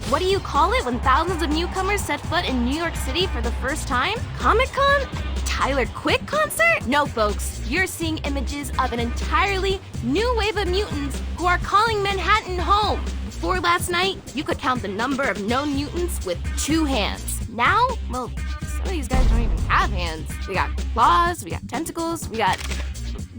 What do you call it when thousands of newcomers set foot in New York City for the first time? Comic-Con? Tyler Quick concert? No, folks. You're seeing images of an entirely new wave of mutants who are calling Manhattan home. Before last night, you could count the number of known mutants with 2 hands. Now, well, some of these guys don't even have hands. We got claws, we got tentacles, we got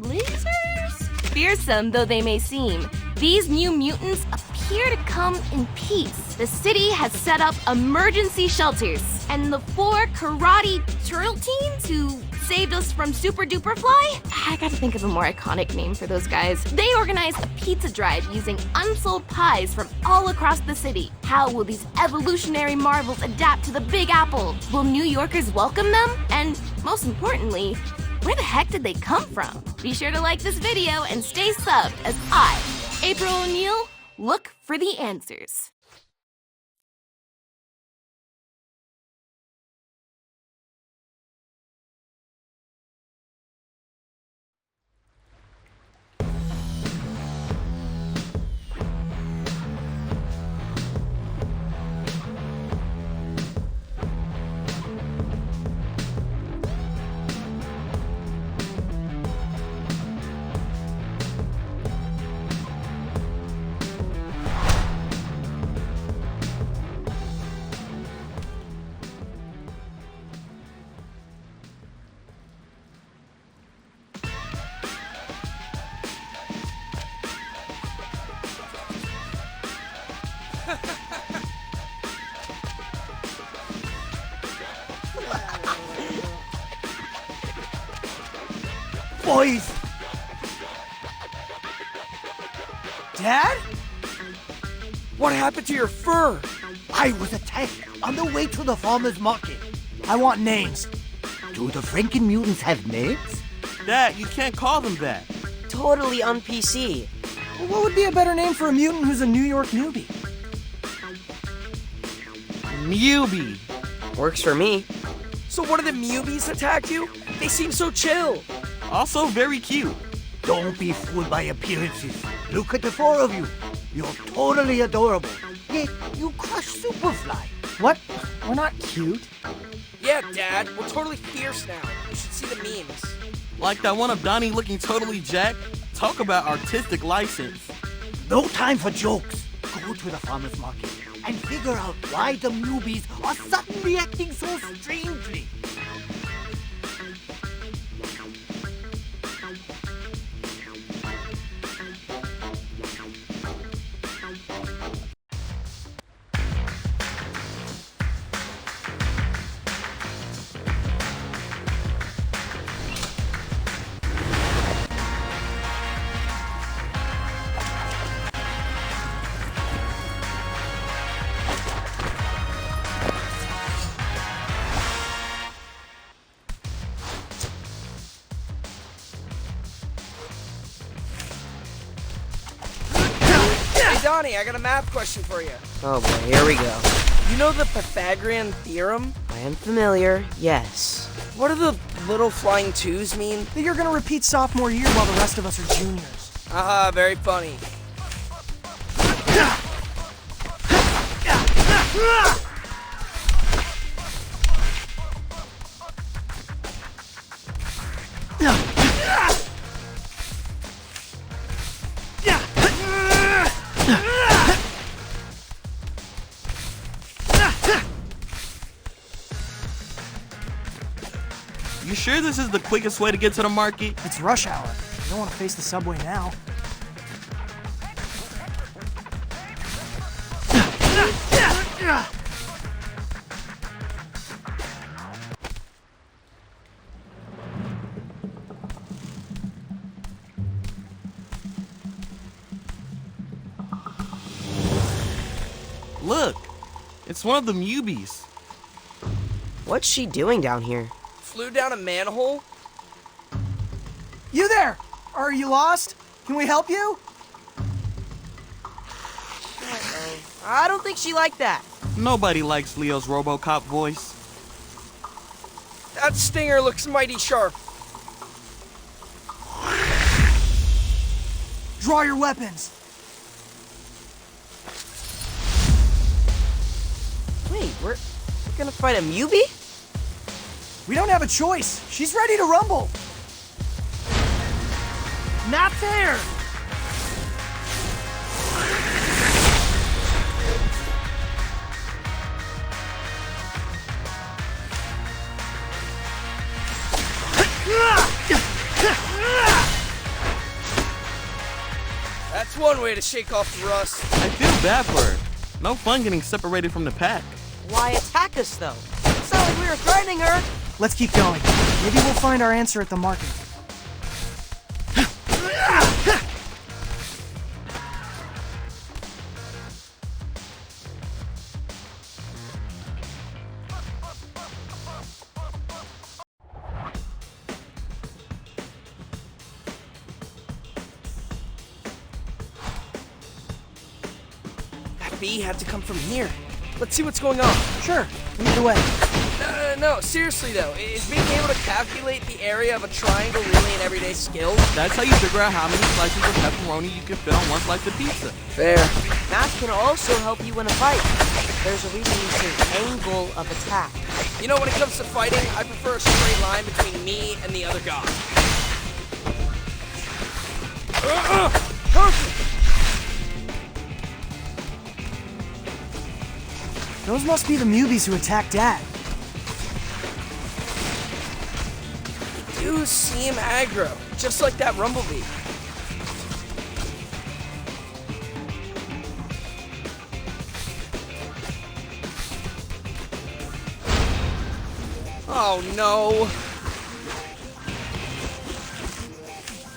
lasers? Fearsome though they may seem, these new mutants appear to come in peace. The city has set up emergency shelters, and the 4 karate turtle teens who saved us from Super Duper Fly? I gotta think of a more iconic name for those guys. They organized a pizza drive using unsold pies from all across the city. How will these evolutionary marvels adapt to the Big Apple? Will New Yorkers welcome them? And most importantly, where the heck did they come from? Be sure to like this video and stay subbed as I, April O'Neil, look for the answers. Boys! Dad? What happened to your fur? I was attacked on the way to the farmer's market. I want names. Do the Franken mutants have names? Dad, you can't call them that. Totally on PC. What would be a better name for a mutant who's a New York newbie? Newbie. Works for me. So what did the Mubies attack you? They seem so chill. Also very cute. Don't be fooled by appearances. Look at the 4 of you. You're totally adorable. Yet you crush Superfly. What? We're not cute. Yeah, Dad, we're totally fierce now. You should see the memes. Like that one of Donnie looking totally jacked. Talk about artistic license. No time for jokes. Go to the farmer's market and figure out why the newbies are suddenly acting so strangely. Hey, Donnie, I got a math question for you. Oh boy, here we go. You know the Pythagorean theorem? I am familiar, yes. What do the little flying 2s mean? That you're gonna repeat sophomore year while the rest of us are juniors. Haha, very funny. You sure this is the quickest way to get to the market? It's rush hour. You don't want to face the subway now. Look, it's one of the Mubies. What's she doing down here? Flew down a manhole? You there! Are you lost? Can we help you? I don't think she liked that. Nobody likes Leo's RoboCop voice. That stinger looks mighty sharp. Draw your weapons. We're gonna fight a Mewbie? We don't have a choice. She's ready to rumble. Not fair. That's one way to shake off the rust. I feel bad for her. No fun getting separated from the pack. Why attack us, though? It's not like we were threatening her. Let's keep going. Maybe we'll find our answer at the market. That bee had to come from here. Let's see what's going on. Sure, lead the way. No, seriously though, is being able to calculate the area of a triangle really an everyday skill? That's how you figure out how many slices of pepperoni you can fit on one slice of pizza. Fair. Math can also help you win a fight. There's a reason you say angle of attack. You know, when it comes to fighting, I prefer a straight line between me and the other guy. Perfect! Those must be the Mewbies who attacked Dad. You seem aggro, just like that Rumblebee. Oh no!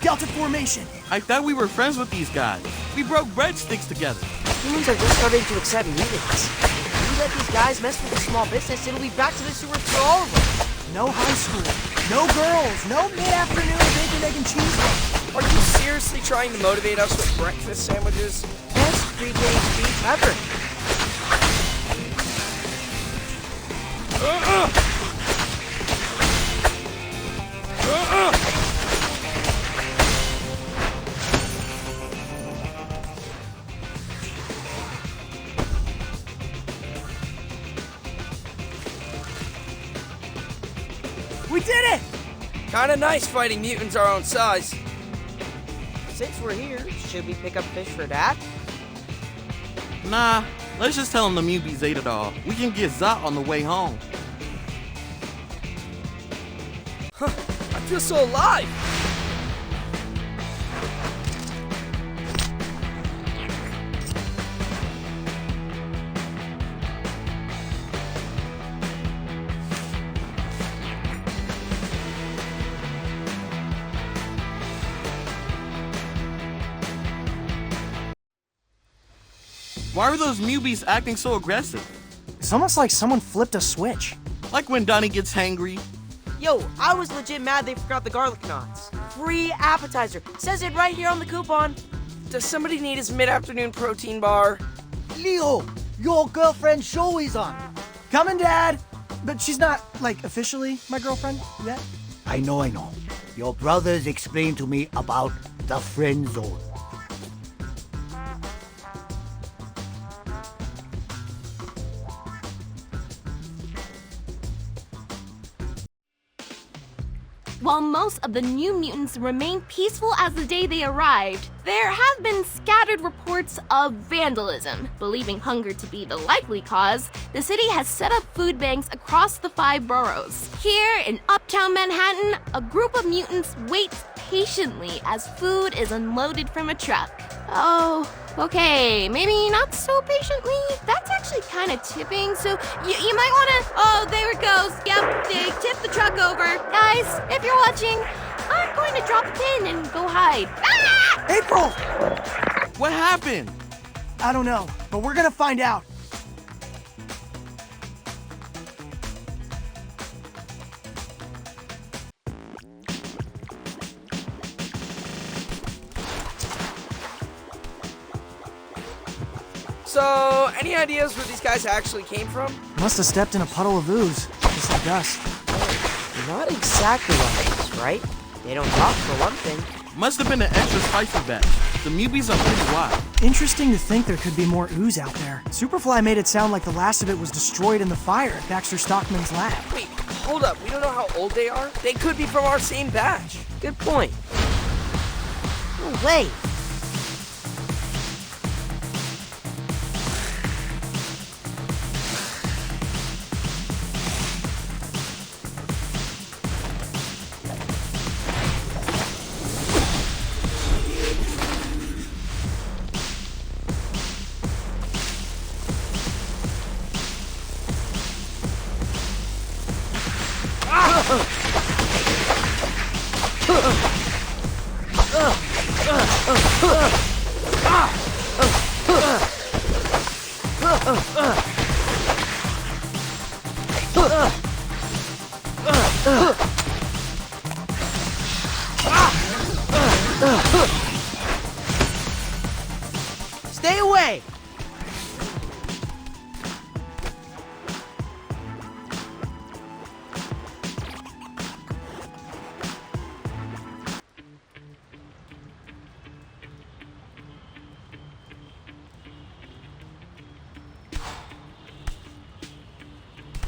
Delta formation. I thought we were friends with these guys. We broke breadsticks together. Humans are just starting to accept mutants. If you let these guys mess with the small business, it'll be back to the sewers for all of them. No high school. No girls. No mid-afternoon bacon, egg, and cheese lunch. Are you seriously trying to motivate us with breakfast sandwiches? Best pre-game speech ever. We did it! Kinda nice fighting mutants our own size. Since we're here, should we pick up fish for Dad? Nah, let's just tell them the Mewbies ate it all. We can get Zot on the way home. I feel so alive! Why are those Mewbies acting so aggressive? It's almost like someone flipped a switch. Like when Donnie gets hangry. Yo, I was legit mad they forgot the garlic knots. Free appetizer. Says it right here on the coupon. Does somebody need his mid-afternoon protein bar? Leo, your girlfriend's show is on. Coming, Dad! But she's not, like, officially my girlfriend yet. I know. Your brothers explained to me about the friend zone. While most of the New Mutants remain peaceful as the day they arrived, there have been scattered reports of vandalism. Believing hunger to be the likely cause, the city has set up food banks across the 5 boroughs. Here in Uptown Manhattan, a group of mutants waits patiently as food is unloaded from a truck. Oh, okay, maybe not so patiently. That's actually kind of tipping, so you might want to... Oh, there it goes. Yep, they tipped the truck over. Guys, if you're watching, I'm going to drop a pin and go hide. Ah! April! What happened? I don't know, but we're gonna find out. So, any ideas where these guys actually came from? Must have stepped in a puddle of ooze, just like us. Not exactly like this, right? They don't talk for one thing. Must have been an extra spicy batch. The Mewbies are pretty wild. Interesting to think there could be more ooze out there. Superfly made it sound like the last of it was destroyed in the fire at Baxter Stockman's lab. Wait, hold up. We don't know how old they are. They could be from our same batch. Good point. No way. Stay away!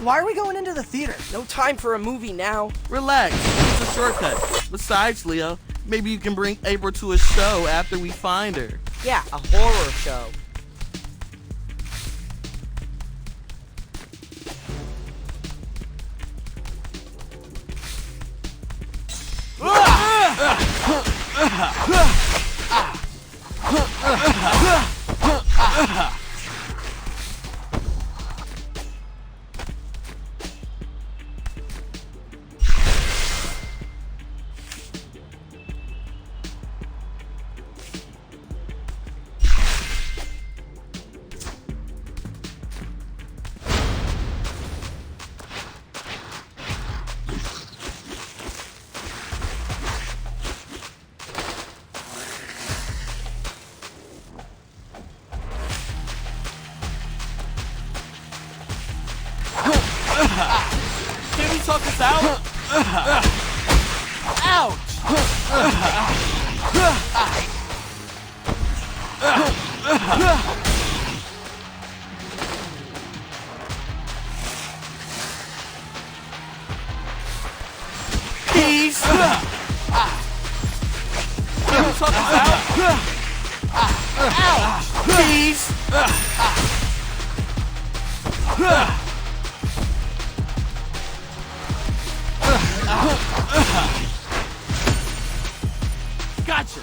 Why are we going into the theater? No time for a movie now. Relax, it's a shortcut. Besides, Leo, maybe you can bring April to a show after we find her. Yeah, a horror show. Can we talk this out? Peace. Can we talk this out? Peace. Gotcha.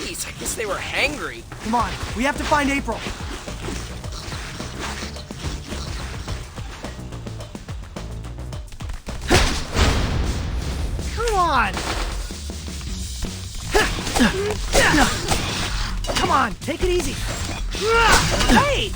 Jeez, I guess they were hangry. Come on, we have to find April. Come on! Come on, take it easy. Hey!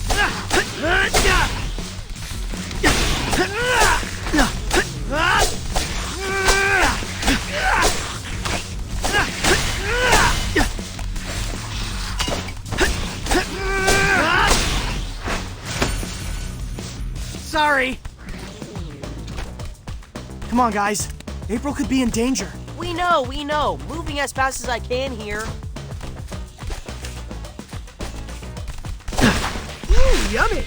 Sorry. Come on, guys. April could be in danger. We know. Moving as fast as I can here. Ooh, yummy.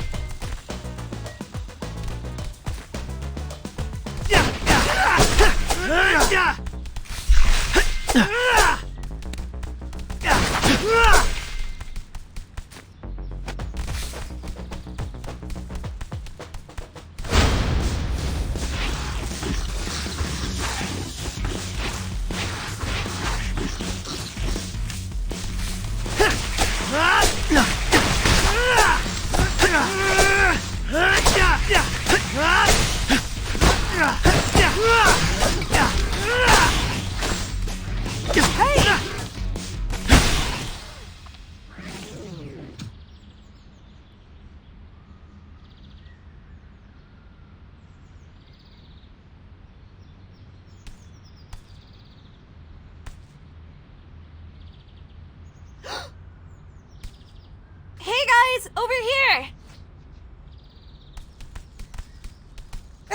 Guys, over here!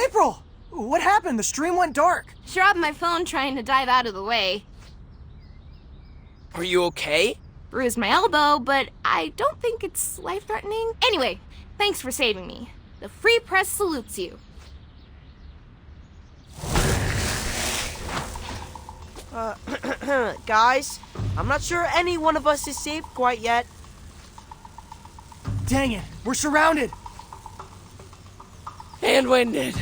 April! What happened? The stream went dark. Dropped my phone trying to dive out of the way. Are you okay? Bruised my elbow, but I don't think it's life-threatening. Anyway, thanks for saving me. The Free Press salutes you. Guys, I'm not sure any one of us is safe quite yet. Dang it, we're surrounded. And winded.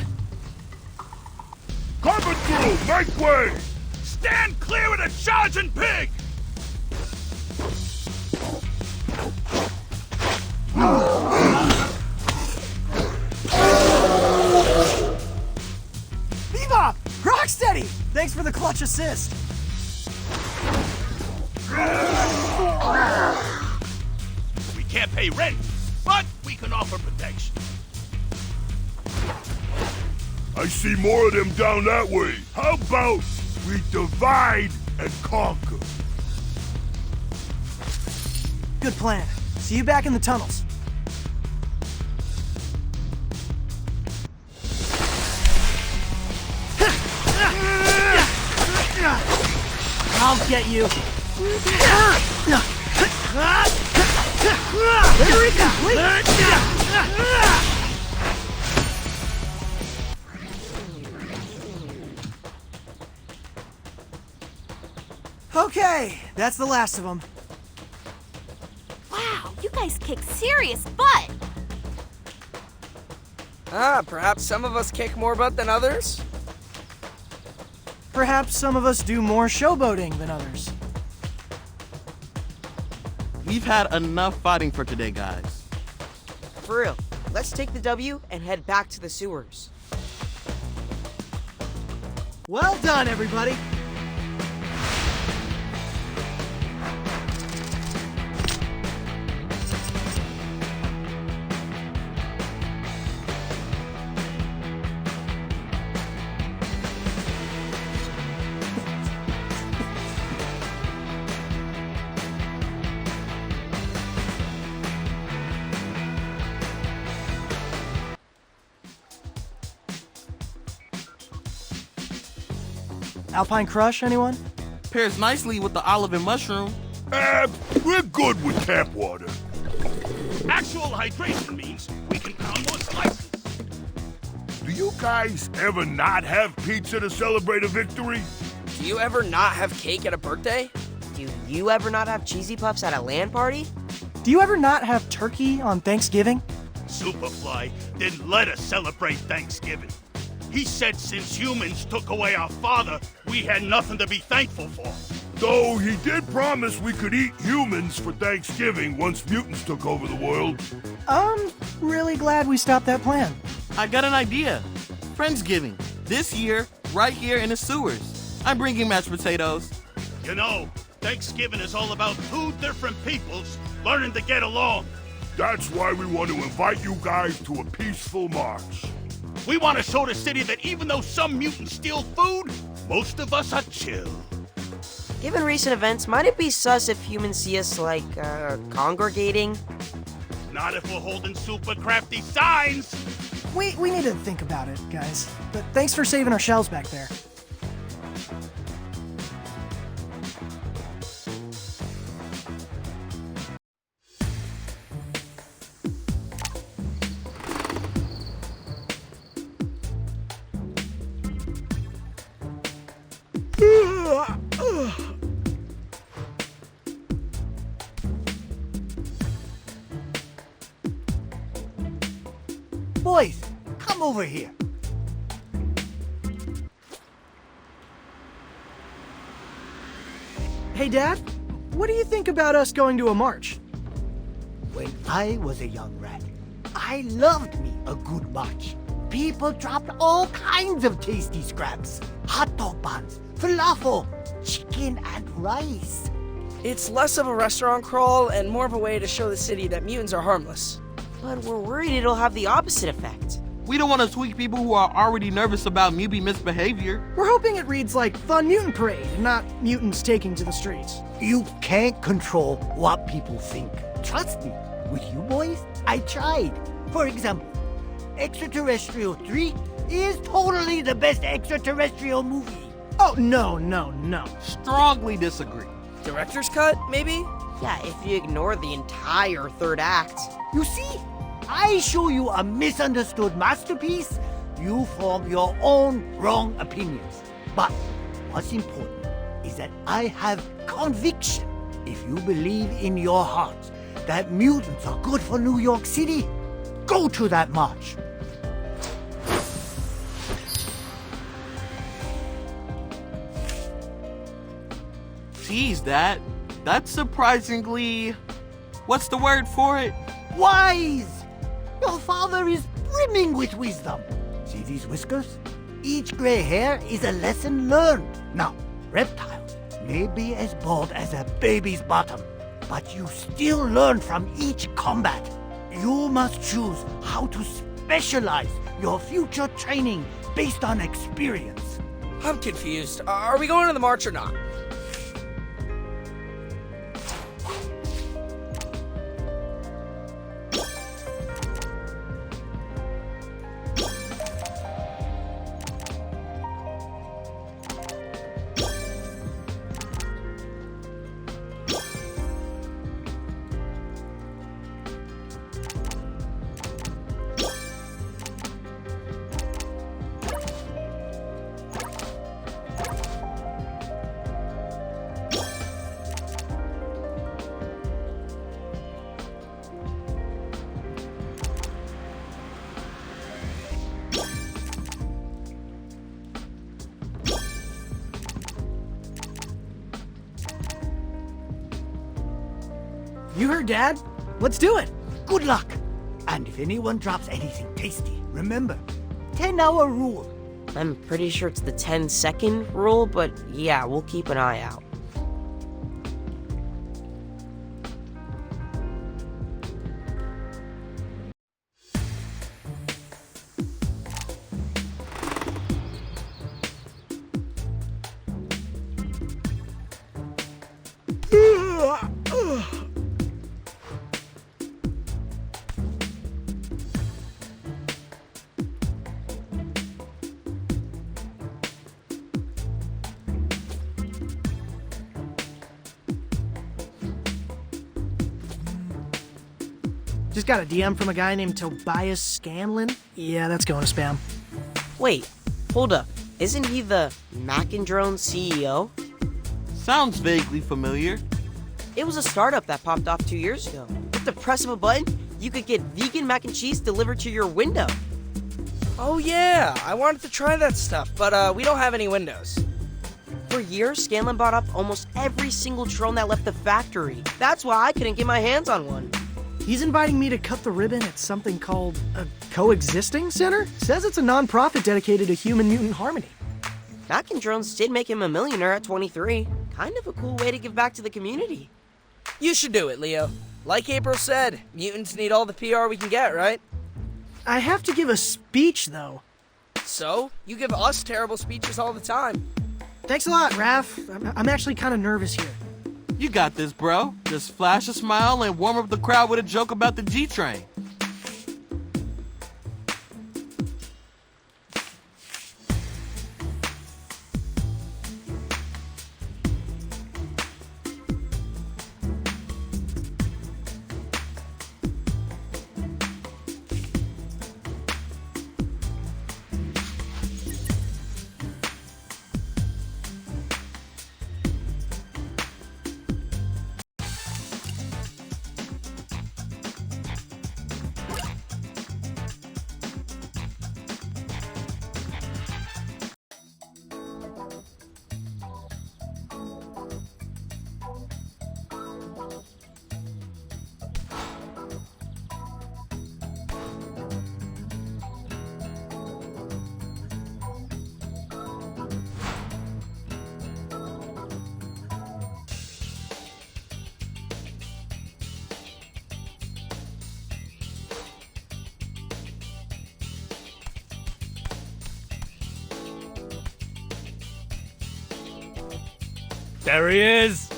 Coming through! Make way! Stand clear of the charging pig! Bebop! Rocksteady! Thanks for the clutch assist. We can't pay rent, but we can offer protection. I see more of them down that way. How about we divide and conquer? Good plan. See you back in the tunnels. I'll get you. Victory complete! Okay, that's the last of them. Wow, you guys kick serious butt! Perhaps some of us kick more butt than others? Perhaps some of us do more showboating than others. We've had enough fighting for today, guys. For real, let's take the W and head back to the sewers. Well done, everybody. Alpine Crush, anyone? Pairs nicely with the olive and mushroom. We're good with tap water. Actual hydration means we can pound more slices. Do you guys ever not have pizza to celebrate a victory? Do you ever not have cake at a birthday? Do you ever not have cheesy puffs at a LAN party? Do you ever not have turkey on Thanksgiving? Superfly didn't let us celebrate Thanksgiving. He said since humans took away our father, we had nothing to be thankful for. Though he did promise we could eat humans for Thanksgiving once mutants took over the world. I'm really glad we stopped that plan. I got an idea. Friendsgiving. This year, right here in the sewers. I'm bringing mashed potatoes. You know, Thanksgiving is all about two different peoples learning to get along. That's why we want to invite you guys to a peaceful march. We want to show the city that even though some mutants steal food, most of us are chill. Given recent events, might it be sus if humans see us, like, congregating? Not if we're holding super crafty signs. We need to think about it, guys. But thanks for saving our shells back there. Boys, come over here. Hey, Dad, what do you think about us going to a march? When I was a young rat, I loved me a good march. People dropped all kinds of tasty scraps. Hot dog buns, falafel, chicken and rice. It's less of a restaurant crawl and more of a way to show the city that mutants are harmless. But we're worried it'll have the opposite effect. We don't want to tweak people who are already nervous about mutant misbehavior. We're hoping it reads like Fun Mutant Parade, not mutants taking to the streets. You can't control what people think. Trust me. With you boys, I tried. For example, Extraterrestrial 3 is totally the best extraterrestrial movie. Oh, no. Strongly disagree. Director's cut, maybe? Yeah, if you ignore the entire third act. You see, I show you a misunderstood masterpiece, you form your own wrong opinions. But what's important is that I have conviction. If you believe in your hearts that mutants are good for New York City, go to that march. Geez, that's surprisingly... What's the word for it? Wise! Your father is brimming with wisdom. See these whiskers? Each gray hair is a lesson learned. Now, reptiles may be as bald as a baby's bottom, but you still learn from each combat. You must choose how to specialize your future training based on experience. I'm confused. Are we going to the march or not? You heard, Dad? Let's do it. Good luck. And if anyone drops anything tasty, remember, 10-hour rule. I'm pretty sure it's the 10-second rule, but yeah, we'll keep an eye out. Just got a DM from a guy named Tobias Scanlon. Yeah, that's going to spam. Wait, hold up. Isn't he the Mac and Drone CEO? Sounds vaguely familiar. It was a startup that popped off 2 years ago. With the press of a button, you could get vegan mac and cheese delivered to your window. Oh yeah, I wanted to try that stuff, but we don't have any windows. For years, Scanlon bought up almost every single drone that left the factory. That's why I couldn't get my hands on one. He's inviting me to cut the ribbon at something called a Coexisting Center? Says it's a non-profit dedicated to human-mutant harmony. Mac and Drones did make him a millionaire at 23. Kind of a cool way to give back to the community. You should do it, Leo. Like April said, mutants need all the PR we can get, right? I have to give a speech, though. So, you give us terrible speeches all the time. Thanks a lot, Raph. I'm actually kind of nervous here. You got this, bro. Just flash a smile and warm up the crowd with a joke about the G-Train. There he is!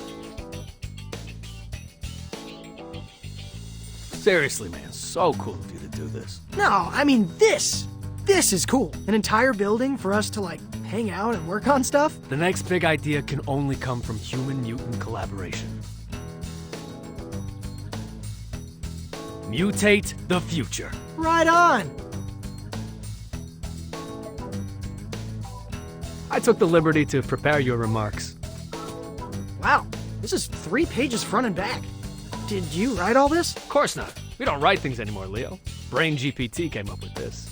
Seriously, man, so cool of you to do this. No, I mean this is cool. An entire building for us to like hang out and work on stuff. The next big idea can only come from human-mutant collaboration. Mutate the future. Right on. I took the liberty to prepare your remarks. Wow, this is 3 pages front and back. Did you write all this? Of course not. We don't write things anymore, Leo. Brain GPT came up with this.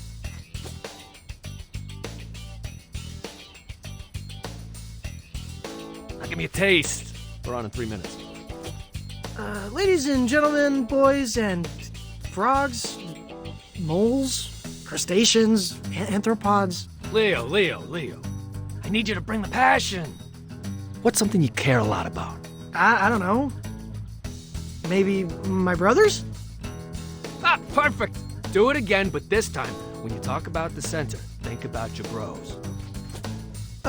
Now give me a taste. We're on in 3 minutes. Ladies and gentlemen, boys and frogs, moles, crustaceans, anthropods. Leo. I need you to bring the passion. What's something you care a lot about? I don't know. Maybe my brothers? Ah, perfect. Do it again, but this time, when you talk about the center, think about your bros.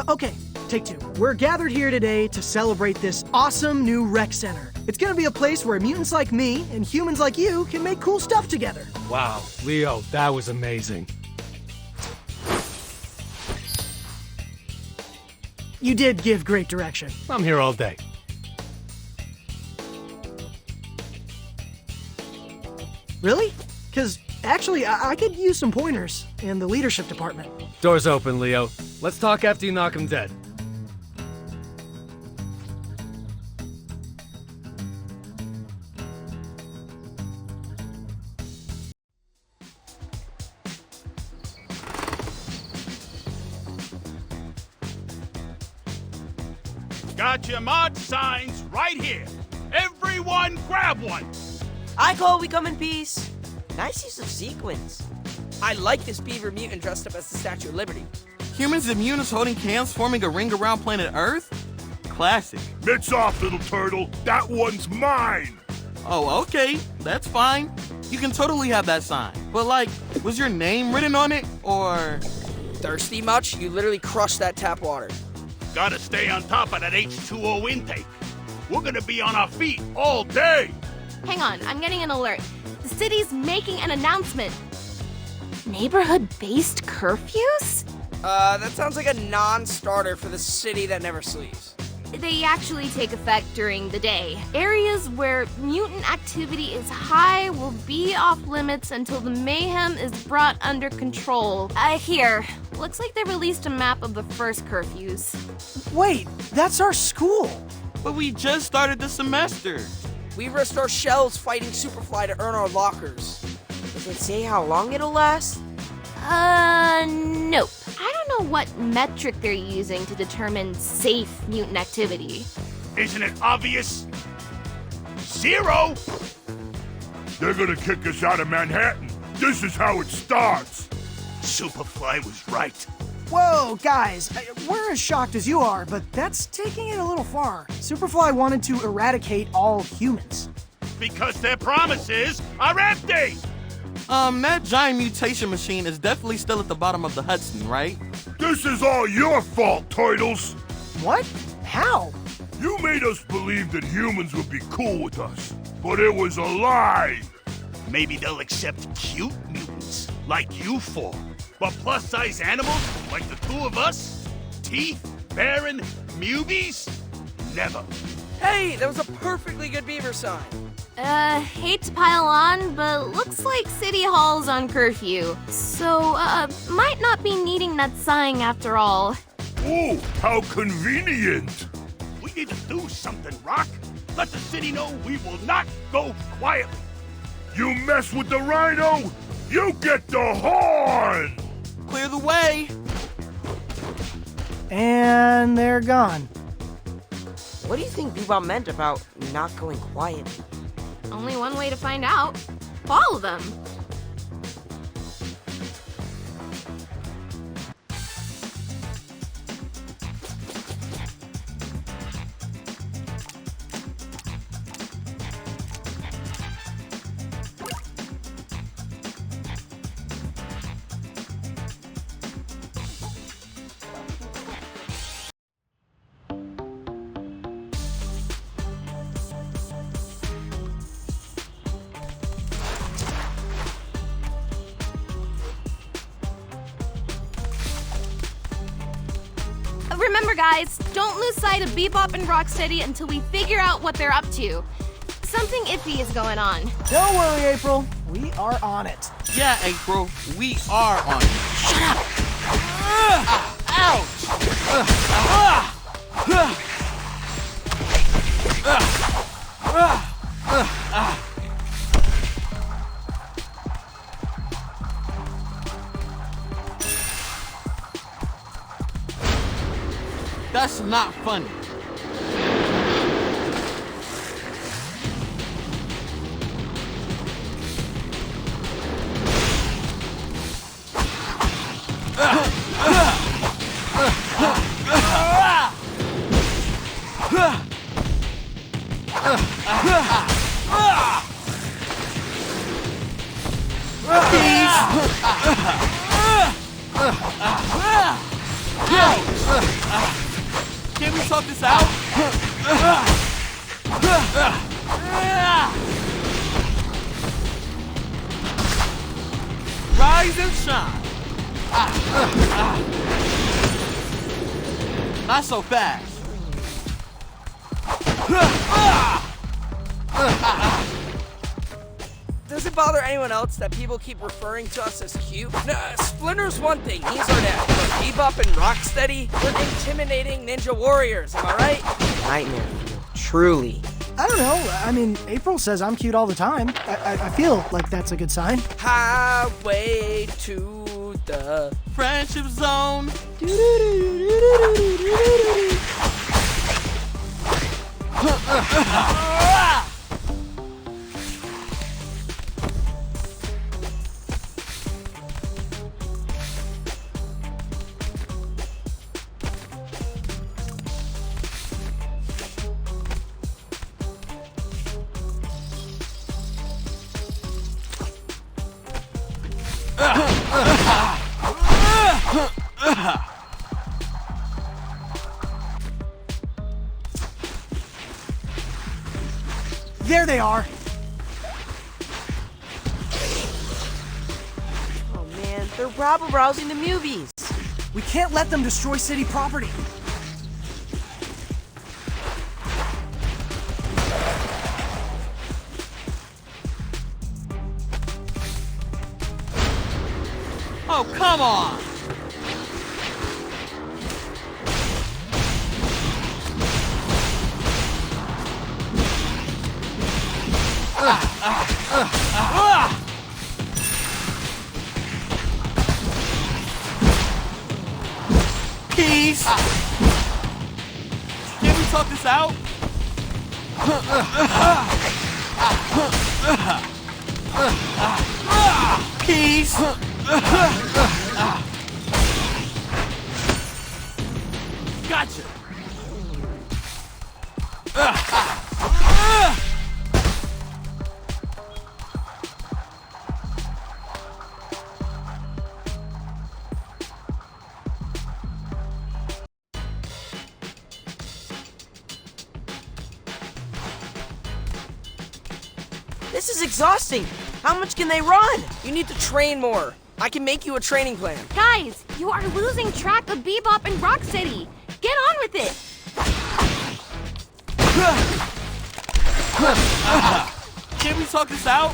Okay, take 2. We're gathered here today to celebrate this awesome new rec center. It's gonna be a place where mutants like me and humans like you can make cool stuff together. Wow, Leo, that was amazing. You did give great direction. I'm here all day. Really? Because actually, I could use some pointers in the leadership department. Door's open, Leo. Let's talk after you knock him dead. Got your mod signs right here. Everyone grab one. I call we come in peace. Nice use of sequins. I like this beaver mutant dressed up as the Statue of Liberty. Humans and mutants holding hands forming a ring around planet Earth? Classic. Mitts off, little turtle. That one's mine. Oh, okay. That's fine. You can totally have that sign. But like, was your name written on it, or... Thirsty much? You literally crushed that tap water. Gotta stay on top of that H2O intake. We're gonna be on our feet all day. Hang on, I'm getting an alert. The city's making an announcement. Neighborhood-based curfews? That sounds like a non-starter for the city that never sleeps. They actually take effect during the day. Areas where mutant activity is high will be off limits until the mayhem is brought under control. Here. Looks like they released a map of the first curfews. Wait, that's our school. But we just started the semester. We risked our shells fighting Superfly to earn our lockers. Does it say how long it'll last? Nope. I don't know what metric they're using to determine safe mutant activity. Isn't it obvious? 0! They're gonna kick us out of Manhattan. This is how it starts. Superfly was right. Whoa, guys, we're as shocked as you are, but that's taking it a little far. Superfly wanted to eradicate all humans. Because their promises are empty! That giant mutation machine is definitely still at the bottom of the Hudson, right? This is all your fault, Turtles. What? How? You made us believe that humans would be cool with us, but it was a lie. Maybe they'll accept cute mutants, like you four. But plus-size animals, like the 2 of us? Teeth, Baron, Mubies? Never. Hey, that was a perfectly good beaver sign. Hate to pile on, but looks like City Hall's on curfew. So, might not be needing that sign after all. Oh, how convenient. We need to do something, Rock. Let the city know we will not go quietly. You mess with the rhino, you get the horn! Clear the way. And they're gone. What do you think Bebop meant about not going quiet? Only one way to find out. Follow them. Remember, guys, don't lose sight of Bebop and Rocksteady until we figure out what they're up to. Something iffy is going on. Don't worry, April. We are on it. Yeah, April, we are on it. Shut up! Ouch! That's not funny. Can we talk this out? Rise and shine. Not so fast. Does it bother anyone else that people keep referring to us as cute? No, Splinter's one thing, he's our dad. But Bebop and Rocksteady, we're intimidating ninja warriors, am I right? Nightmare. Truly. I don't know. I mean, April says I'm cute all the time. I feel like that's a good sign. Highway to the Friendship zone. There they are. Oh man, they're rabble-rousing the movies. We can't let them destroy city property. Oh, come on! Peace! Can we talk this out? Peace! Gotcha! This is exhausting. How much can they run? You need to train more. I can make you a training plan. Guys, you are losing track of Bebop and Rocksteady. Get on with it. Can we talk this out?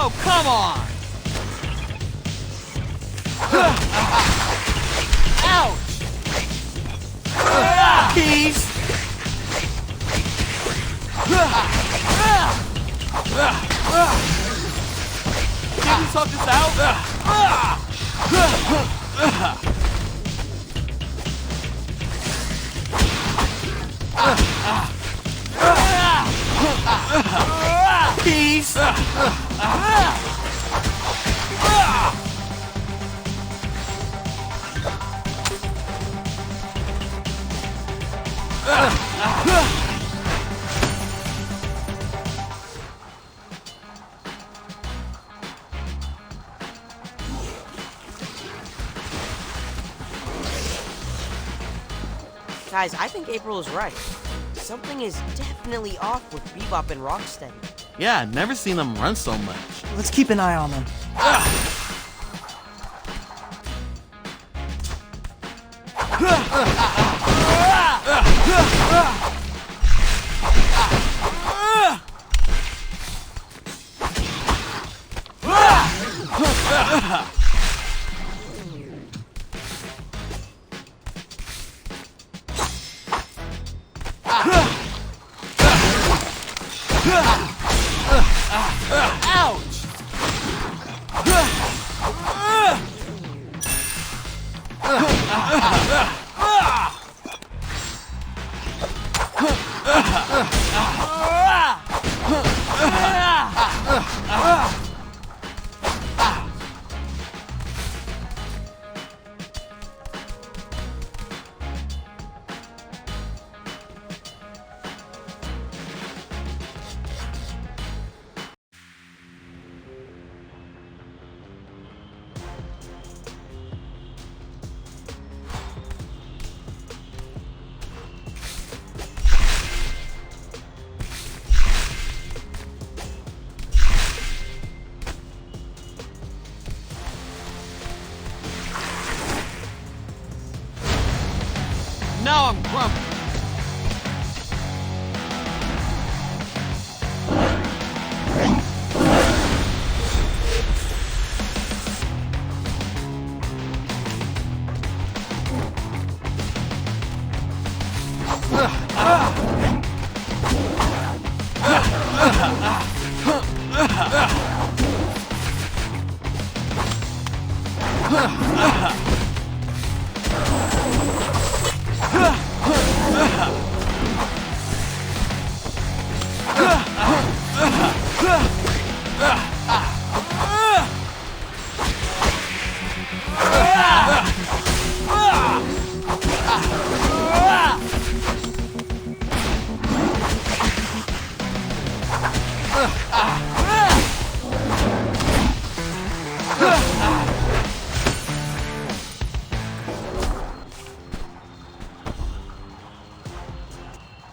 Oh, come on! Ouch! Peace! Can we talk this out? beast! Guys, I think April is right. Something is definitely off with Bebop and Rocksteady. Yeah, never seen them run so much. Let's keep an eye on them. Now I'm grumpy.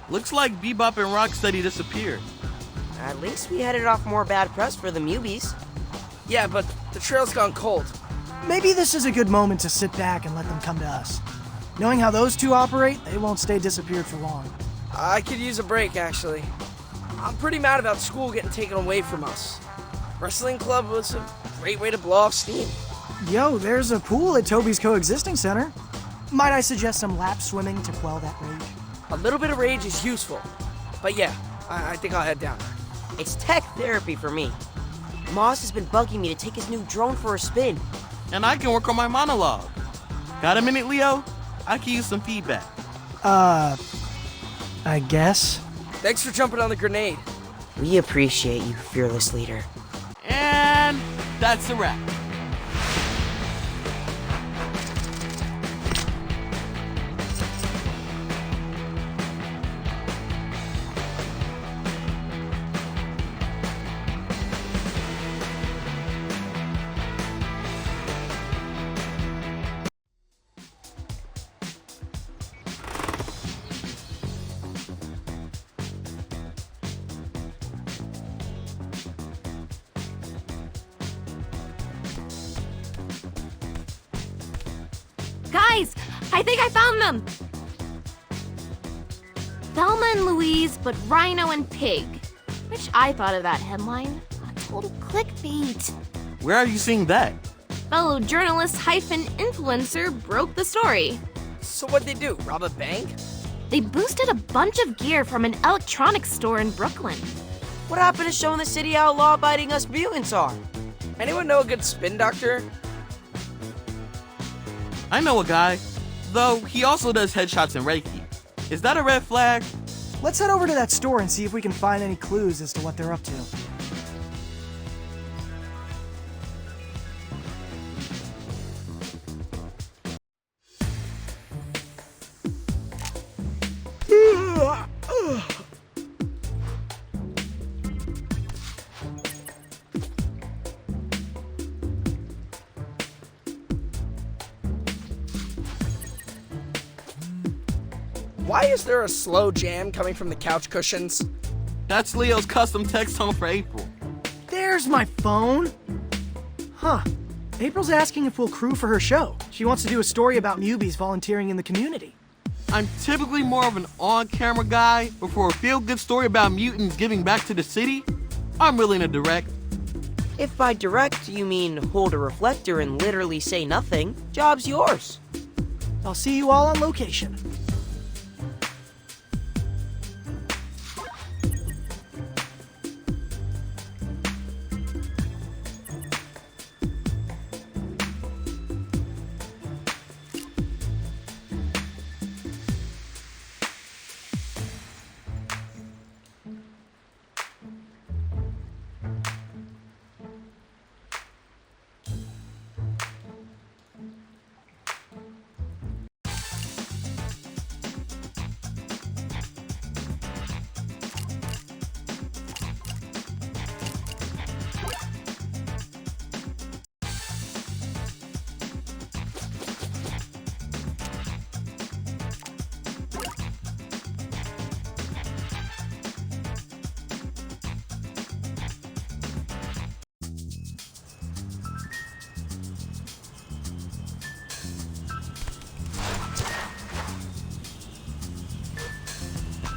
Looks like Bebop and Rocksteady disappeared. At least we headed off more bad press for the Mubies. Yeah, but the trail's gone cold. Maybe this is a good moment to sit back and let them come to us. Knowing how those two operate, they won't stay disappeared for long. I could use a break, actually. I'm pretty mad about school getting taken away from us. Wrestling club was a great way to blow off steam. Yo, there's a pool at Toby's Coexisting Center. Might I suggest some lap swimming to quell that rage? A little bit of rage is useful. But yeah, I think I'll head down. It's tech therapy for me. Moss has been bugging me to take his new drone for a spin. And I can work on my monologue. Got a minute, Leo? I can use some feedback. I guess. Thanks for jumping on the grenade. We appreciate you, fearless leader. And that's a wrap. Guys, I think I found them! Thelma and Louise, but Rhino and Pig. Which I thought of that headline. A total clickbait. Where are you seeing that? Fellow journalist hyphen influencer broke the story. So what'd they do, rob a bank? They boosted a bunch of gear from an electronics store in Brooklyn. What happened to showing the city how law-abiding us mutants are? Anyone know a good spin doctor? I know a guy. Though, he also does headshots and Reiki. Is that a red flag? Let's head over to that store and see if we can find any clues as to what they're up to. Why is there a slow jam coming from the couch cushions? That's Leo's custom text tone for April. There's my phone. Huh. April's asking if we'll crew for her show. She wants to do a story about newbies volunteering in the community. I'm typically more of an on-camera guy, but for a feel-good story about mutants giving back to the city, I'm willing to direct. If by direct you mean hold a reflector and literally say nothing, job's yours. I'll see you all on location.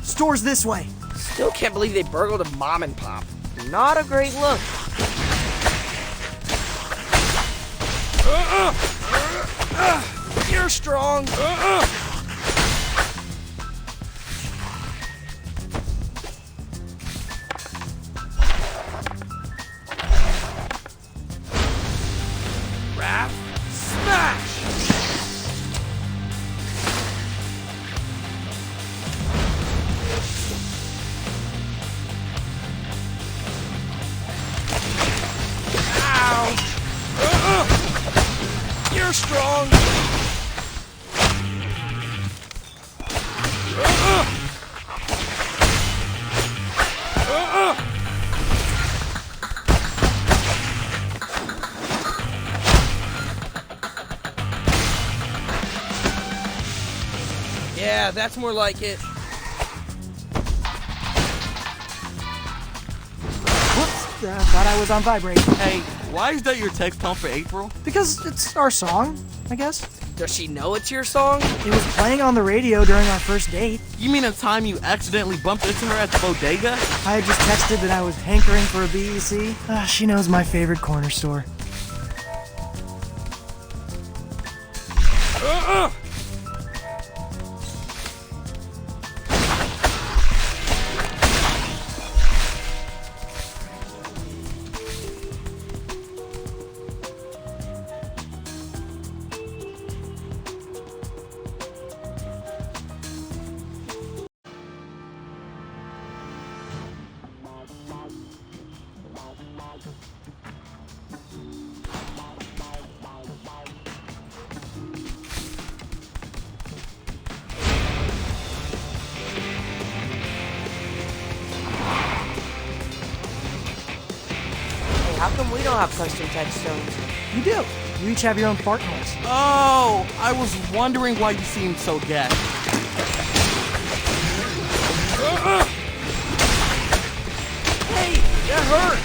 Store's this way. Still can't believe they burgled a mom and pop. Not a great look. You're strong. Wrath, smash! You're strong. Yeah, that's more like it. Whoops, thought I was on vibrate. Hey, why is that your text tone for April? Because it's our song, I guess. Does she know it's your song? It was playing on the radio during our first date. You mean the time you accidentally bumped into her at the bodega? I had just texted that I was hankering for a BEC. She knows my favorite corner store. How come we don't have custom text tones? You do. You each have your own fart noise. Oh, I was wondering why you seemed so gassed. Hey, that hurt.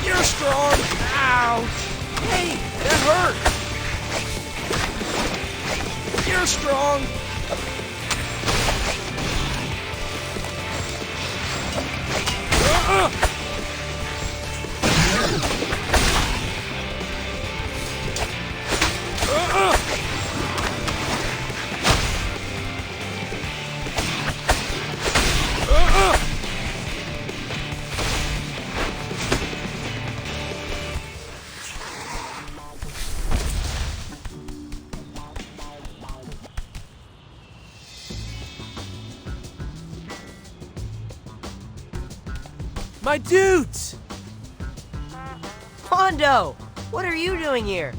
You're strong. Ouch. Hey, that hurt. You're strong. My dudes! Hondo, what are you doing here?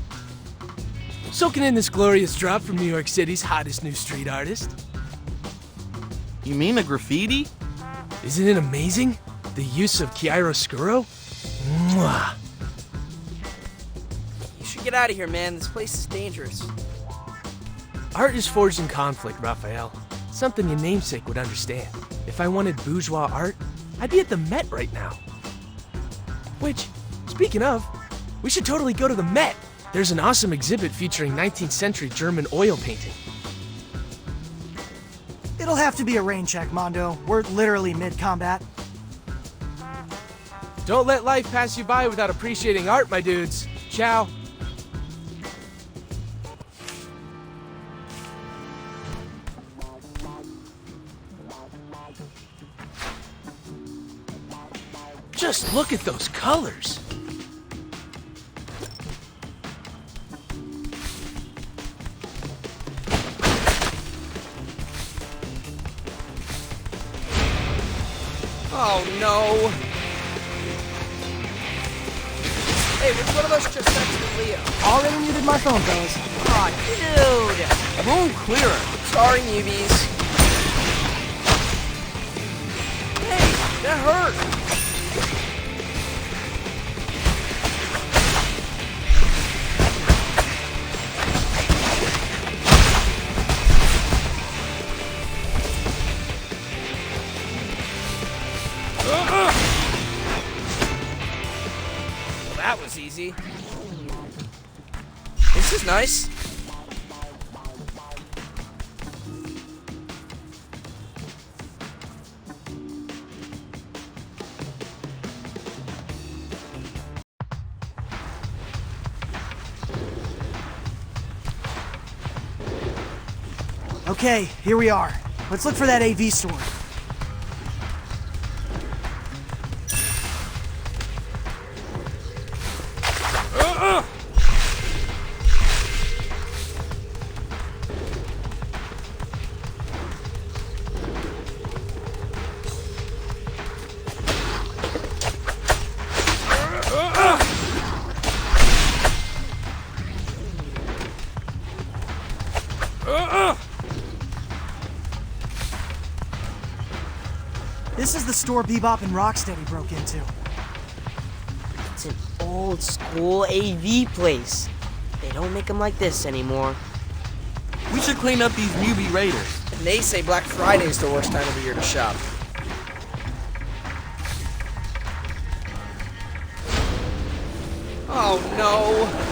Soaking in this glorious drop from New York City's hottest new street artist. You mean the graffiti? Isn't it amazing? The use of chiaroscuro? Mwah! You should get out of here, man. This place is dangerous. Art is forged in conflict, Raphael. Something your namesake would understand. If I wanted bourgeois art, I'd be at the Met right now. Which, speaking of, we should totally go to the Met. There's an awesome exhibit featuring 19th century German oil painting. It'll have to be a rain check, Mondo. We're literally mid-combat. Don't let life pass you by without appreciating art, my dudes. Ciao. Just look at those colors. Oh no! Hey, which one of us just texted Leo? Already muted my phone, fellas. Aw, dude! Room clearer. Sorry, newbies. Hey, that hurt! Well, that was easy. This is nice. Okay, here we are. Let's look for that AV store. This is the store Bebop and Rocksteady broke into. It's an old school AV place. They don't make them like this anymore. We should clean up these newbie raiders. And they say Black Friday is the worst time of the year to shop. Oh no!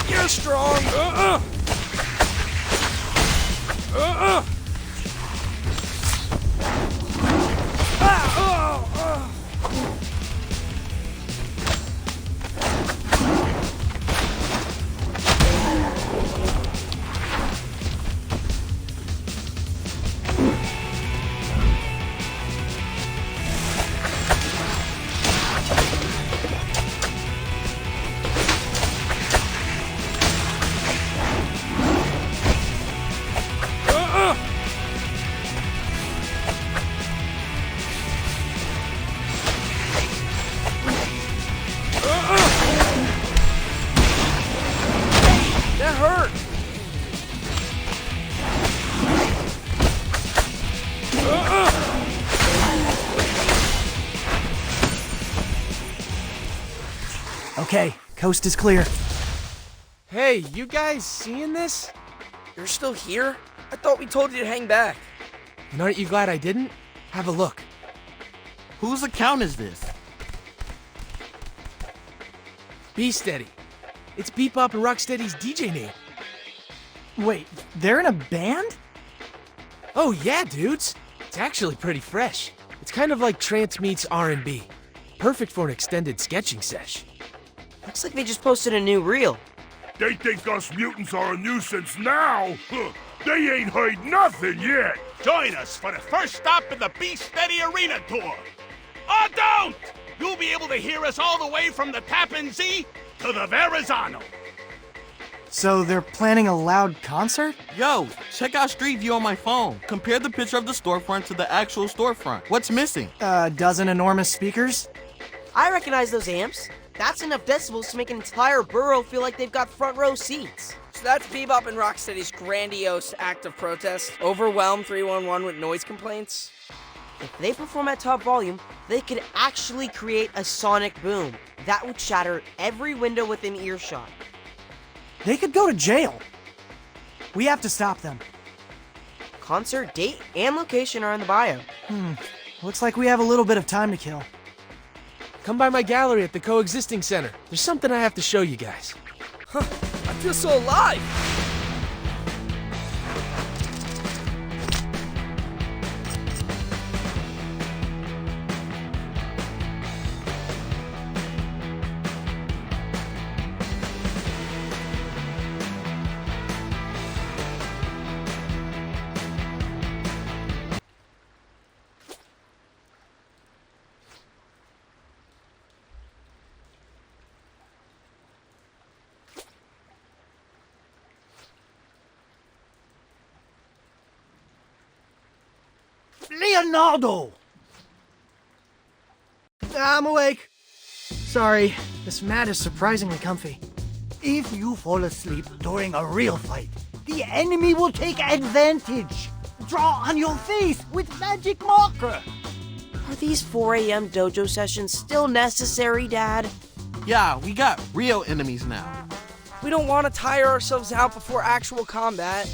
You're strong! That hurt! Okay, coast is clear. Hey, you guys seeing this? You're still here? I thought we told you to hang back. And aren't you glad I didn't? Have a look. Whose account is this? Be Steady. It's Bebop and Rocksteady's DJ name. Wait, they're in a band? Oh yeah, dudes. It's actually pretty fresh. It's kind of like trance meets R&B. Perfect for an extended sketching sesh. Looks like they just posted a new reel. They think us mutants are a nuisance now? Huh. They ain't heard nothing yet. Join us for the first stop in the Be Steady Arena Tour. Or don't! you'll be able to hear us all the way from the Tappan Zee to the Verrazano. So they're planning a loud concert? Yo, check out Street View on my phone. Compare the picture of the storefront to the actual storefront. What's missing? A dozen enormous speakers? I recognize those amps. That's enough decibels to make an entire borough feel like they've got front row seats. So that's Bebop and Rocksteady's grandiose act of protest. Overwhelm 311 with noise complaints. If they perform at top volume, they could actually create a sonic boom that would shatter every window within earshot. They could go to jail. We have to stop them. Concert date and location are in the bio. Looks like we have a little bit of time to kill. Come by my gallery at the Coexisting Center. There's something I have to show you guys. I feel so alive. Leonardo! I'm awake. Sorry, this mat is surprisingly comfy. If you fall asleep during a real fight, the enemy will take advantage. Draw on your face with magic marker. Are these 4 a.m. dojo sessions still necessary, Dad? Yeah, we got real enemies now. We don't want to tire ourselves out before actual combat.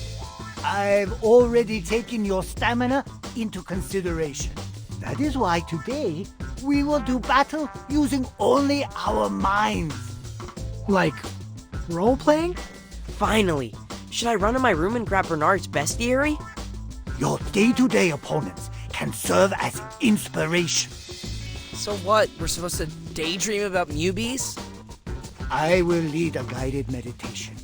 I've already taken your stamina into consideration. That is why today we will do battle using only our minds. Like, role-playing? Finally. Should I run to my room and grab Bernard's bestiary? Your day-to-day opponents can serve as inspiration. So what? We're supposed to daydream about newbies? I will lead a guided meditation.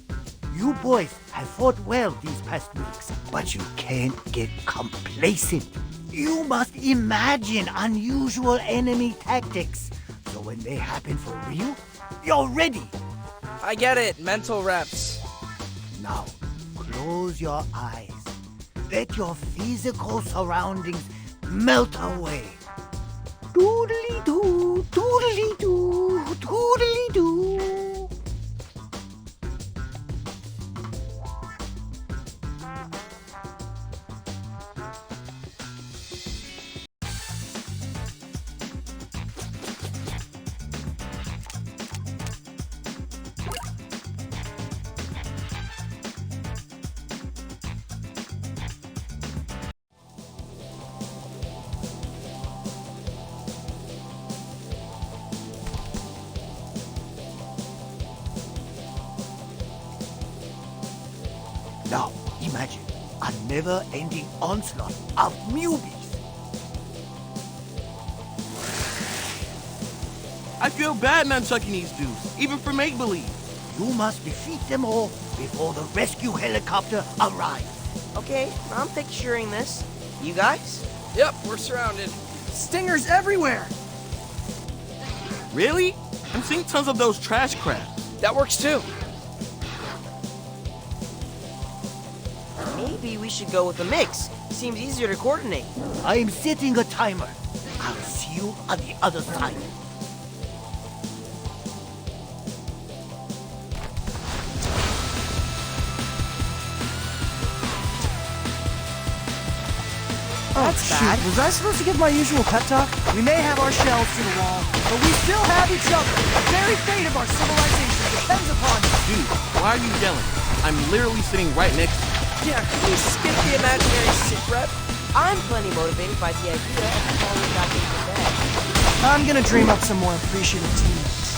You boys have fought well these past weeks, but you can't get complacent. You must imagine unusual enemy tactics, so when they happen for real, you're ready. I get it. Mental reps. Now, close your eyes. Let your physical surroundings melt away. Doodly-doo, doodly-doo, doodly-doo. Now, imagine a never-ending onslaught of newbies. I feel bad nunchucking these dudes, even for make-believe. You must defeat them all before the rescue helicopter arrives. Okay, I'm picturing this. You guys? Yep, we're surrounded. Stingers everywhere! Really? I'm seeing tons of those trash crabs. That works too. Maybe we should go with a mix. Seems easier to coordinate. I'm setting a timer. I'll see you on the other side. That's bad. Was I supposed to give my usual pep talk? We may have our shells to the wall, but we still have each other. The very fate of our civilization depends upon it. Dude, why are you yelling? I'm literally sitting right next to you. Yeah, can we skip the imaginary sit rep? I'm plenty motivated by the idea of falling back into bed. I'm gonna dream up some more appreciative teammates.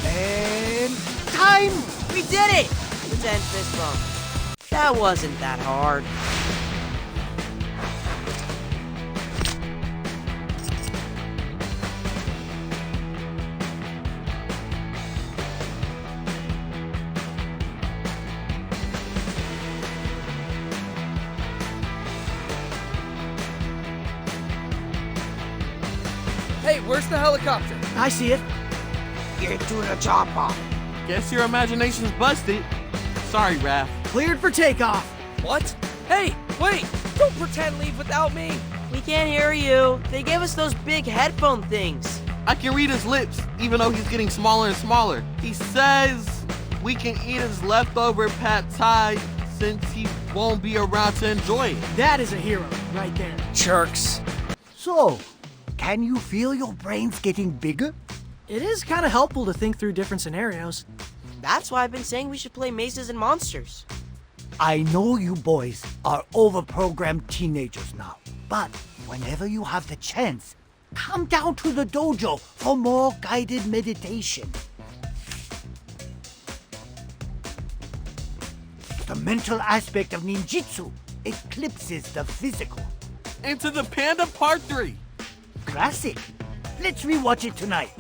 And time! We did it! Pretend fist bump. That wasn't that hard. Hey, where's the helicopter? I see it. Get to the chopper. Guess your imagination's busted. Sorry, Raph. Cleared for takeoff. What? Hey, wait! Don't pretend leave without me! We can't hear you. They gave us those big headphone things. I can read his lips, even though he's getting smaller and smaller. He says we can eat his leftover pad thai since he won't be around to enjoy it. That is a hero right there. Jerks. So, can you feel your brains getting bigger? It is kind of helpful to think through different scenarios. That's why I've been saying we should play Mazes and Monsters. I know you boys are overprogrammed teenagers now, but whenever you have the chance, come down to the dojo for more guided meditation. The mental aspect of ninjutsu eclipses the physical. Into the Panda Part 3. Classic. Let's rewatch it tonight.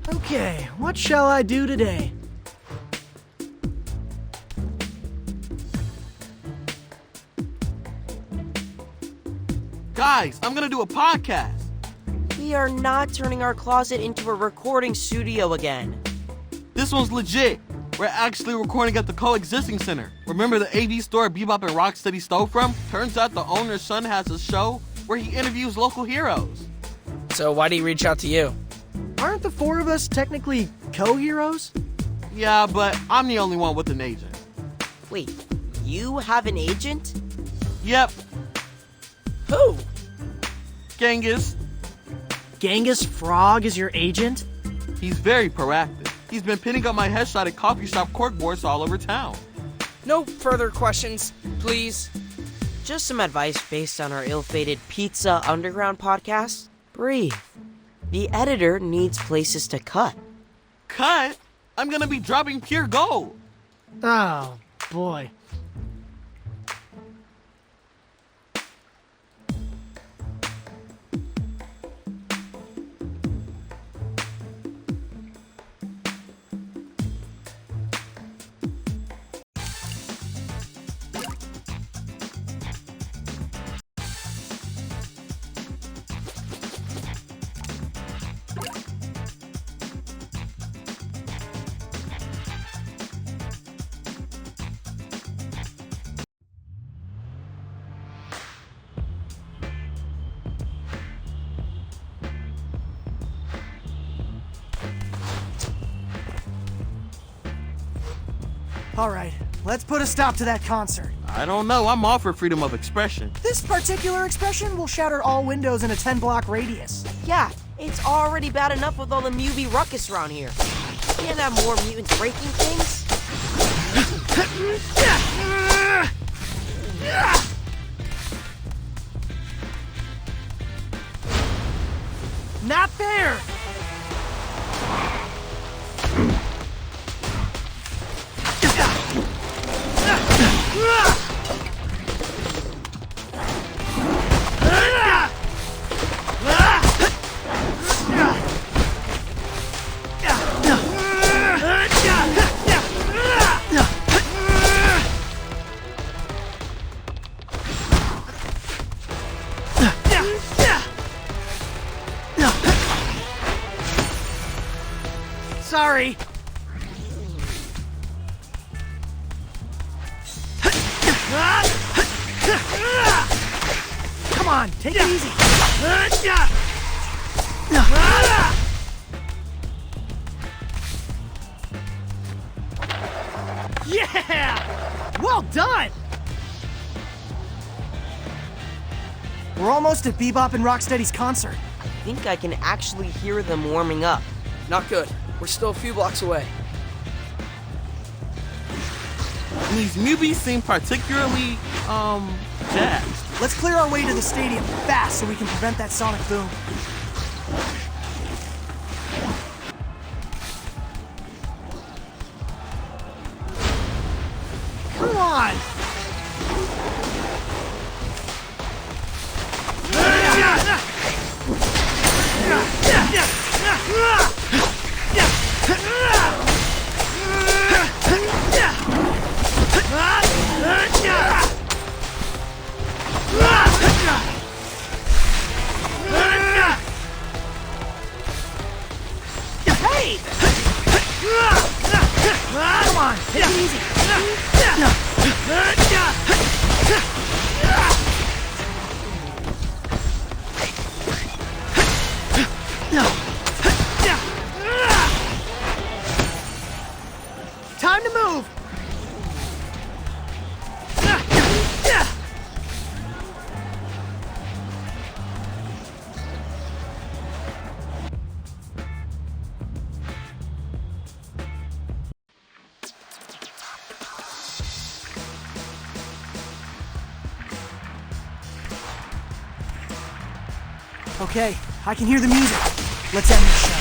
Okay, what shall I do today? Guys, I'm gonna do a podcast. We are not turning our closet into a recording studio again. This one's legit. We're actually recording at the Coexisting Center. Remember the AV store Bebop and Rocksteady stole from? Turns out the owner's son has a show where he interviews local heroes. So why'd he reach out to you? Aren't the four of us technically co-heroes? Yeah, but I'm the only one with an agent. Wait, you have an agent? Yep, Who? Genghis. Genghis Frog is your agent? He's very proactive. He's been pinning up my headshot at coffee shop corkboards all over town. No further questions, please. Just some advice based on our ill-fated Pizza Underground podcast. Breathe. The editor needs places to cut. Cut? I'm gonna be dropping pure gold. Oh, boy. All right, let's put a stop to that concert. I don't know, I'm all for freedom of expression. This particular expression will shatter all windows in a 10-block radius. Yeah, it's already bad enough with all the Mubi ruckus around here. Can't have more mutants breaking things. Not fair! Sorry. Come on, take it easy. Yeah! Well done! We're almost at Bebop and Rocksteady's concert. I think I can actually hear them warming up. Not good. We're still a few blocks away. and these newbies seem particularly, jazzed. Let's clear our way to the stadium fast so we can prevent that sonic boom. Come on! Hey! Come on, take it easy. Time to move. Okay, I can hear the music. Let's end this show.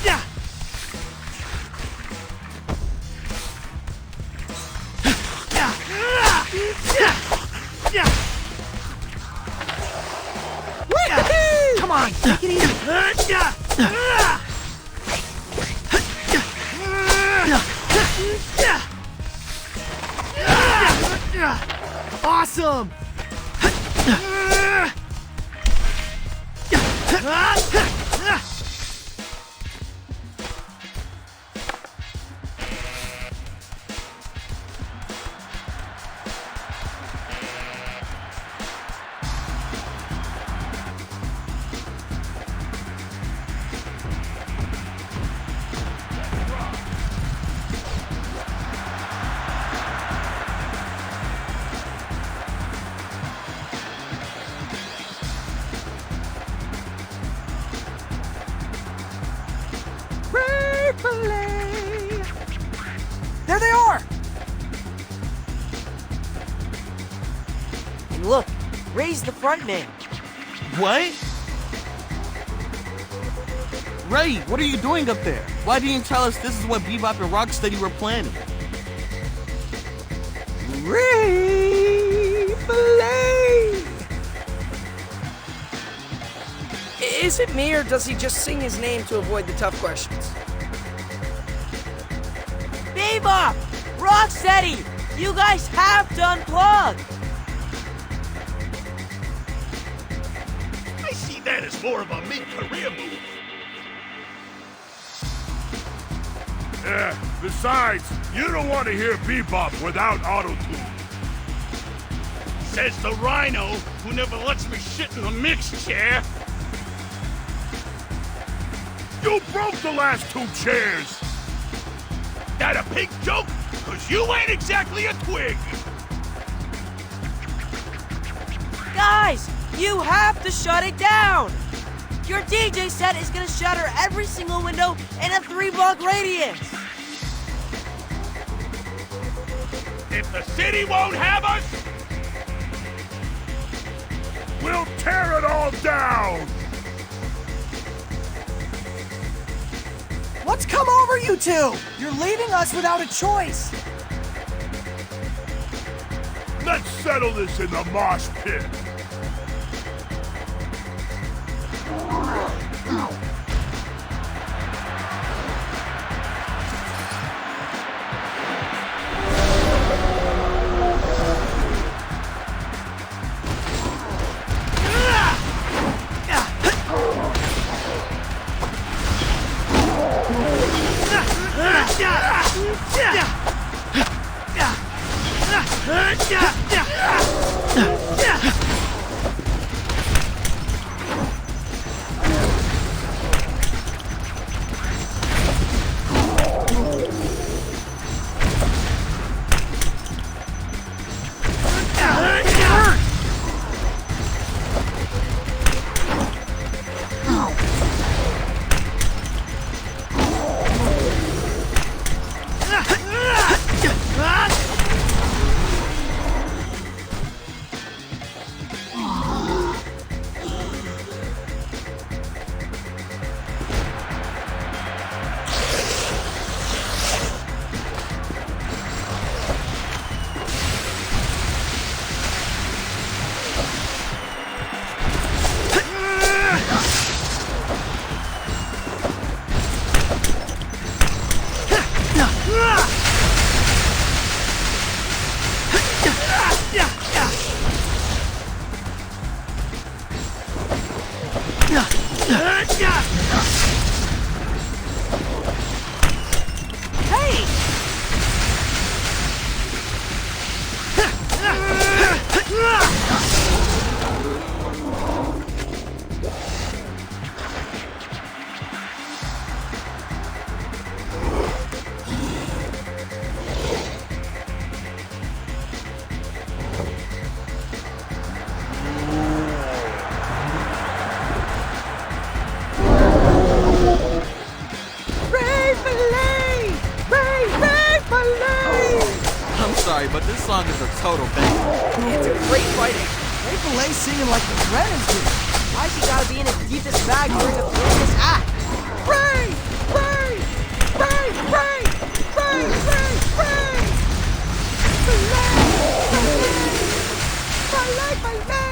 Yeah. Come on, take it easy. Awesome. There they are! And look, Ray's the front man. What? Ray, what are you doing up there? Why didn't you tell us this is what Bebop and Rocksteady were planning? Ray! Play! Is it me, or does he just sing his name to avoid the tough questions? Bebop! Rocksteady! You guys have to unplug! I see that as more of a mid-career move. Yeah, besides, you don't want to hear Bebop without auto-tune. Says the rhino who never lets me shit in the mix chair. You broke the last 2 chairs! That a pig joke? Cause you ain't exactly a twig! Guys, you have to shut it down! Your DJ set is gonna shatter every single window in a 3-block radius! If the city won't have us, We'll tear it all down! What's come over you two? You're leaving us without a choice. Let's settle this in the mosh pit. sorry, but this song is a total banger. It's a great fighting. Ray Fillet singing like the Ren is doing. Mikey gotta be in his deepest bag during the thrilling act. Ray! Ray! Ray! Ray! Ray! Ray! Ray! Fillet! Fillet! Fillet! Fillet!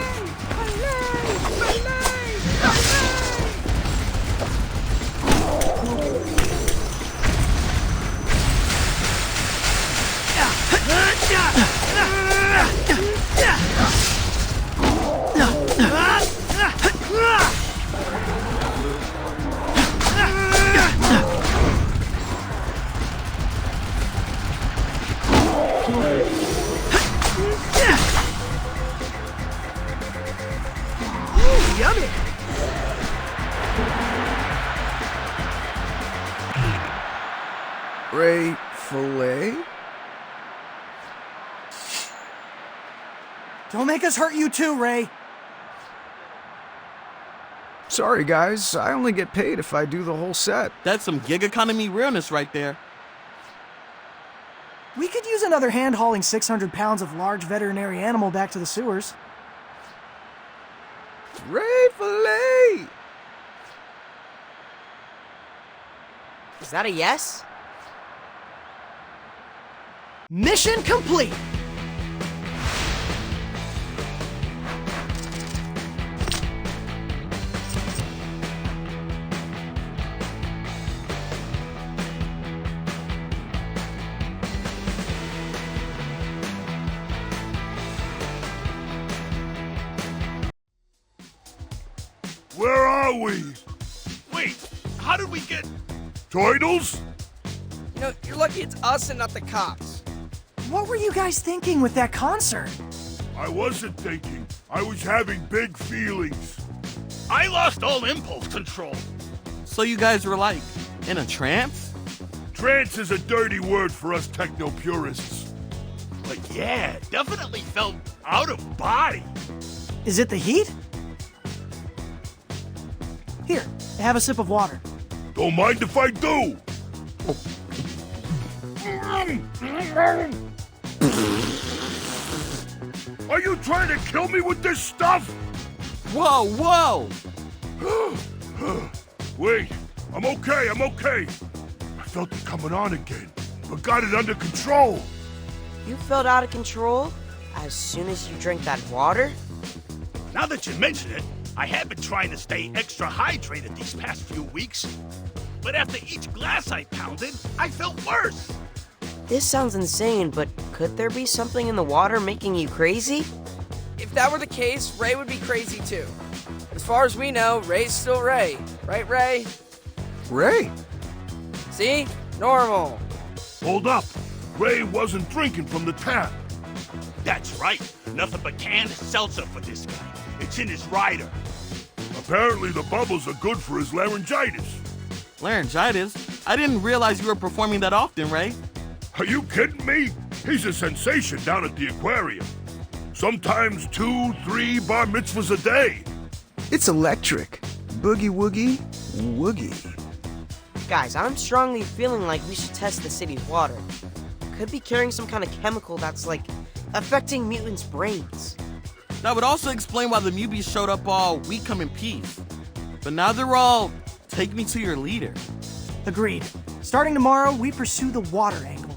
Yummy! Ray Fillet? Don't make us hurt you too, Ray. Sorry, guys. I only get paid if I do the whole set. That's some gig economy realness right there. We could use another hand hauling 600 pounds of large veterinary animal back to the sewers. Ray Fillet! Is that a yes? Mission complete! Where are we? Wait, how did we get... Turtles? You know, you're lucky it's us and not the cops. What were you guys thinking with that concert? I wasn't thinking. I was having big feelings. I lost all impulse control. So you guys were like, in a trance? Trance is a dirty word for us techno-purists. But yeah, definitely felt out of body. Is it the heat? Here, have a sip of water. Don't mind if I do. Are you trying to kill me with this stuff? Whoa, whoa! Wait, I'm okay, I'm okay. I felt it coming on again, but got it under control. You felt out of control as soon as you drank that water? Now that you mention it, I have been trying to stay extra hydrated these past few weeks. But after each glass I pounded, I felt worse. This sounds insane, but could there be something in the water making you crazy? If that were the case, Ray would be crazy too. As far as we know, Ray's still Ray. Right, Ray? Ray? See? Normal. Hold up. Ray wasn't drinking from the tap. That's right. Nothing but canned seltzer for this guy. It's in his rider. Apparently the bubbles are good for his laryngitis. Laryngitis? I didn't realize you were performing that often, Ray. Are you kidding me? He's a sensation down at the aquarium. Sometimes 2, 3 bar mitzvahs a day. It's electric. Boogie woogie woogie. Guys, I'm strongly feeling like we should test the city's water. Could be carrying some kind of chemical that's like affecting mutants' brains. That would also explain why the Mubies showed up all "we come in peace." But now they're all, "take me to your leader." Agreed. Starting tomorrow, we pursue the water angle.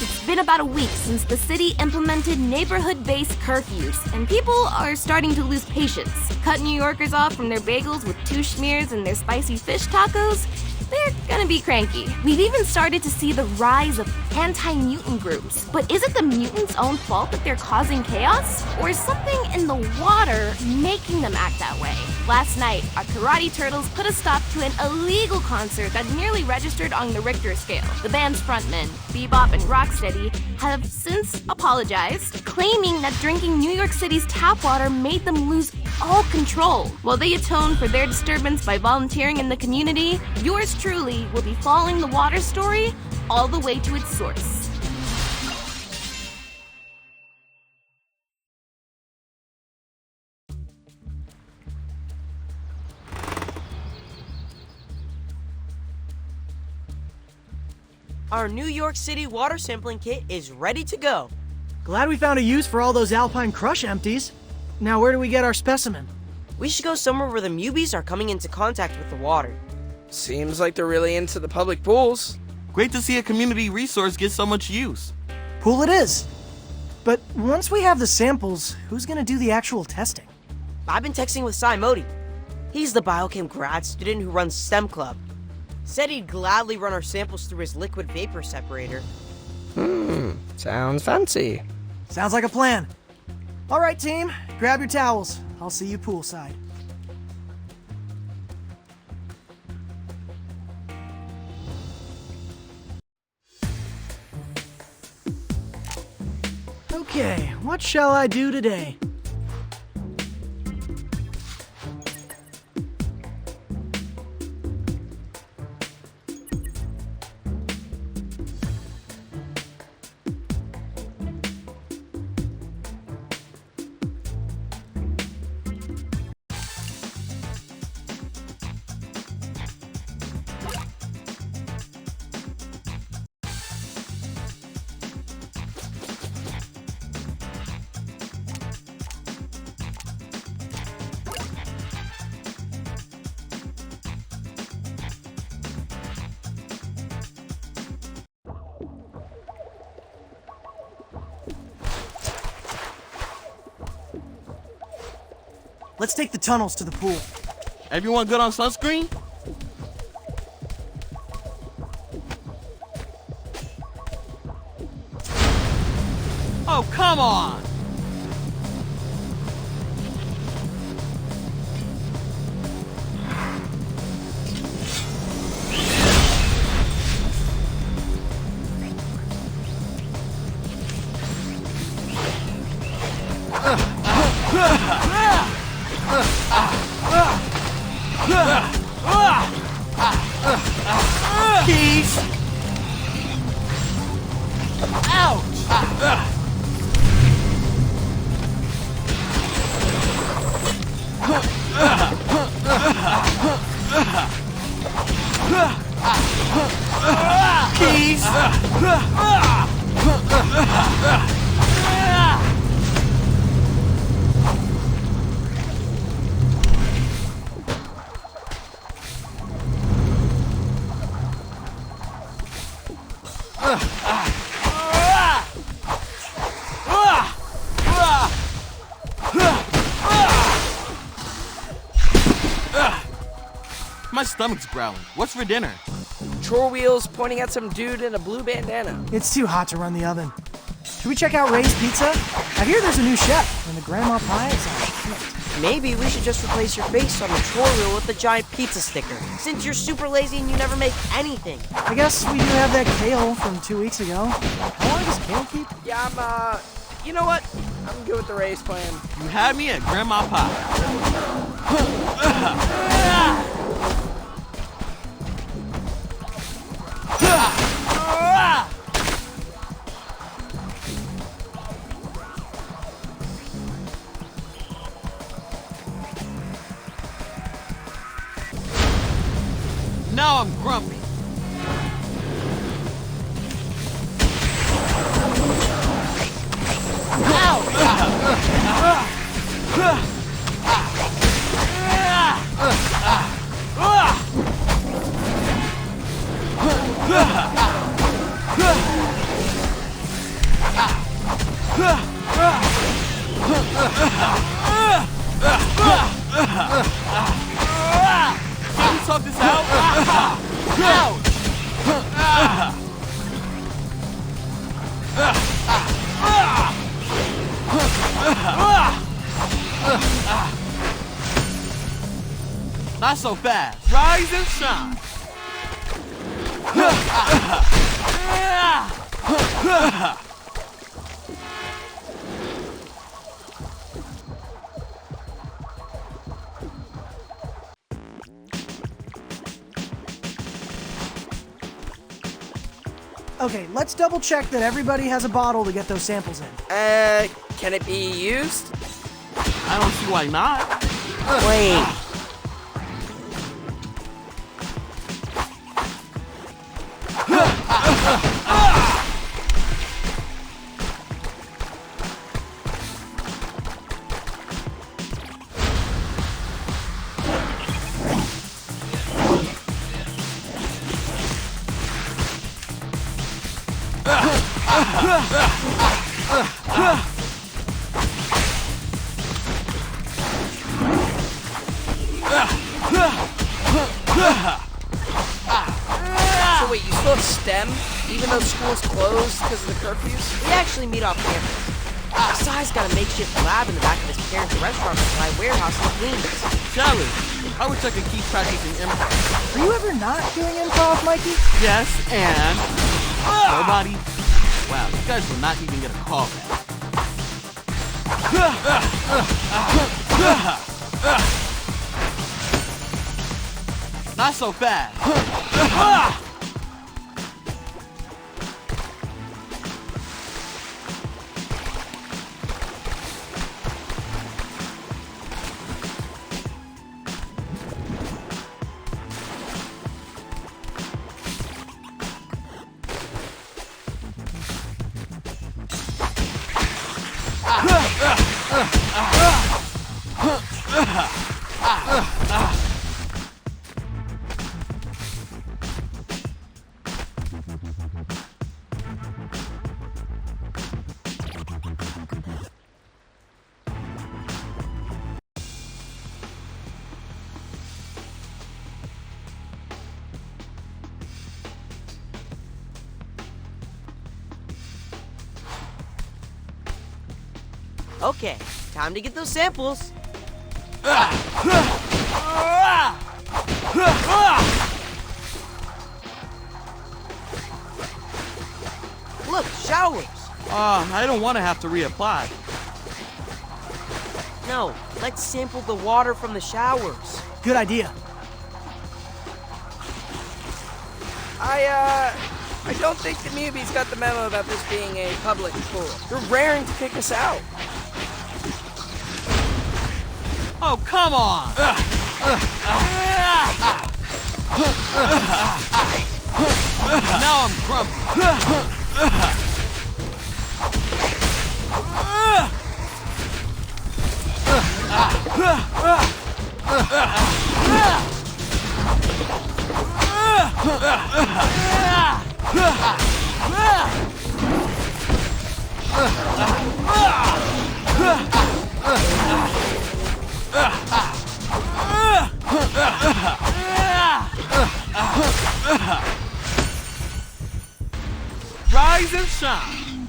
It's been about a week since the city implemented neighborhood-based curfews, and people are starting to lose patience. Cut New Yorkers off from their bagels with 2 schmears and their spicy fish tacos? They're gonna be cranky. We've even started to see the rise of anti-mutant groups. But is it the mutants' own fault that they're causing chaos? Or is something in the water making them act that way? Last night, our karate turtles put a stop to an illegal concert that nearly registered on the Richter scale. The band's frontmen, Bebop and Rocksteady, have since apologized, claiming that drinking New York City's tap water made them lose all control. While they atone for their disturbance by volunteering in the community, yours truly will be following the water story all the way to its source. Our New York City water sampling kit is ready to go. Glad we found a use for all those Alpine Crush empties. Now where do we get our specimen? We should go somewhere where the Mubies are coming into contact with the water. Seems like they're really into the public pools. Great to see a community resource get so much use. Pool it is. But once we have the samples, who's gonna do the actual testing? I've been texting with Cy Modi. He's the biochem grad student who runs STEM Club. Said he'd gladly run our samples through his liquid vapor separator. Sounds fancy. Sounds like a plan. All right, team, grab your towels. I'll see you poolside. Okay, what shall I do today? Let's take the tunnels to the pool. Everyone good on sunscreen? Oh, come on! Keys! Ouch! Keys! My stomach's growling. What's for dinner? Chore wheels pointing at some dude in a blue bandana. It's too hot to run the oven. Should we check out Ray's Pizza? I hear there's a new chef, and the grandma pie is a hit. Maybe we should just replace your face on the chore wheel with a giant pizza sticker, since you're super lazy and you never make anything. I guess we do have that kale from 2 weeks ago. How long does kale keep? Yeah, you know what? I'm good with the race plan. You had me at grandma pie. Now I'm grumpy. Can we talk this out? Ouch! Not so fast. Rise and shine. Okay, let's double check that everybody has a bottle to get those samples in. Can it be used? I don't see why not. Wait. So wait, you still have STEM, even though school's closed because of the curfews? We actually meet off campus. Sai's got a makeshift lab in the back of his parents' restaurant supply warehouse in Queens. Challenge. I wish I could keep practicing improv. Are you ever not doing improv, Mikey? Yes, and nobody. Wow, you guys will not even get a call back. Not so fast. Okay, time to get those samples. Look, showers. I don't want to have to reapply. No, let's sample the water from the showers. Good idea. I don't think the newbies got the memo about this being a public pool. They're raring to kick us out. Oh, come on! Now I'm grumpy. Rise and shine.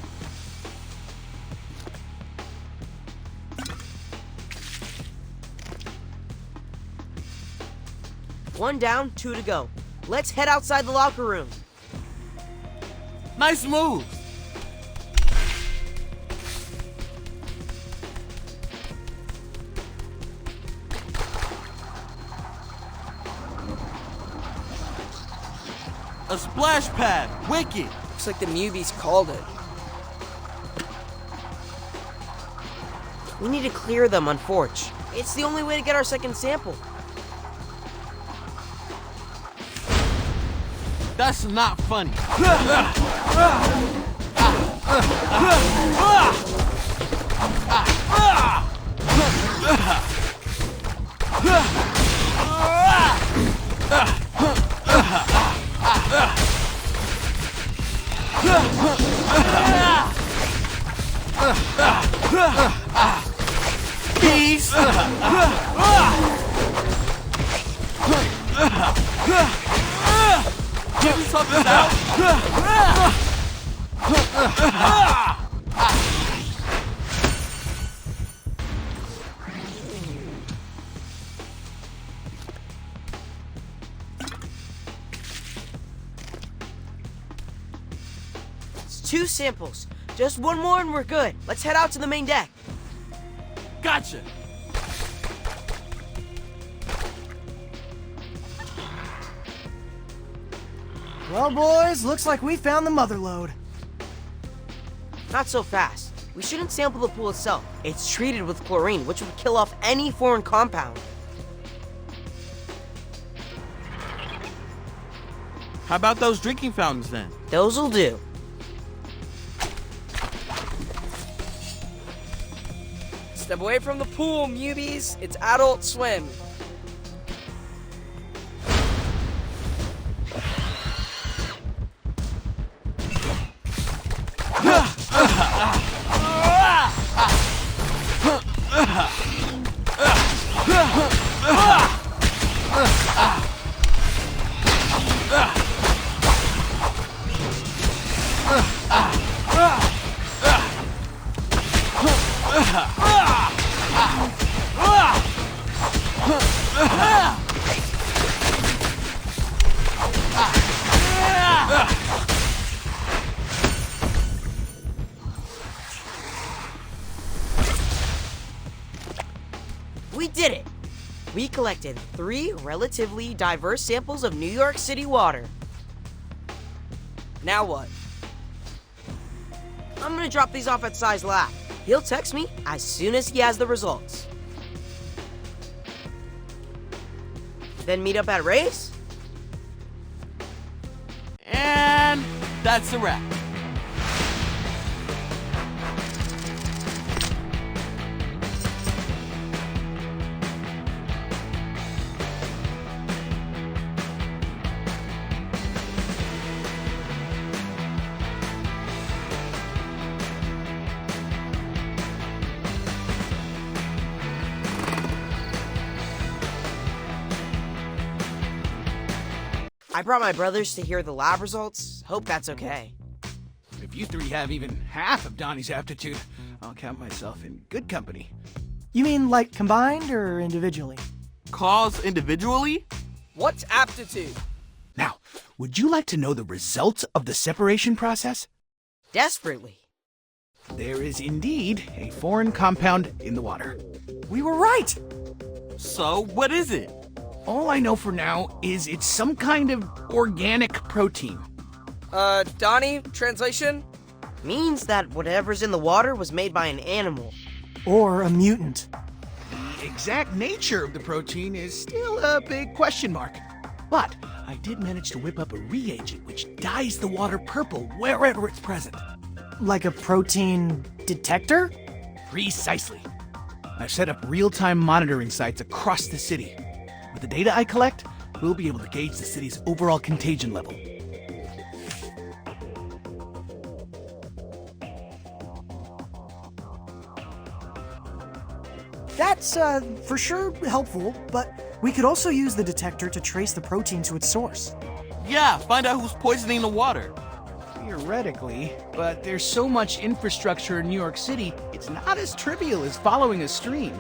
One down, two to go. Let's head outside the locker room. Nice moves. A splash pad. Wicked. Looks like the newbies called it. We need to clear them on Forge. It's the only way to get our second sample. That's not funny. Peace. Give me something out. It's 2 samples. Just one more and we're good. Let's head out to the main deck. Gotcha. Well, boys, looks like we found the mother lode. Not so fast. We shouldn't sample the pool itself. It's treated with chlorine, which would kill off any foreign compound. How about those drinking fountains then? Those'll do. Step away from the pool, newbies. It's Adult Swim. We did it! We collected 3 relatively diverse samples of New York City water. Now what? I'm gonna drop these off at Sai's lab. He'll text me as soon as he has the results. Then meet up at Ray's? And that's a wrap. I brought my brothers to hear the lab results. Hope that's okay. If you 3 have even half of Donnie's aptitude, I'll count myself in good company. You mean like combined or individually? Calls individually? What's aptitude? Now, would you like to know the results of the separation process? Desperately. There is indeed a foreign compound in the water. We were right! So, what is it? All I know for now is it's some kind of organic protein. Donnie, translation? Means that whatever's in the water was made by an animal. Or a mutant. The exact nature of the protein is still a big question mark. But I did manage to whip up a reagent which dyes the water purple wherever it's present. Like a protein detector? Precisely. I've set up real-time monitoring sites across the city. With the data I collect, we'll be able to gauge the city's overall contagion level. That's, for sure helpful, but we could also use the detector to trace the protein to its source. Yeah, find out who's poisoning the water. Theoretically, but there's so much infrastructure in New York City, it's not as trivial as following a stream.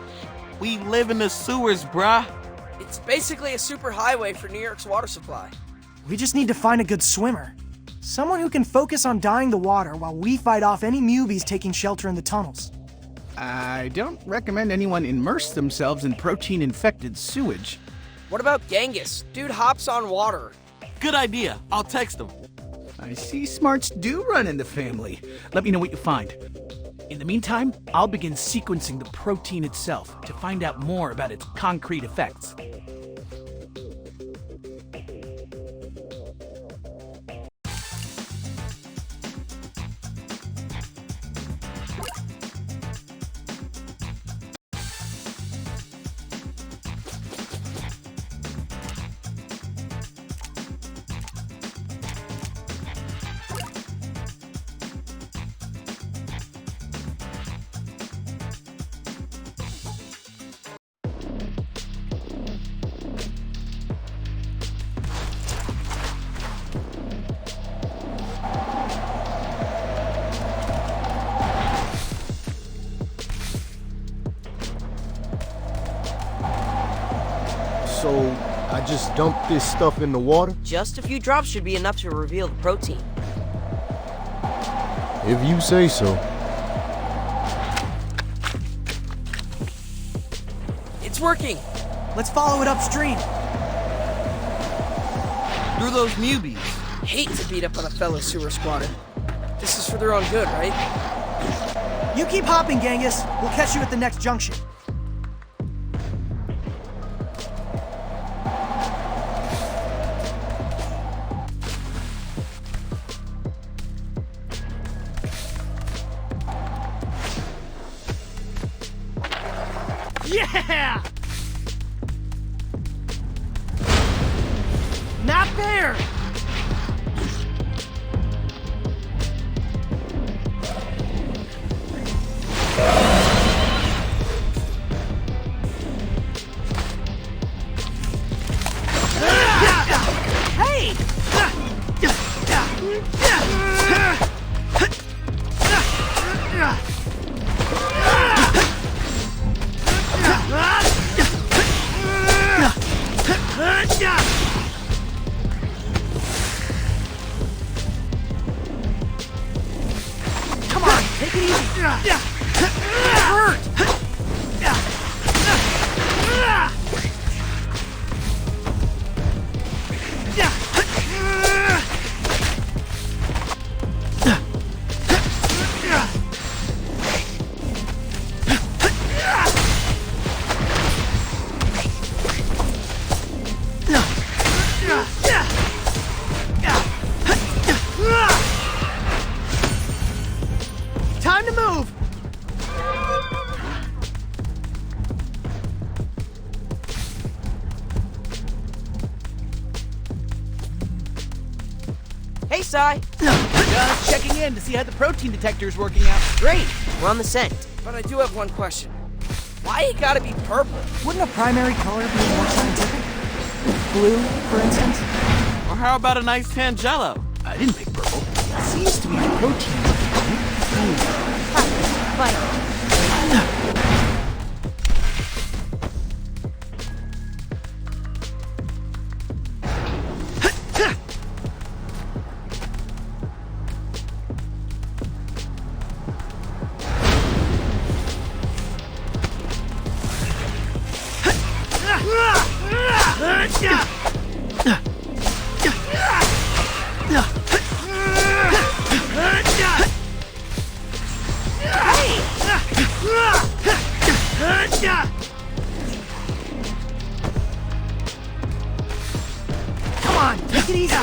We live in the sewers, bruh. It's basically a superhighway for New York's water supply. We just need to find a good swimmer. Someone who can focus on dyeing the water while we fight off any mubies taking shelter in the tunnels. I don't recommend anyone immerse themselves in protein-infected sewage. What about Genghis? Dude hops on water. Good idea. I'll text him. I see smarts do run in the family. Let me know what you find. In the meantime, I'll begin sequencing the protein itself to find out more about its concrete effects. So, I just dump this stuff in the water? Just a few drops should be enough to reveal the protein. If you say so. It's working! Let's follow it upstream. Through those mubies. Hate to beat up on a fellow sewer squatter. This is for their own good, right? You keep hopping, Genghis. We'll catch you at the next junction. Yeah! Not there! Take it easy. Hurt. Time to move! Hey, Sai. Just checking in to see how the protein detector is working out. Great. We're on the scent. But I do have one question. Why you gotta be purple? Wouldn't a primary color be more scientific? Blue, for instance? Or how about a nice tan jello? I didn't pick purple. Seems to be the protein. Fine. Come on, take it easy!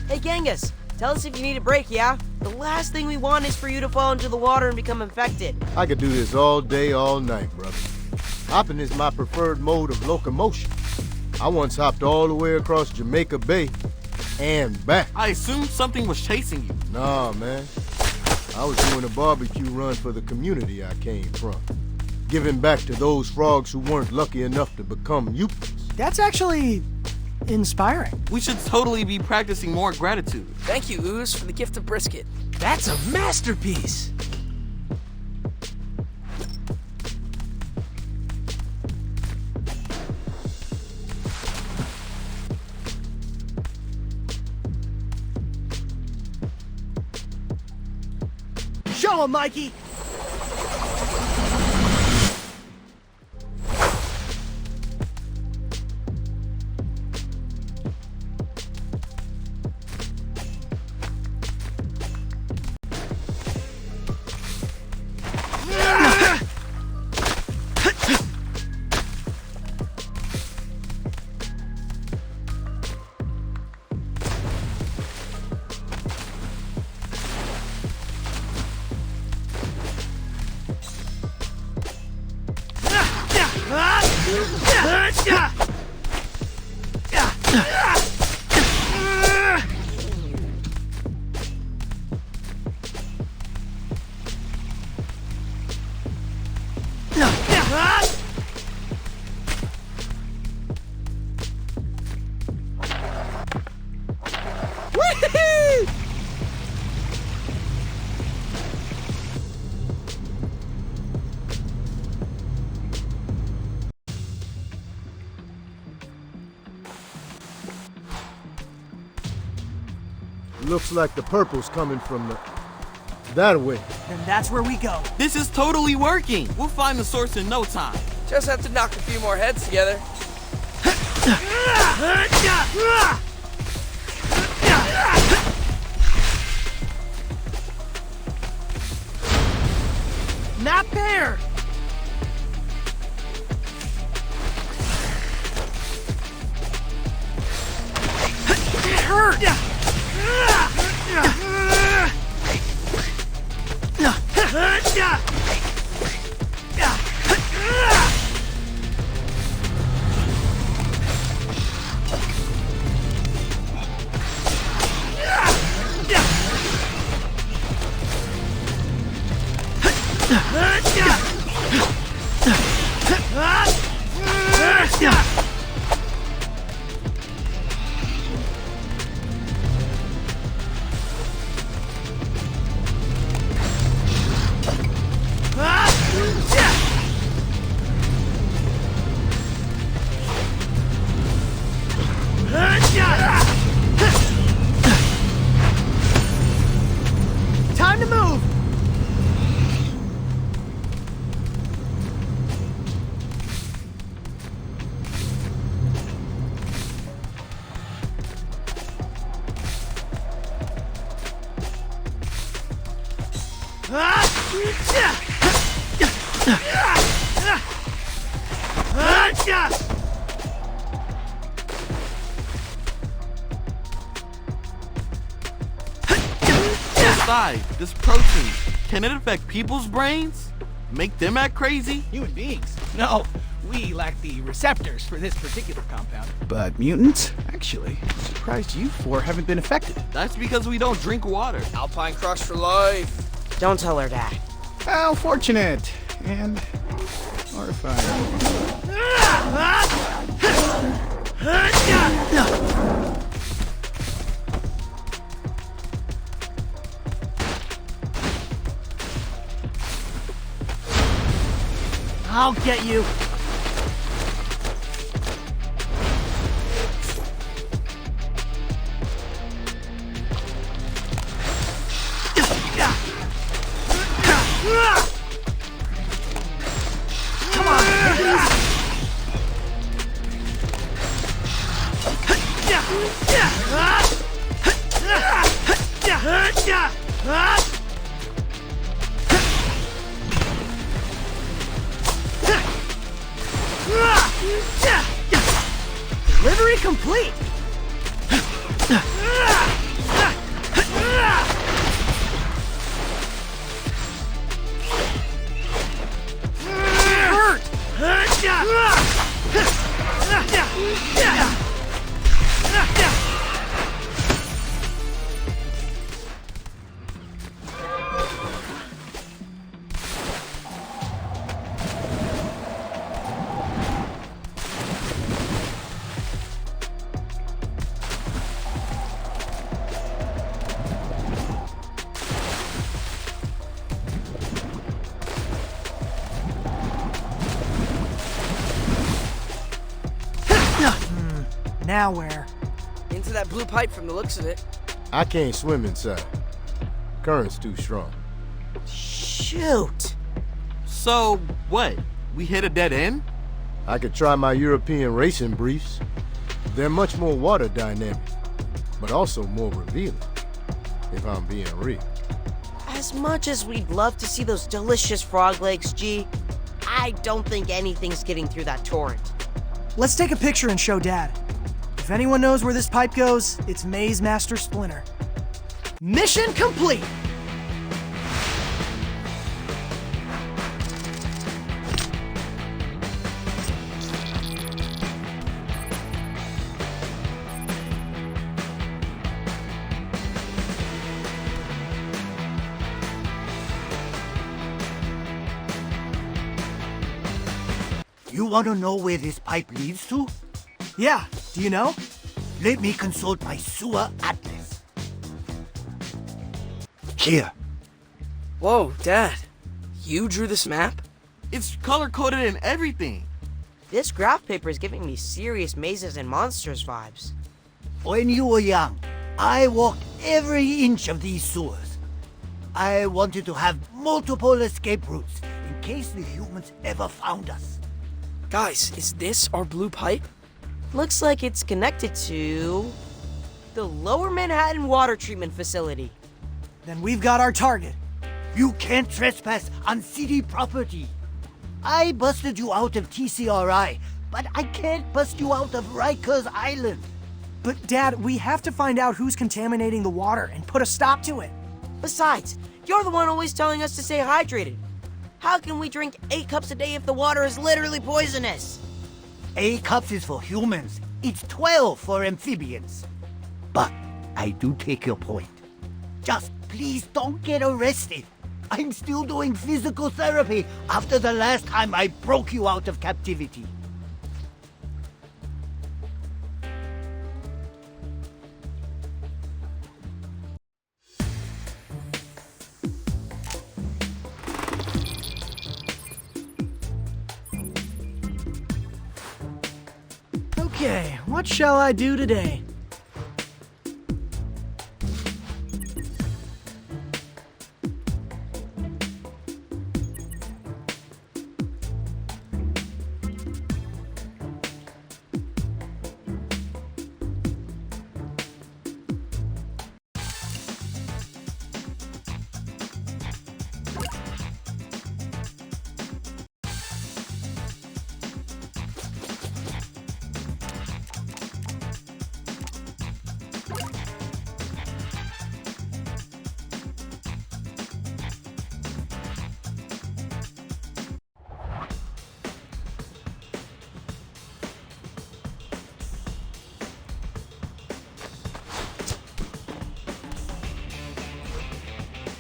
Hey, Genghis. Tell us if you need a break, yeah? The last thing we want is for you to fall into the water and become infected. I could do this all day, all night, brother. Hopping is my preferred mode of locomotion. I once hopped all the way across Jamaica Bay and back. I assumed something was chasing you. Nah, man. I was doing a barbecue run for the community I came from. Giving back to those frogs who weren't lucky enough to become mutants. That's actually inspiring. We should totally be practicing more gratitude. Thank you, Ooze, for the gift of brisket. That's a masterpiece! Show 'em, Mikey! Looks like the purple's coming from that way. Then that's where we go. This is totally working. We'll find the source in no time. Just have to knock a few more heads together. Not fair! It hurt! Besides, this protein, can it affect people's brains? Make them act crazy? Human beings? No, we lack the receptors for this particular compound. But mutants? Actually, I'm surprised you four haven't been affected. That's because we don't drink water. Alpine Crush for life. Don't tell her that. How fortunate. And horrifying. I'll get you. Come on, take it easy. Delivery complete! Now where? Into that blue pipe from the looks of it. I can't swim inside. Current's too strong. Shoot! So, what? We hit a dead end? I could try my European racing briefs. They're much more water dynamic, but also more revealing, if I'm being real. As much as we'd love to see those delicious frog legs, G, I don't think anything's getting through that torrent. Let's take a picture and show Dad. If anyone knows where this pipe goes, it's Maze Master Splinter. Mission complete! You want to know where this pipe leads to? Yeah, do you know? Let me consult my sewer atlas. Here. Whoa, Dad. You drew this map? It's color-coded and everything. This graph paper is giving me serious mazes and monsters vibes. When you were young, I walked every inch of these sewers. I wanted to have multiple escape routes in case the humans ever found us. Guys, is this our blue pipe? Looks like it's connected to the Lower Manhattan Water Treatment Facility. Then we've got our target. You can't trespass on city property. I busted you out of TCRI, but I can't bust you out of Rikers Island. But Dad, we have to find out who's contaminating the water and put a stop to it. Besides, you're the one always telling us to stay hydrated. How can we drink 8 cups a day if the water is literally poisonous? 8 cups is for humans. It's 12 for amphibians. But I do take your point. Just please don't get arrested. I'm still doing physical therapy after the last time I broke you out of captivity. Okay, what shall I do today?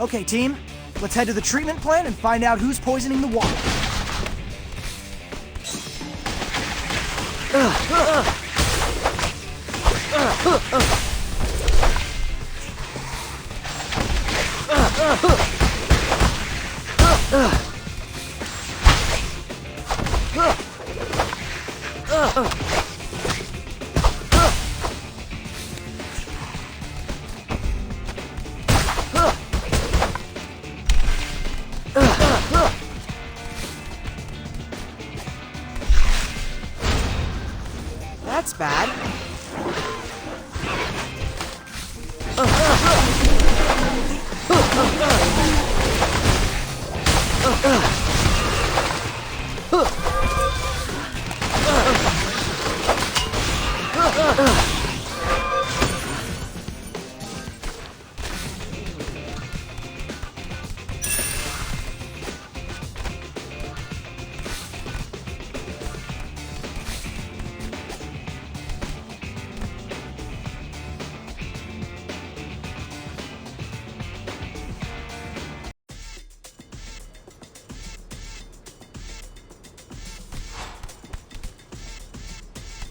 Okay, team, let's head to the treatment plant and find out who's poisoning the water. That's bad.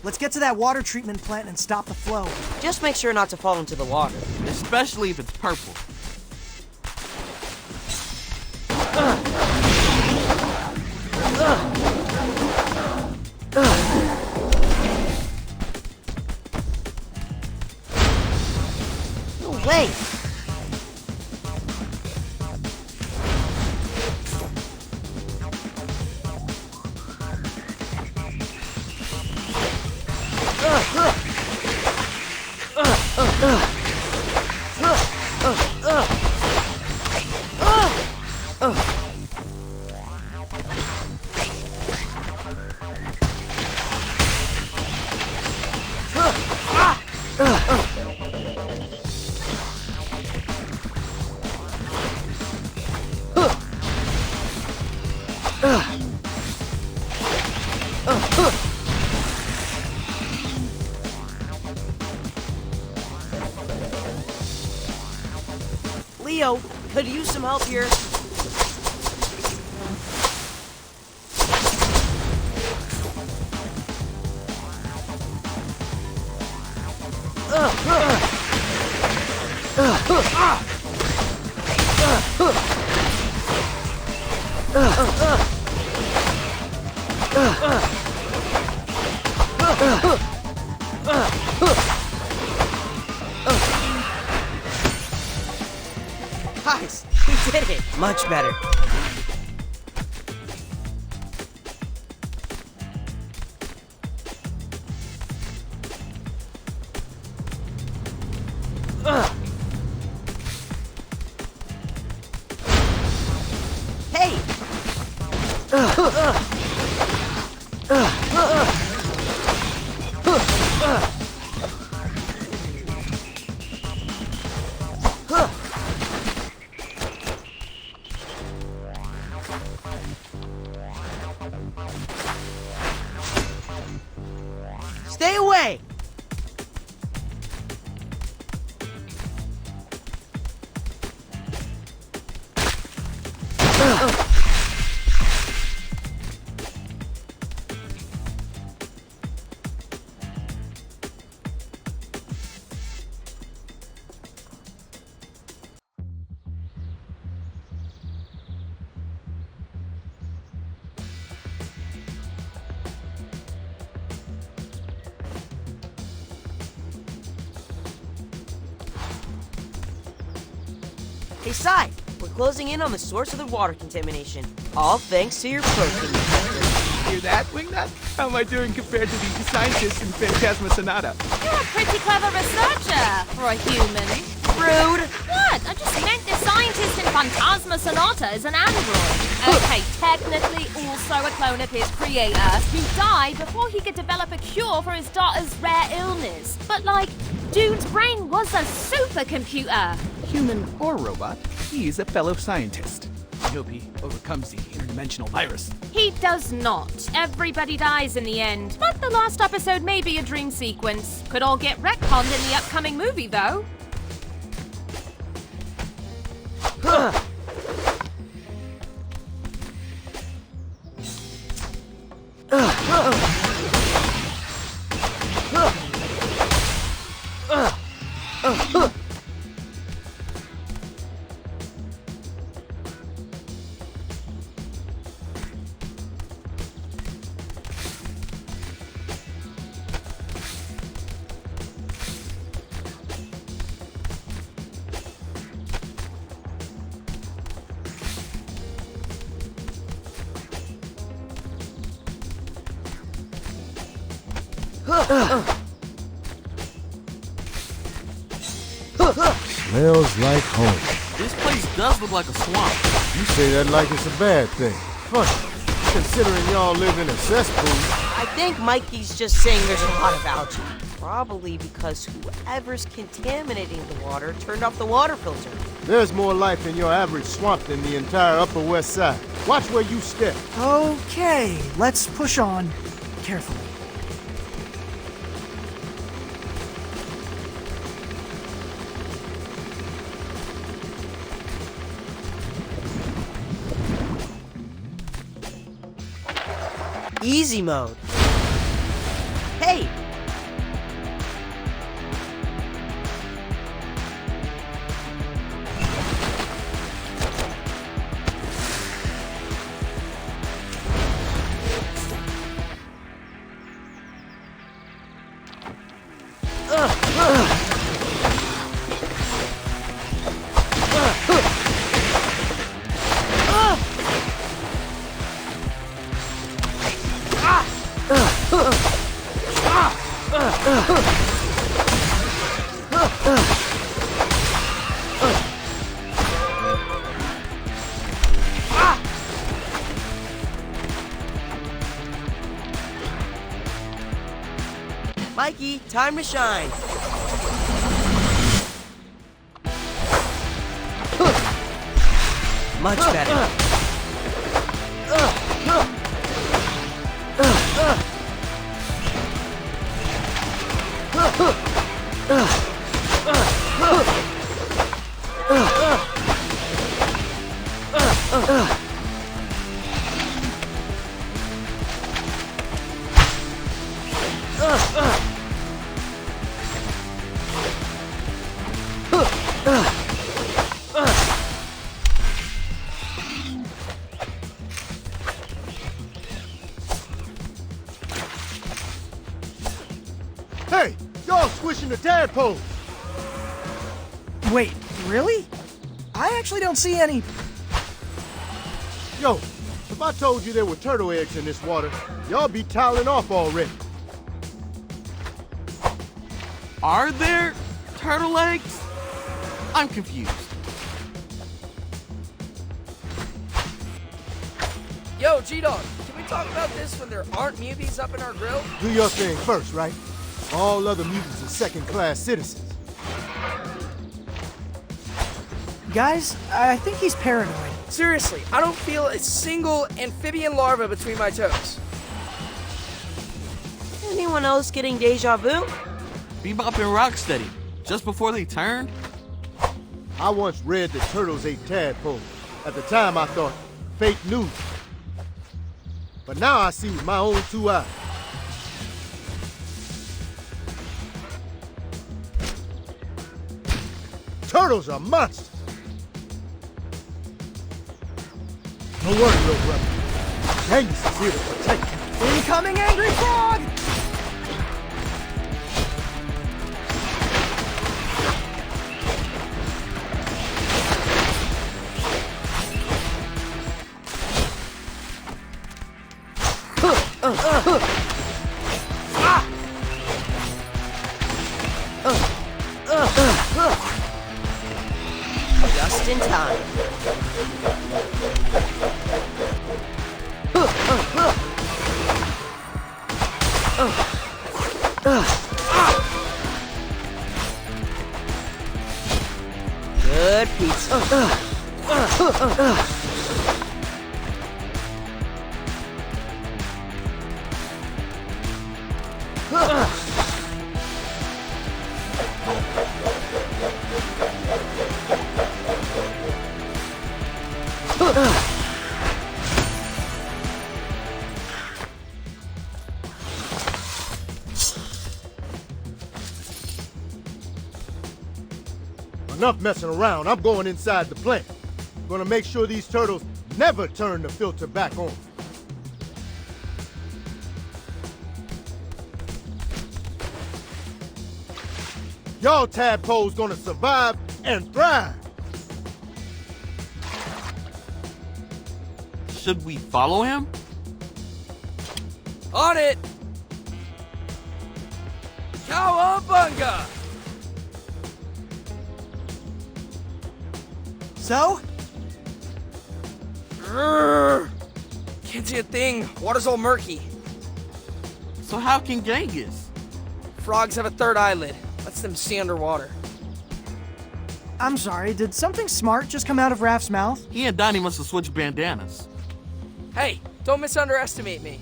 Let's get to that water treatment plant and stop the flow. Just make sure not to fall into the water. Especially if it's purple. No way! Leo, could use some help here. Guys, we did it! Much better. Hey! Stay away! Hey, Sai, we're closing in on the source of the water contamination. All thanks to your protein detector. Hear that, Wingnut? How am I doing compared to the scientists in Phantasma Sonata? You're a pretty clever researcher for a human. Rude! What? I just meant the scientist in Phantasma Sonata is an android. Okay, technically also a clone of his creator, who died before he could develop a cure for his daughter's rare illness. But like, dude's brain was a supercomputer. Human or robot, he's a fellow scientist. I hope he overcomes the interdimensional virus. He does not. Everybody dies in the end. But the last episode may be a dream sequence. Could all get retconned in the upcoming movie, though. Smells like home. This place does look like a swamp. You say that like it's a bad thing. Funny, considering y'all live in a cesspool. I think Mikey's just saying there's a lot of algae. Probably because whoever's contaminating the water turned off the water filter. There's more life in your average swamp than the entire Upper West Side. Watch where you step. Okay, let's push on carefully. Easy mode. Hey! Mikey, time to shine. Much better. Hey, y'all squishing the tadpole. Wait, really? I actually don't see any. Yo, if I told you there were turtle eggs in this water, y'all be toweling off already. Are there turtle eggs? I'm confused. Yo, G-Dog, can we talk about this when there aren't mubies up in our grill? Do your thing first, right? All other mutants are second-class citizens. Guys, I think he's paranoid. Seriously, I don't feel a single amphibian larva between my toes. Anyone else getting deja vu? Bebop and Rocksteady, just before they turned? I once read that turtles ate tadpoles. At the time, I thought, fake news. But now I see with my own 2 eyes. Turtles are monsters. Don't worry, little brother. Genghis is here to protect you. Incoming Angry Frog! Just in time. Good pizza. Enough messing around. I'm going inside the plant. I'm gonna make sure these turtles never turn the filter back on. Y'all tadpoles gonna survive and thrive. Should we follow him? On it! Cowabunga! So? Can't see a thing. Water's all murky. So how can Genghis? Frogs have a third eyelid. Lets them see underwater. I'm sorry, did something smart just come out of Raph's mouth? He and Donnie must have switched bandanas. Hey, don't misunderestimate me.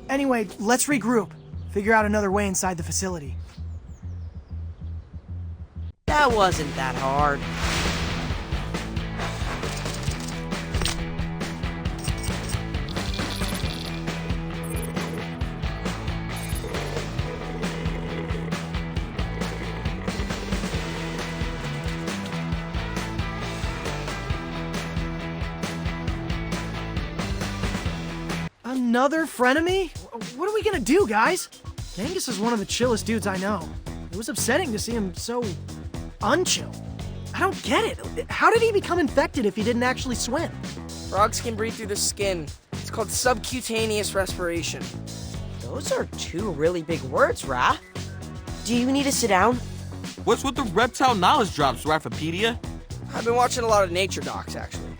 Anyway, let's regroup. Figure out another way inside the facility. That wasn't that hard. Another frenemy? What are we gonna do, guys? Genghis is one of the chillest dudes I know. It was upsetting to see him so unchill. I don't get it. How did he become infected if he didn't actually swim? Frogs can breathe through the skin. It's called subcutaneous respiration. Those are two really big words, Raph. Do you need to sit down? What's with the reptile knowledge drops, Raphopedia? I've been watching a lot of nature docs, actually.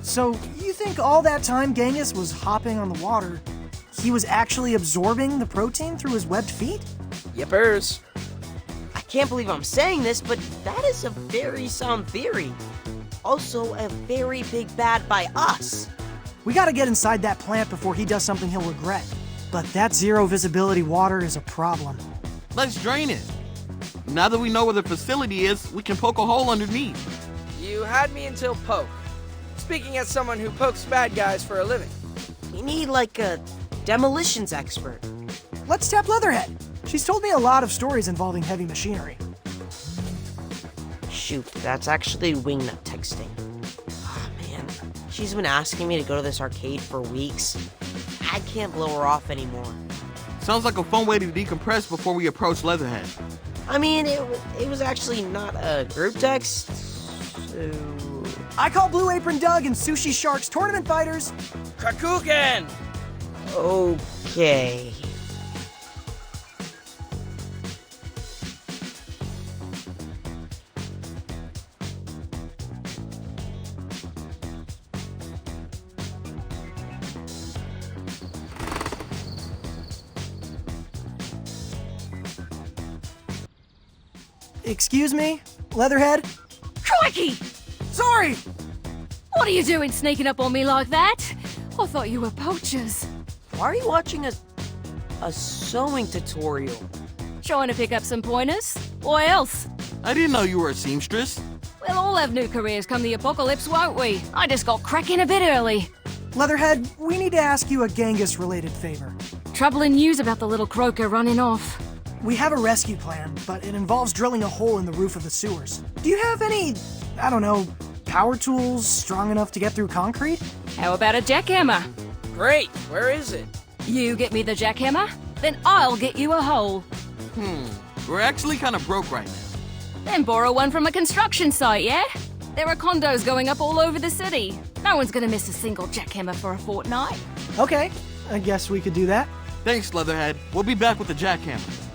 So, you think all that time Genghis was hopping on the water, he was actually absorbing the protein through his webbed feet? Yippers. I can't believe I'm saying this, but that is a very sound theory. Also, a very big bad by us. We gotta get inside that plant before he does something he'll regret. But that zero visibility water is a problem. Let's drain it. Now that we know where the facility is, we can poke a hole underneath. You had me until poke. Speaking as someone who pokes bad guys for a living. We need like a demolitions expert. Let's tap Leatherhead. She's told me a lot of stories involving heavy machinery. Shoot, that's actually Wingnut texting. Oh man, she's been asking me to go to this arcade for weeks. I can't blow her off anymore. Sounds like a fun way to decompress before we approach Leatherhead. I mean, it was actually not a group text, so... I call Blue Apron Doug and Sushi Shark's tournament fighters. Kakuken! Okay. Excuse me? Leatherhead? Crikey! Sorry! What are you doing sneaking up on me like that? I thought you were poachers. Why are you watching a sewing tutorial? Trying to pick up some pointers? What else? I didn't know you were a seamstress. We'll all have new careers come the apocalypse, won't we? I just got cracking a bit early. Leatherhead, we need to ask you a Genghis-related favor. Troubling news about the little croaker running off. We have a rescue plan, but it involves drilling a hole in the roof of the sewers. Do you have any, I don't know, power tools strong enough to get through concrete? How about a jackhammer? Great, where is it? You get me the jackhammer, then I'll get you a hole. We're actually kind of broke right now. Then borrow one from a construction site, yeah? There are condos going up all over the city. No one's gonna miss a single jackhammer for a fortnight. Okay, I guess we could do that. Thanks, Leatherhead. We'll be back with the jackhammer.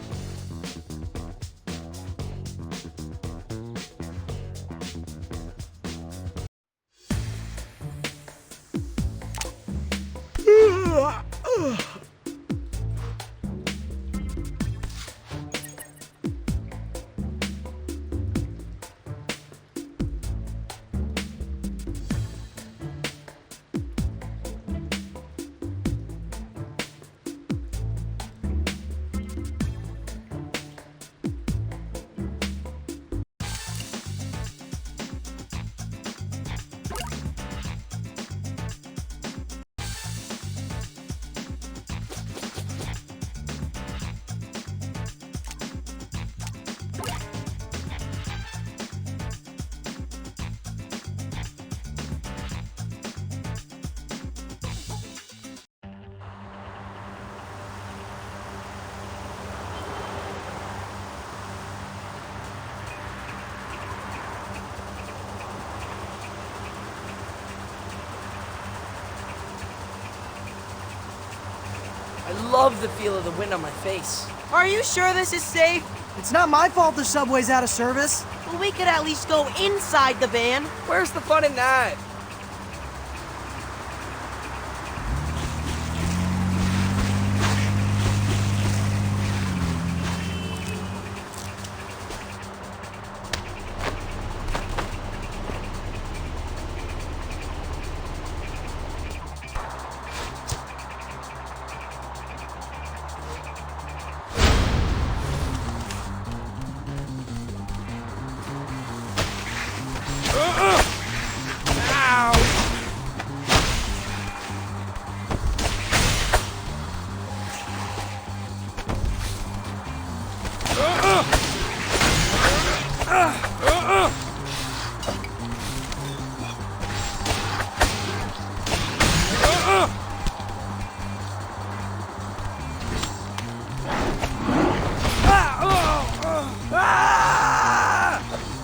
I love the feel of the wind on my face. Are you sure this is safe? It's not my fault the subway's out of service. Well, we could at least go inside the van. Where's the fun in that?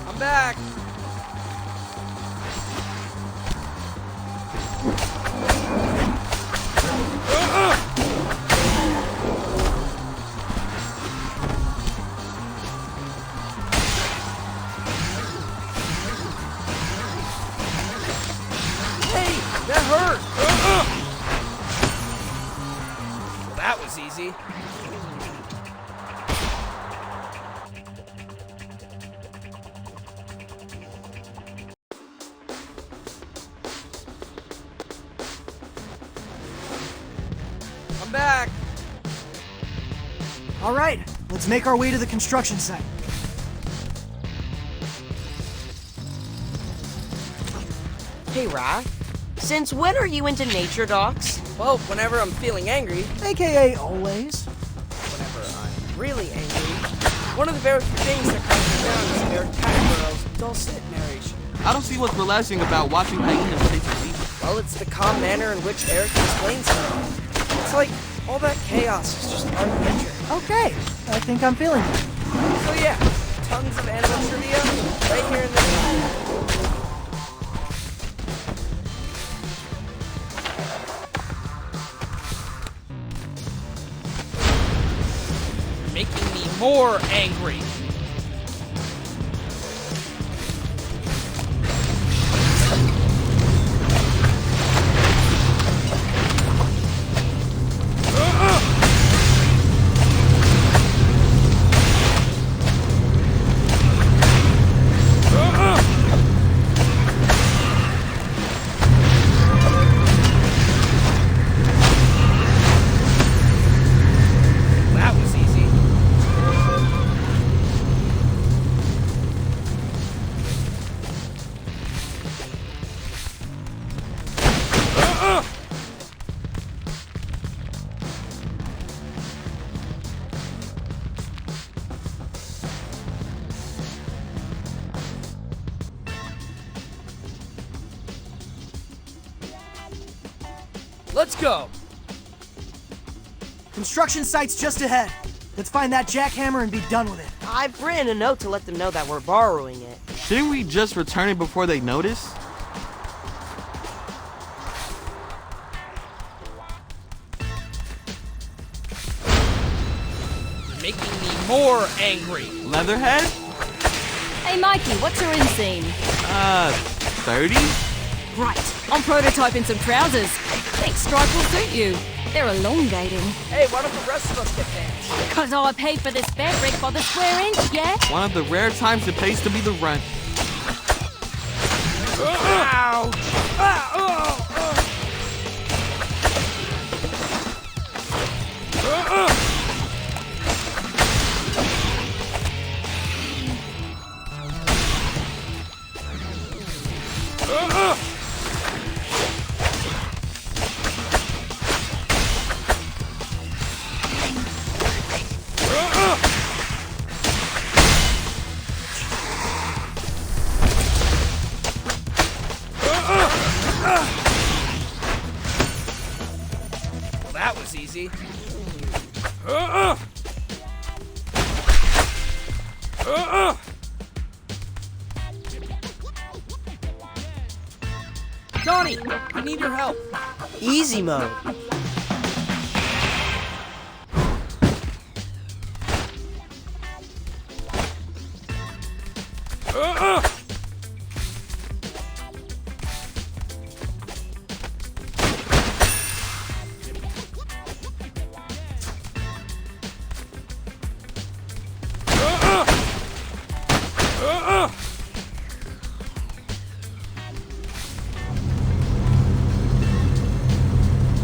I'm back. Hey, that hurt. Well, that was easy. I'm back. All right, let's make our way to the construction site. Hey, Raph. Since when are you into nature docs? Well, whenever I'm feeling angry, AKA always. whenever I'm really angry, one of the very few things that calms me down is their cat girl's dulcet narration. I don't see what's relaxing about watching hyenas chasing people. Well, it's the calm manner in which Eric explains it. It's like all that chaos is just part of nature. Okay, I think I'm feeling it. So yeah, tons of animal trivia right here in this. Making me more angry. That was easy. Let's go. Construction site's just ahead. Let's find that jackhammer and be done with it. I've written a note to let them know that we're borrowing it. Shouldn't we just return it before they notice? Making me more angry. Leatherhead? Hey Mikey, what's your inseam? 30? Right, I'm prototyping some trousers. Think stripe will suit you. They're elongating. Hey, why don't the rest of us get pants? Cause I paid for this fabric by the square inch, yeah? One of the rare times it pays to be the runt. Ouch! Ah, oh, Well, that was easy. Johnny, I need your help. Easy mode.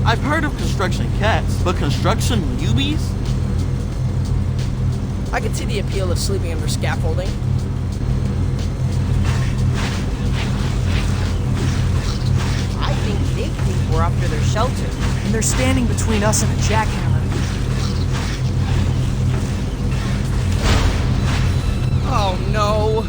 I've heard of construction cats, but construction newbies? I can see the appeal of sleeping under scaffolding. I think they think we're up to their shelter. And they're standing between us and a jackhammer. Oh no!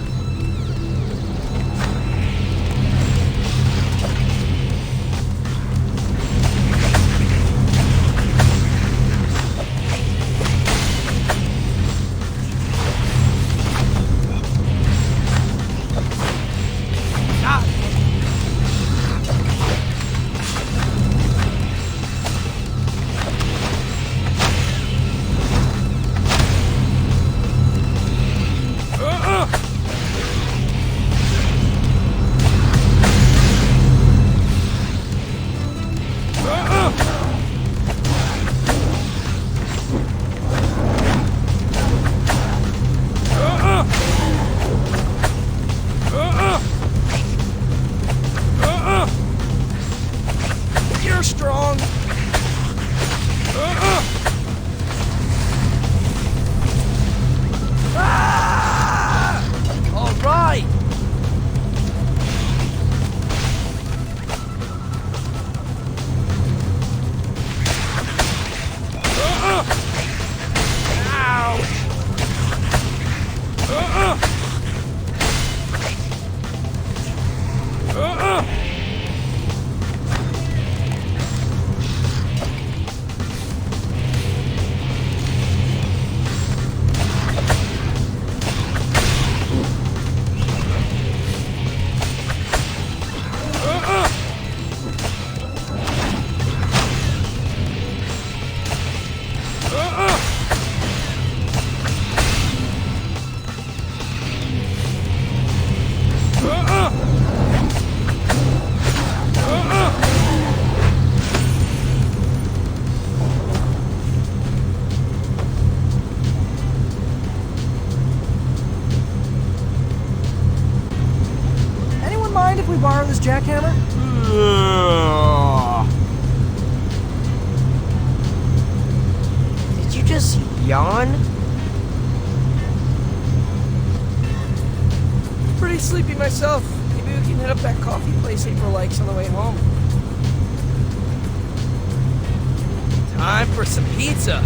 You're strong. All right. Anyone mind if we borrow this jackhammer? Did you just yawn? Pretty sleepy myself. Maybe we can hit up that coffee place April likes on the way home. Time for some pizza.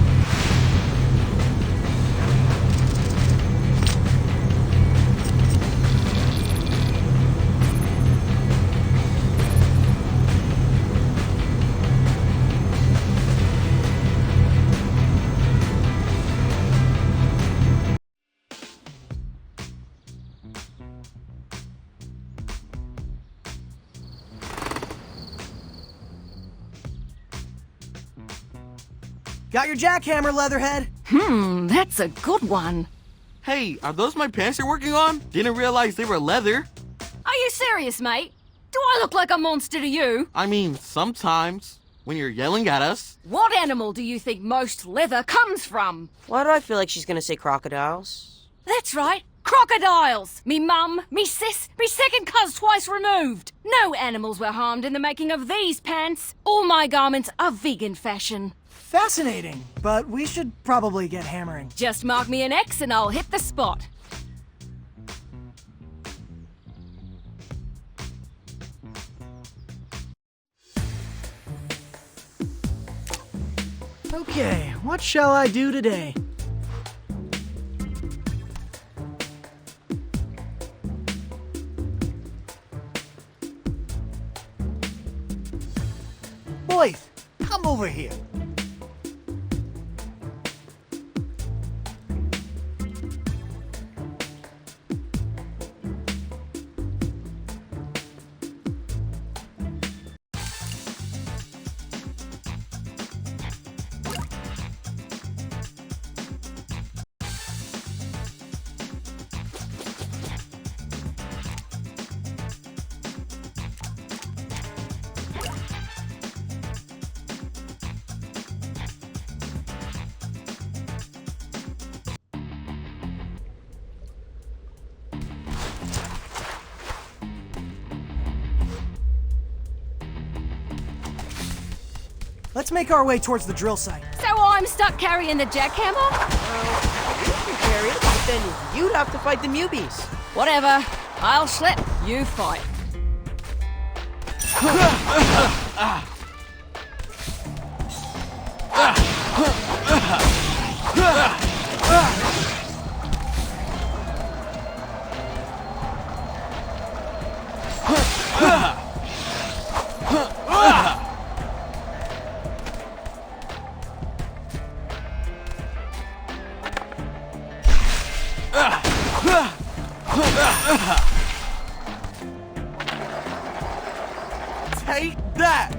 Got your jackhammer, Leatherhead. That's a good one. Hey, are those my pants you're working on? Didn't realize they were leather. Are you serious, mate? Do I look like a monster to you? I mean, sometimes, when you're yelling at us. What animal do you think most leather comes from? Why do I feel like she's gonna say crocodiles? That's right, crocodiles! Me mum, me sis, me second cuz twice removed. No animals were harmed in the making of these pants. All my garments are vegan fashion. Fascinating, but we should probably get hammering. Just mark me an X and I'll hit the spot. Okay, what shall I do today? Boys, come over here. Let's make our way towards the drill site. So I'm stuck carrying the jackhammer? You can carry it, but then you'd have to fight the Mubies. Whatever. I'll slip. You fight. Take that!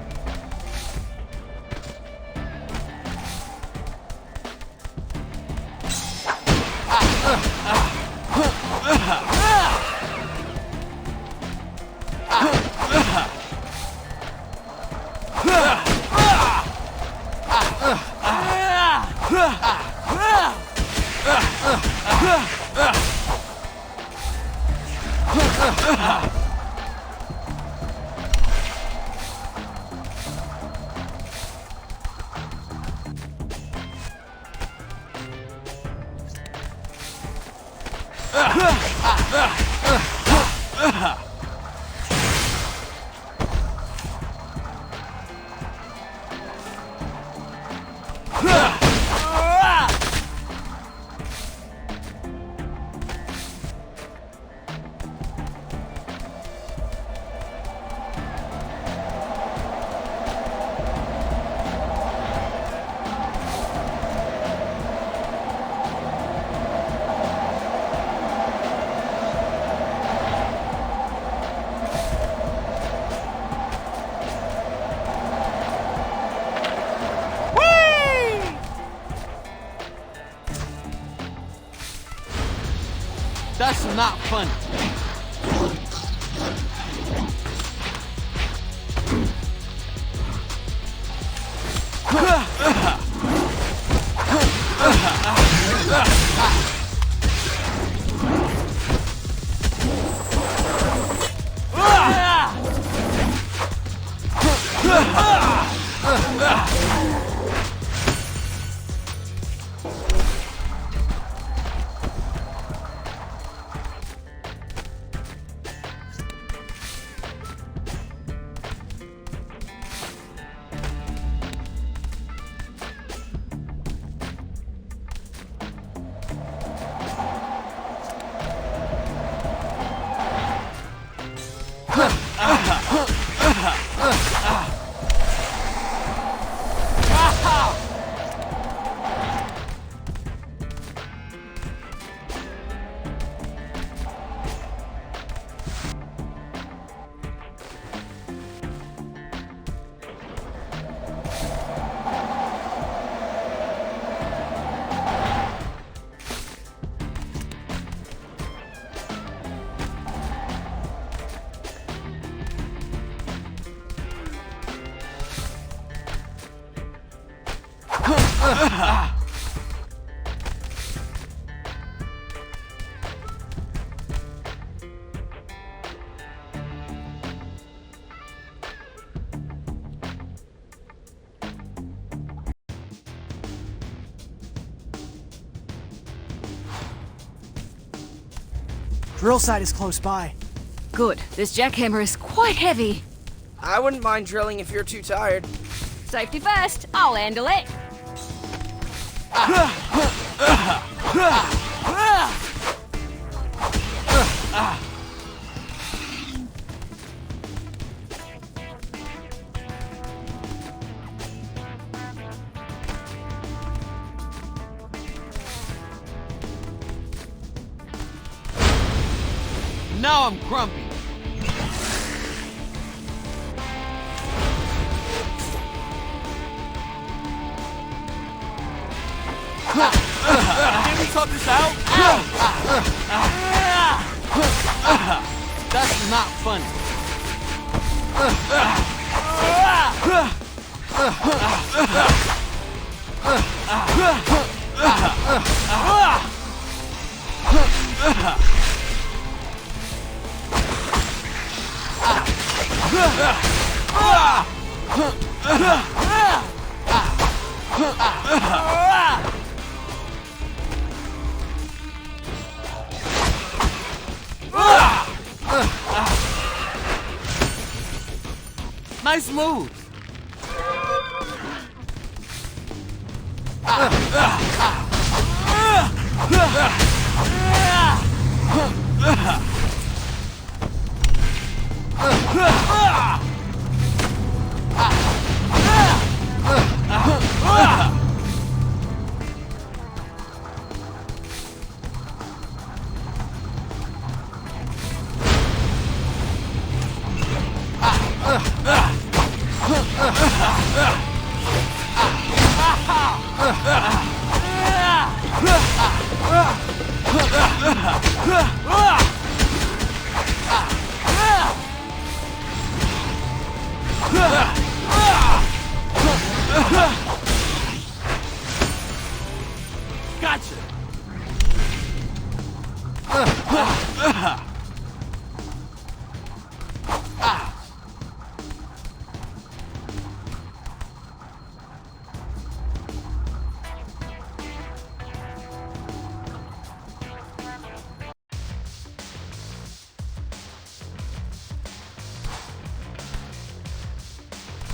That's not funny. Drill site is close by. Good. This jackhammer is quite heavy. I wouldn't mind drilling if you're too tired. Safety first. I'll handle it. Now I'm grumpy. Can we talk this out? That's not funny. Nice move. Gotcha.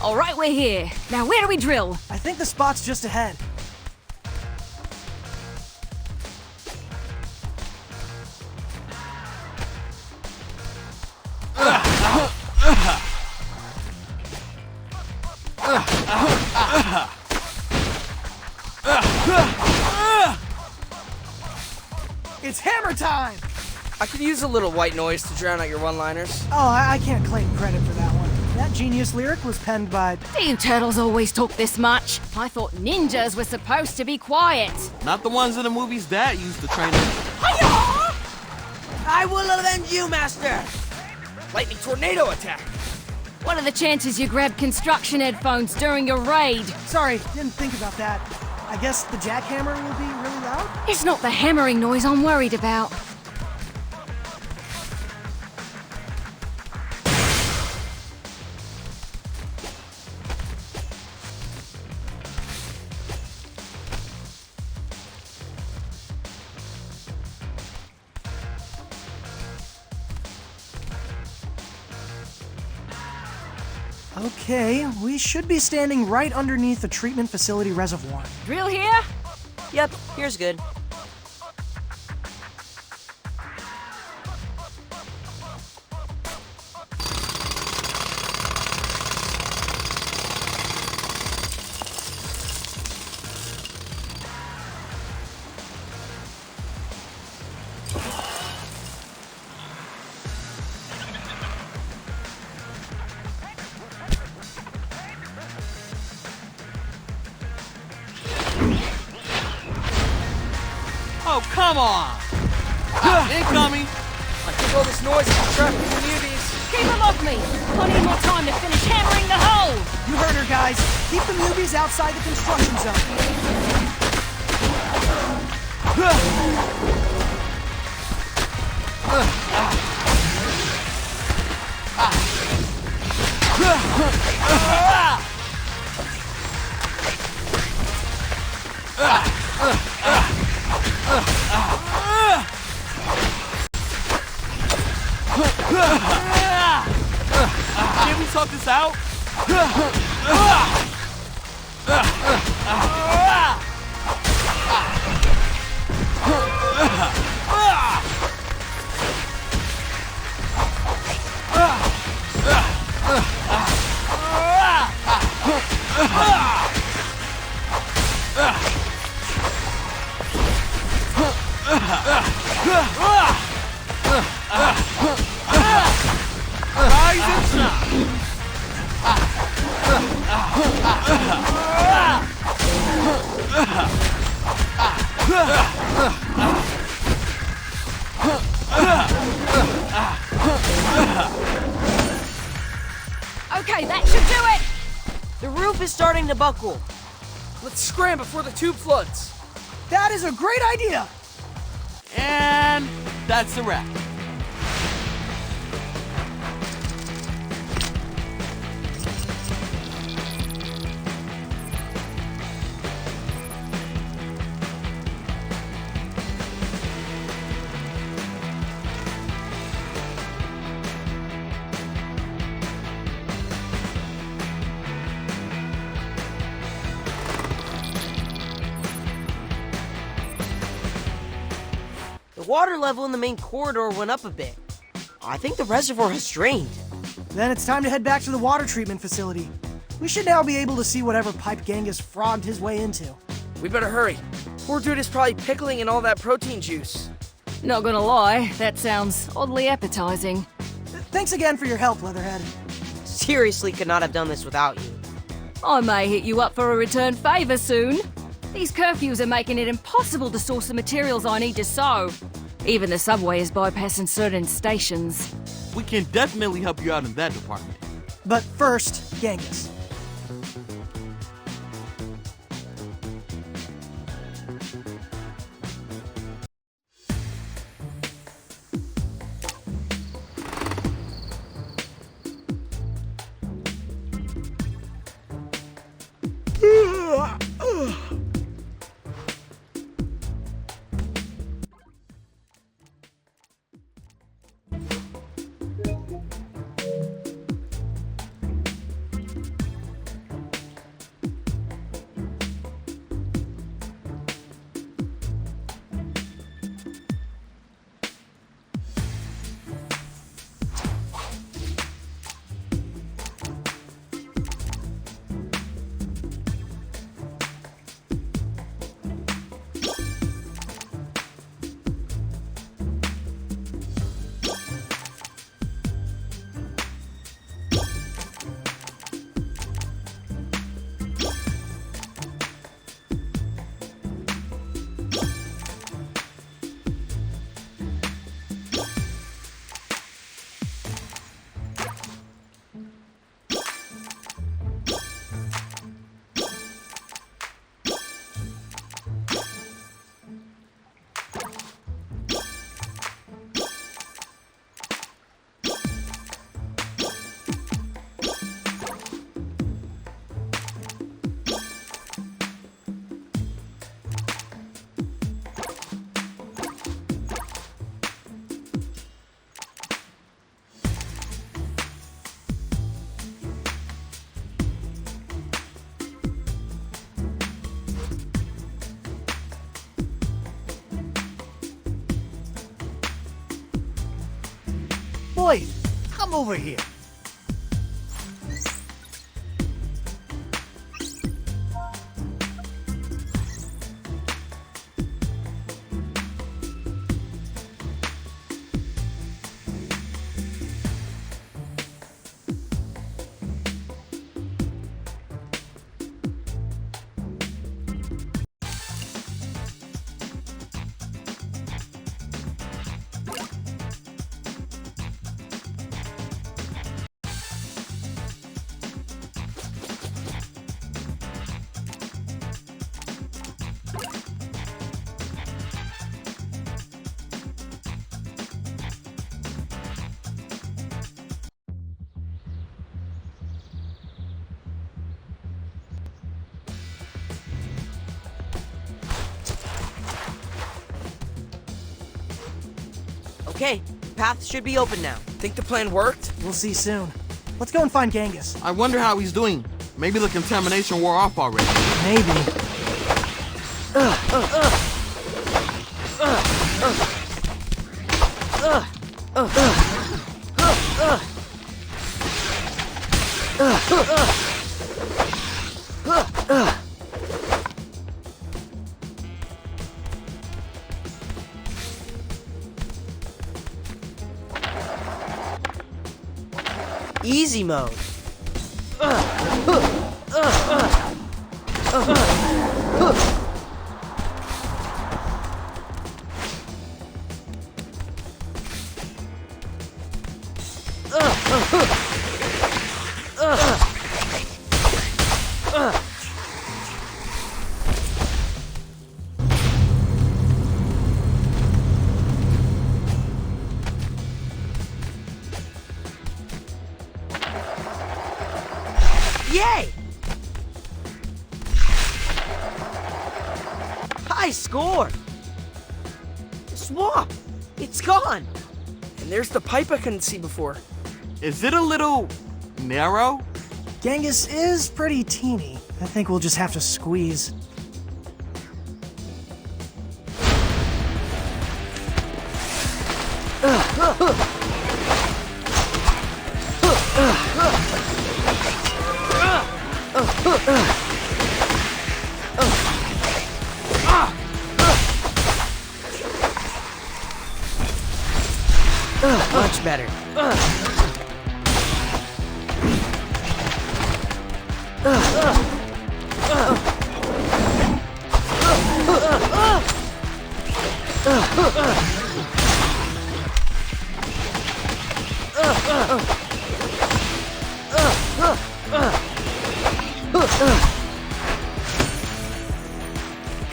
All right, we're here. Now, where do we drill? I think the spot's just ahead. It's hammer time! I could use a little white noise to drown out your one-liners. Oh, I can't claim credit for that one. That genius lyric was penned by... Do you turtles always talk this much? I thought ninjas were supposed to be quiet. Not the ones in the movies Dad used to train us. I will avenge you, Master! Lightning tornado attack. What are the chances you grabbed construction headphones during your raid? Sorry, didn't think about that. I guess the jackhammer will be really loud? It's not the hammering noise I'm worried about. Okay, we should be standing right underneath the treatment facility reservoir. Drill here? Yep, here's good. Oh, come on! Incoming! I think all this noise is distracting the newbies. Keep them off me! I need more time to finish hammering the hole! You heard her, guys. Keep the newbies outside the construction Can we talk this out? Rise and shine! Okay, that should do it! The roof is starting to buckle. Let's scram before the tube floods. That is a great idea! And that's a wrap. water level in the main corridor went up a bit. I think the reservoir has drained. Then it's time to head back to the water treatment facility. We should now be able to see whatever pipe Genghis frogged his way into. We better hurry. Poor dude is probably pickling in all that protein juice. Not gonna lie, that sounds oddly appetizing. Thanks again for your help, Leatherhead. Seriously could not have done this without you. I may hit you up for a return favor soon. These curfews are making it impossible to source the materials I need to sew. Even the subway is bypassing certain stations. We can definitely help you out in that department. But first, Genghis. Boys, come over here. Okay, path should be open now. Think the plan worked? We'll see soon. Let's go and find Genghis. I wonder how he's doing. Maybe the contamination wore off already. Maybe. Easy mode. Yay! High score! Swamp! It's gone! And there's the pipe I couldn't see before. Is it a little narrow? Genghis is pretty teeny. I think we'll just have to squeeze. Much better.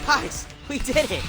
Guys, we did it!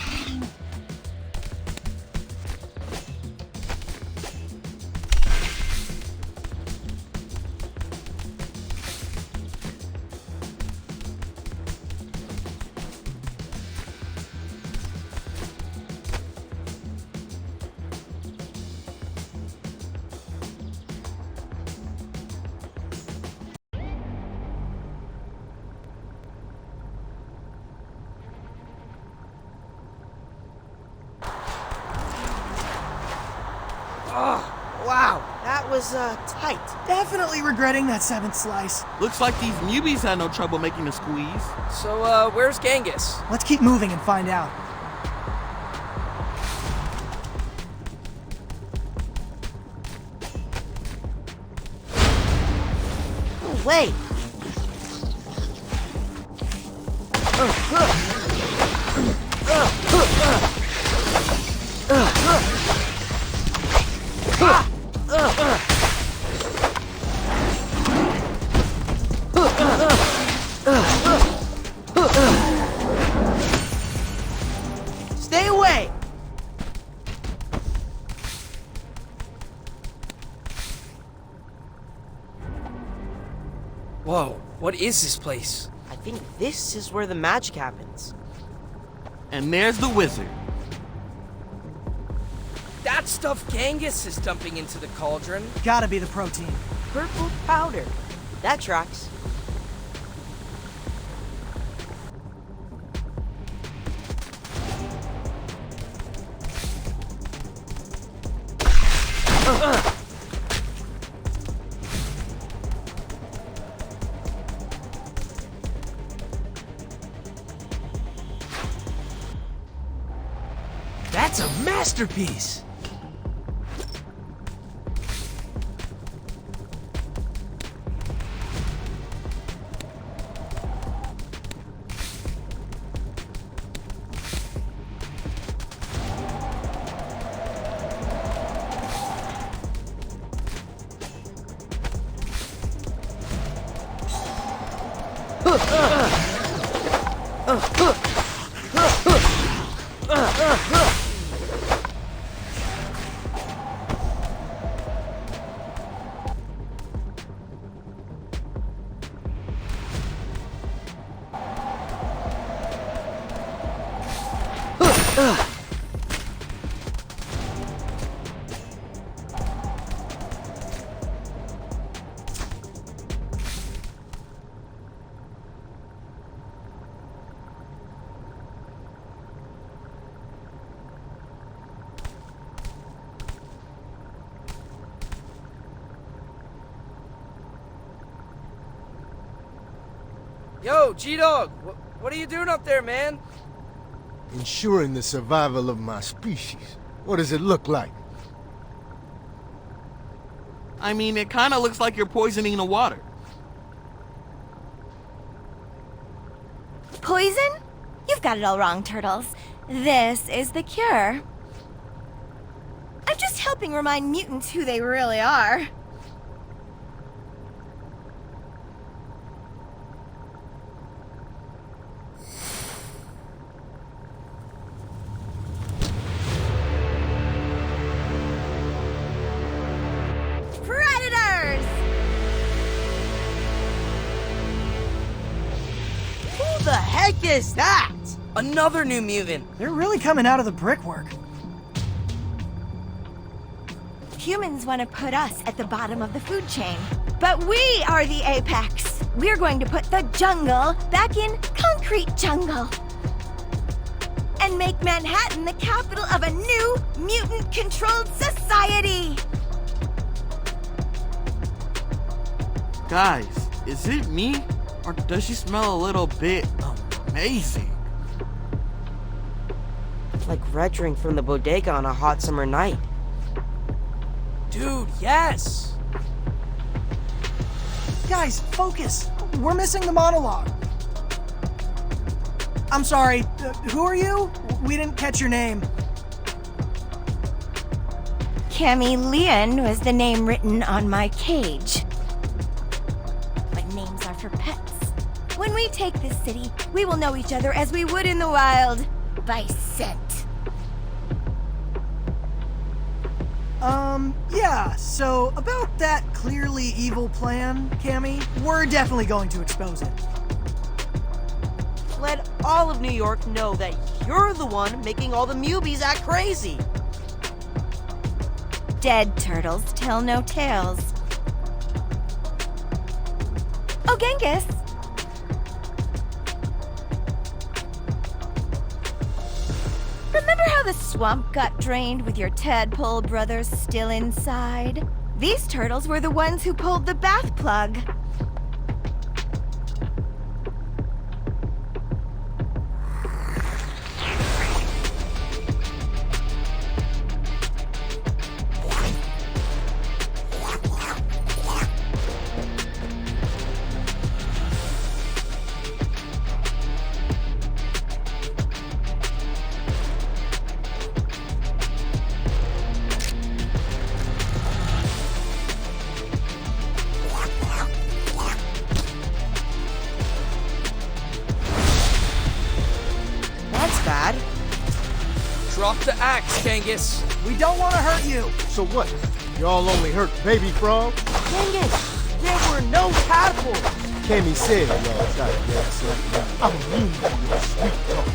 Wow, that was, tight. Definitely regretting that 7th slice. Looks like these newbies had no trouble making the squeeze. So, where's Genghis? Let's keep moving and find out. Oh, wait. Stay away! Whoa, what is this place? I think this is where the magic happens. And there's the wizard. That stuff Genghis is dumping into the cauldron. Gotta be the protein. Purple powder. That tracks. That's a masterpiece! Yo, G-Dog, what are you doing up there, man? Ensuring the survival of my species. What does it look like? I mean, it kind of looks like you're poisoning the water. Poison? You've got it all wrong, Turtles. This is the cure. I'm just helping remind mutants who they really are. Predators! Who the heck is that? Another new mutant. They're really coming out of the brickwork. Humans want to put us at the bottom of the food chain. But we are the apex. We're going to put the jungle back in concrete jungle. and make Manhattan the capital of a new mutant-controlled society! Guys, is it me? Or does she smell a little bit amazing? Like red drink from the bodega on a hot summer night. Dude, yes! Guys, focus. We're missing the monologue. I'm sorry, who are you? We didn't catch your name. Cammy Leon was the name written on my cage. But names are for pets. When we take this city, we will know each other as we would in the wild, by scent. Yeah, so about that clearly evil plan, Cammy, we're definitely going to expose it. Let all of New York know that you're the one making all the Mubies act crazy. Dead turtles tell no tales. Oh, Genghis! Remember how the swamp got drained with your tadpole brothers still inside? These turtles were the ones who pulled the bath plug. Drop the axe, Genghis. We don't want to hurt you. So what? Y'all only hurt Baby Frog? Genghis, there were no tadpoles. Cammy said y'all tried to gas up. I'm immune to your sweet talk.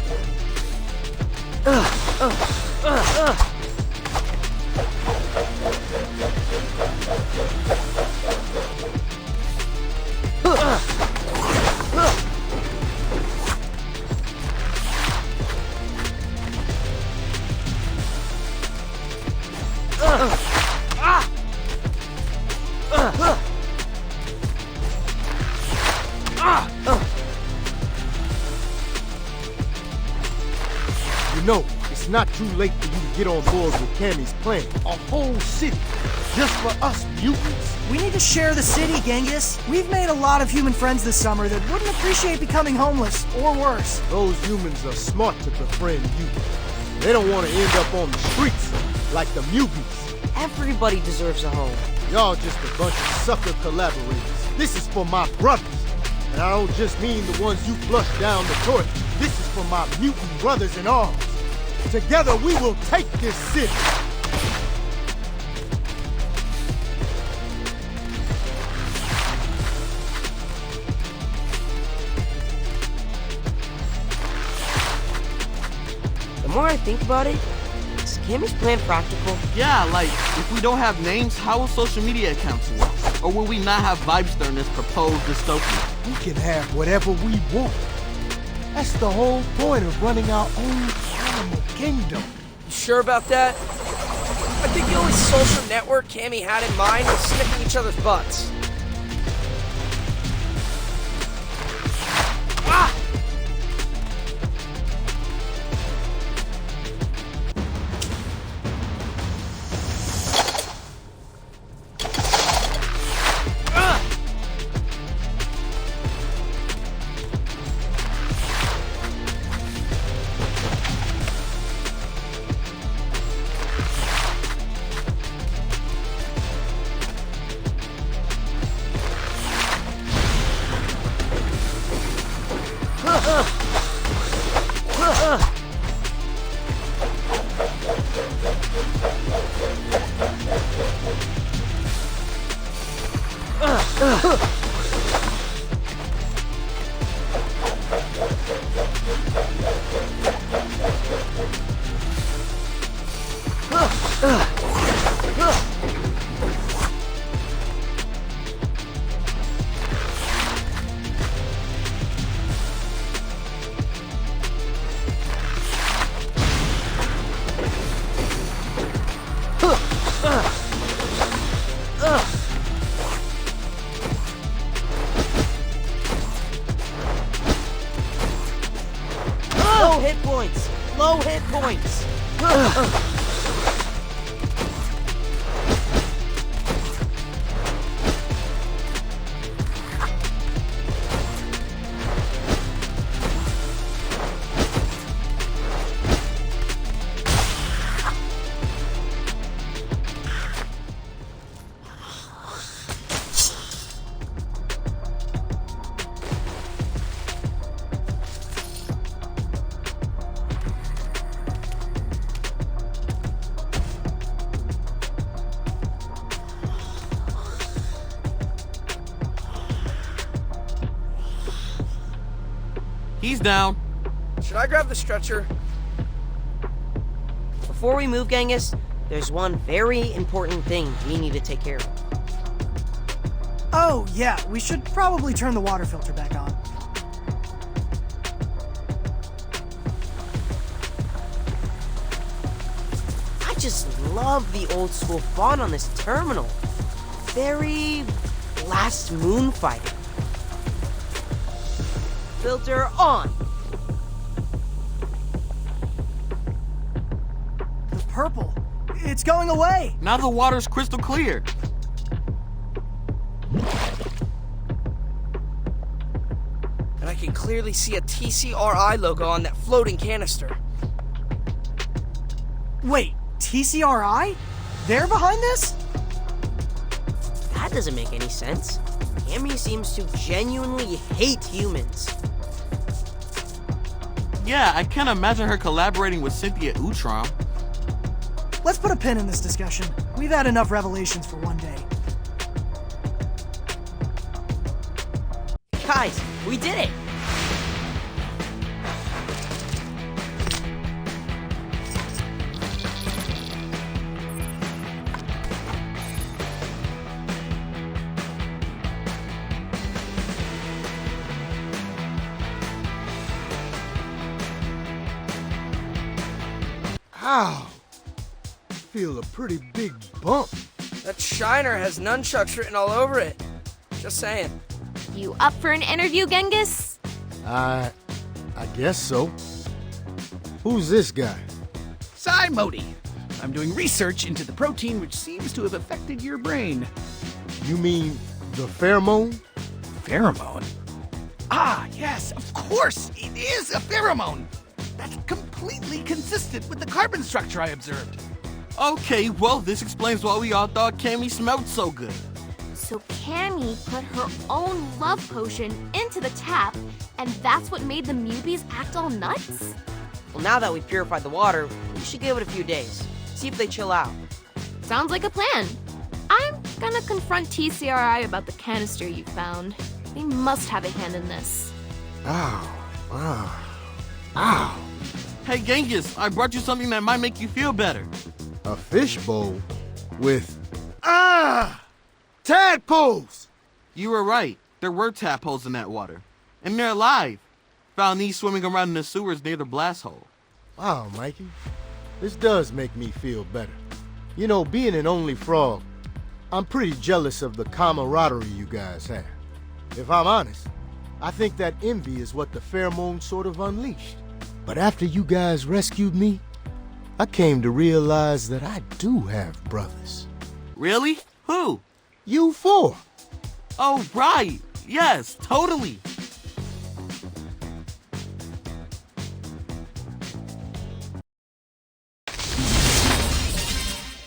You know, it's not too late for you to get on board with Cammy's plan. A whole city, just for us mutants. We need to share the city, Genghis. We've made a lot of human friends this summer that wouldn't appreciate becoming homeless, or worse. Those humans are smart to befriend you. They don't want to end up on the streets like the Mubies. Everybody deserves a home. Y'all just a bunch of sucker collaborators. This is for my brothers. And I don't just mean the ones you flushed down the toilet. This is for my mutant brothers in arms. Together we will take this city. The more I think about it, is Cammy's plan practical? Yeah, like, if we don't have names, how will social media accounts work? Or will we not have Vibester in this proposed dystopia? We can have whatever we want. That's the whole point of running our own animal kingdom. You sure about that? I think the only social network Cammy had in mind was sniffing each other's butts. Ah! He's down. Should I grab the stretcher? Before we move, Genghis, there's one very important thing we need to take care of. Oh, yeah, we should probably turn the water filter back on. I just love the old school font on this terminal. Very Last Moonfighter. Filter on. The purple. It's going away. Now the water's crystal clear. And I can clearly see a TCRI logo on that floating canister. Wait, TCRI? They're behind this? That doesn't make any sense. Cammy seems to genuinely hate humans. Yeah, I can't imagine her collaborating with Cynthia Utrom. Let's put a pin in this discussion. We've had enough revelations for one day. Guys, we did it! Ow! Feel a pretty big bump. That shiner has nunchucks written all over it. Just saying. You up for an interview, Genghis? I guess so. Who's this guy? Psy Modi. I'm doing research into the protein which seems to have affected your brain. You mean the pheromone? Pheromone? Ah, yes, of course! It is a pheromone! That's completely consistent with the carbon structure I observed. Okay, well, this explains why we all thought Cammy smelled so good. So Cammy put her own love potion into the tap, and that's what made the Mubies act all nuts? Well, now that we've purified the water, we should give it a few days. See if they chill out. Sounds like a plan. I'm gonna confront TCRI about the canister you found. They must have a hand in this. Ow. Ow. Ow. Hey, Genghis, I brought you something that might make you feel better. A fishbowl with... tadpoles! You were right. There were tadpoles in that water. And they're alive. Found these swimming around in the sewers near the blast hole. Wow, Mikey. This does make me feel better. You know, being an only frog, I'm pretty jealous of the camaraderie you guys have. If I'm honest, I think that envy is what the pheromone sort of unleashed. But after you guys rescued me, I came to realize that I do have brothers. Really? Who? You four. Oh, right. Yes, totally.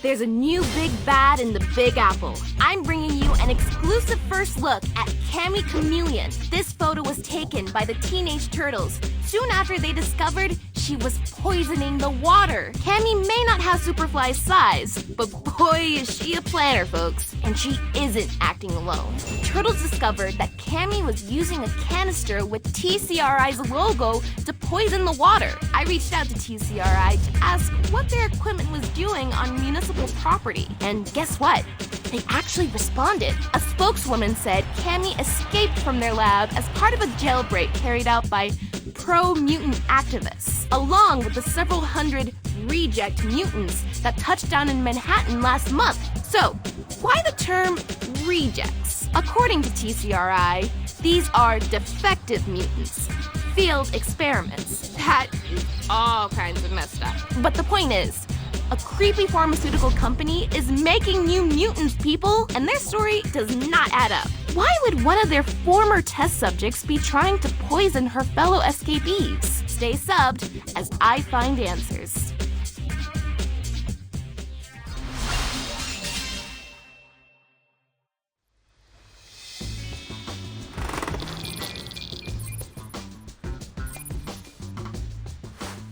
There's a new big bad in the Big Apple. I'm bringing you an exclusive first look at Cammy Chameleon. This photo was taken by the Teenage Turtles soon after they discovered she was poisoning the water. Cammy may not have Superfly's size, but boy is she a planner, folks. And she isn't acting alone. Turtles discovered that Cammy was using a canister with TCRI's logo to poison the water. I reached out to TCRI to ask what their equipment was doing on municipal property. And guess what? They actually responded. A spokeswoman said Cammy escaped from their lab as part of a jailbreak carried out by pro-mutant activists, along with the several hundred reject mutants that touched down in Manhattan last month. So, why the term rejects? According to TCRI, these are defective mutants, field experiments. That is all kinds of messed up. But the point is, a creepy pharmaceutical company is making new mutants, people, and their story does not add up. Why would one of their former test subjects be trying to poison her fellow escapees? Stay subbed as I find answers.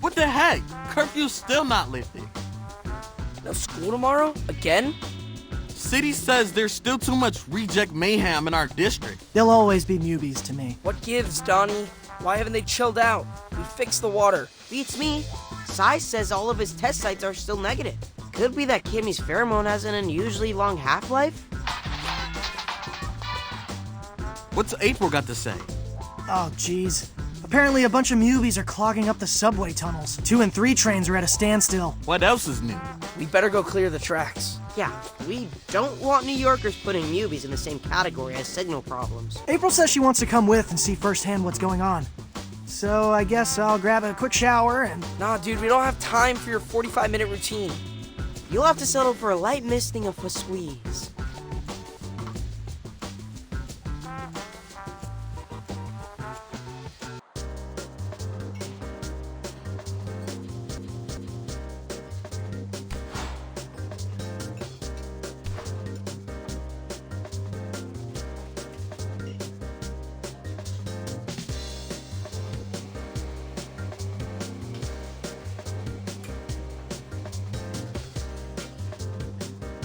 What the heck? Curfew's still not lifted. No school tomorrow? Again? City says there's still too much reject mayhem in our district. They'll always be Mubies to me. What gives, Donnie? Why haven't they chilled out? We fixed the water. Beats me. Sai says all of his test sites are still negative. Could be that Cammy's pheromone has an unusually long half-life? What's April got to say? Oh, jeez. Apparently a bunch of mubies are clogging up the subway tunnels. 2 and 3 trains are at a standstill. What else is new? We better go clear the tracks. Yeah, we don't want New Yorkers putting mubies in the same category as signal problems. April says she wants to come with and see firsthand what's going on. So I guess I'll grab a quick shower and... Nah, dude, we don't have time for your 45-minute routine. You'll have to settle for a light misting of a squeeze.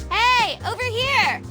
Hey, over here!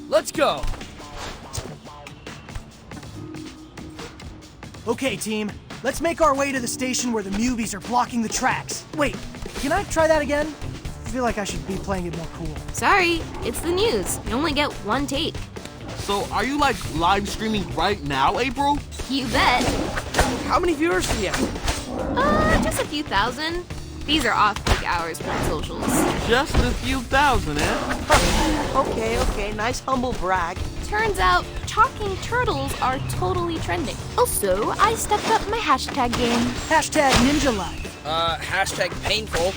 Let's go! Okay, team. Let's make our way to the station where the mubies are blocking the tracks. Wait, can I try that again? I feel like I should be playing it more cool. Sorry, it's the news. You only get one take. So are you like live streaming right now, April? You bet. How many viewers do you have? Just a few thousand. These are off-peak hours for the socials. Just a few thousand, eh? Okay, nice humble brag. Turns out, talking turtles are totally trending. Also, I stepped up my hashtag game. Hashtag Ninja Life. Hashtag painful.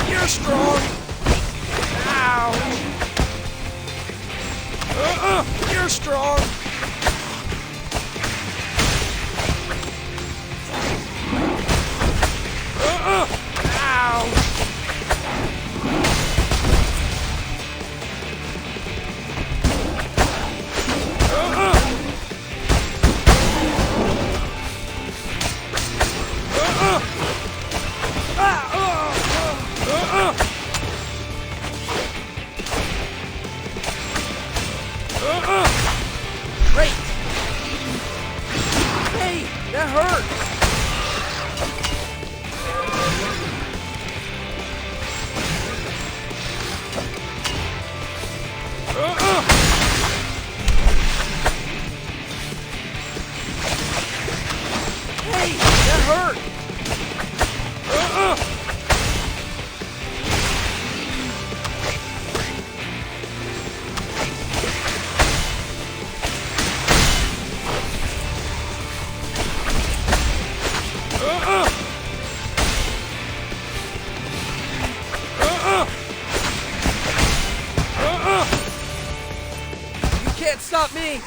You're strong. Ow. You're strong. Ow. Not me!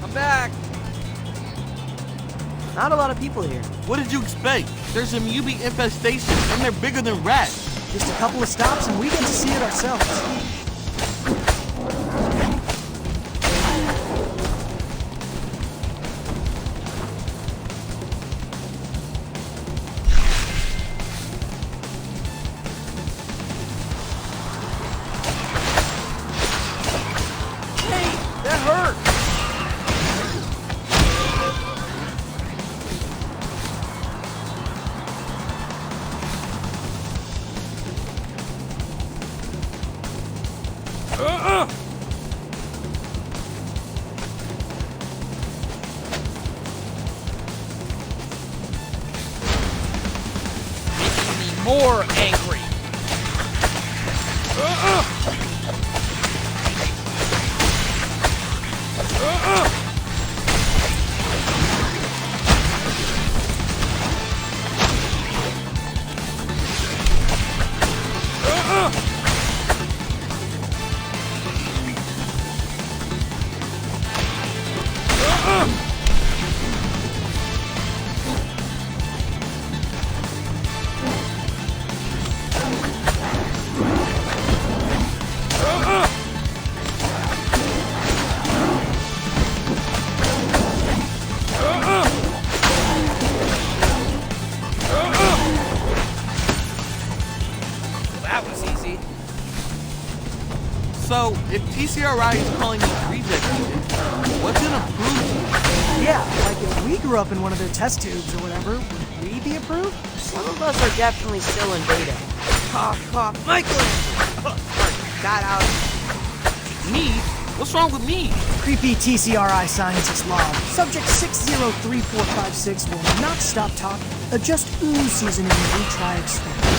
I'm back! Not a lot of people here. What did you expect? There's a mutant infestation, and they're bigger than rats. Just a couple of stops and we get to see it ourselves. Hey, that hurt! Making me more angry. That was easy. So, if TCRI is calling me reject mutant, what's gonna prove to me? Yeah, like if we grew up in one of their test tubes or whatever, would we be approved? Some of us are definitely still in beta. Cough, cough, Michelangelo! Got out. Me? What's wrong with me? Creepy TCRI scientist log. Subject 603456 will not stop talking. Adjust ooze seasoning and retry experiment.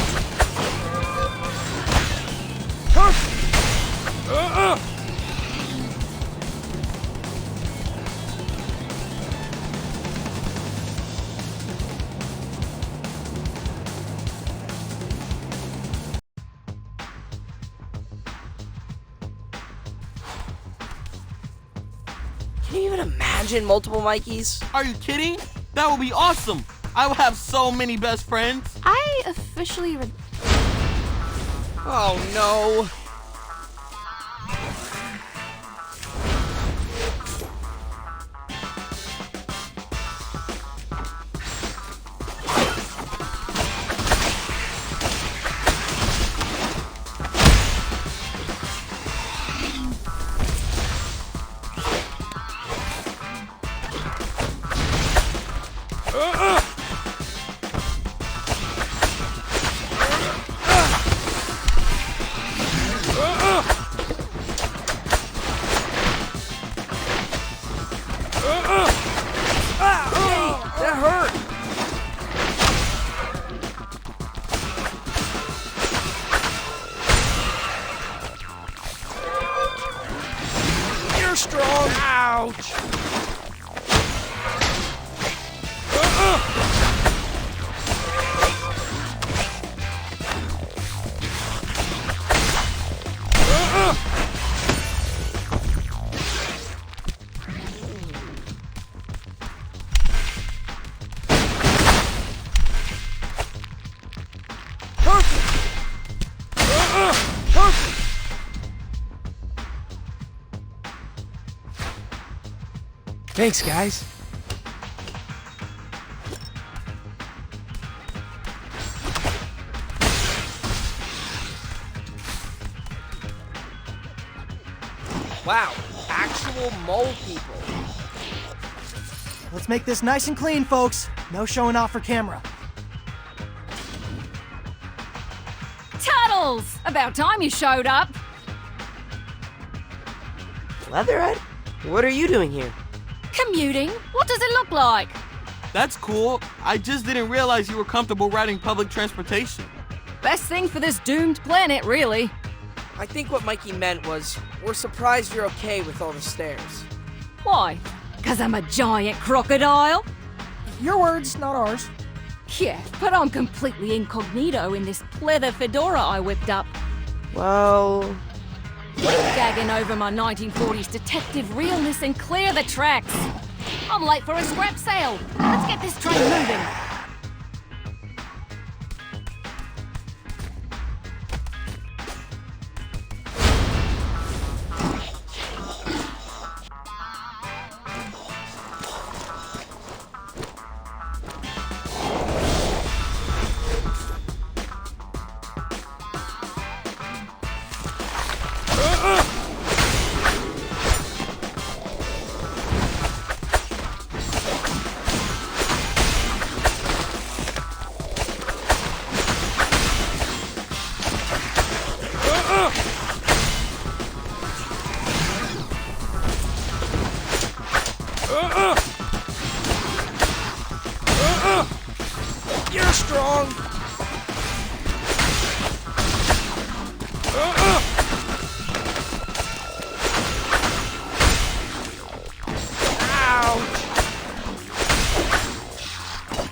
Can you even imagine multiple Mikeys? Are you kidding? That would be awesome. I will have so many best friends. I officially Oh no. That hurt! You're strong! Ouch! Thanks, guys. Wow, actual mole people. Let's make this nice and clean, folks. No showing off for camera. Turtles! About time you showed up. Leatherhead? What are you doing here? Commuting? What does it look like? That's cool. I just didn't realize you were comfortable riding public transportation. Best thing for this doomed planet, really. I think what Mikey meant was, we're surprised you're okay with all the stairs. Why? 'Cause I'm a giant crocodile? Your words, not ours. Yeah, but I'm completely incognito in this pleather fedora I whipped up. Well... Quit gagging over my 1940s detective realness and clear the tracks. I'm late for a scrap sale. Let's get this train moving. You're strong! Ouch!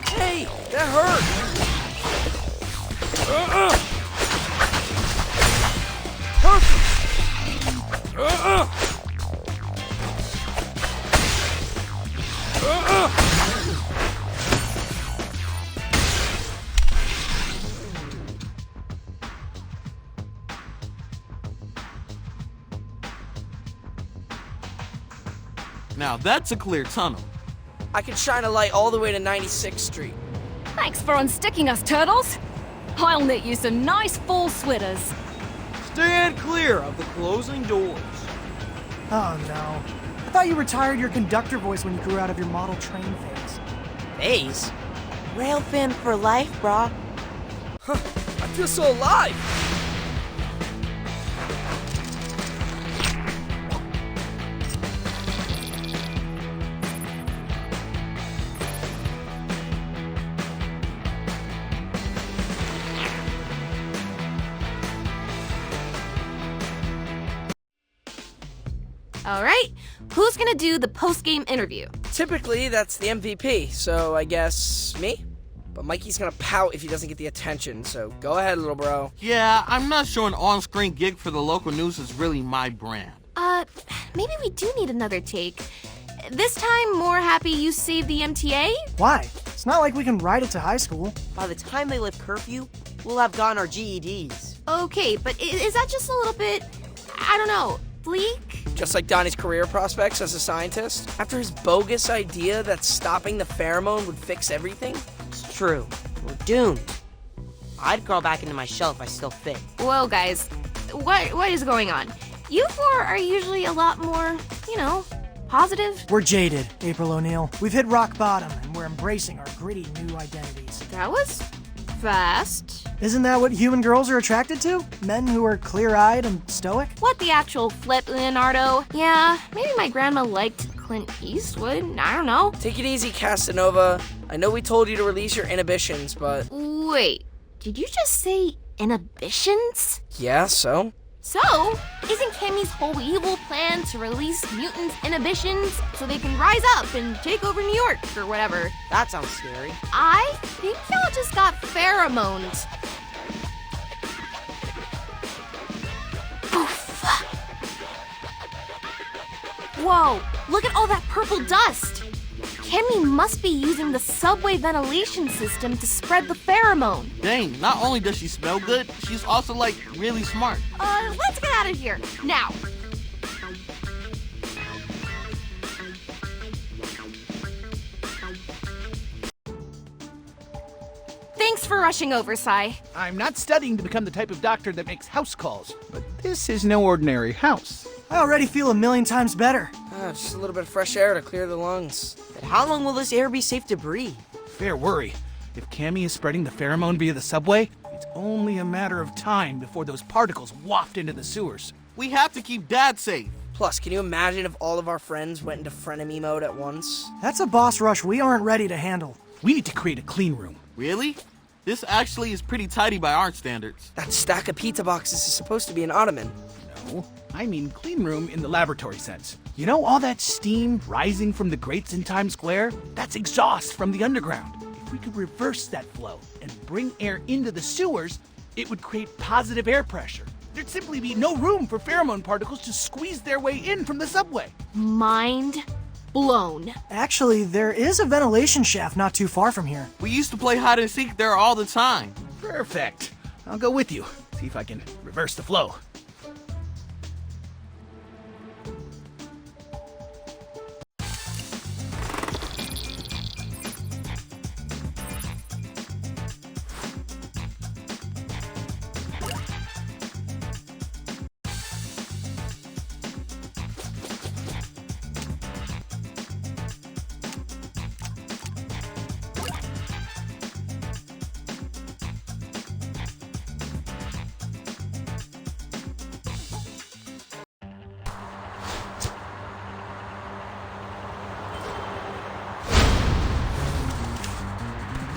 Hey, that hurt! Now that's a clear tunnel. I can shine a light all the way to 96th Street. Thanks for unsticking us, turtles. I'll knit you some nice full sweaters. Stand clear of the closing doors. Oh no. I thought you retired your conductor voice when you grew out of your model train phase. Phase? Rail fan for life, brah. Huh, I feel so alive! All right, who's gonna do the post-game interview? Typically, that's the MVP, so I guess me? But Mikey's gonna pout if he doesn't get the attention, so go ahead, little bro. Yeah, I'm not sure an on-screen gig for the local news is really my brand. Maybe we do need another take. This time, more happy you saved the MTA? Why? It's not like we can ride it to high school. By the time they lift curfew, we'll have gotten our GEDs. Okay, but is that just a little bit, I don't know, bleak? Just like Donnie's career prospects as a scientist? After his bogus idea that stopping the pheromone would fix everything? It's true. We're doomed. I'd crawl back into my shell if I still fit. Whoa, guys, what is going on? You four are usually a lot more, you know, positive. We're jaded, April O'Neil. We've hit rock bottom, and we're embracing our gritty new identities. That was fast. Isn't that what human girls are attracted to? Men who are clear-eyed and stoic? What the actual flip, Leonardo? Yeah, maybe my grandma liked Clint Eastwood. I don't know. Take it easy, Casanova. I know we told you to release your inhibitions, but... Wait, did you just say inhibitions? Yeah, so? So, isn't Cammy's whole evil plan to release mutants' inhibitions so they can rise up and take over New York or whatever? That sounds scary. I think y'all just got pheromones. Oof. Whoa, look at all that purple dust. Cammy must be using the subway ventilation system to spread the pheromone. Dang, not only does she smell good, she's also, like, really smart. Let's get out of here, now. Thanks for rushing over, Sai. I'm not studying to become the type of doctor that makes house calls, but this is no ordinary house. I already feel a million times better. Just a little bit of fresh air to clear the lungs. But how long will this air be safe to breathe? Fair worry. If Cammy is spreading the pheromone via the subway, it's only a matter of time before those particles waft into the sewers. We have to keep Dad safe. Plus, can you imagine if all of our friends went into frenemy mode at once? That's a boss rush we aren't ready to handle. We need to create a clean room. Really? This actually is pretty tidy by our standards. That stack of pizza boxes is supposed to be an ottoman. No, I mean clean room in the laboratory sense. You know all that steam rising from the grates in Times Square? That's exhaust from the underground. If we could reverse that flow and bring air into the sewers, it would create positive air pressure. There'd simply be no room for pheromone particles to squeeze their way in from the subway. Mind blown. Actually, there is a ventilation shaft not too far from here. We used to play hide and seek there all the time. Perfect. I'll go with you. See if I can reverse the flow.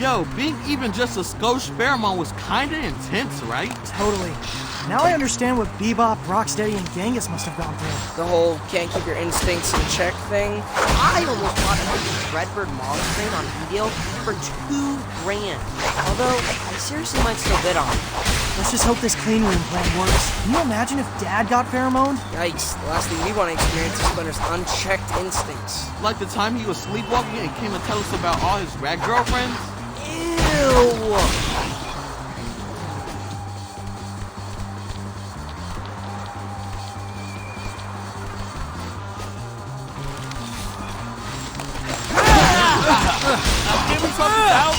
Yo, being even just a skosh pheromone was kinda intense, right? Totally. Now I understand what Bebop, Rocksteady, and Genghis must have gone through. The whole can't keep your instincts in check thing. I almost bought a Redbird Mog train on e-deal for $2,000. Although, I seriously might still bid on it. Let's just hope this clean room plan works. Can you imagine if Dad got pheromoned? Yikes, the last thing we want to experience is Splinter's unchecked instincts. Like the time he was sleepwalking and came to tell us about all his rad girlfriends? Ew! Give me something out!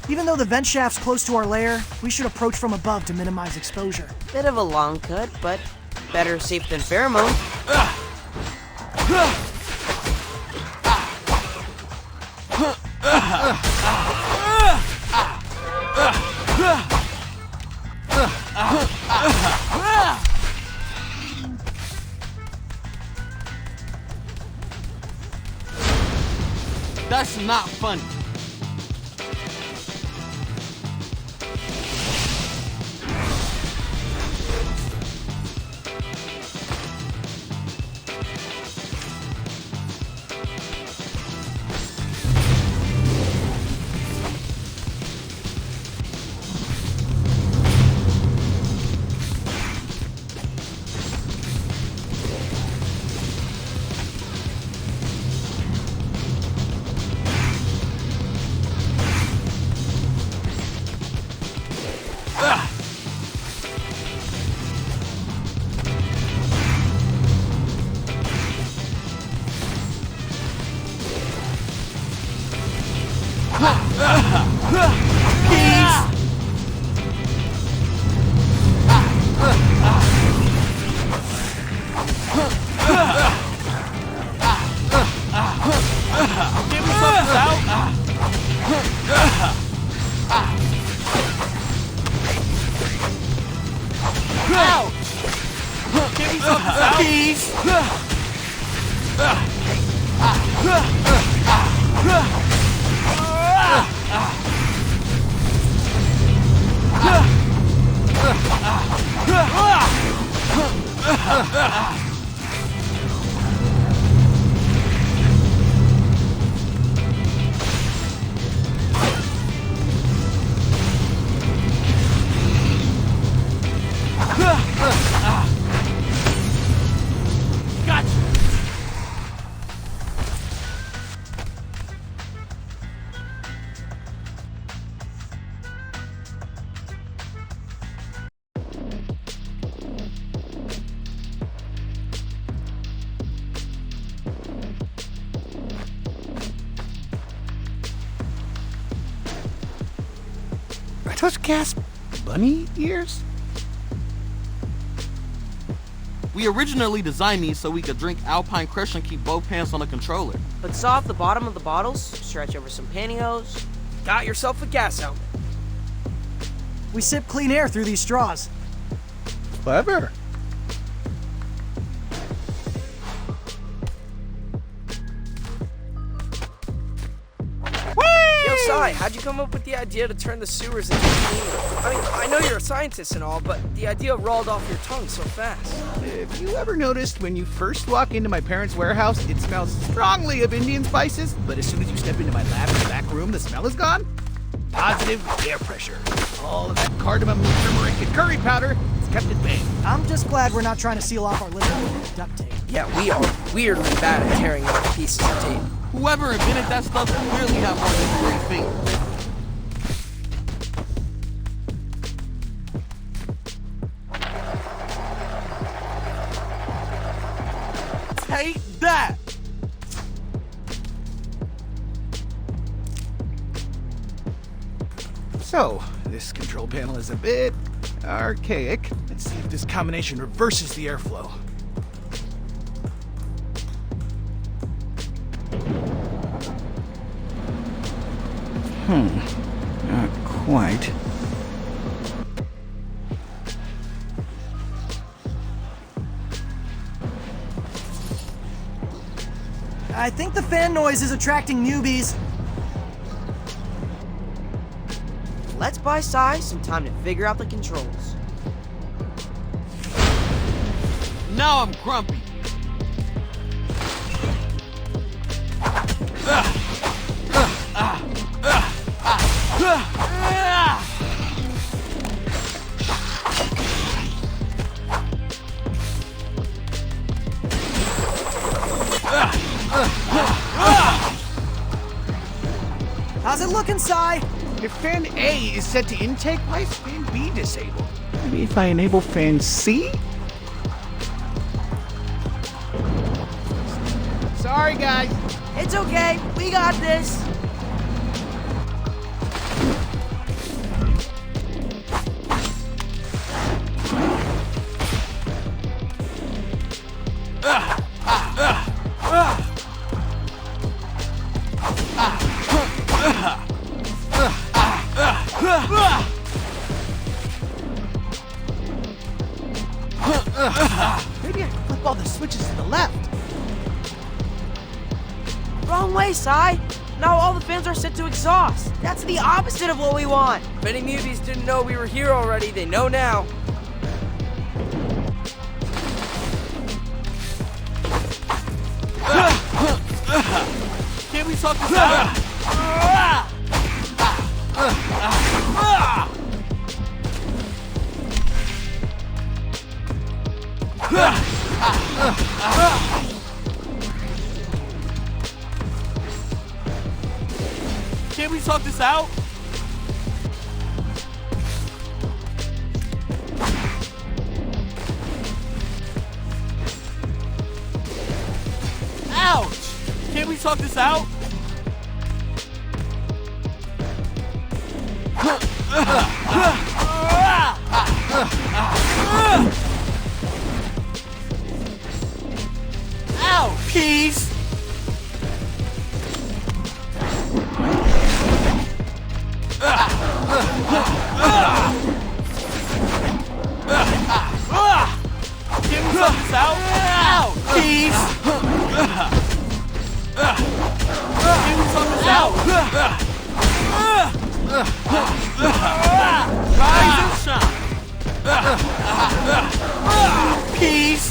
Even though the vent shaft's close to our lair, we should approach from above to minimize exposure. Bit of a long cut, but better safe than pheromone. That's not funny. tush gas bunny ears? We originally designed these so we could drink Alpine Crush and keep both pants on the controller. But saw off the bottom of the bottles, stretch over some pantyhose, got yourself a gas helmet. We sip clean air through these straws. Clever. Yo, Sai, how'd you come up with the idea to turn the sewers into a clean room? I mean, I know you're a scientist and all, but the idea rolled off your tongue so fast. If you ever noticed when you first walk into my parents' warehouse, it smells strongly of Indian spices, but as soon as you step into my lab in the back room, the smell is gone? Positive air pressure. All of that cardamom, turmeric, and curry powder is kept at bay. I'm just glad we're not trying to seal off our living room with duct tape. Yeah, we are weirdly bad at tearing off pieces of tape. Whoever invented that stuff clearly had more than 3 fingers. Take that! So, this control panel is a bit archaic. Let's see if this combination reverses the airflow. Not quite. I think the fan noise is attracting newbies. Let's buy Sai some time to figure out the controls. Now I'm grumpy. How's it looking, Sai? If fan A is set to intake, why is fan B disabled? Maybe if I enable fan C? Sorry, guys. It's okay, we got this. Maybe I can flip all the switches to the left. Wrong way, Sai. Now all the fans are set to exhaust. That's the opposite of what we want. If any newbies didn't know we were here already, they know now. Can't we talk this out? Can't we talk this out? Ouch! Can't we talk this out? Ow! Peace! Can we talk this out? Ow! Peace! Can we talk this out? Rise and shine! Peace!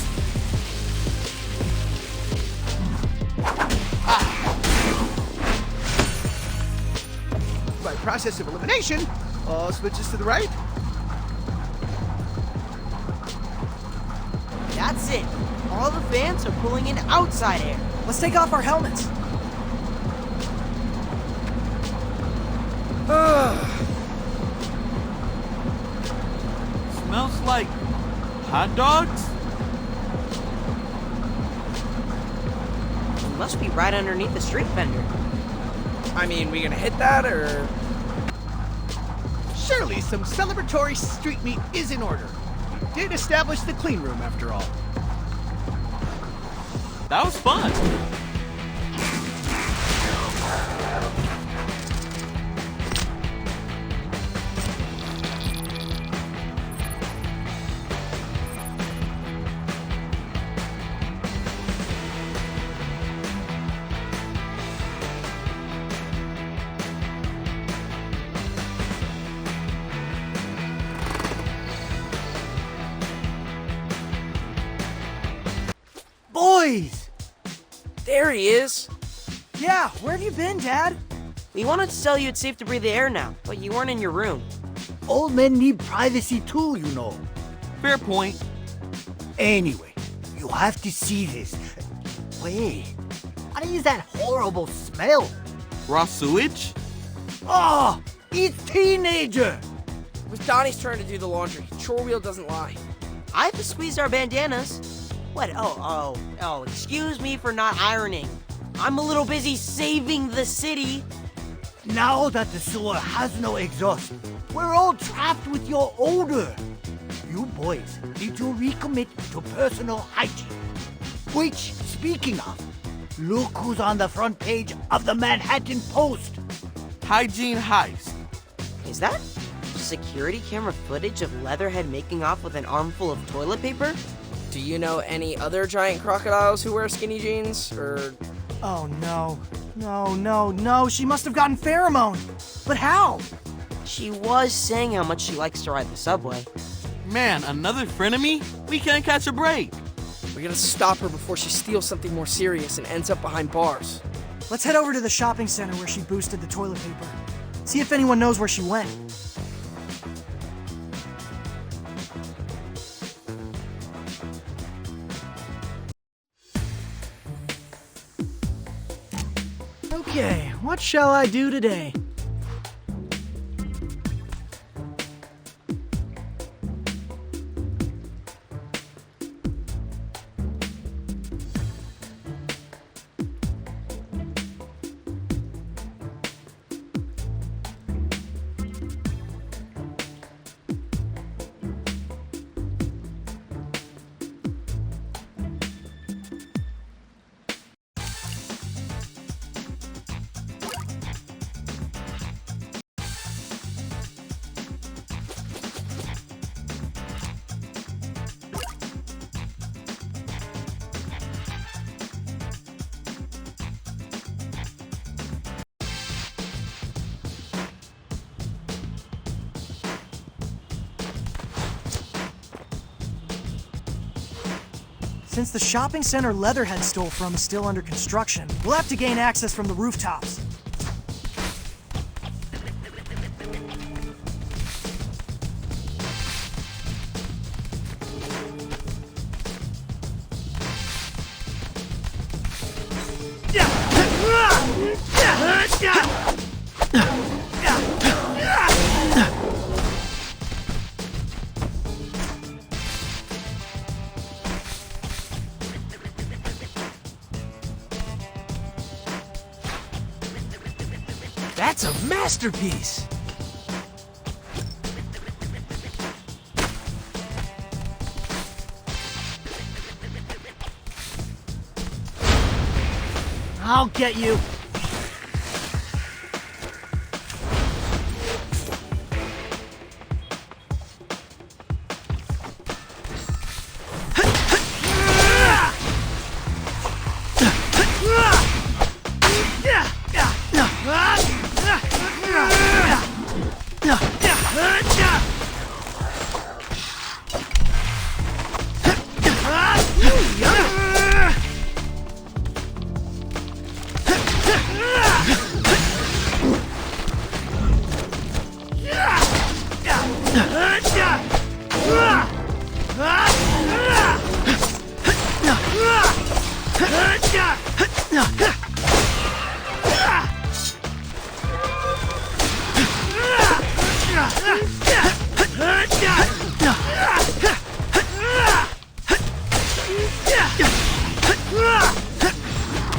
By process of elimination, all switches to the right. That's it. All the fans are pulling in outside air. Let's take off our helmets. Smells like hot dogs? It must be right underneath the street vendor. I mean, we gonna hit that or? Surely some celebratory street meat is in order. We did establish the clean room after all. That was fun. Boys! There he is. Yeah, where have you been, Dad? We wanted to tell you it's safe to breathe the air now, but you weren't in your room. Old men need privacy too, you know. Fair point. Anyway, you have to see this. Wait, what is that horrible smell? Raw sewage? Oh, it's teenager! It was Donnie's turn to do the laundry. Chore wheel doesn't lie. I have to squeeze our bandanas. What? Oh, excuse me for not ironing. I'm a little busy saving the city. Now that the sewer has no exhaust, we're all trapped with your odor. You boys need to recommit to personal hygiene. Which, speaking of, look who's on the front page of the Manhattan Post. Hygiene heist. Is that security camera footage of Leatherhead making off with an armful of toilet paper? Do you know any other giant crocodiles who wear skinny jeans? Or... Oh no. No, she must have gotten pheromone. But how? She was saying how much she likes to ride the subway. Man, another frenemy? We can't catch a break. We gotta stop her before she steals something more serious and ends up behind bars. Let's head over to the shopping center where she boosted the toilet paper. See if anyone knows where she went. Okay, what shall I do today? Since the shopping center Leatherhead stole from is still under construction, we'll have to gain access from the rooftops. That's a masterpiece! I'll get you!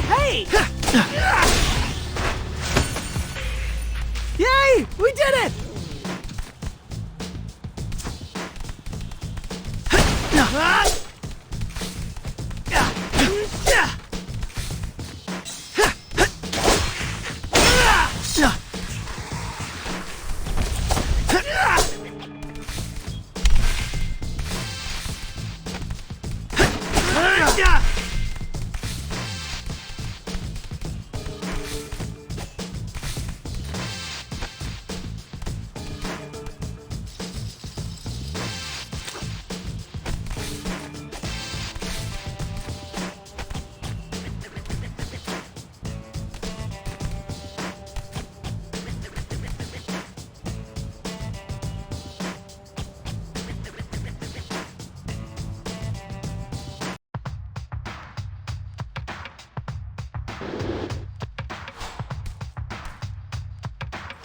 Hey! Yay! We did it!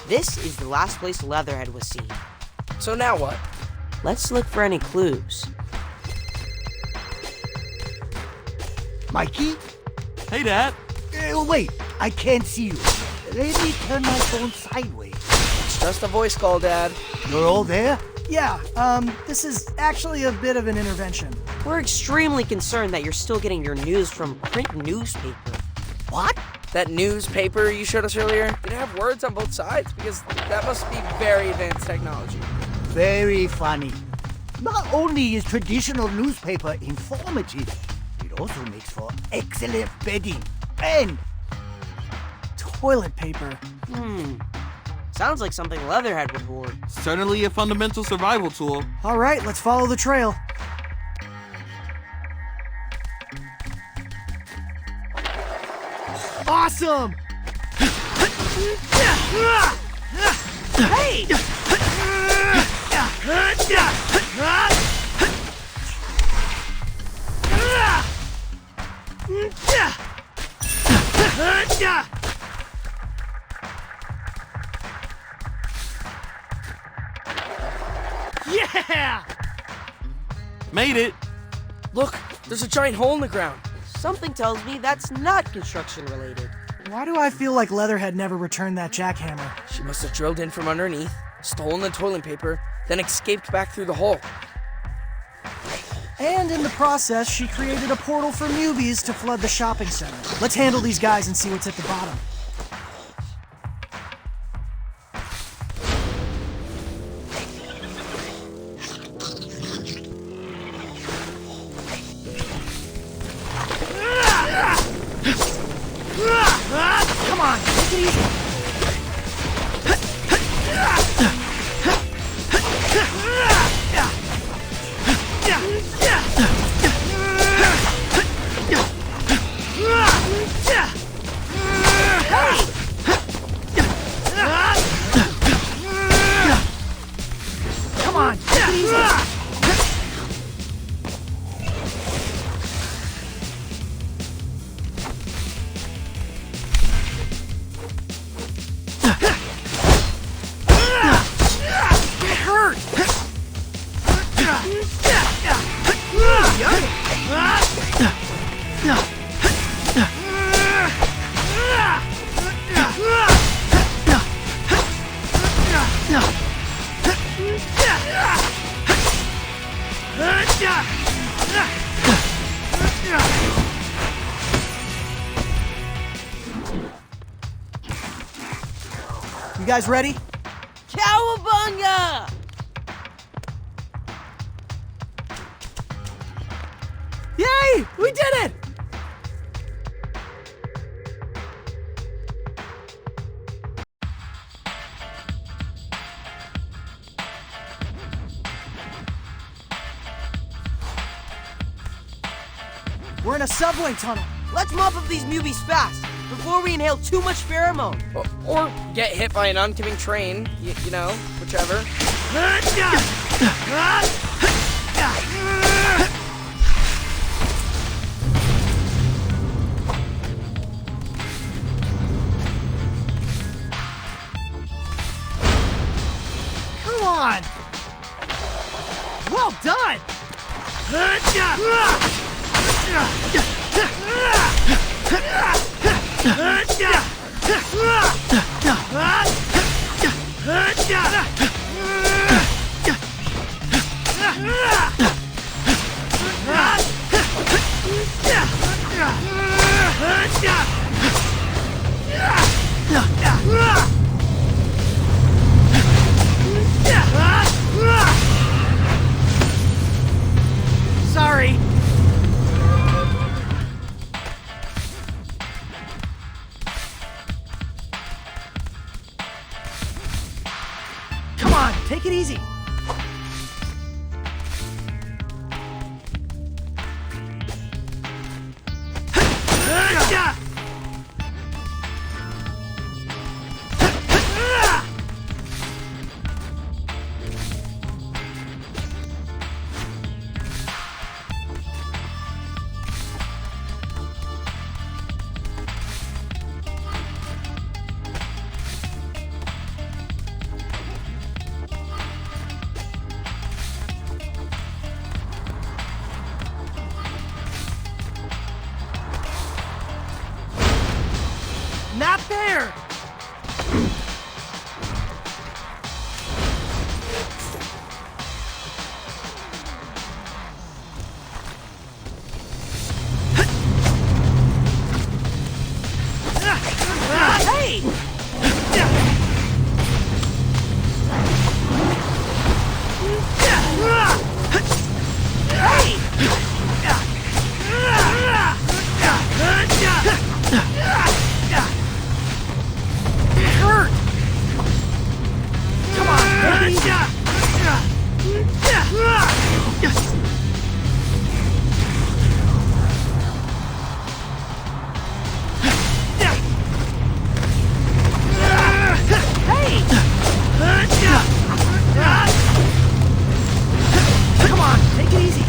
This is the last place Leatherhead was seen. So now what? Let's look for any clues. Mikey? Hey, Dad. Wait, I can't see you. Let me turn my phone sideways. It's just a voice call, Dad. You're all there? Yeah, this is actually a bit of an intervention. We're extremely concerned that you're still getting your news from print newspaper. What? That newspaper you showed us earlier, did it have words on both sides? Because that must be very advanced technology. Very funny. Not only is traditional newspaper informative, it also makes for excellent bedding and Toilet paper. Sounds like something Leatherhead would hoard. Certainly a fundamental survival tool. All right, let's follow the trail. Awesome! Hey! Yeah! Made it. Look, there's a giant hole in the ground. Something tells me that's not construction related. Why do I feel like Leatherhead never returned that jackhammer? She must have drilled in from underneath, stolen the toilet paper, then escaped back through the hole. And in the process, she created a portal for newbies to flood the shopping center. Let's handle these guys and see what's at the bottom. Come on, take it easy. Come on, take it easy. You guys ready? Cowabunga! Yay! We did it! We're in a subway tunnel. Let's mop up these newbies fast, before we inhale too much pheromone. Or get hit by an oncoming train, you know, whichever. Come on! Well done! Sorry. Come on, take it easy. Not there! Hey! Hurt! Come on, baby! Come on, take it easy.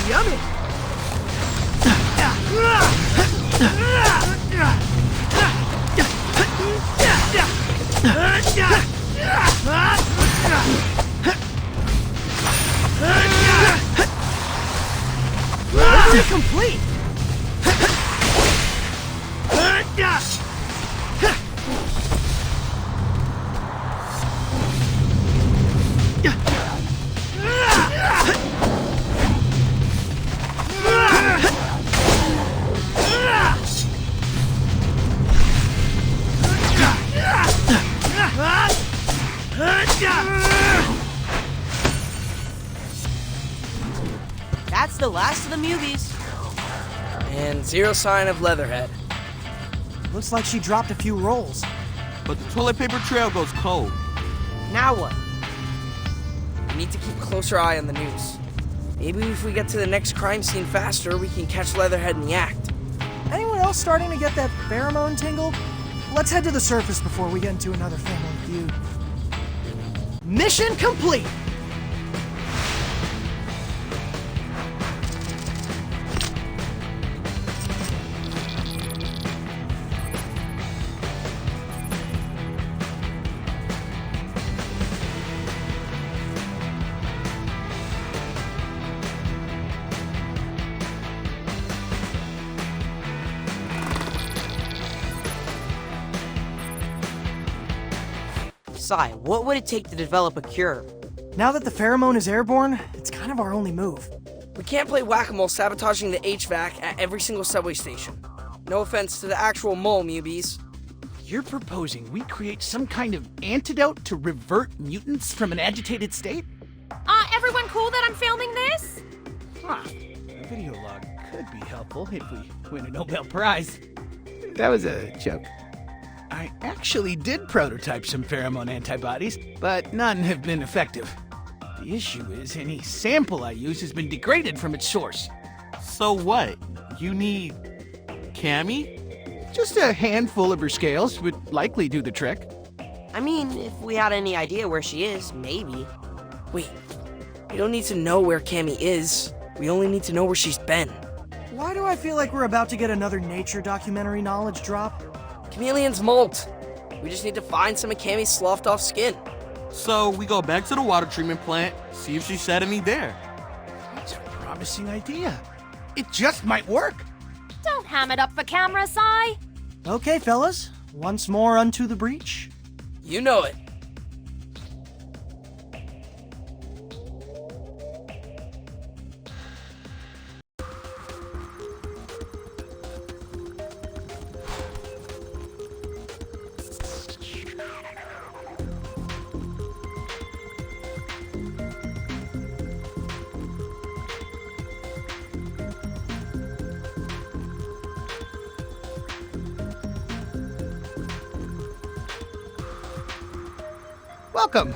Yummy. Mission complete. That's the last of the Mubies. And zero sign of Leatherhead. Looks like she dropped a few rolls. But the toilet paper trail goes cold. Now what? We need to keep a closer eye on the news. Maybe if we get to the next crime scene faster, we can catch Leatherhead in the act. Anyone else starting to get that pheromone tingle? Let's head to the surface before we get into another family feud. Mission complete! Sai, what would it take to develop a cure? Now that the pheromone is airborne, it's kind of our only move. We can't play whack-a-mole sabotaging the HVAC at every single subway station. No offense to the actual mole, Mubies. You're proposing we create some kind of antidote to revert mutants from an agitated state? Everyone cool that I'm filming this? Huh. A video log could be helpful if we win a Nobel Prize. That was a joke. I actually did prototype some pheromone antibodies, but none have been effective. The issue is any sample I use has been degraded from its source. So what? You need Cammy? Just a handful of her scales would likely do the trick. I mean, if we had any idea where she is, maybe. Wait, we don't need to know where Cammy is. We only need to know where she's been. Why do I feel like we're about to get another nature documentary knowledge drop? Chameleons molt. We just need to find some of Cammy's sloughed off skin. So we go back to the water treatment plant, see if she shed any there. That's a promising idea. It just might work. Don't ham it up for camera, Sai. Okay, fellas. Once more unto the breach. You know it. Welcome.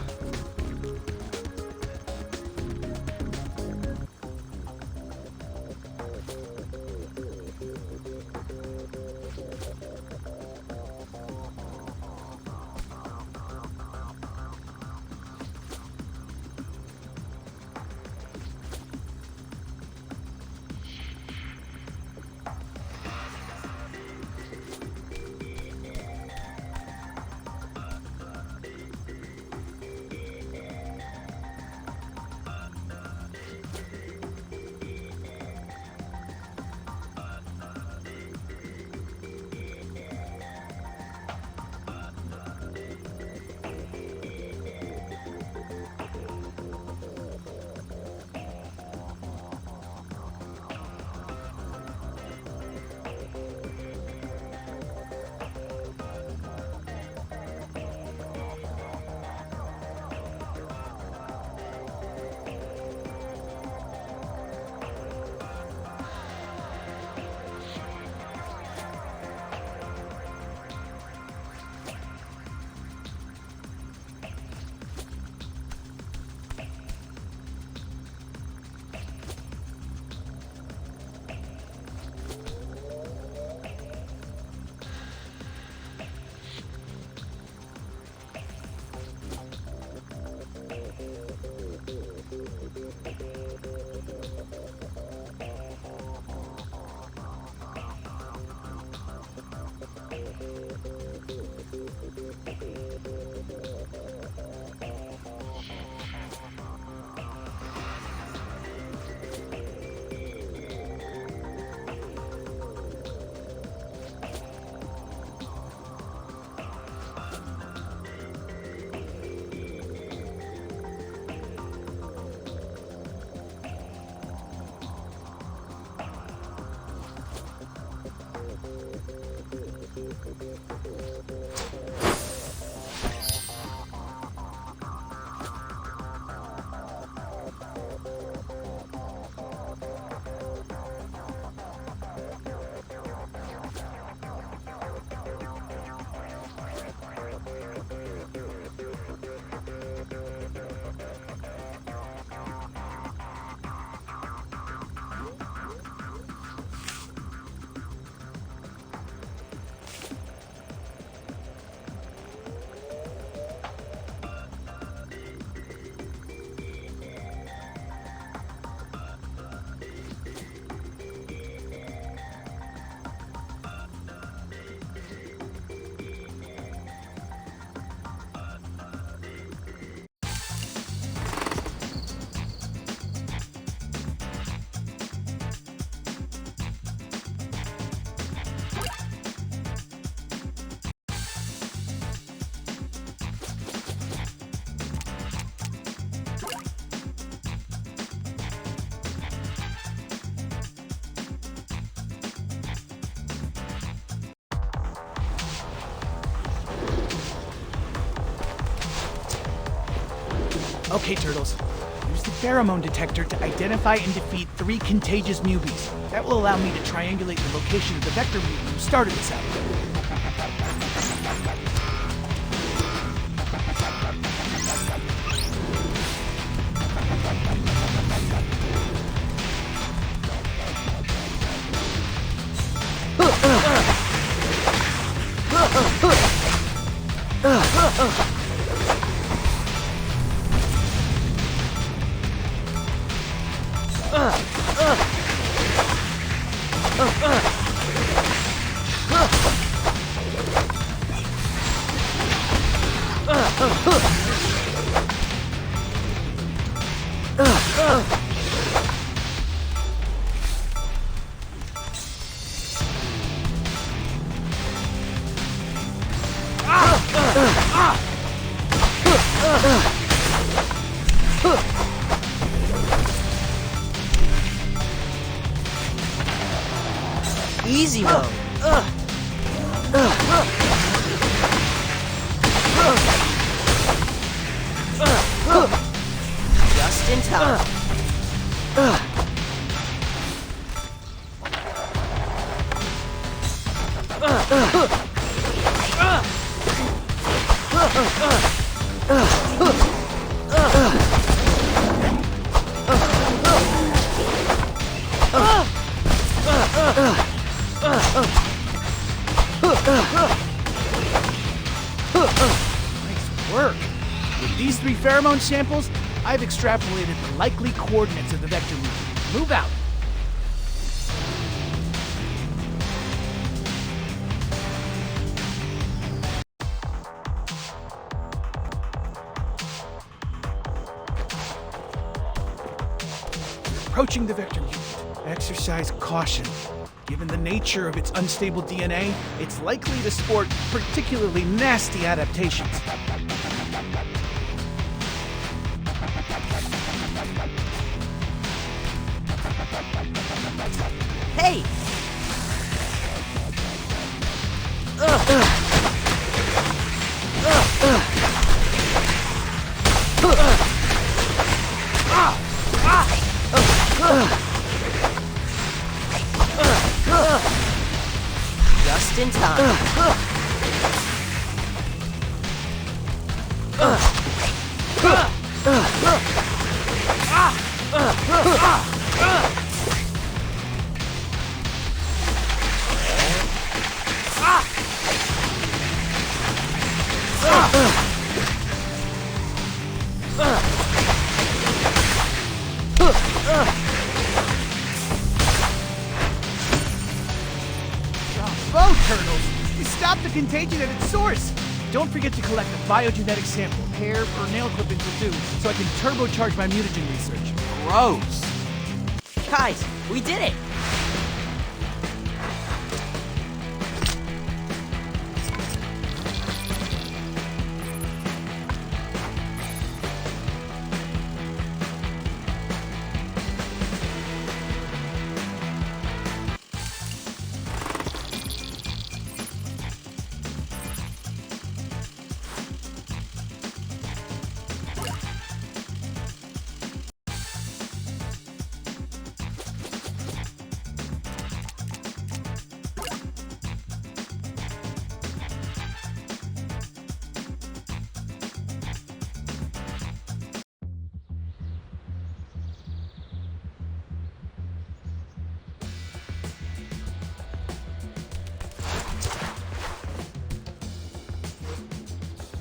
Okay, Turtles. Use the pheromone detector to identify and defeat 3 contagious mubies. That will allow me to triangulate the location of the vector mutant who started this out. Easy mode. Just in time. Nice work. With these 3 pheromone samples, I've extrapolated the likely coordinates of the vector mutant. Move out. Approaching the vector mutant. Exercise caution. Given the nature of its unstable DNA, it's likely to sport particularly nasty adaptations. Hey! Just in time. Bravo, Turtles! We stopped the contagion at its source! Don't forget to collect a biogenetic sample. Hair or nail clippings will do, so I can turbocharge my mutagen research. Gross. Guys, we did it!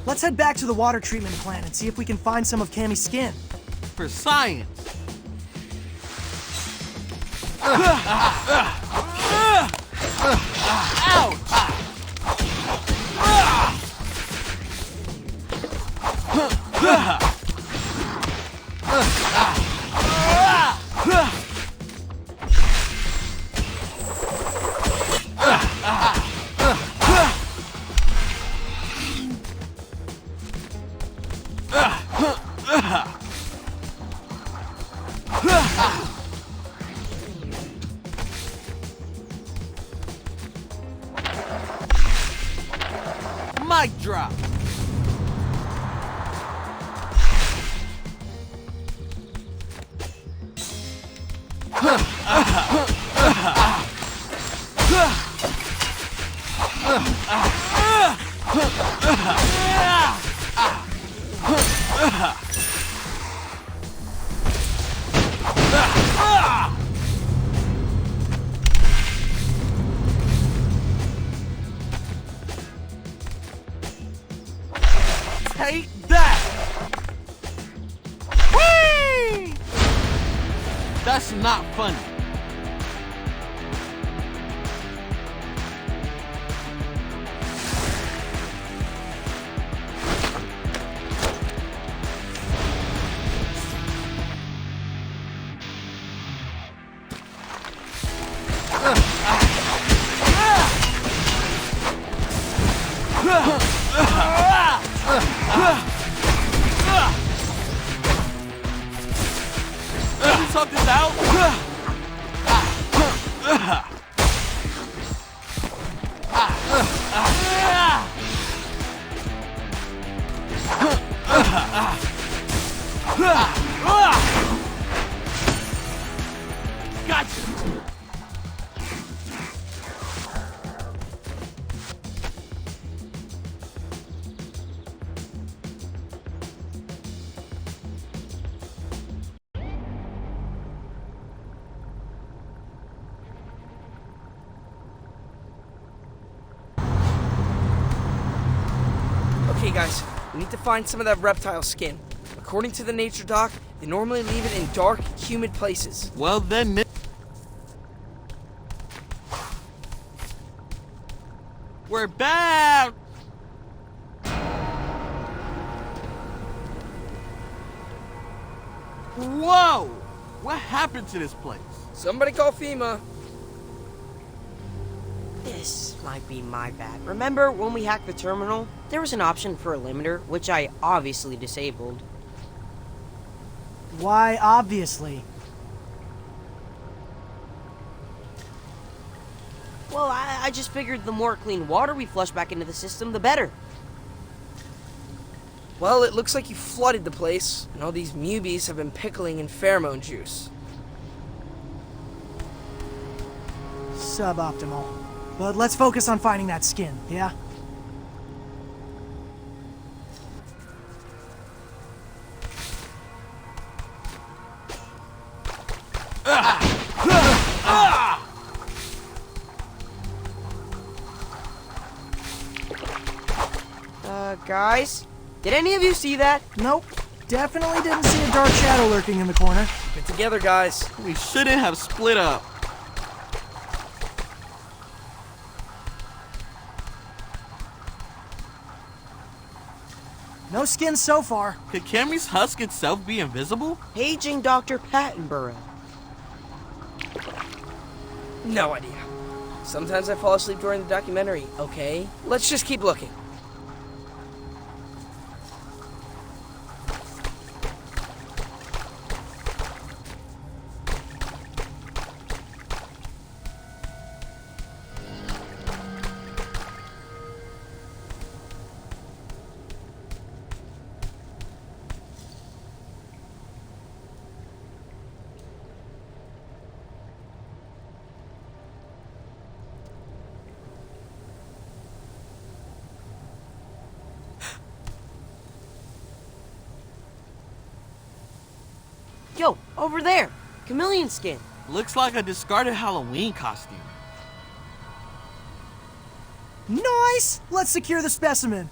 Let's head back to the water treatment plant and see if we can find some of Cammy's skin. For science. Mic drop. Take that! Whee! That's not funny. Let me talk this out. Gotcha. Okay, guys, we need to find some of that reptile skin. According to the nature doc, they normally leave it in dark, humid places. Well then, we're back! Whoa! What happened to this place? Somebody call FEMA. This might be my bad. Remember when we hacked the terminal? There was an option for a limiter, which I obviously disabled. Why, obviously? Well, I just figured the more clean water we flush back into the system, the better. Well, it looks like you flooded the place, and all these mubies have been pickling in pheromone juice. Suboptimal. But let's focus on finding that skin, yeah? Guys? Did any of you see that? Nope. Definitely didn't see a dark shadow lurking in the corner. Get together, guys. We shouldn't have split up. No skin so far. Could Cammy's husk itself be invisible? Paging Dr. Pattenborough. No idea. Sometimes I fall asleep during the documentary, okay? Let's just keep looking. Yo, over there! Chameleon skin. Looks like a discarded Halloween costume. Nice! Let's secure the specimen.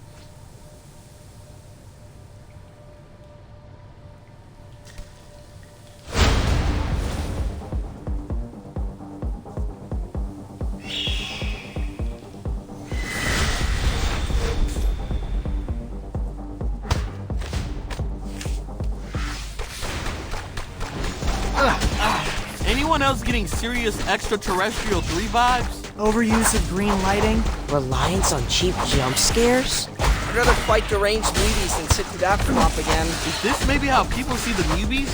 Anyone else getting serious extraterrestrial 3 vibes? Overuse of green lighting. Reliance on cheap jump scares? I'd rather fight deranged mubies than sit through that flop again. Is this maybe how people see the mubies?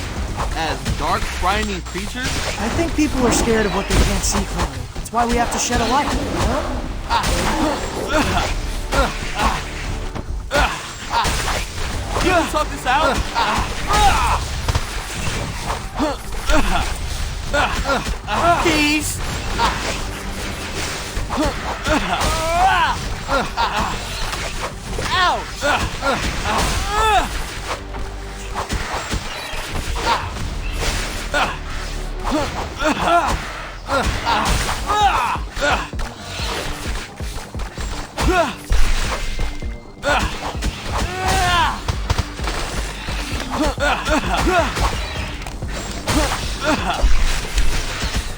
As dark, frightening creatures? I think people are scared of what they can't see clearly. That's why we have to shed a light, you know? Can we talk this out?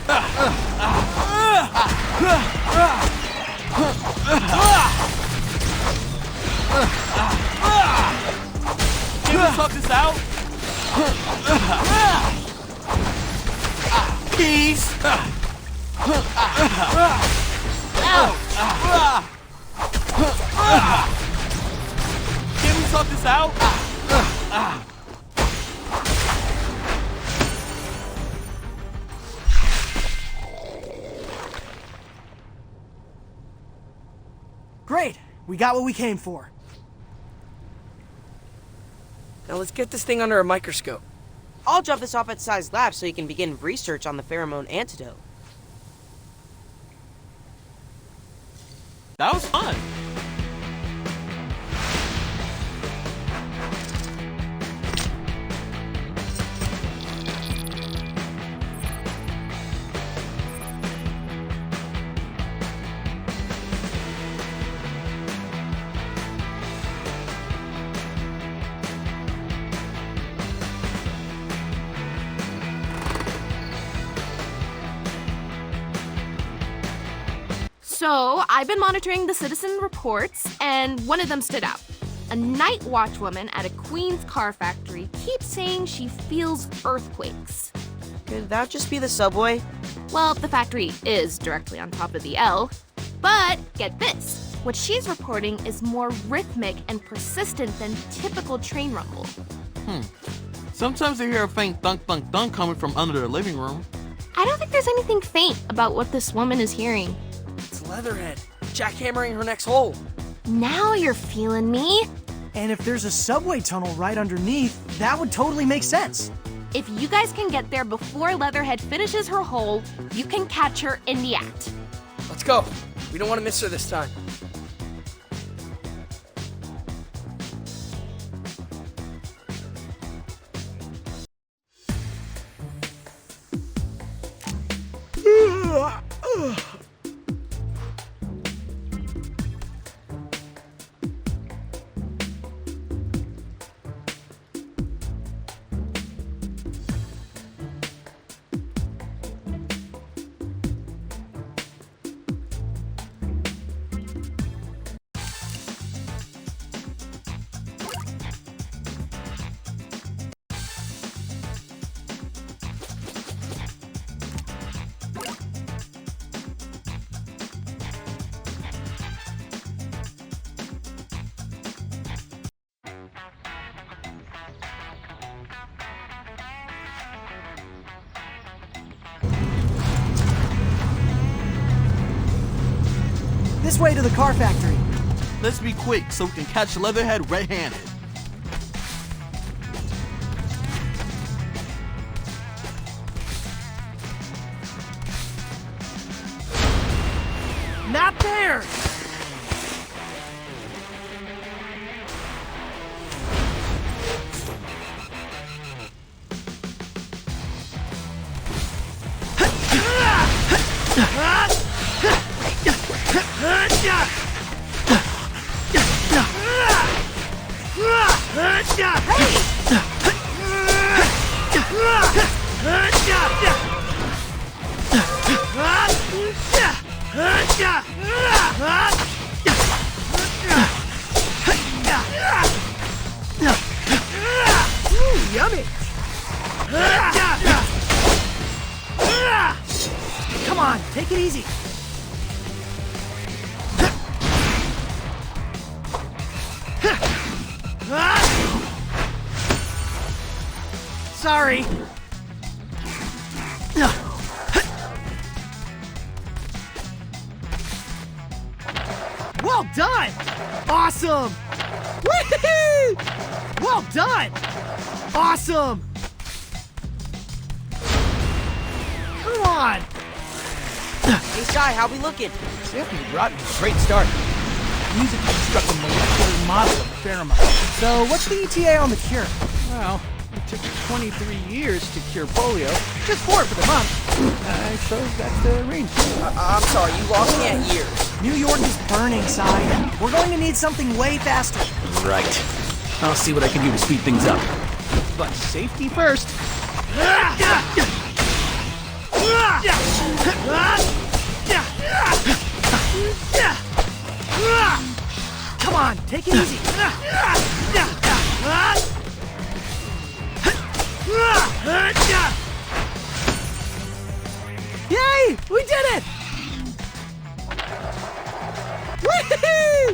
Can we talk this out? Peace. Can we talk this out? Great, we got what we came for. Now let's get this thing under a microscope. I'll drop this off at Sai's lab so you can begin research on the pheromone antidote. That was fun. So, I've been monitoring the citizen reports, and one of them stood out. A night watch woman at a Queens car factory keeps saying she feels earthquakes. Could that just be the subway? Well, the factory is directly on top of the L. But get this, what she's reporting is more rhythmic and persistent than typical train rumble. Sometimes I hear a faint thunk thunk thunk coming from under the living room. I don't think there's anything faint about what this woman is hearing. It's Leatherhead, jackhammering her next hole. Now you're feeling me. And if there's a subway tunnel right underneath, that would totally make sense. If you guys can get there before Leatherhead finishes her hole, you can catch her in the act. Let's go. We don't want to miss her this time. This way to the car factory. Let's be quick so we can catch Leatherhead red-handed. Not there! Yummy! Come on, take it easy. Sorry. Well done! Awesome! Whee! Well done! Awesome! Come on! Hey, Shy, how we looking? Definitely brought me a great start. Music construct a molecular model of pheromone. So, what's the ETA on the cure? Well, it took 23 years to cure polio. Just 4 for the month. I suppose that's the range. I'm sorry, you lost me at years. New York is burning, Si. We're going to need something way faster. Right. I'll see what I can do to speed things up. But safety first. Come on, take it easy. Yay! We did it! Woohoo!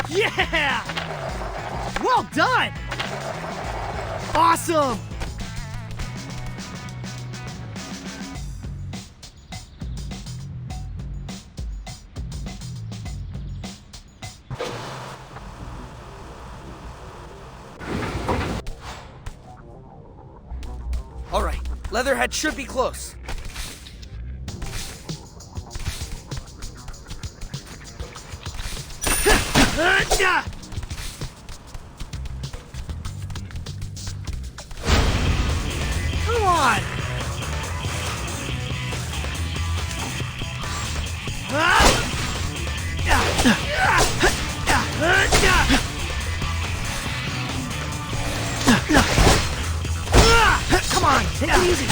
Yeah! Well done! Awesome! All right, Leatherhead should be close. Come on! Come on, take it easy.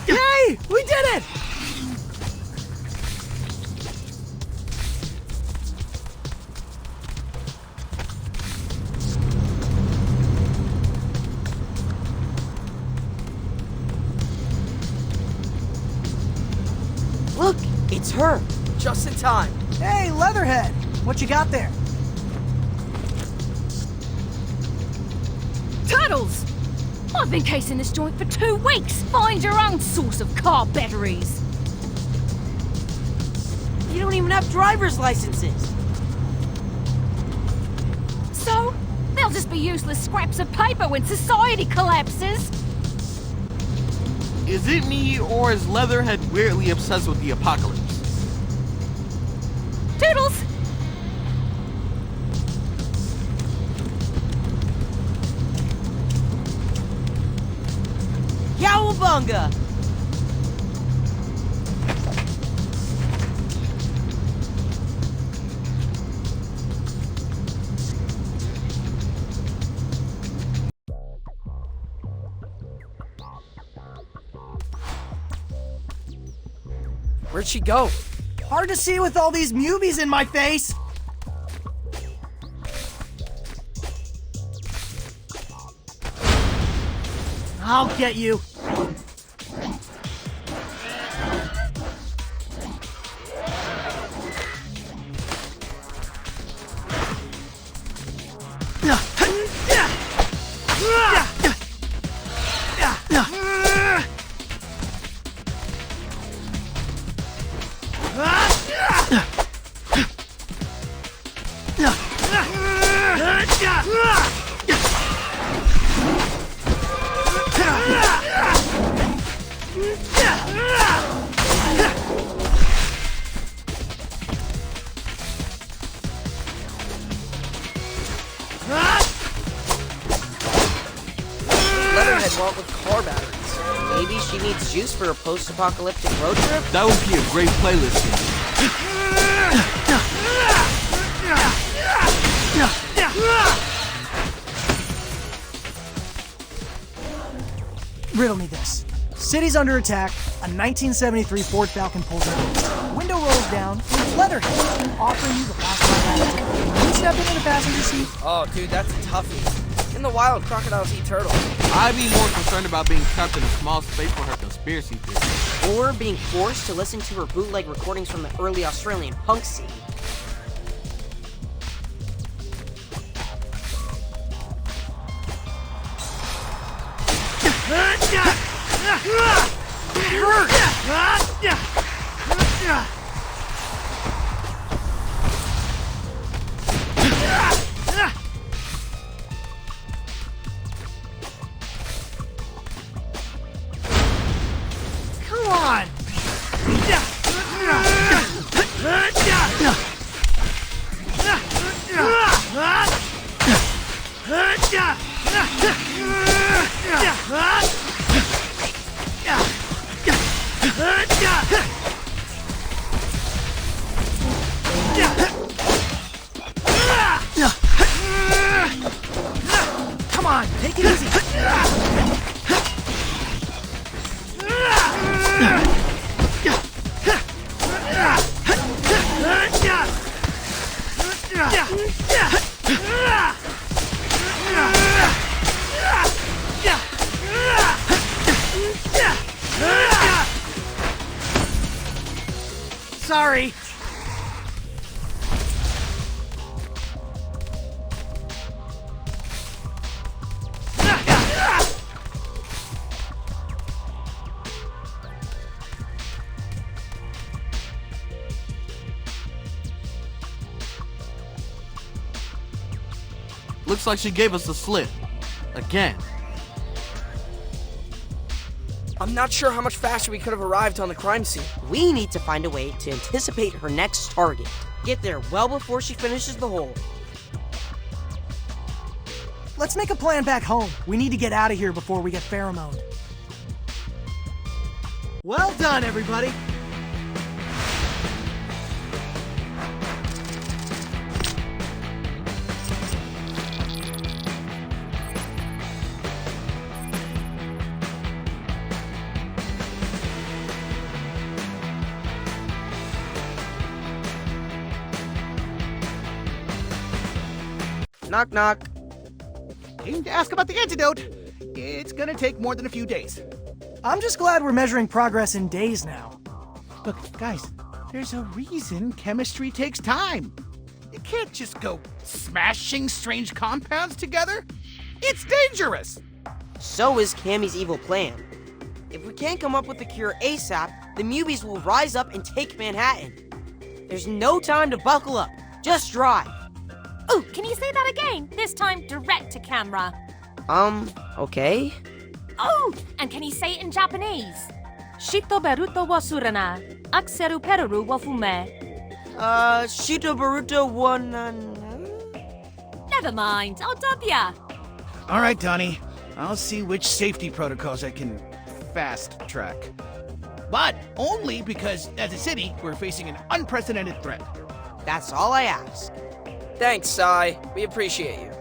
Yay! We did it! Look, it's her. Just in time. Hey, Leatherhead! What you got there? Turtles! I've been casing this joint for 2 weeks. Find your own source of car batteries. You don't even have driver's licenses. So, they'll just be useless scraps of paper when society collapses. Is it me, or is Leatherhead weirdly obsessed with the apocalypse? Toodles! Yowabunga! Where'd she go? Hard to see with all these mubies in my face. I'll get you. Leatherhead went with car batteries. Maybe she needs juice for a post-apocalyptic road trip? That would be a great playlist game. Riddle me this. City's under attack, a 1973 Ford Falcon pulls out. Window rolls down, and it's Leatherhead, offering you the last ride out. Can you step into the passenger seat? Oh, dude, that's a toughie. In the wild, crocodiles eat turtles. I'd be more concerned about being trapped in a small space for her conspiracy theory. Or being forced to listen to her bootleg recordings from the early Australian punk scene. Come on, take it easy. Sorry. Looks like she gave us the slip. Again. I'm not sure how much faster we could have arrived on the crime scene. We need to find a way to anticipate her next target. Get there well before she finishes the hole. Let's make a plan back home. We need to get out of here before we get pheromoned. Well done, everybody. Knock, knock. Came to ask about the antidote. It's gonna take more than a few days. I'm just glad we're measuring progress in days now. Look, guys, there's a reason chemistry takes time. You can't just go smashing strange compounds together. It's dangerous. So is Cammy's evil plan. If we can't come up with a cure ASAP, the Mubies will rise up and take Manhattan. There's no time to buckle up. Just drive. Ooh, can you say that again? This time direct to camera. Okay. Oh, and can you say it in Japanese? Shito beruto wa surana, akseru peru wa fume. Shito Baruto one. Never mind, I'll dub ya. All right, Donnie. I'll see which safety protocols I can fast track. But only because, as a city, we're facing an unprecedented threat. That's all I ask. Thanks, Sai. We appreciate you.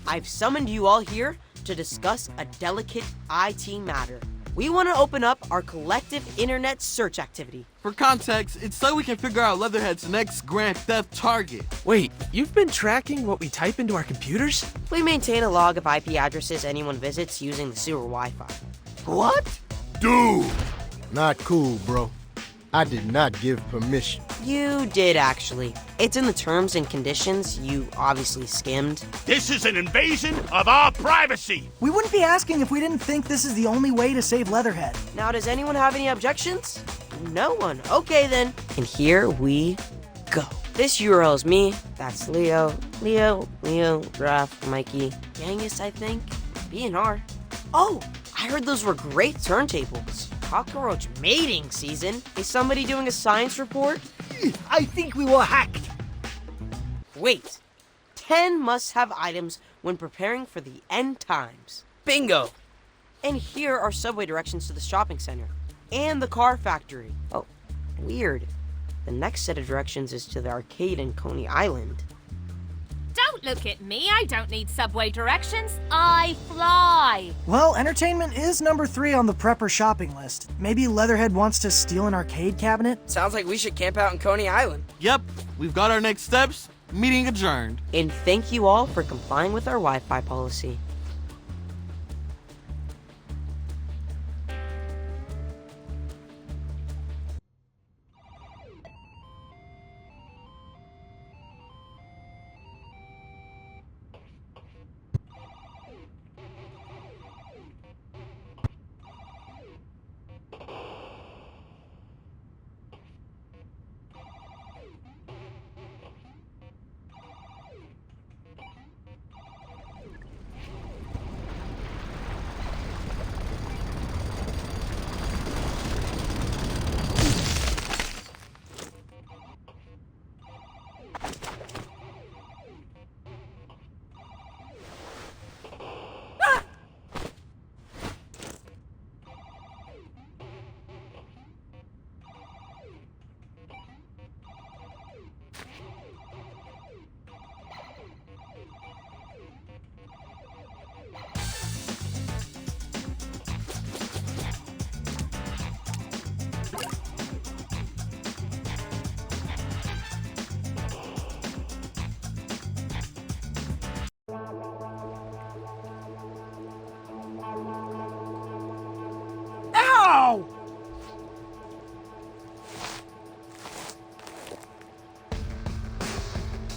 I've summoned you all here to discuss a delicate IT matter. We want to open up our collective internet search activity. For context, it's so we can figure out Leatherhead's next grand theft target. Wait, you've been tracking what we type into our computers? We maintain a log of IP addresses anyone visits using the sewer Wi-Fi. What? Dude! Not cool, bro. I did not give permission. You did, actually. It's in the terms and conditions. You obviously skimmed. This is an invasion of our privacy. We wouldn't be asking if we didn't think this is the only way to save Leatherhead. Now, does anyone have any objections? No one. Okay, then. And here we go. This URL is me. That's Leo, Raph, Mikey, Genghis, I think, B&R. Oh, I heard those were great turntables. Cockroach mating season? Is somebody doing a science report? I think we were hacked. Wait. 10 must-have items when preparing for the end times. Bingo! And here are subway directions to the shopping center. And the car factory. Oh, weird. The next set of directions is to the arcade in Coney Island. Don't look at me, I don't need subway directions. I fly. Well, entertainment is number 3 on the prepper shopping list. Maybe Leatherhead wants to steal an arcade cabinet? Sounds like we should camp out in Coney Island. Yep, we've got our next steps. Meeting adjourned. And thank you all for complying with our Wi-Fi policy. Ow!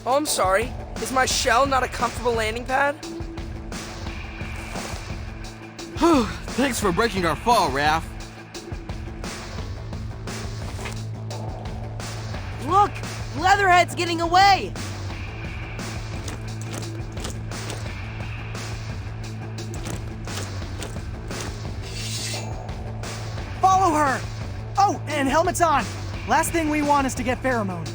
Oh, I'm sorry. Is my shell not a comfortable landing pad? Thanks for breaking our fall, Raph. Look! Leatherhead's getting away! Follow her! Oh, and helmet's on! Last thing we want is to get Pheromone.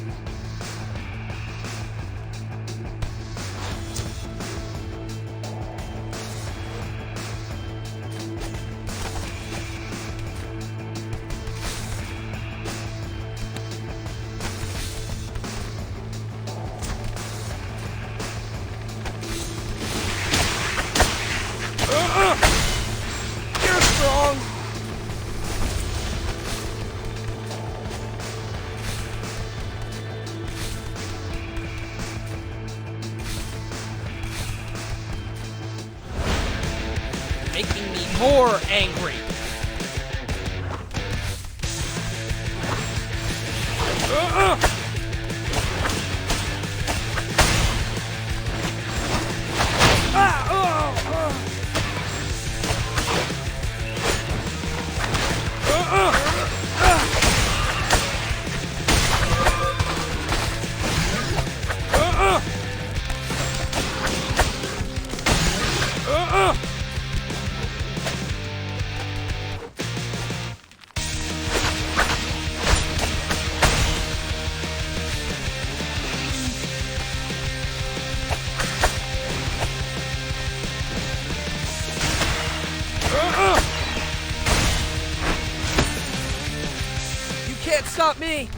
You're strong! Making me more angry. You can't stop me!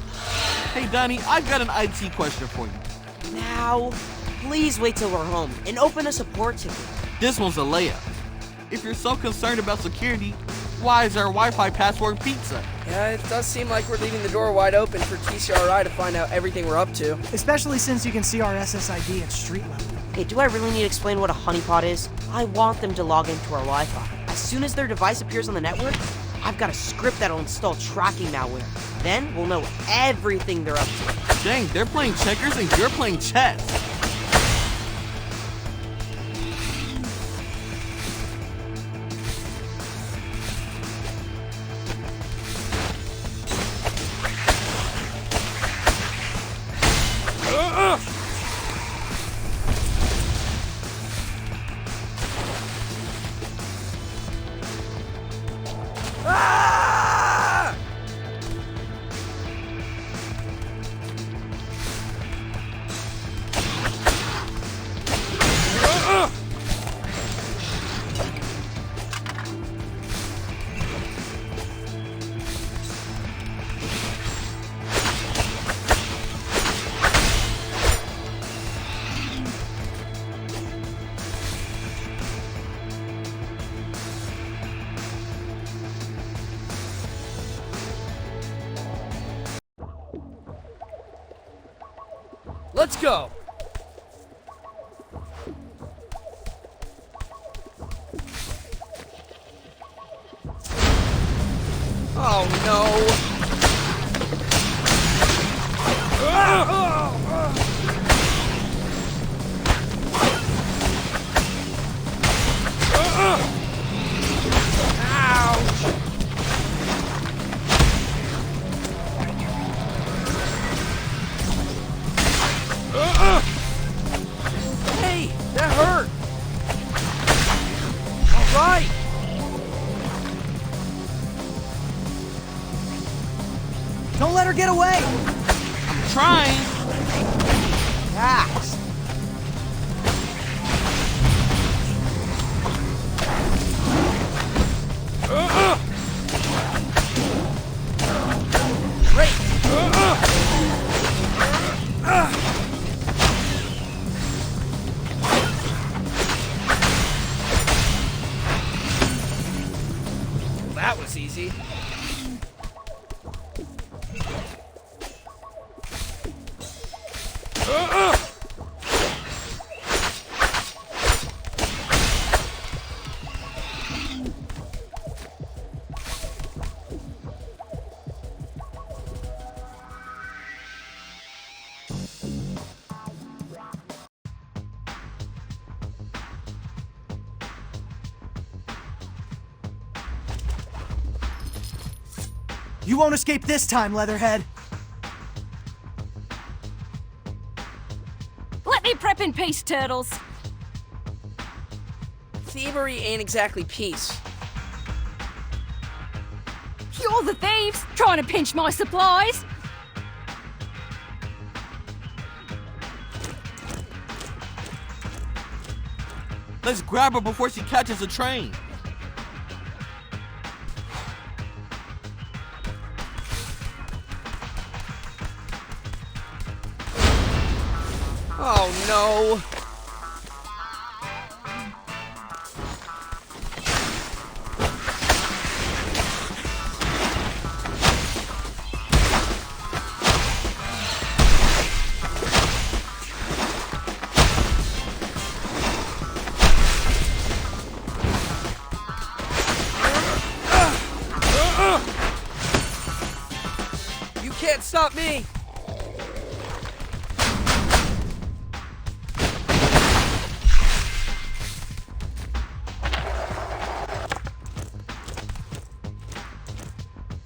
Hey, Donnie, I've got an IT question for you. Now, please wait till we're home and open a support ticket. This one's a layup. If you're so concerned about security, why is our Wi-Fi password pizza? Yeah, it does seem like we're leaving the door wide open for TCRI to find out everything we're up to. Especially since you can see our SSID at street level. Hey, do I really need to explain what a honeypot is? I want them to log into our Wi-Fi. As soon as their device appears on the network, I've got a script that'll install tracking malware. Then we'll know everything they're up to. Dang, they're playing checkers and you're playing chess. Let's go! Oh no! Hey, that hurt! All right! Don't let her get away! I'm trying! Axe! Great! That was easy. You won't escape this time, Leatherhead. Let me prep in peace, Turtles. Thievery ain't exactly peace. You're the thieves, trying to pinch my supplies. Let's grab her before she catches a train. Oh no! You can't stop me!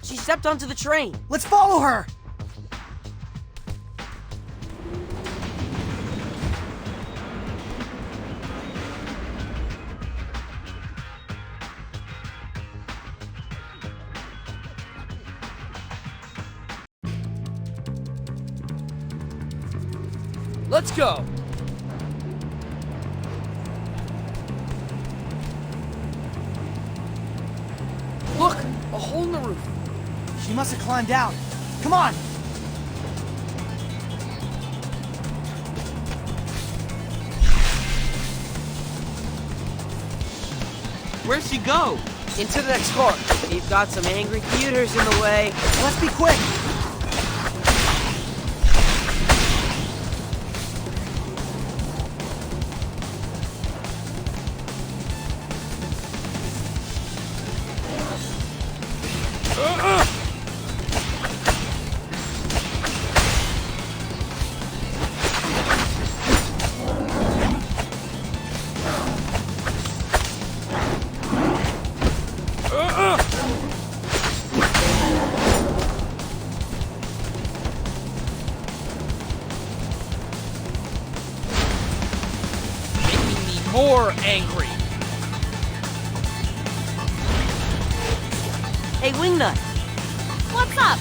She stepped onto the train. Let's follow her! Let's go! Look! A hole in the roof! She must have climbed out. Come on! Where'd she go? Into the next car! We've got some angry commuters in the way. Let's be quick! Making me more angry! Hey, Wingnut, What's up?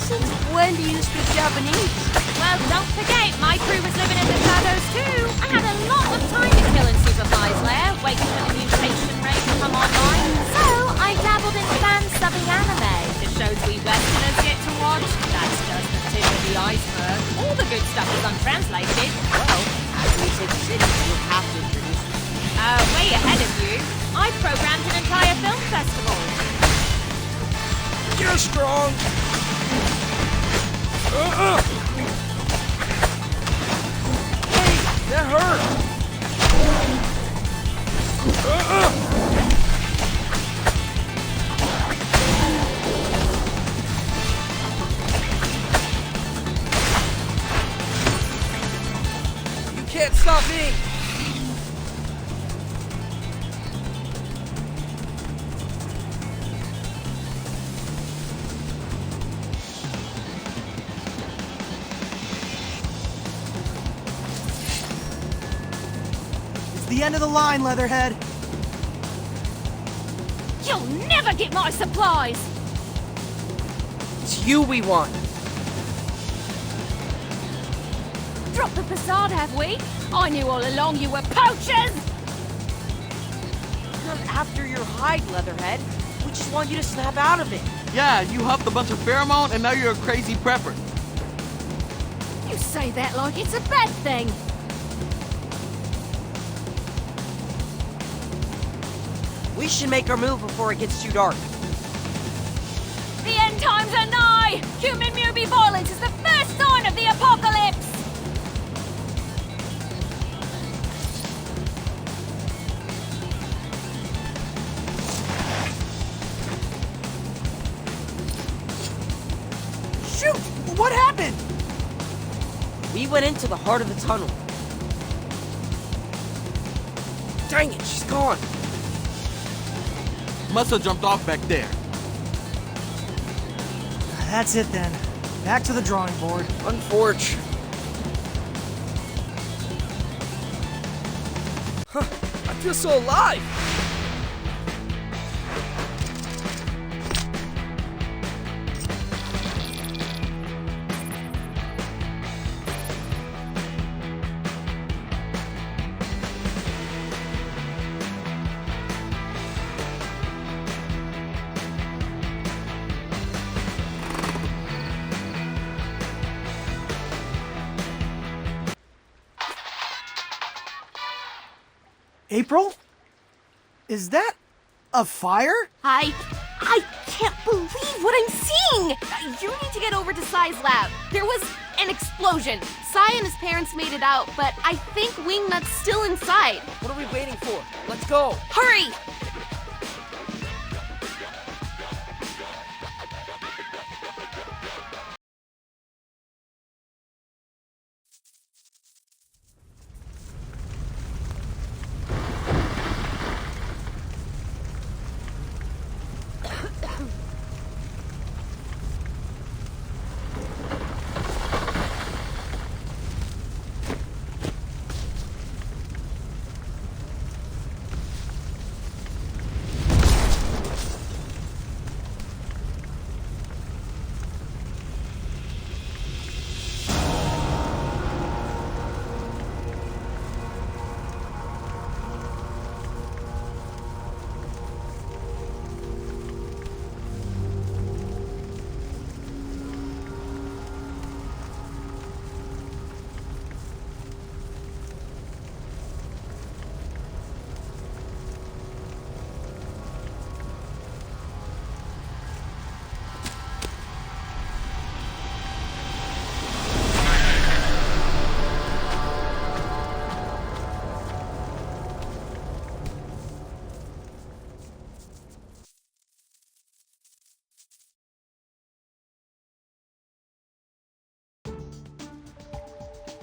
since when do you speak Japanese? Well, don't forget, my crew was living in the shadows too. I had a lot of time to kill and supervise there, waiting for the mutation rate to come online. So I dabbled in fan-subbing anime, the shows we Westerners get to watch. That's just the tip of the iceberg. All the good stuff is untranslated. Well, as we take the city, you have to introduce me. Way ahead of you. I programmed an entire film festival. You're strong! Hey, that hurt! You can't stop me! It's the end of the line, Leatherhead. You'll never get my supplies. It's you we want. Drop the facade, have we? I knew all along you were poachers. We're not after your hide, Leatherhead. We just want you to snap out of it. Yeah, you huffed a bunch of pheromone and now you're a crazy prepper. You say that like it's a bad thing. We should make our move before it gets too dark. The end times are nigh! Human mutant violence is the first sign of the apocalypse! Shoot! What happened? We went into the heart of the tunnel. Dang it, she's gone! Must have jumped off back there. That's it then. Back to the drawing board. Unforge. Huh, I feel so alive! April? Is that a fire? I can't believe what I'm seeing! You need to get over to Sai's lab. There was an explosion. Sai and his parents made it out, but I think Wingnut's still inside. What are we waiting for? Let's go! Hurry!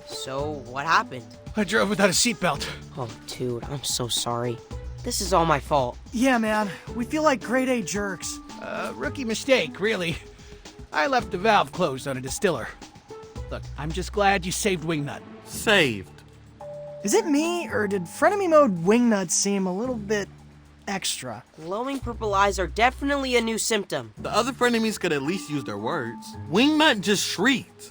So, what happened? I drove without a seatbelt. Oh, dude, I'm so sorry. This is all my fault. Yeah, man. We feel like grade A jerks. Rookie mistake, really. I left the valve closed on a distiller. Look, I'm just glad you saved Wingnut. Saved. Is it me, or did Frenemy Mode Wingnut seem a little bit extra? Glowing purple eyes are definitely a new symptom. The other frenemies could at least use their words. Wingnut just shrieked.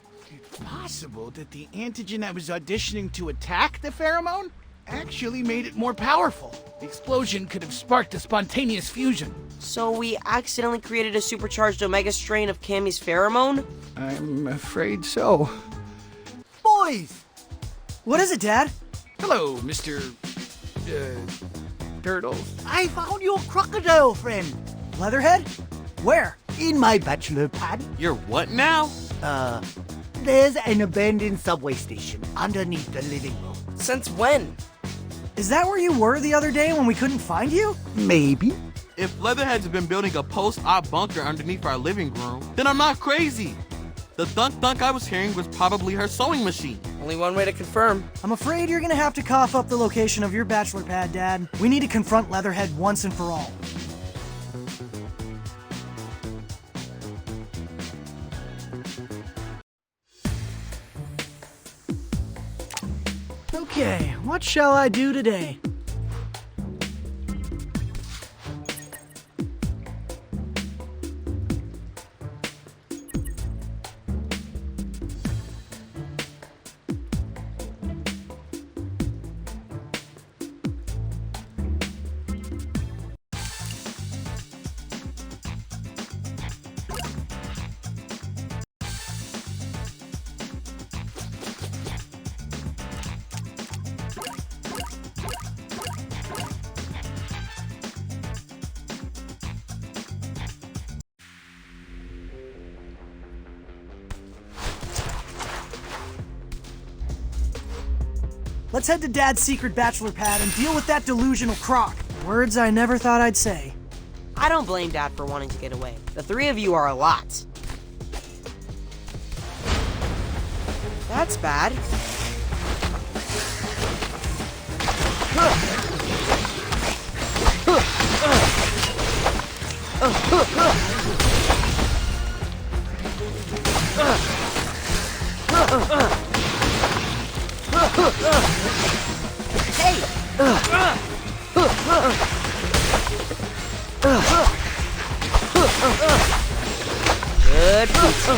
Possible that the antigen that was auditioning to attack the pheromone actually made it more powerful. The explosion could have sparked a spontaneous fusion. So we accidentally created a supercharged omega strain of Cammy's pheromone? I'm afraid so. Boys! What is it, Dad? Hello, Mr. Turtles. I found your crocodile friend. Leatherhead? Where? In my bachelor pad. You're what now? There's an abandoned subway station underneath the living room. Since when? Is that where you were the other day when we couldn't find you? Maybe. If Leatherhead's been building a post-op bunker underneath our living room, then I'm not crazy. The thunk-thunk I was hearing was probably her sewing machine. Only one way to confirm. I'm afraid you're gonna have to cough up the location of your bachelor pad, Dad. We need to confront Leatherhead once and for all. Okay, what shall I do today? Let's head to Dad's secret bachelor pad and deal with that delusional croc. Words I never thought I'd say. I don't blame Dad for wanting to get away. The three of you are a lot. That's bad. Good pizza.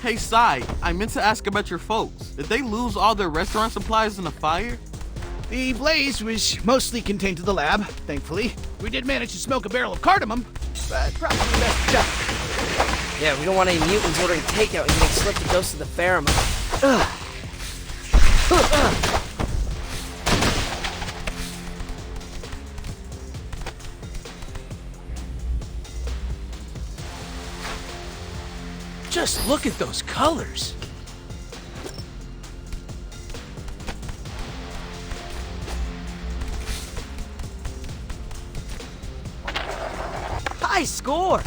Hey, Sai, I meant to ask about your folks. Did they lose all their restaurant supplies in the fire? The blaze was mostly contained to the lab, thankfully. We did manage to smoke a barrel of cardamom, but probably best to check. Yeah, we don't want any mutants ordering takeout and getting slipped a dose of the pheromone. Just look at those colors. High score.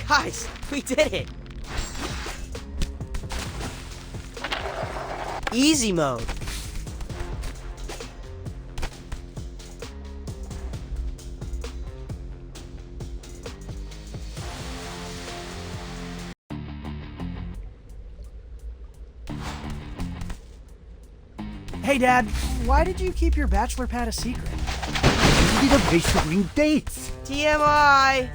Guys, we did it! Easy mode. Hey, Dad, why did you keep your bachelor pad a secret? We need a place to bring dates. TMI!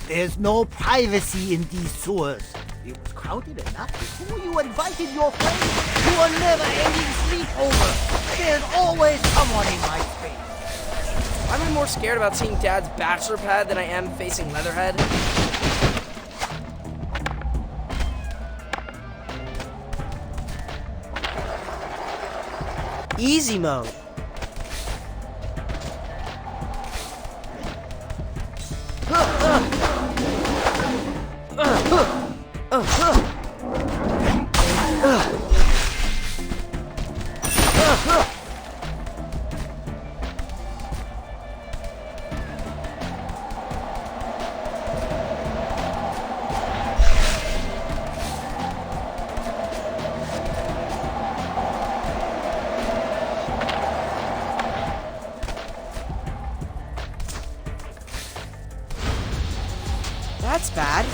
There's no privacy in these sewers. It was crowded enough before you invited your friends to a never-ending sleepover. There's always someone in my space. I'm more scared about seeing Dad's bachelor pad than I am facing Leatherhead. Easy mode. That's bad.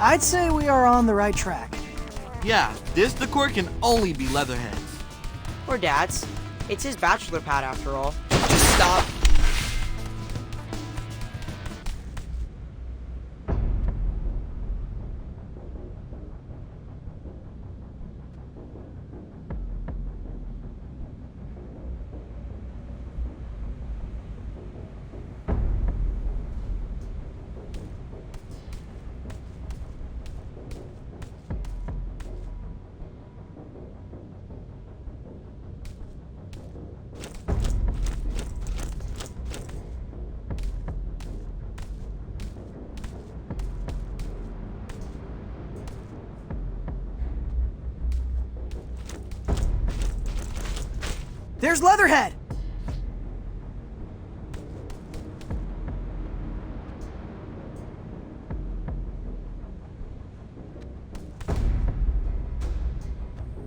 I'd say we are on the right track. Yeah, this decor can only be Leatherhead's. Or Dad's. It's his bachelor pad after all. Just stop. There's Leatherhead!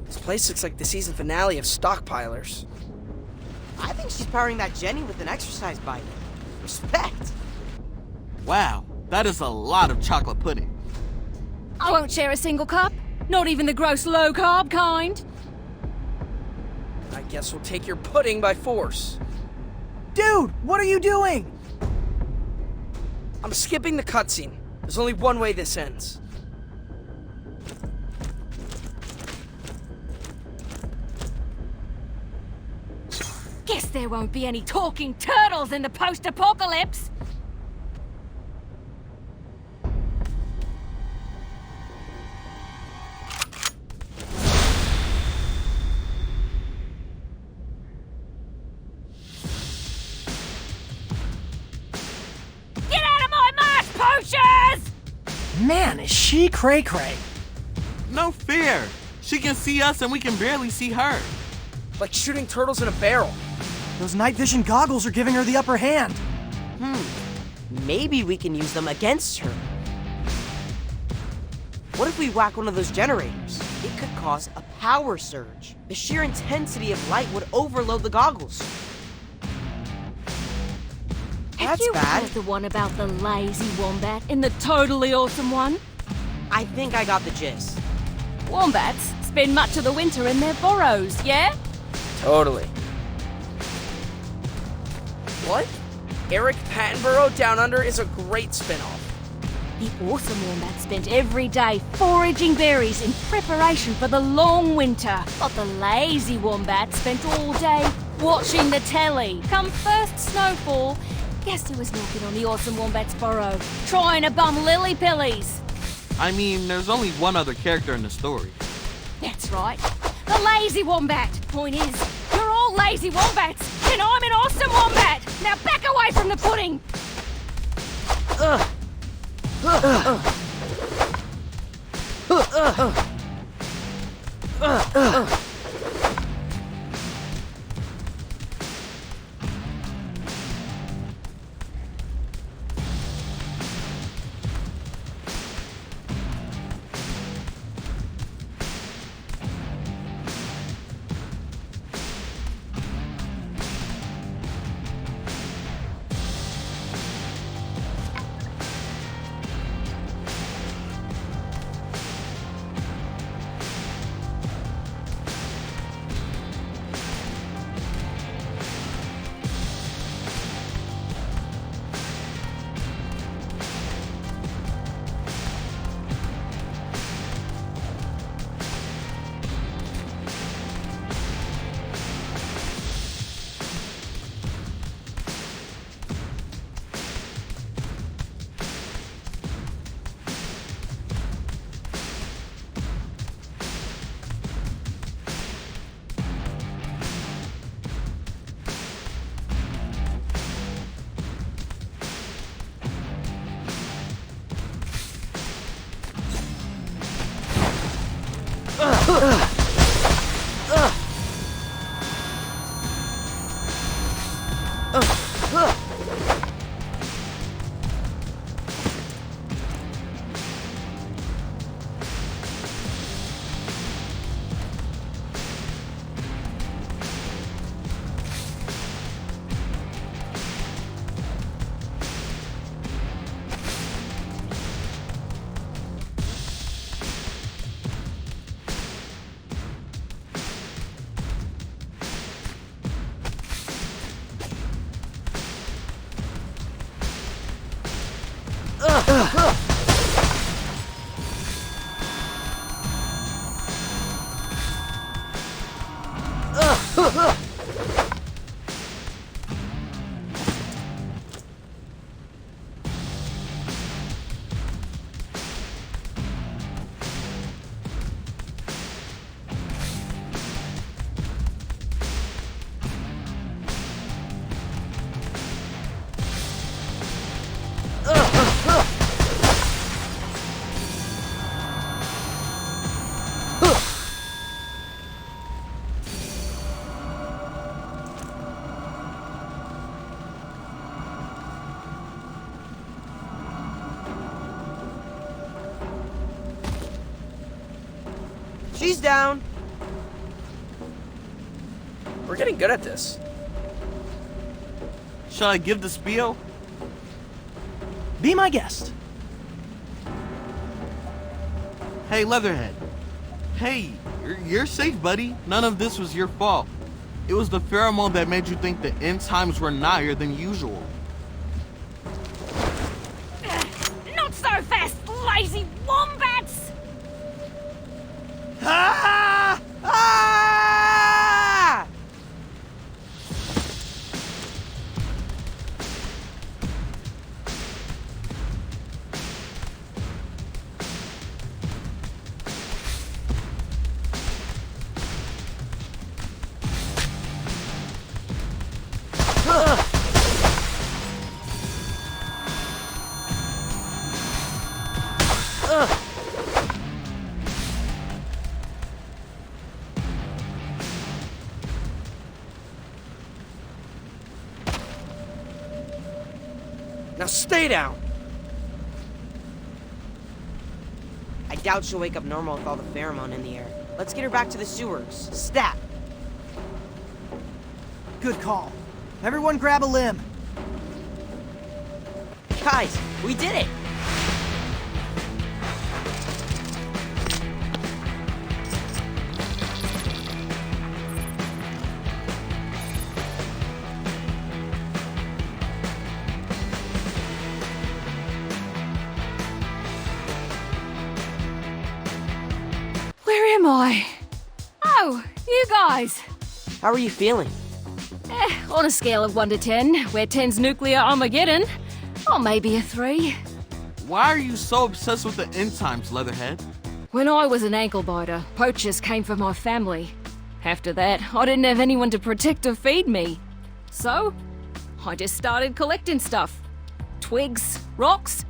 This place looks like the season finale of Stockpilers. I think she's powering that Jenny with an exercise bike. Respect. Wow, that is a lot of chocolate pudding. I won't share a single cup. Not even the gross low-carb kind. I guess we'll take your pudding by force. Dude, what are you doing? I'm skipping the cutscene. There's only one way this ends. Guess there won't be any talking turtles in the post-apocalypse. Man, is she cray-cray. No fear. She can see us and we can barely see her. Like shooting turtles in a barrel. Those night vision goggles are giving her the upper hand. Maybe we can use them against her. What if we whack one of those generators? It could cause a power surge. The sheer intensity of light would overload the goggles. Have you heard the one about the lazy wombat in the totally awesome one? I think I got the gist. Wombats spend much of the winter in their burrows, yeah? Totally. What? Eric Pattenborough Down Under is a great spin-off. The awesome wombat spent every day foraging berries in preparation for the long winter. But the lazy wombat spent all day watching the telly. Come first snowfall, guess who was knocking on the awesome wombat's burrow, trying to bum lily pillies? I mean, there's only one other character in the story. That's right, the lazy wombat. Point is, you're all lazy wombats, and I'm an awesome wombat. Now back away from the pudding. She's down. We're getting good at this. Shall I give the spiel? Be my guest. Hey, Leatherhead. Hey, you're safe, buddy. None of this was your fault. It was the pheromone that made you think the end times were nigher than usual. Not so fast, lazy wombats! Ah! Ah! Now stay down. I doubt she'll wake up normal with all the pheromone in the air. Let's get her back to the sewers. Stat! Good call. Everyone grab a limb. Guys, we did it! Where am I? Oh, you guys. How are you feeling? On a scale of 1 to 10, where 10's nuclear Armageddon, or maybe a 3. Why are you so obsessed with the end times, Leatherhead? When I was an ankle biter, poachers came for my family. After that, I didn't have anyone to protect or feed me. So, I just started collecting stuff. Twigs, rocks,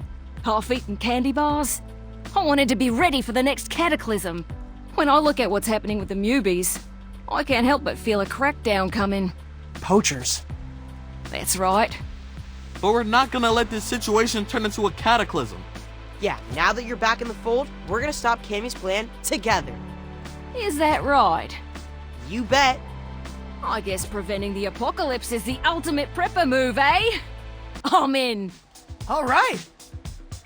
half-eaten candy bars. I wanted to be ready for the next cataclysm. When I look at what's happening with the Mubies, I can't help but feel a crackdown coming. Poachers. That's right. But we're not gonna let this situation turn into a cataclysm. Yeah, now that you're back in the fold, we're gonna stop Cammy's plan together. Is that right? You bet. I guess preventing the apocalypse is the ultimate prepper move, eh? I'm in. All right.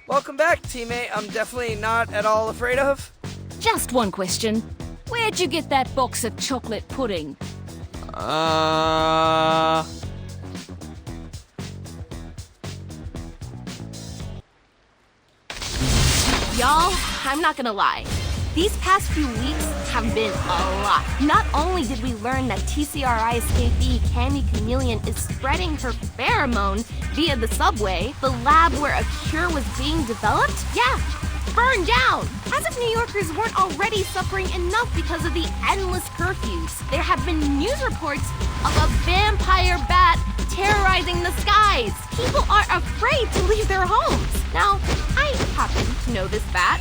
Welcome back, teammate. I'm definitely not at all afraid of. Just one question. Where'd you get that box of chocolate pudding? Y'all, I'm not gonna lie. These past few weeks have been a lot. Not only did we learn that TCRI escapee Cammy Chameleon is spreading her pheromone via the subway, the lab where a cure was being developed, burned down. As if New Yorkers weren't already suffering enough because of the endless curfews, there have been news reports of a vampire bat terrorizing the skies. People are afraid to leave their homes. Now, I happen to know this bat.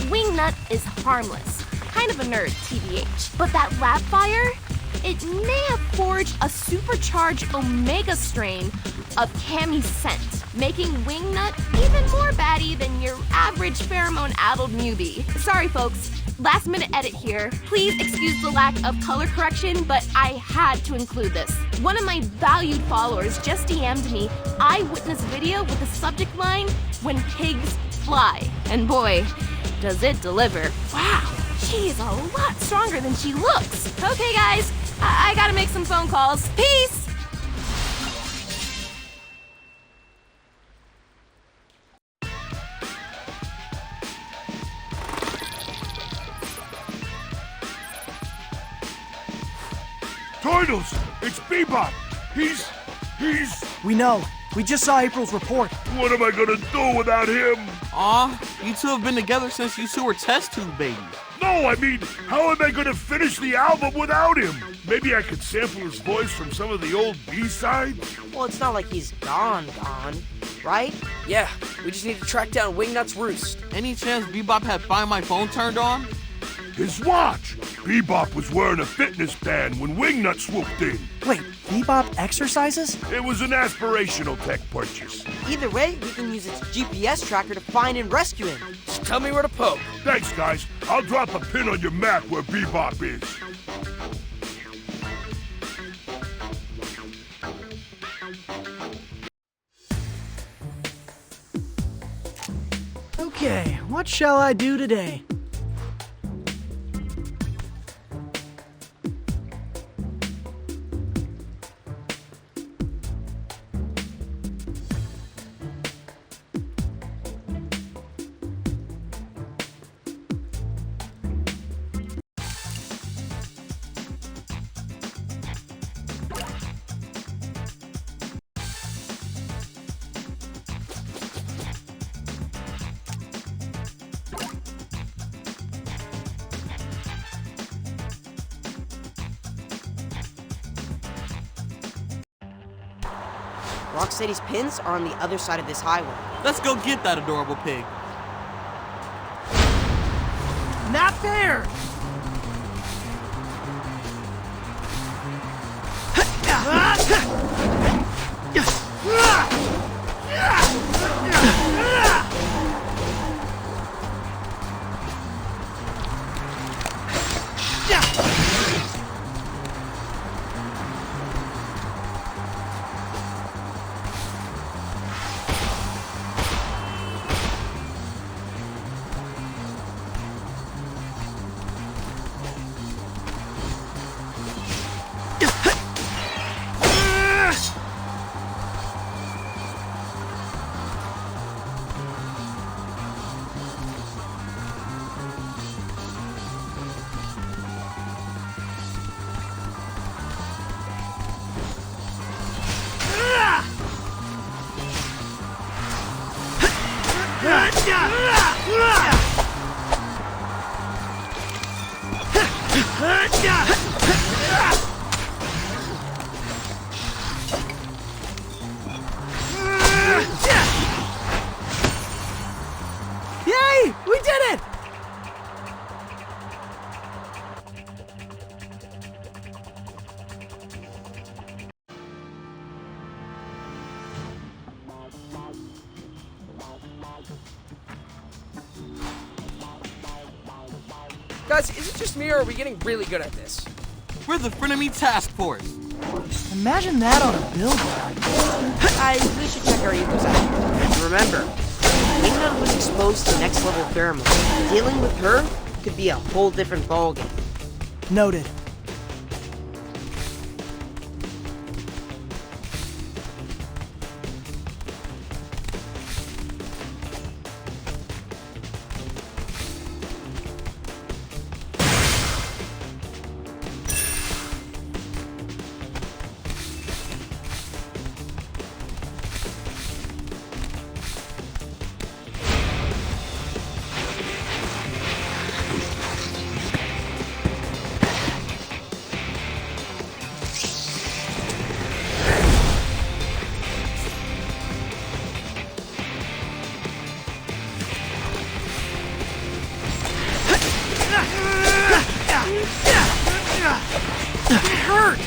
Wingnut is harmless. kind of a nerd, TBH. But that lab fire, it may have forged a supercharged Omega strain of Cammy's scent, making Wingnut even more batty than your average pheromone-addled newbie. Sorry folks, last minute edit here. Please excuse the lack of color correction, but I had to include this. One of my valued followers just DM'd me eyewitness video with the subject line, "When pigs fly." And boy, does it deliver. Wow, she's a lot stronger than she looks. Okay guys, I gotta make some phone calls. Peace! Turtles! It's Bebop! He's... We know. We just saw April's report. What am I gonna do without him? Aw, you two have been together since you two were test tube babies. No, I mean, how am I gonna finish the album without him? Maybe I could sample his voice from some of the old B-sides? Well, it's not like he's gone, right? Yeah, we just need to track down Wingnut's roost. Any chance Bebop had Find My Phone turned on? His watch! Bebop was wearing a fitness band when Wingnut swooped in. Wait, Bebop exercises? It was an aspirational tech purchase. Either way, we can use its GPS tracker to find and rescue him. Just tell me where to poke. Thanks, guys. I'll drop a pin on your map where Bebop is. Okay, what shall I do today? Rocksteady's pins are on the other side of this highway. Let's go get that adorable pig. Not fair! Yay! We did it! Guys, is it just me or are we getting really good at this? We're the Frenemy Task Force. Imagine that on a billboard. We should check our egos out. Remember, Wingnut was exposed to next level pheromone. Dealing with her could be a whole different ballgame. Noted. hurt!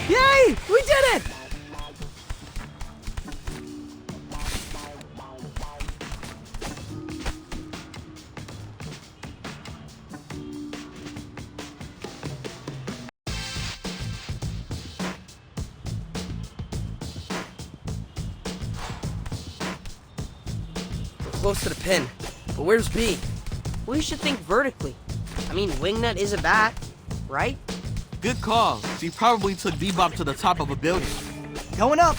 Yay! We did it! We're close to the pin, but where's B? We should think vertically. I mean, Wingnut is a bat, right? Good call. She probably took Bebop to the top of a building. Going up.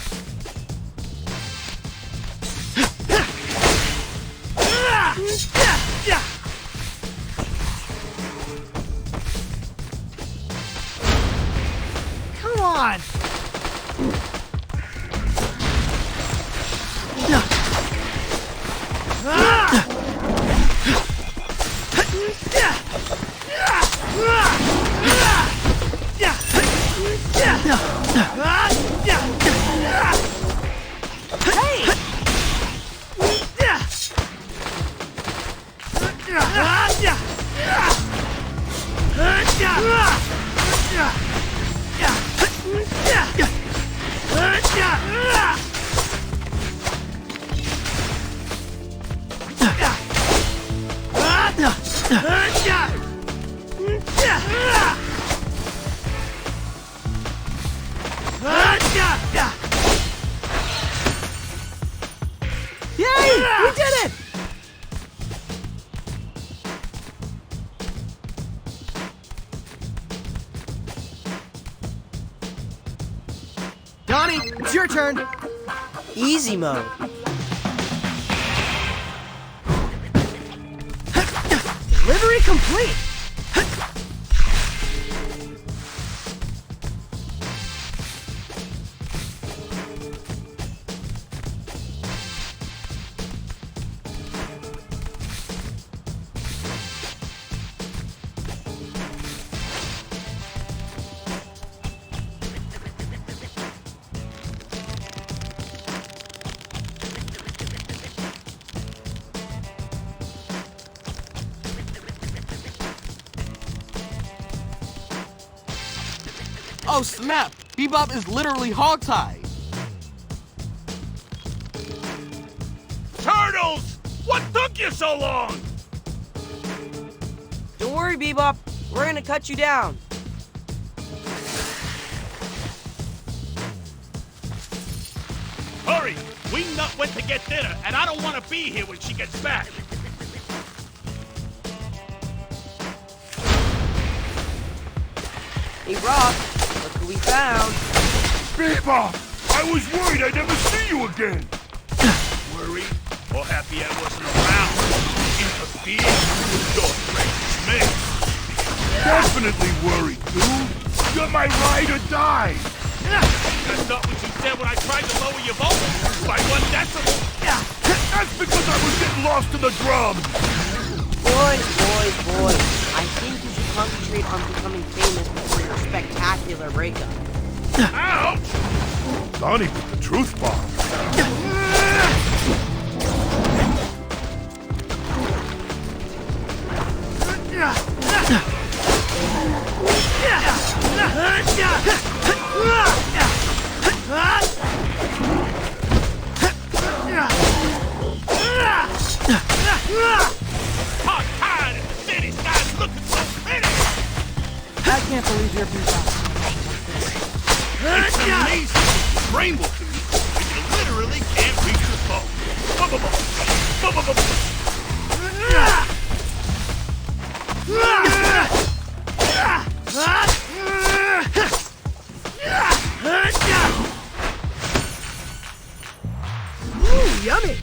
Come on! Yay! We did it! Donnie, it's your turn. Easy mode. Delivery complete! Oh snap! Bebop is literally hogtied. Turtles! What took you so long? Don't worry, Bebop. We're gonna cut you down. Hurry! Wingnut went to get dinner, and I don't want to be here when she gets back. Hey, Rock, look who we found. Bebop! I was worried I'd never see you again! Worried or happy I wasn't around? Interfere? Your greatest mate. Definitely worried, dude! You're my ride or die! That's not what you said when I tried to lower your vote by 1 decimal. That's because I was getting lost in the drums! Boys. I think you should concentrate on becoming famous before your spectacular breakup. Ouch! Donnie with the truth bomb. Hot tide in the city's literally can't reach the bow. Ooh, yummy!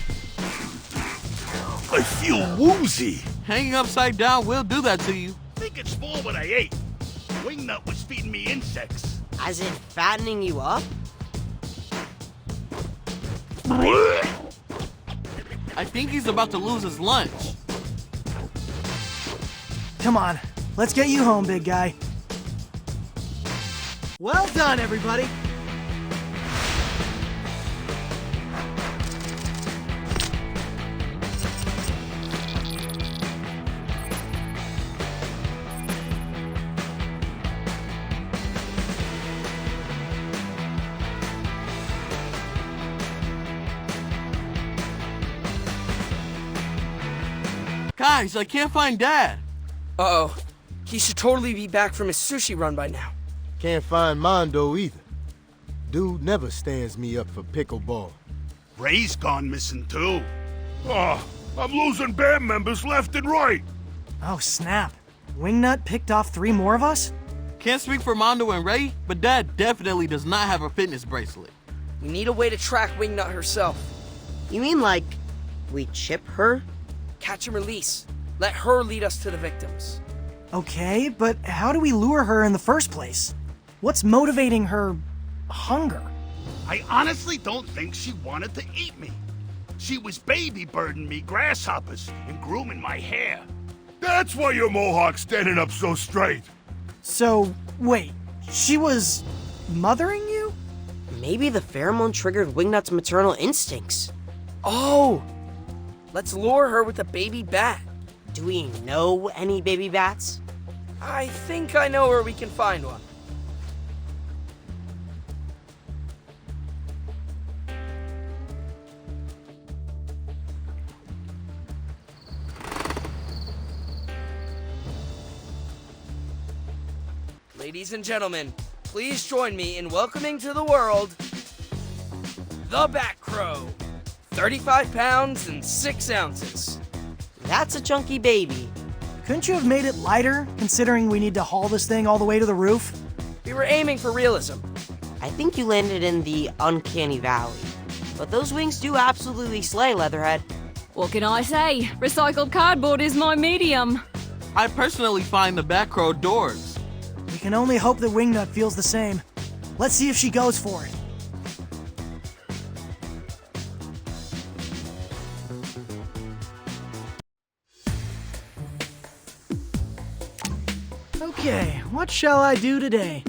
I feel woozy. Hanging upside down will do that to you. Think it's for what I ate. Wingnut was feeding me insects. As in fattening you up? I think he's about to lose his lunch. Come on, let's get you home, big guy. Well done, everybody. Guys, I can't find Dad. Uh-oh. He should totally be back from his sushi run by now. Can't find Mondo either. Dude never stands me up for pickleball. Ray's gone missing too. Oh, I'm losing band members left and right. Oh, snap. Wingnut picked off 3 more of us? Can't speak for Mondo and Ray, but Dad definitely does not have a fitness bracelet. We need a way to track Wingnut herself. You mean like we chip her? Catch and release. Let her lead us to the victims. Okay, but how do we lure her in the first place? What's motivating her hunger? I honestly don't think she wanted to eat me. She was baby birding me grasshoppers and grooming my hair. That's why your mohawk's standing up so straight. So, wait, she was mothering you? Maybe the pheromone triggered Wingnut's maternal instincts. Oh! Let's lure her with a baby bat. Do we know any baby bats? I think I know where we can find one. Ladies and gentlemen, please join me in welcoming to the world the Bat Crow. 35 pounds and 6 ounces. That's a chunky baby. Couldn't you have made it lighter, considering we need to haul this thing all the way to the roof? We were aiming for realism. I think you landed in the uncanny valley. But those wings do absolutely slay, Leatherhead. What can I say? Recycled cardboard is my medium. I personally find the Bat Crow doors. We can only hope that Wingnut feels the same. Let's see if she goes for it. Okay, what shall I do today?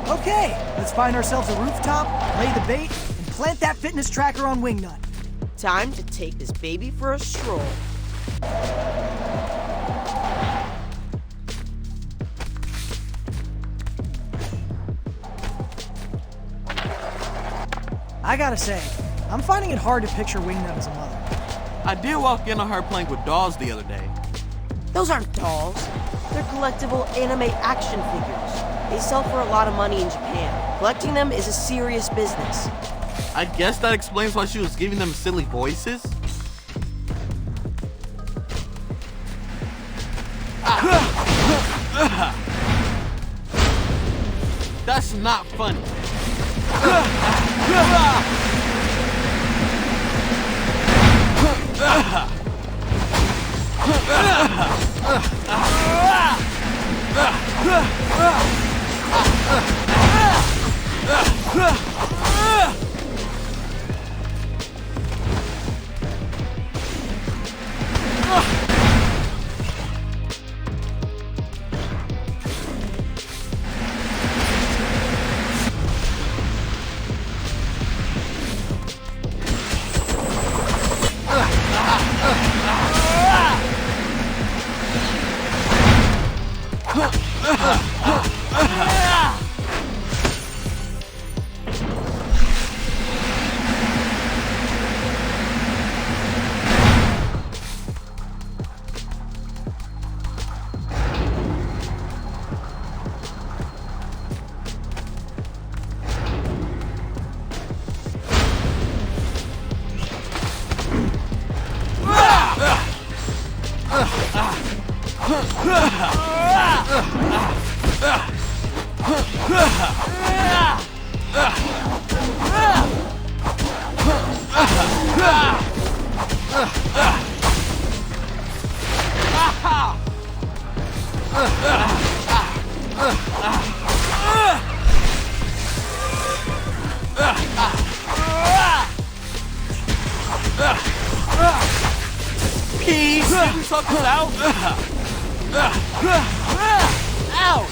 Okay, let's find ourselves a rooftop, lay the bait, and plant that fitness tracker on Wingnut. Time to take this baby for a stroll. I gotta say, I'm finding it hard to picture Wingnut as a mother. I did walk in on her playing with dolls the other day. Those aren't dolls. They're collectible anime action figures. They sell for a lot of money in Japan. Collecting them is a serious business. I guess that explains why she was giving them silly voices. That's not funny. Peace! Can we talk this out? Ow!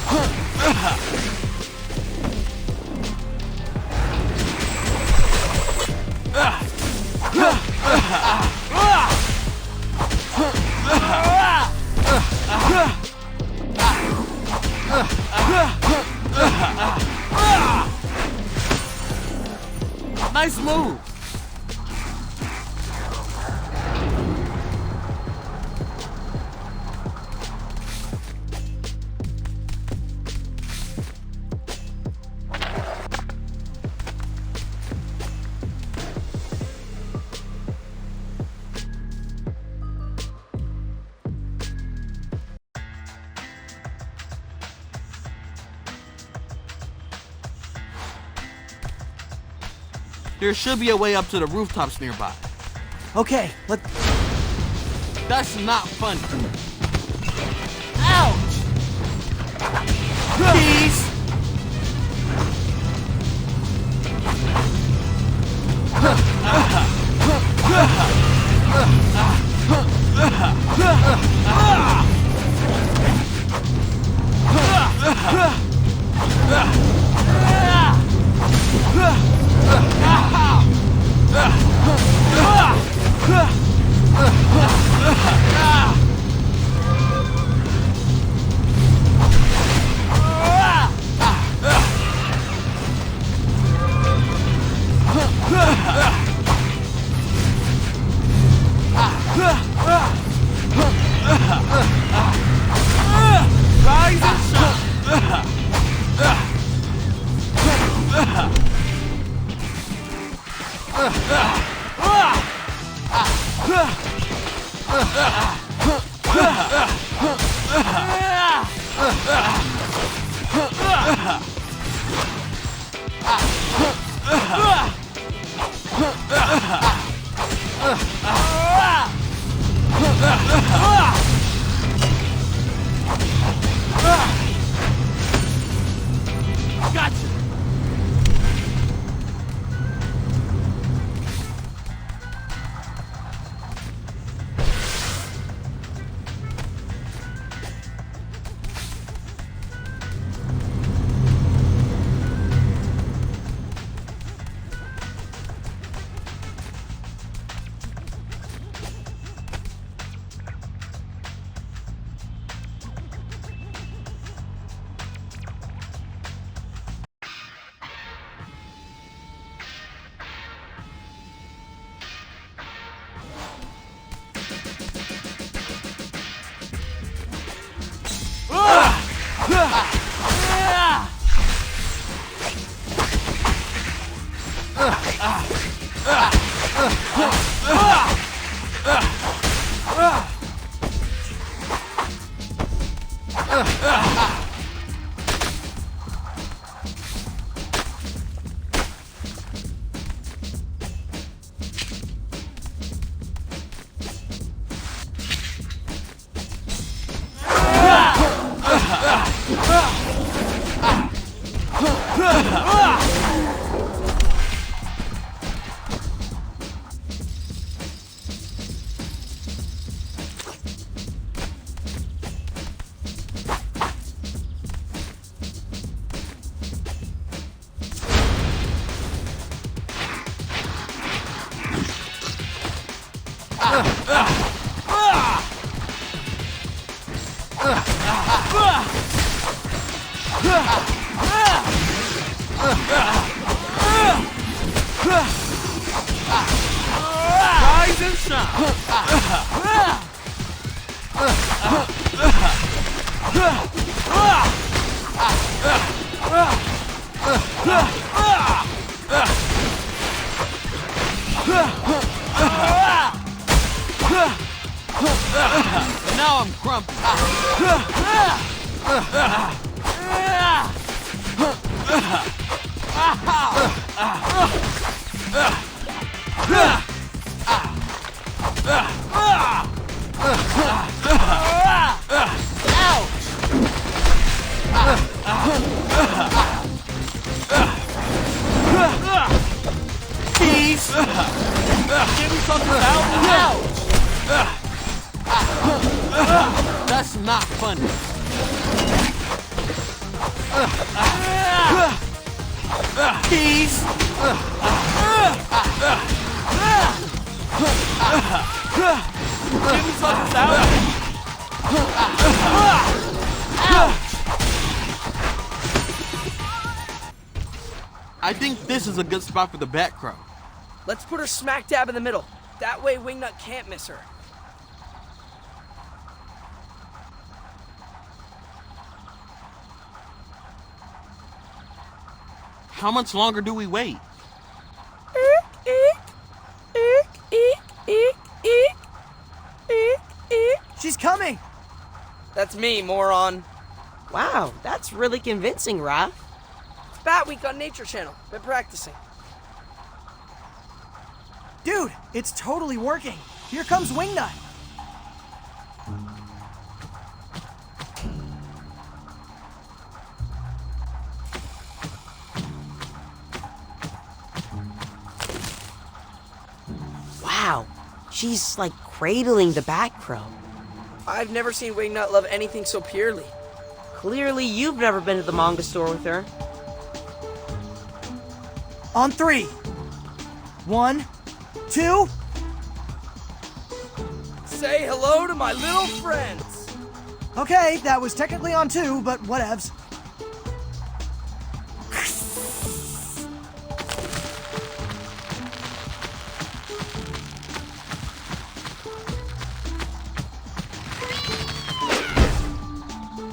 Nice move! There should be a way up to the rooftops nearby. Okay, That's not funny. Ouch! Peace! Rise and shine! Gotcha! Rise and shine! Now I'm grumpy. Peace! Give me something out! That's not funny. Peace! Give me something out! I think this is a good spot for the Batcrow. Let's put her smack dab in the middle. That way Wingnut can't miss her. How much longer do we wait? She's coming! That's me, moron. Wow, that's really convincing, Raph. It's Bat Week on Nature Channel. Been practicing. Dude, it's totally working. Here comes Wingnut. Wow, she's like cradling the Batcrow. I've never seen Wingnut love anything so purely. Clearly, you've never been to the manga store with her. On 3. 1, 2. Say hello to my little friends. Okay, that was technically on 2, but whatevs.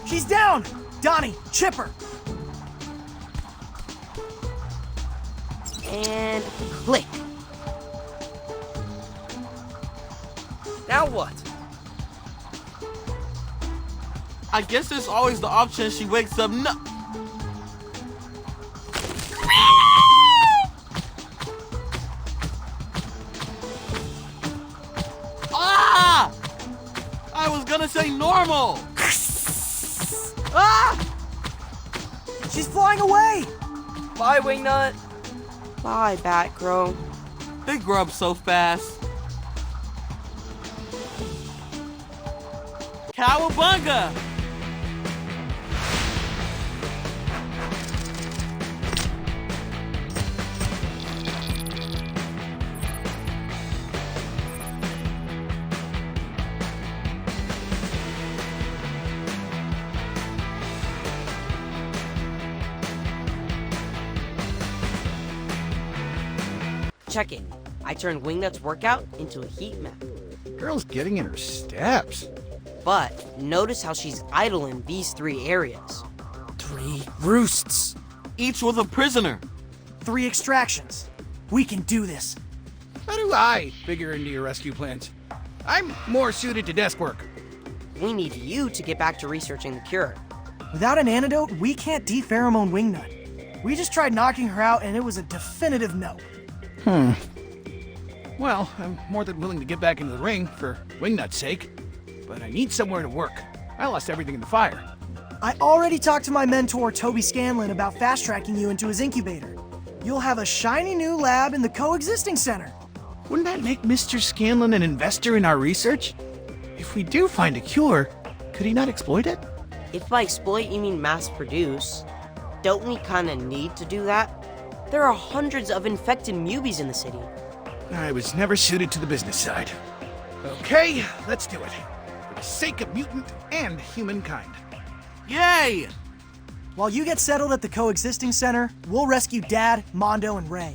She's down! Donnie, chipper! And click. Now what? I guess there's always the option she wakes up Ah! I was gonna say normal! Ah! She's flying away! Bye, Wingnut. Bye, Batcrow. They grow up so fast. Cowabunga! Check it. I turned Wingnut's workout into a heat map. Girl's getting in her steps. But notice how she's idling these 3 areas. 3 roosts. Each with a prisoner. 3 extractions. We can do this. How do I figure into your rescue plans? I'm more suited to desk work. We need you to get back to researching the cure. Without an antidote, we can't de-pheromone Wingnut. We just tried knocking her out and it was a definitive no. Well, I'm more than willing to get back into the ring for Wingnut's sake, but I need somewhere to work. I lost everything in the fire. I already talked to my mentor, Toby Scanlon, about fast-tracking you into his incubator. You'll have a shiny new lab in the Coexisting Center. Wouldn't that make Mr. Scanlon an investor in our research? If we do find a cure, could he not exploit it? If by exploit you mean mass produce, don't we kinda need to do that? There are hundreds of infected mubies in the city. I was never suited to the business side. Okay, let's do it. For the sake of mutant and humankind. Yay! While you get settled at the Coexisting Center, we'll rescue Dad, Mondo, and Ray.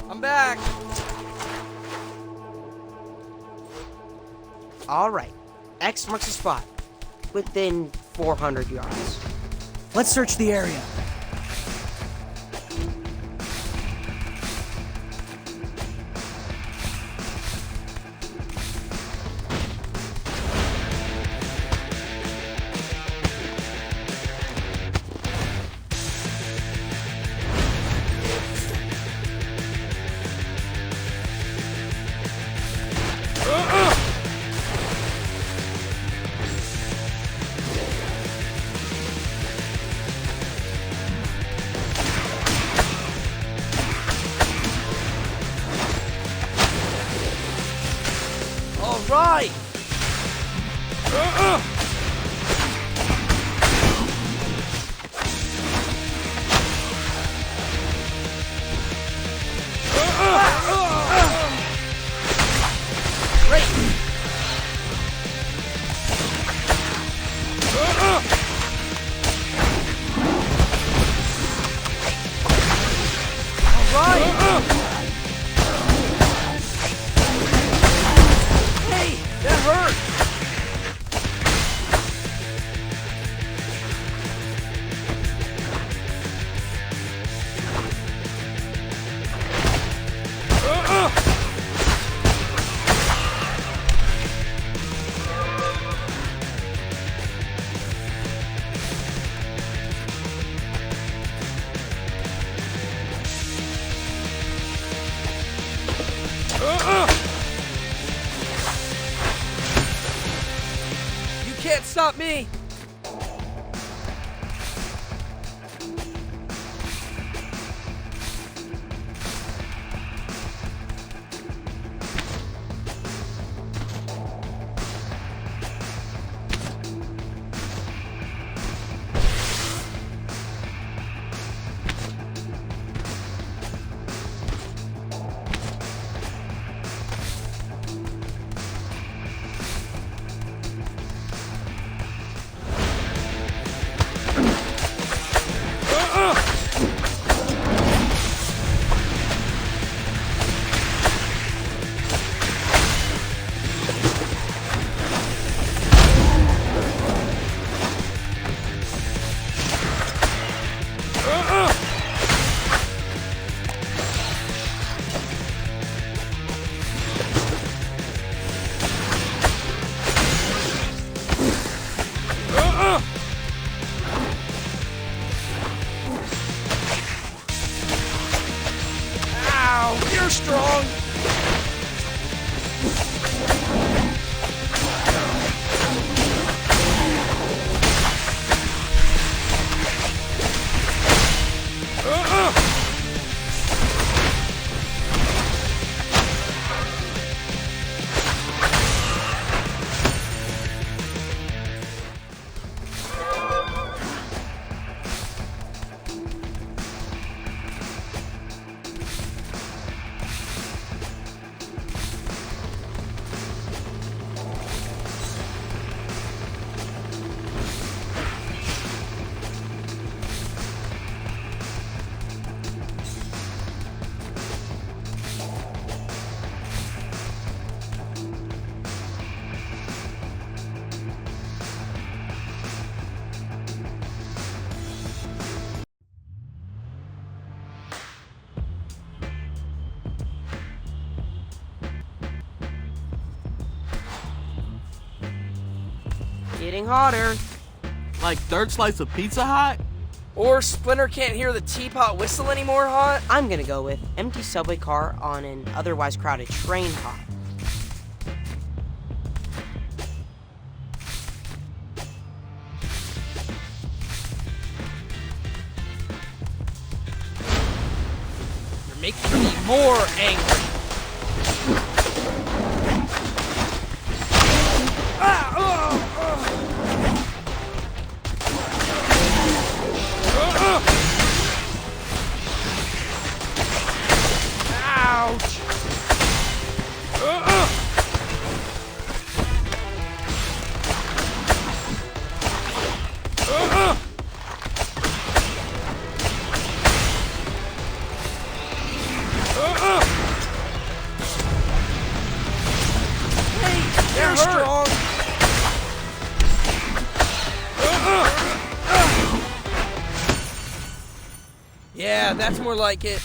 I'm back. All right. X marks the spot. Within 400 yards. Let's search the area. Right. You can't stop me! You're strong! Getting hotter. Like third slice of Pizza Hut? Or Splinter can't hear the teapot whistle anymore hot? I'm gonna go with empty subway car on an otherwise crowded train hot. You're making me more angry. Ouch! Yeah, that's more like it.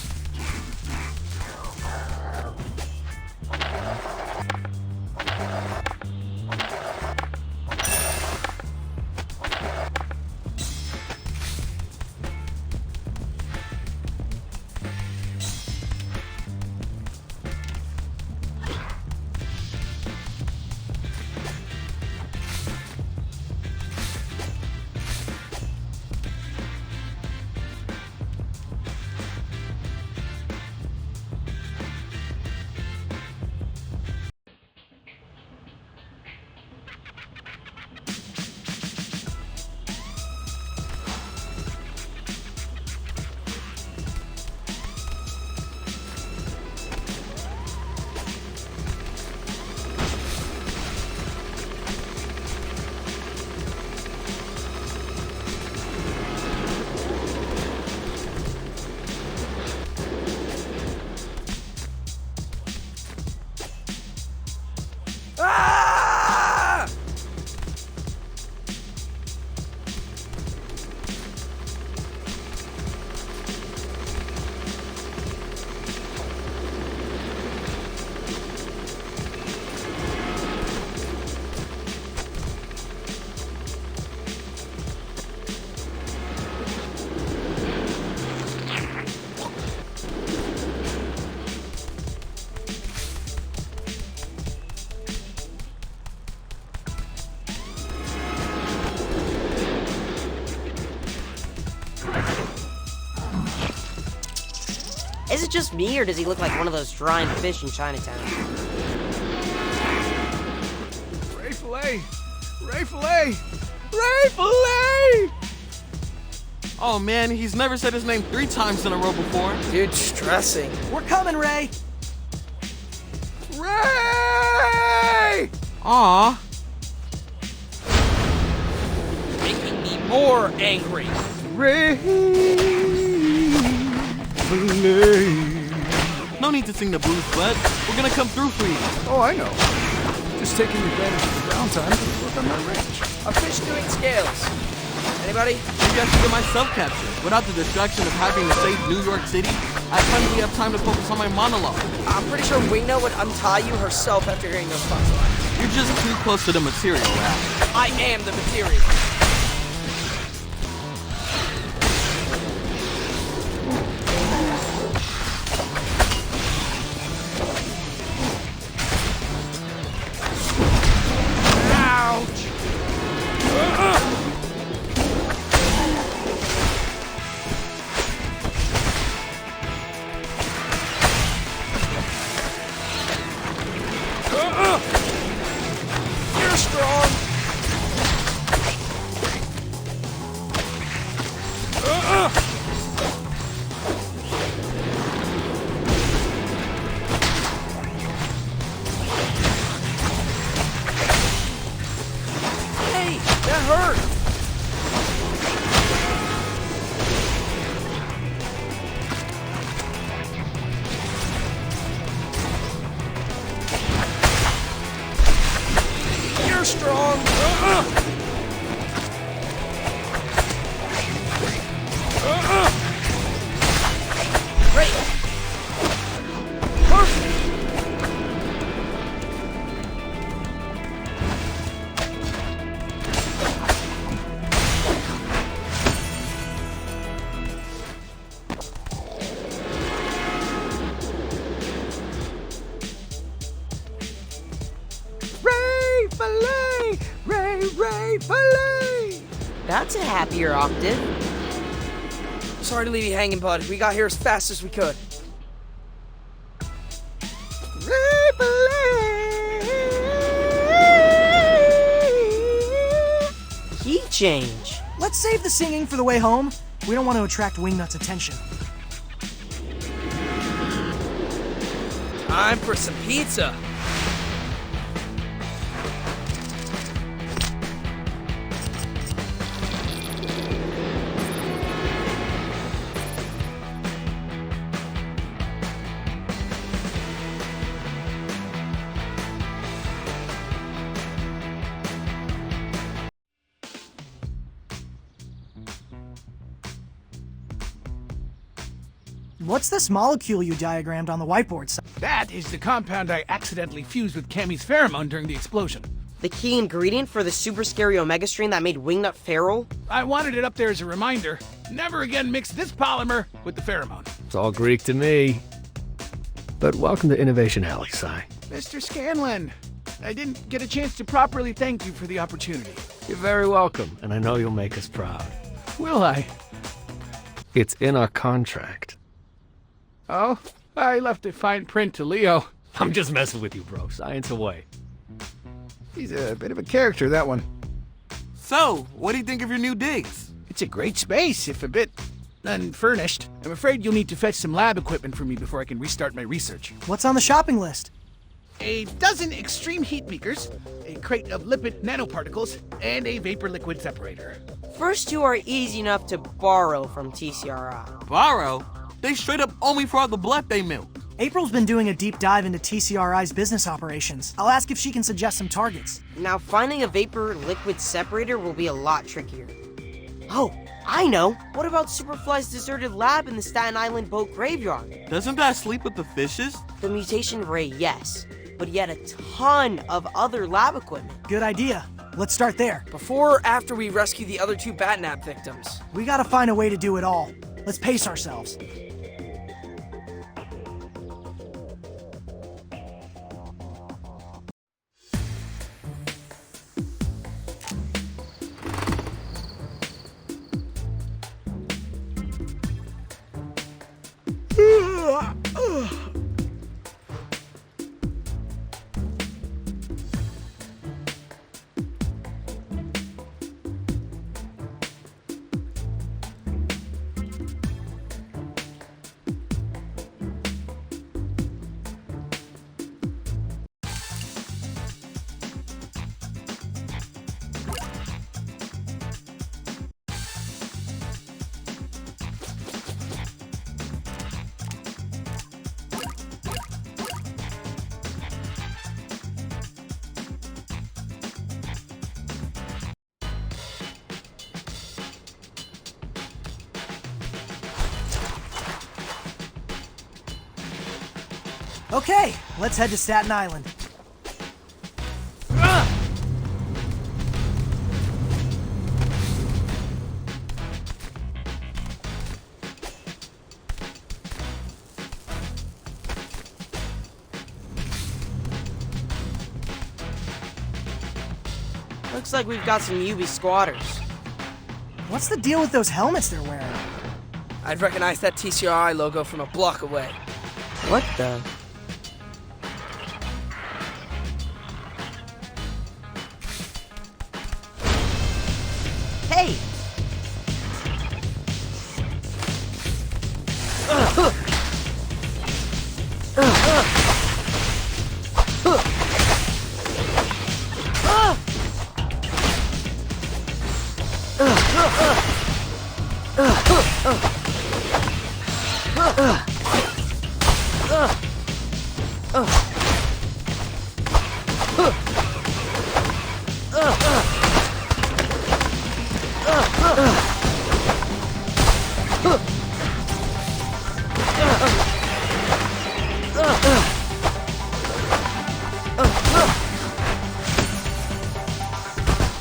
Ah! Is it just me, or does he look like one of those drying fish in Chinatown? Ray Fillet! Ray Fillet! Ray Fillet! Oh man, he's never said his name 3 times in a row before. Dude, stressing. We're coming, Ray. Ray! Aw. Making me more angry. Ray No need to sing the blues, bud. We're gonna come through for you. Oh, I know. Just taking advantage of the downtime to work on my range. A fish doing scales. Anybody? Maybe I should get my self-capture. Without the distraction of having to save New York City, I finally have time to focus on my monologue. I'm pretty sure Wingnut would untie you herself after hearing those punchlines. You're just too close to the material, Rap. I am the material. You're strong. Hey, that hurt. You're strong. Great. Perfect. Ray Fillet! Ray Fillet! That's a happier octave. Sorry to leave you hanging, bud. We got here as fast as we could. Ray Fillet! Key change. Let's save the singing for the way home. We don't want to attract Wingnut's attention. Time for some pizza. What's this molecule you diagrammed on the whiteboard? That is the compound I accidentally fused with Cammy's pheromone during the explosion. The key ingredient for the super scary Omega strain that made Wingnut feral? I wanted it up there as a reminder. Never again mix this polymer with the pheromone. It's all Greek to me. But welcome to Innovation Alley, Si. Mr. Scanlan, I didn't get a chance to properly thank you for the opportunity. You're very welcome, and I know you'll make us proud. Will I? It's in our contract. Oh, I left a fine print to Leo. I'm just messing with you, bro. Science away. He's a bit of a character, that one. So, what do you think of your new digs? It's a great space, if a bit unfurnished. I'm afraid you'll need to fetch some lab equipment for me before I can restart my research. What's on the shopping list? A dozen extreme heat beakers, a crate of lipid nanoparticles, and a vapor liquid separator. First two are easy enough to borrow from TCRI. Borrow? They straight up owe me for all the blood they milk. April's been doing a deep dive into TCRI's business operations. I'll ask if she can suggest some targets. Now, finding a vapor liquid separator will be a lot trickier. Oh, I know! What about Superfly's deserted lab in the Staten Island boat graveyard? Doesn't that sleep with the fishes? The mutation ray, yes. But yet a ton of other lab equipment. Good idea. Let's start there. Before or after we rescue the other two Batnap victims? We gotta find a way to do it all. Let's pace ourselves. Okay, let's head to Staten Island. Looks like we've got some UV squatters. What's the deal with those helmets they're wearing? I'd recognize that TCRI logo from a block away. What the? Hey!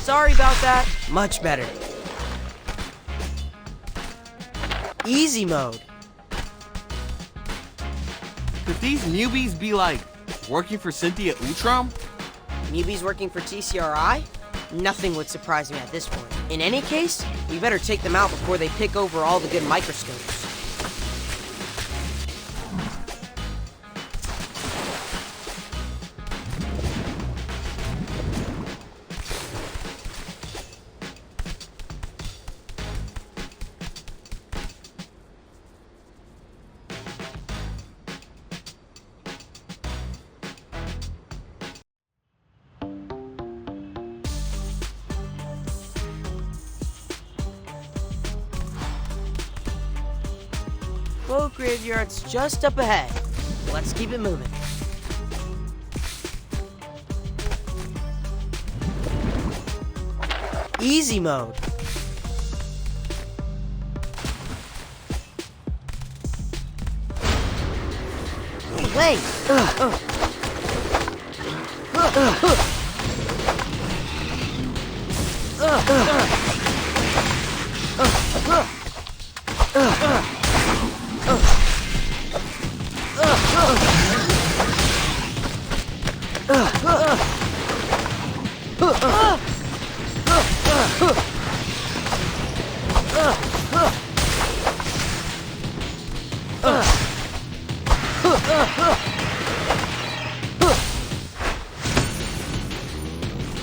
Sorry about that. Much better. Easy mode. Could these newbies be like working for Cynthia Utrom? Newbies working for TCRI? Nothing would surprise me at this point. In any case, we better take them out before they pick over all the good microscopes. Boat graveyard's just up ahead. Let's keep it moving. Easy mode. way!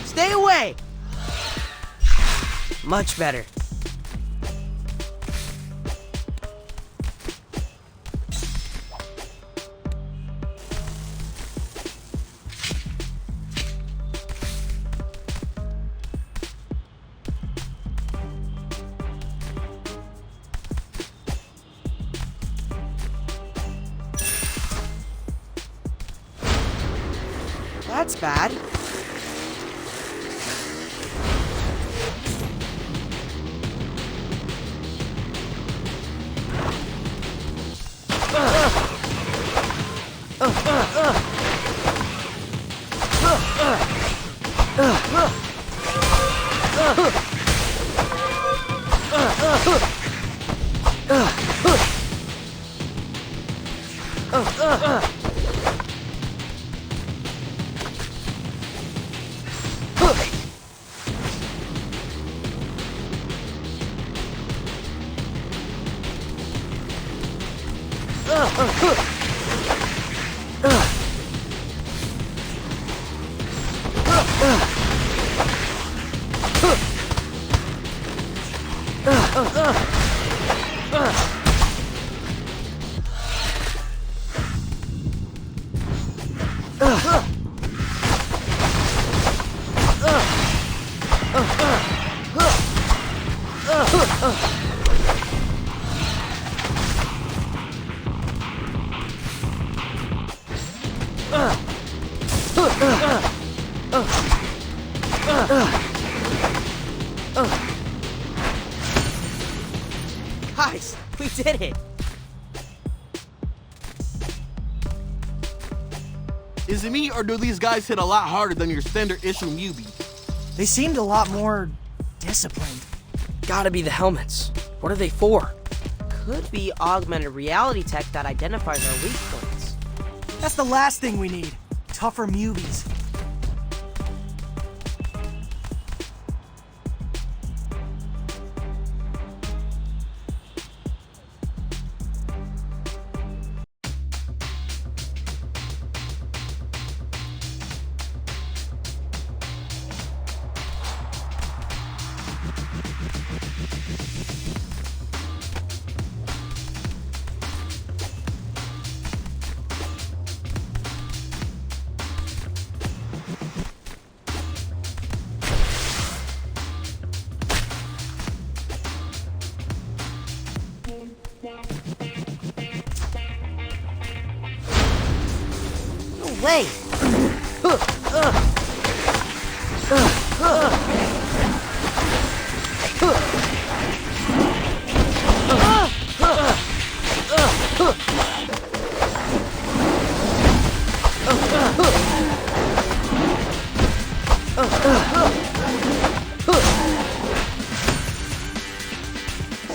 Stay away! Much better. That's bad. Guys, we did it! Is it me, or do these guys hit a lot harder than your standard issue newbies? They seemed a lot more disciplined. Gotta be the helmets. What are they for? Could be augmented reality tech that identifies our weak points. That's the last thing we need. Tougher mubies. No way!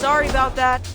Sorry about that.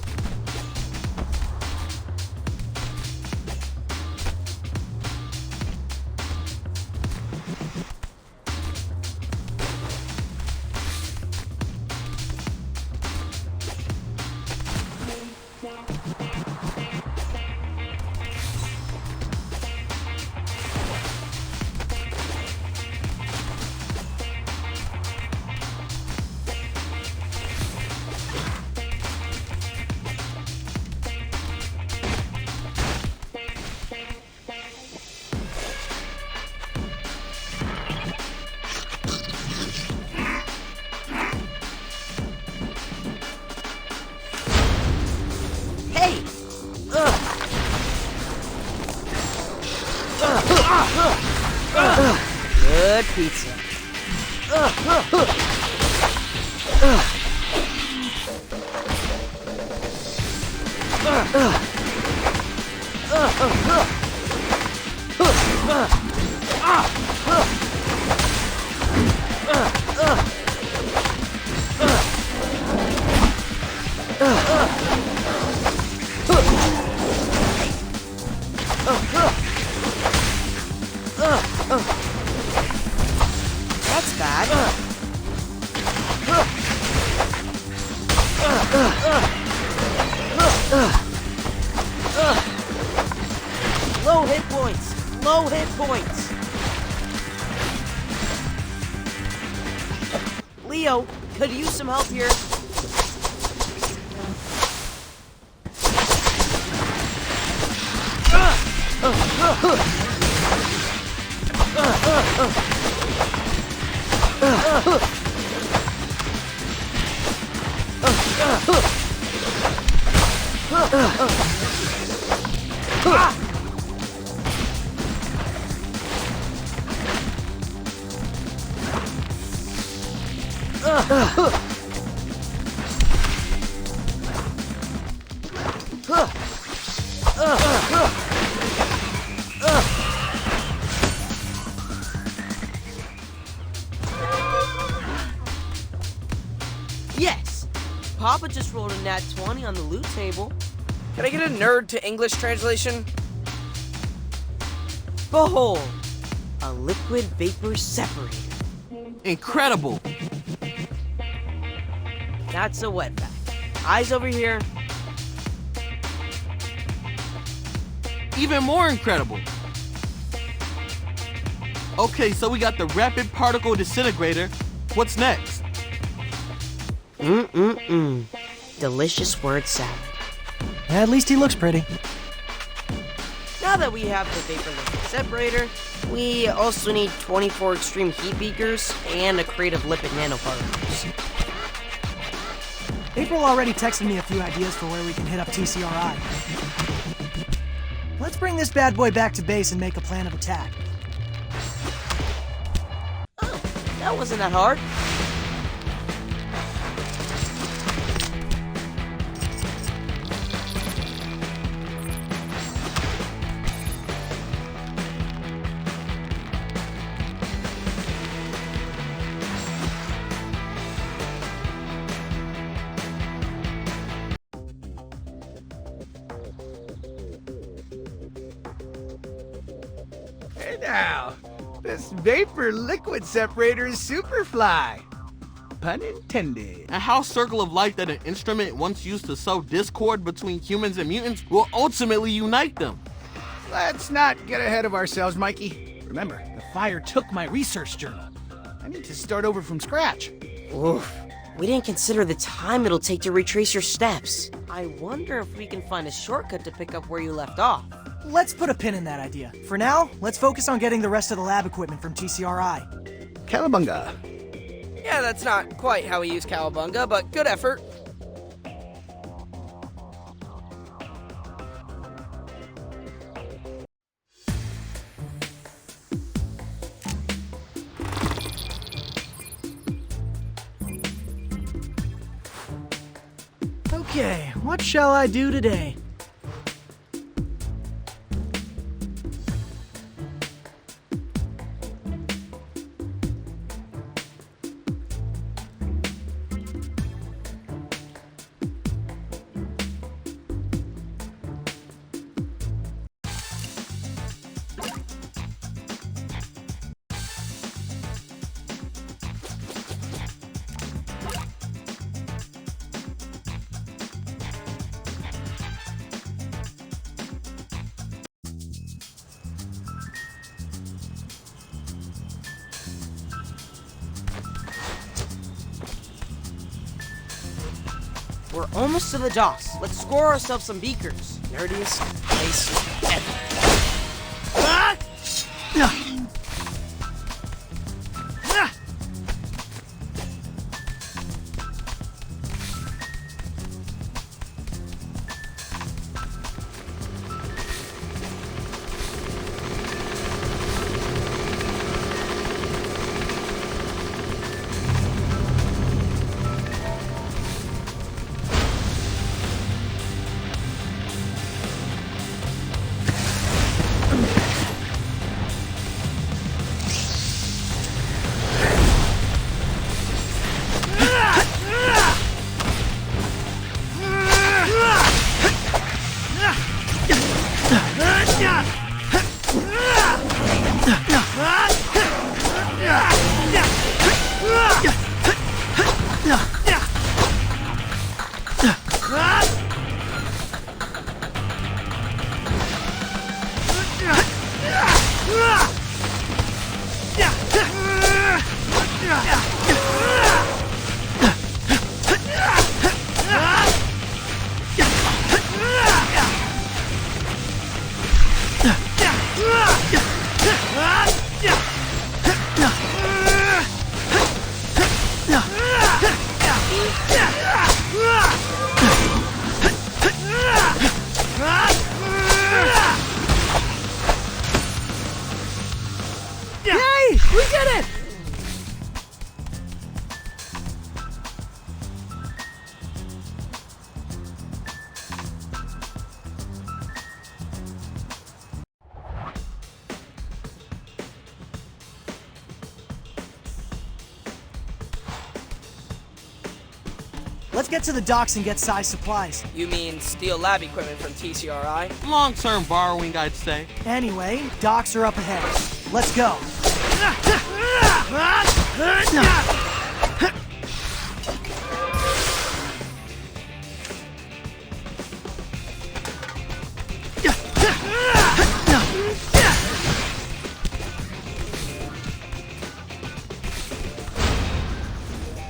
Good pizza. low hit points. Leo, could use some help here. Yes! Papa just rolled a nat 20 on the loot table. Can I get a nerd to English translation? Behold, a liquid vapor separator. Incredible. That's a wetback. Eyes over here. Even more incredible. Okay, so we got the rapid particle disintegrator. What's next? Delicious word salad. At least he looks pretty. Now that we have the vapor liquid separator, we also need 24 extreme heat beakers and a crate of lipid nanoparticles. April already texted me a few ideas for where we can hit up TCRI. Let's bring this bad boy back to base and make a plan of attack. Oh, that wasn't that hard. Hey now, this vapor liquid separator is Superfly. Pun intended. And how Circle of Light, that an instrument once used to sow discord between humans and mutants, will ultimately unite them. Let's not get ahead of ourselves, Mikey. Remember, the fire took my research journal. I need to start over from scratch. Oof. We didn't consider the time it'll take to retrace your steps. I wonder if we can find a shortcut to pick up where you left off. Let's put a pin in that idea. For now, let's focus on getting the rest of the lab equipment from TCRI. Cowabunga. Yeah, that's not quite how we use Cowabunga, but good effort. Okay, what shall I do today? We're almost to the docks. Let's score ourselves some beakers. Nerdiest place ever. Let's get to the docks and get size supplies. You mean steal lab equipment from TCRI? Long-term borrowing, I'd say. Anyway, docks are up ahead. Let's go.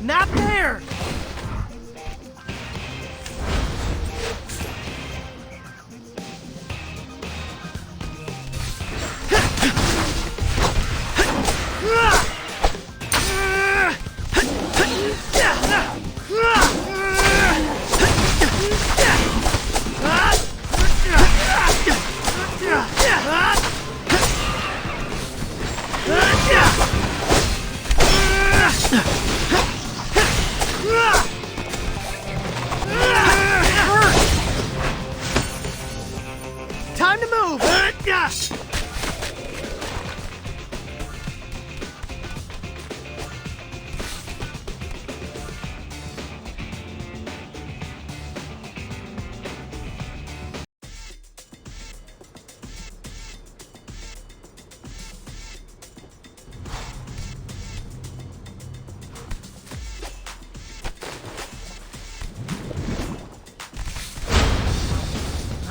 Not there! Time to move!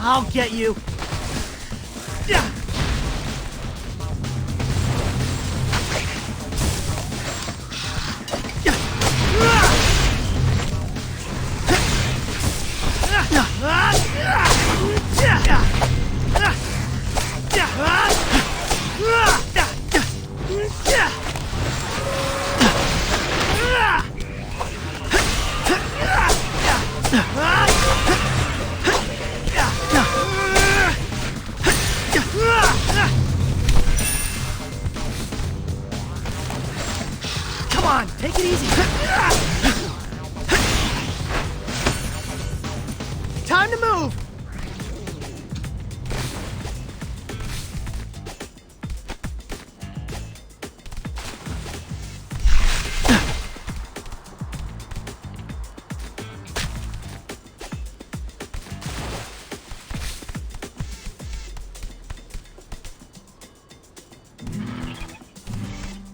I'll get you. Come on, take it easy. Time to move.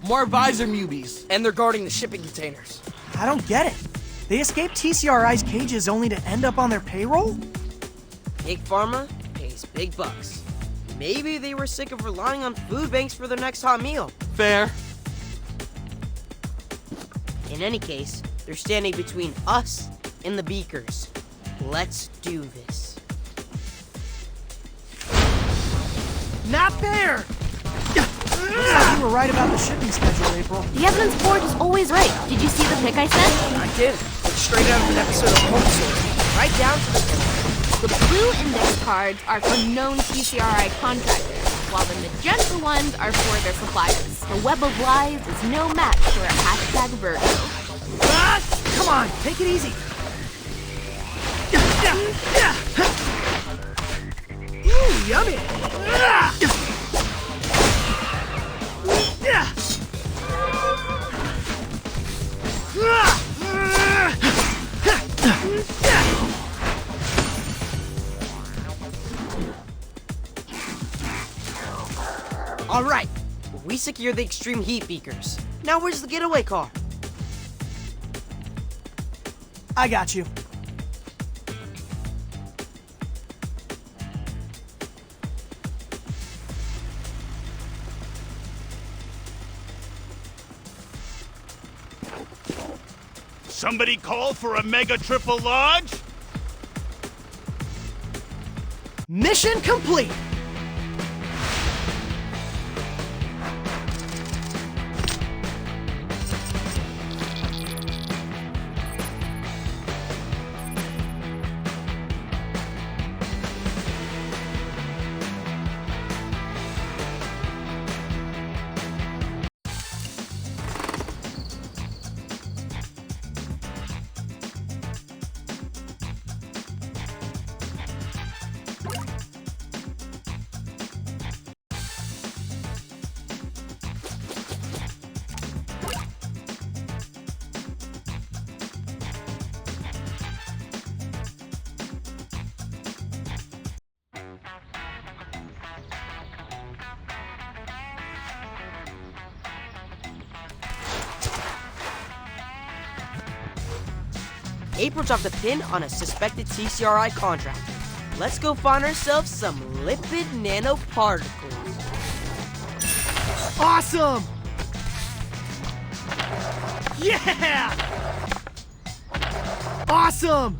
More visor mubies. And they're guarding the shipping containers. I don't get it. They escaped TCRI's cages only to end up on their payroll? Big Pharma pays big bucks. Maybe they were sick of relying on food banks for their next hot meal. Fair. In any case, they're standing between us and the Beakers. Let's do this. Not there! Looks like you were right about the shipping schedule, April. The evidence board is always right. Did you see the pic I sent? I did. It's straight out of an episode of Home Source. Right down to the The blue index cards are for known TCRI contractors, while the magenta ones are for their suppliers. The Web of Lies is no match for a #Virgo. Come on, take it easy. Ooh, yummy. All right, we secured the extreme heat beakers. Now where's the getaway car? I got you. Somebody call for a mega triple large? Mission complete! April dropped a pin on a suspected TCRI contractor. Let's go find ourselves some lipid nanoparticles. Awesome! Yeah! Awesome!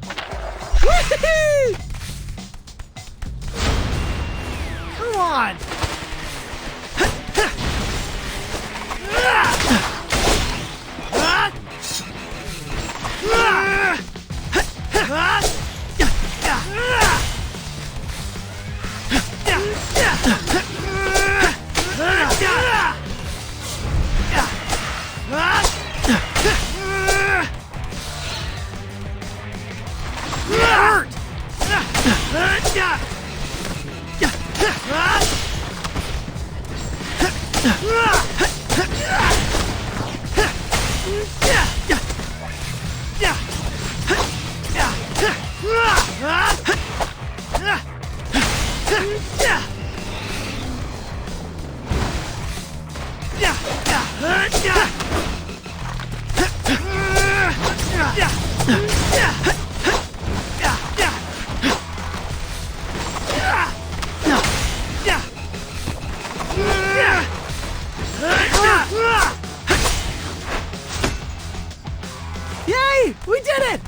Whee! Come on! Yay! We did it!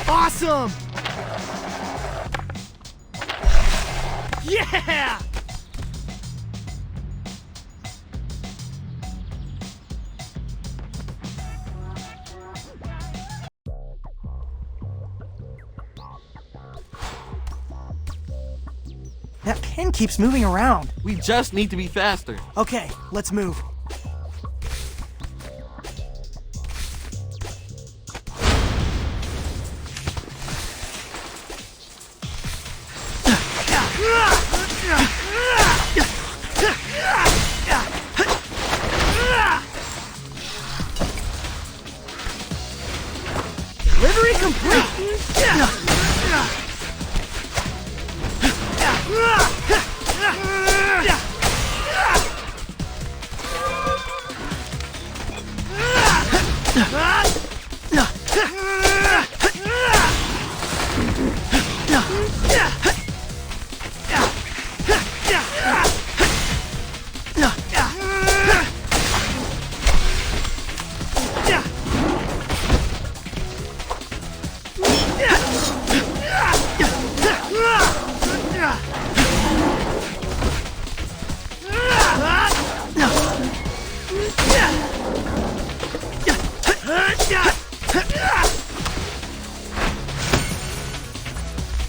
Awesome! Yeah! That pin keeps moving around. We just need to be faster. Okay, let's move. Delivery complete!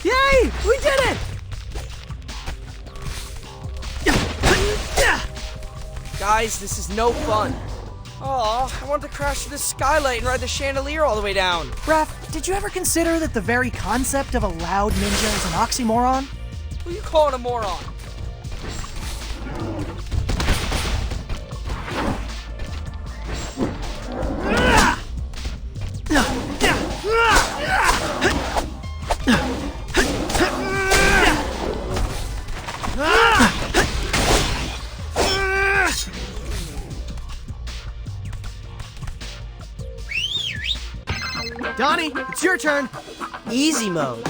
Yay! We did it! Guys, this is no fun. Aw, I want to crash through the skylight and ride the chandelier all the way down. Raph, did you ever consider that the very concept of a loud ninja is an oxymoron? Who you calling a moron? Donnie, it's your turn. Easy mode.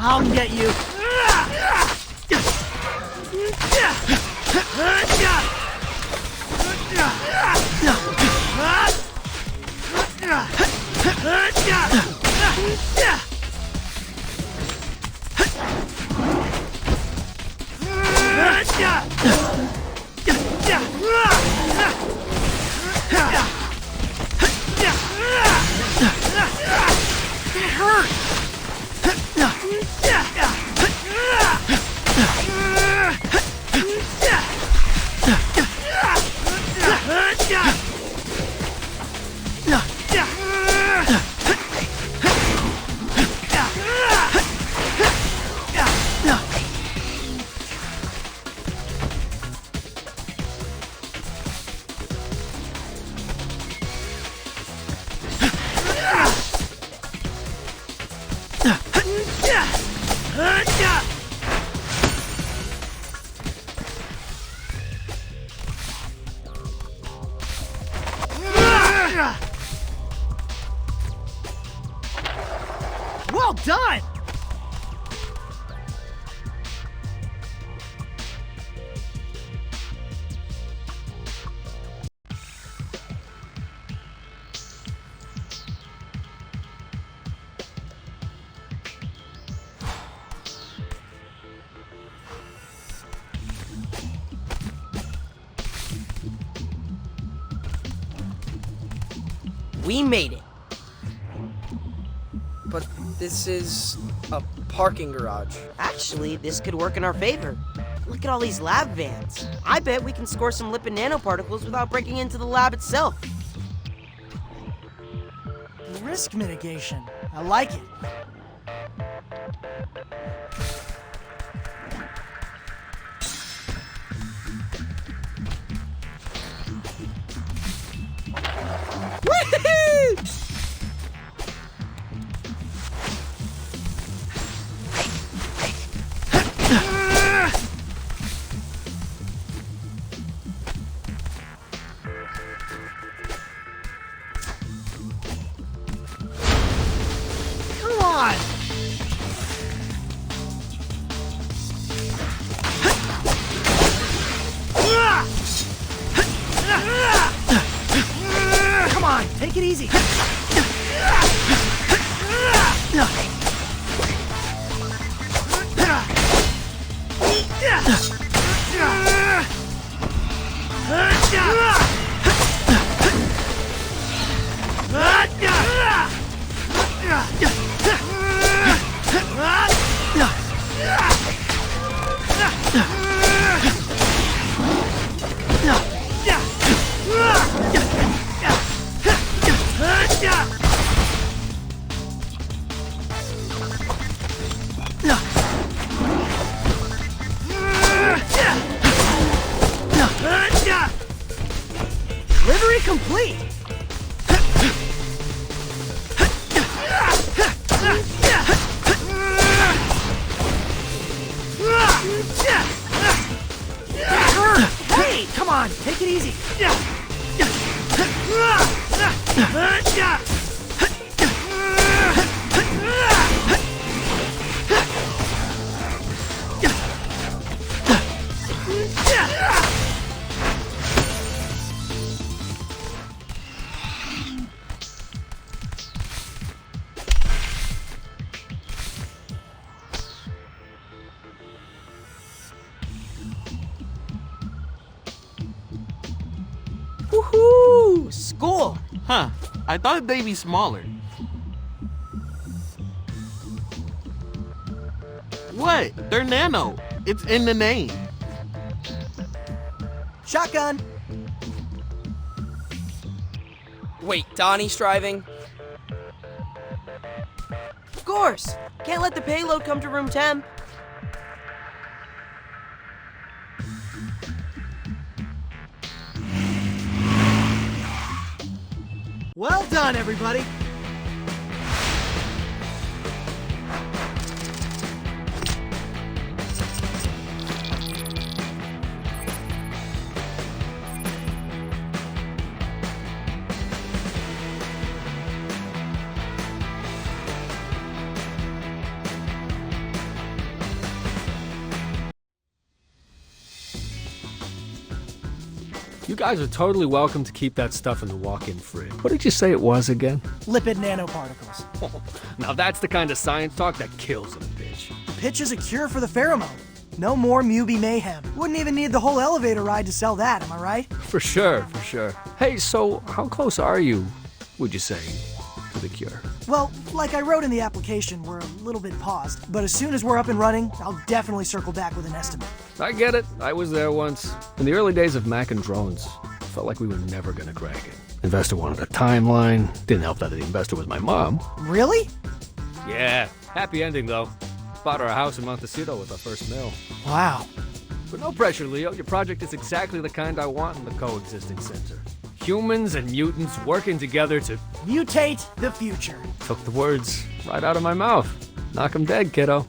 I'll get you. That hurt. Well done! We made it. But this is a parking garage. Actually, this could work in our favor. Look at all these lab vans. I bet we can score some lipid nanoparticles without breaking into the lab itself. Risk mitigation. I like it. Take it easy. Delivery complete! Hey, come on, take it easy. Woohoo! Score! Huh. I thought they'd be smaller. What? They're nano. It's in the name. Shotgun! Wait, Donnie's driving? Of course! Can't let the payload come to room temp. Well done, everybody! You guys are totally welcome to keep that stuff in the walk-in fridge. What did you say it was again? Lipid nanoparticles. Now that's the kind of science talk that kills in a pitch. The pitch is a cure for the pheromone. No more Mutant Mayhem. Wouldn't even need the whole elevator ride to sell that, am I right? For sure, for sure. Hey, so how close are you, would you say, to the cure? Well, like I wrote in the application, we're a little bit paused. But as soon as we're up and running, I'll definitely circle back with an estimate. I get it. I was there once. In the early days of Mac and drones, felt like we were never gonna crack it. Investor wanted a timeline. Didn't help that the investor was my mom. Really? Yeah. Happy ending, though. Bought her a house in Montecito with our first mill. Wow. But no pressure, Leo. Your project is exactly the kind I want in the Coexisting Center. Humans and mutants working together to mutate the future. Took the words right out of my mouth. Knock 'em dead, kiddo.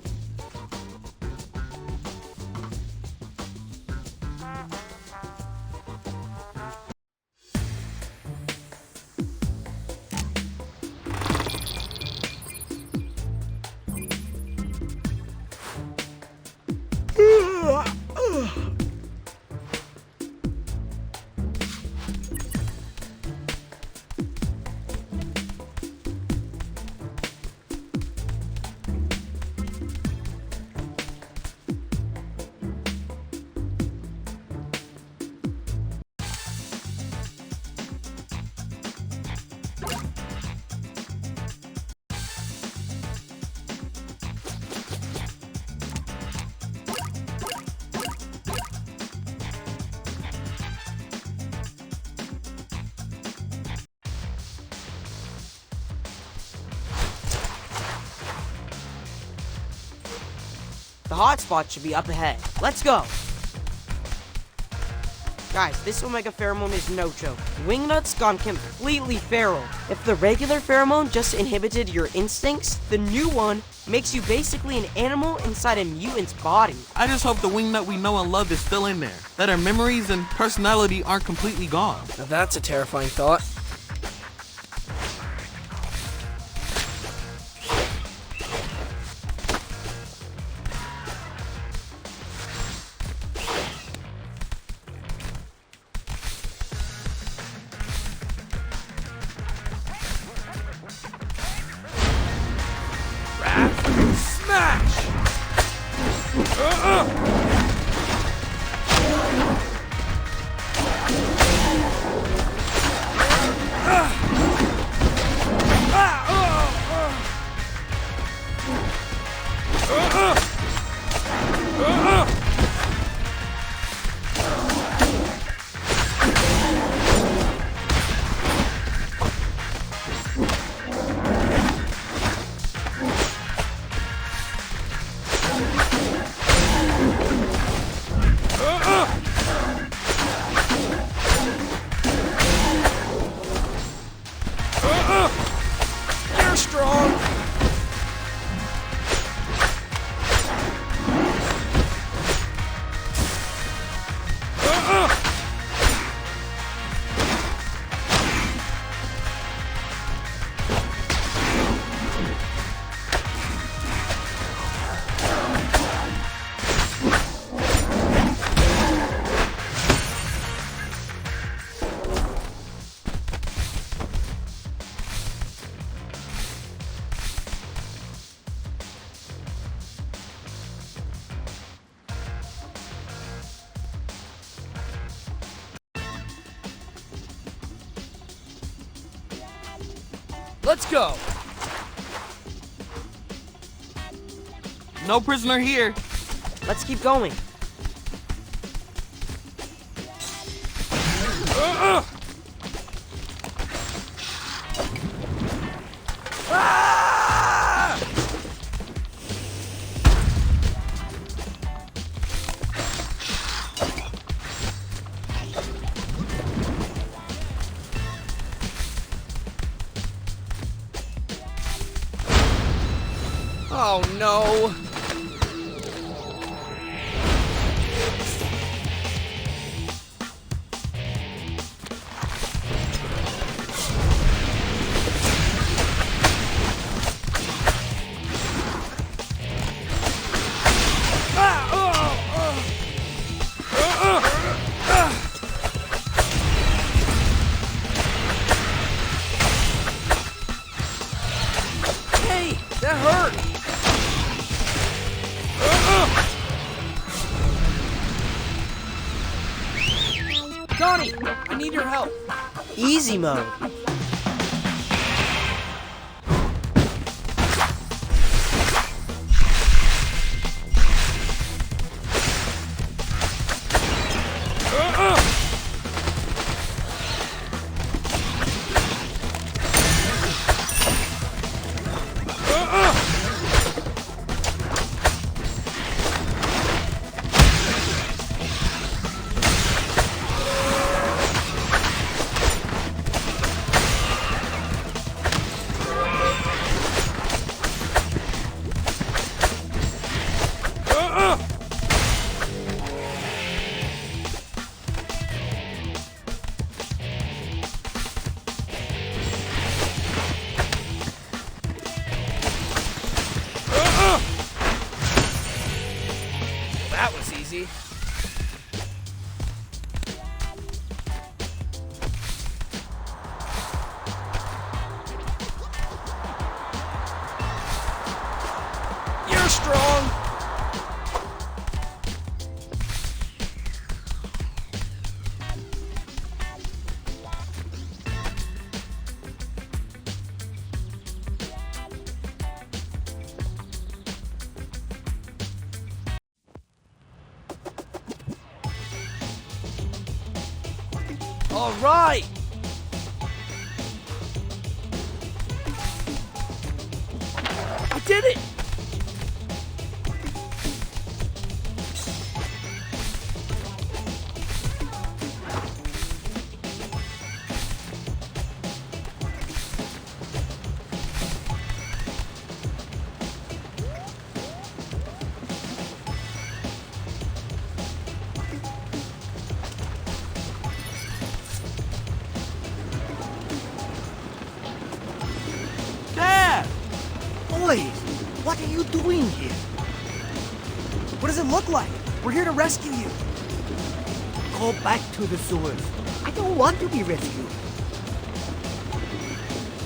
The hotspot should be up ahead. Let's go. Guys, this Omega Pheromone is no joke. Wingnut's gone completely feral. If the regular pheromone just inhibited your instincts, the new one makes you basically an animal inside a mutant's body. I just hope the wingnut we know and love is still in there, that our memories and personality aren't completely gone. Now that's a terrifying thought. Smash! You're strong! Let's go! No prisoner here. Let's keep going. Oh no! Hey, that hurt! Johnny, I need your help. Easy mode. That was easy. You're strong. All right. I did it. Cammy! What are you doing here? What does it look like? We're here to rescue you. Go back to the sewers. I don't want to be rescued.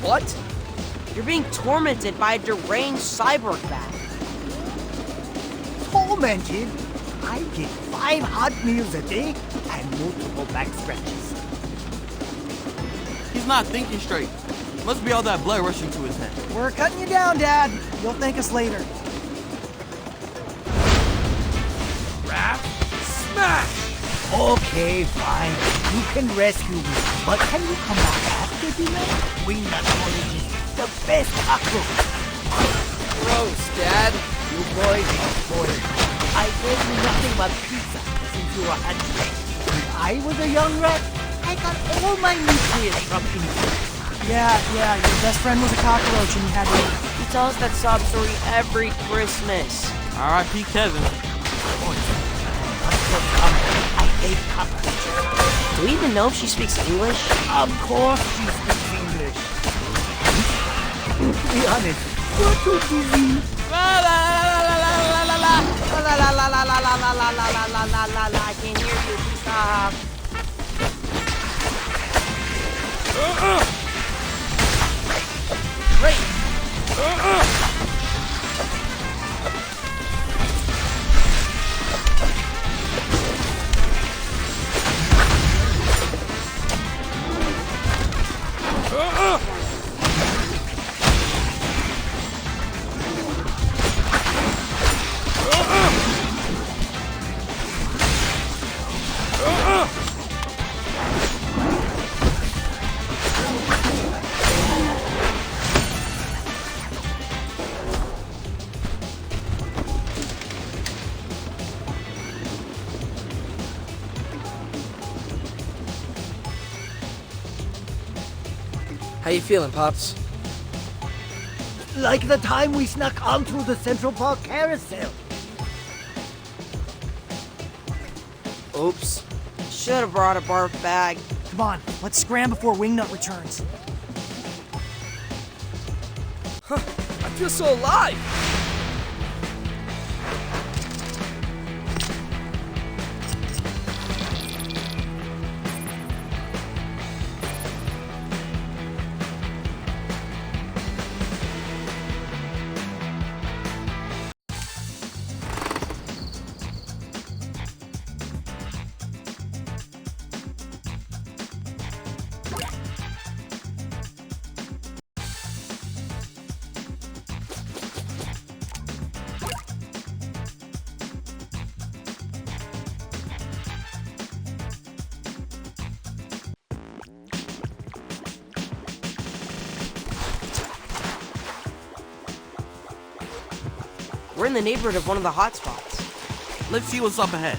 What? You're being tormented by a deranged cyborg bat. Tormented? I get 5 hot meals a day and multiple back scratches. He's not thinking straight. Must be all that blood rushing to his head. We're cutting you down, Dad. You'll thank us later. Raph, smash! Okay, fine. You can rescue me, but can you come back after dinner? Wingnut porridge is the best cockroach. Gross, Dad. You boys are spoiled. I gave you nothing but pizza since you were hungry. When I was a young rat, I got all my nutrients from pizza. Yeah, your best friend was a cockroach and you had to eat. He tells that sob story every Christmas. R.I.P. Kevin. I hate cockroaches. Do we even know if she speaks English? Of course she speaks English. To be honest, you're too busy. La la la la la la la la la la la la la la la la la la la. I can't hear you. Please stop. Great. How you feeling, Pops? Like the time we snuck onto the Central Park carousel. Oops. Should have brought a barf bag. Come on, let's scram before Wingnut returns. I feel so alive. We're in the neighborhood of one of the hotspots. Let's see what's up ahead.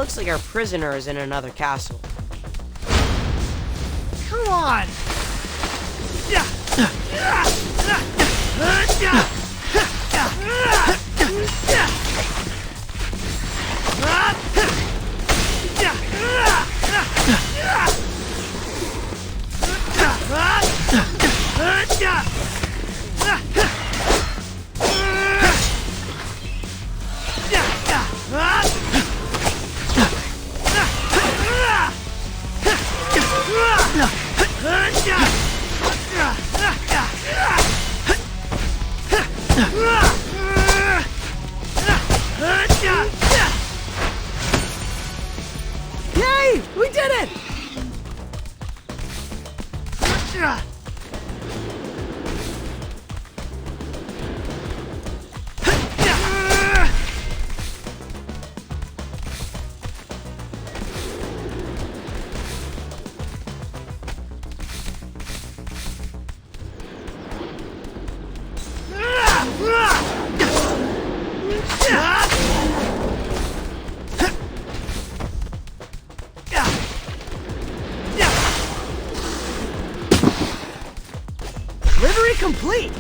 Looks like our prisoner is in another castle. Come on! Yay! We did it! Delivery complete!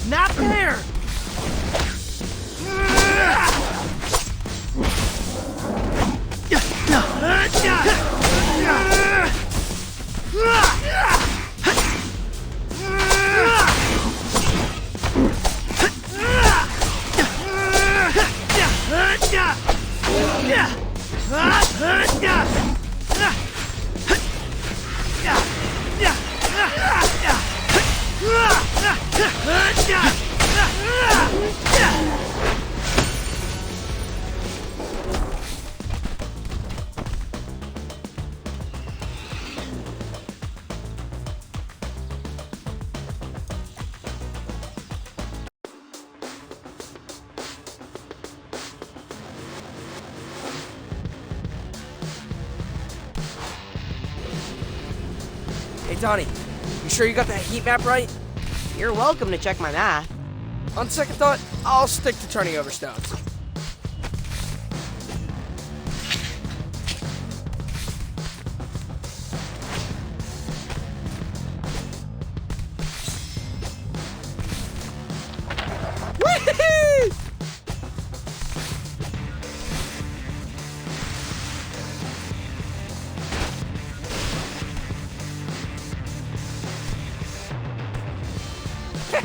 Not fair! Hey, Donnie, you sure you got that heat map right? You're welcome to check my math. On second thought, I'll stick to turning over stones.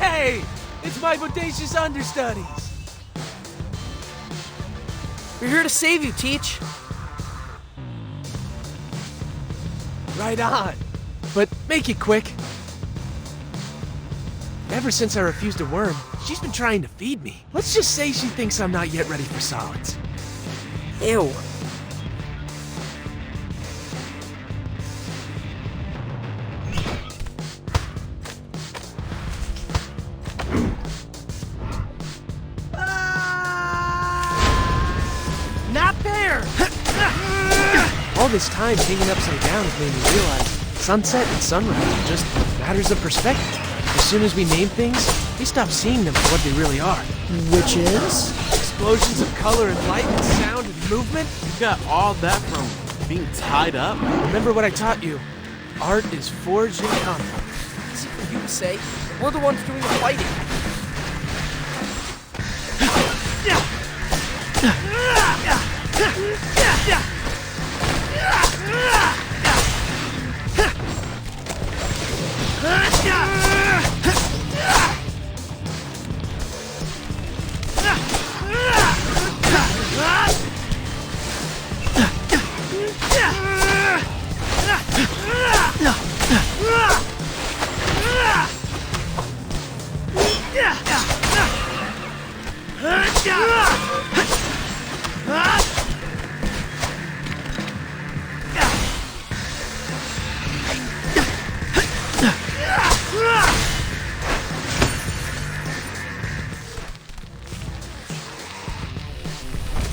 Hey! It's my bodacious understudies! We're here to save you, Teach. Right on. But make it quick. Ever since I refused a worm, she's been trying to feed me. Let's just say she thinks I'm not yet ready for solids. Ew. Not fair! All this time hanging upside down has made me realize sunset and sunrise are just matters of perspective. As soon as we name things, we stop seeing them for what they really are. Which is? Explosions of color and light and sound and movement. You got all that from being tied up? Remember what I taught you. Art is forged in conflict. Easy for you to say. We're the ones doing the fighting.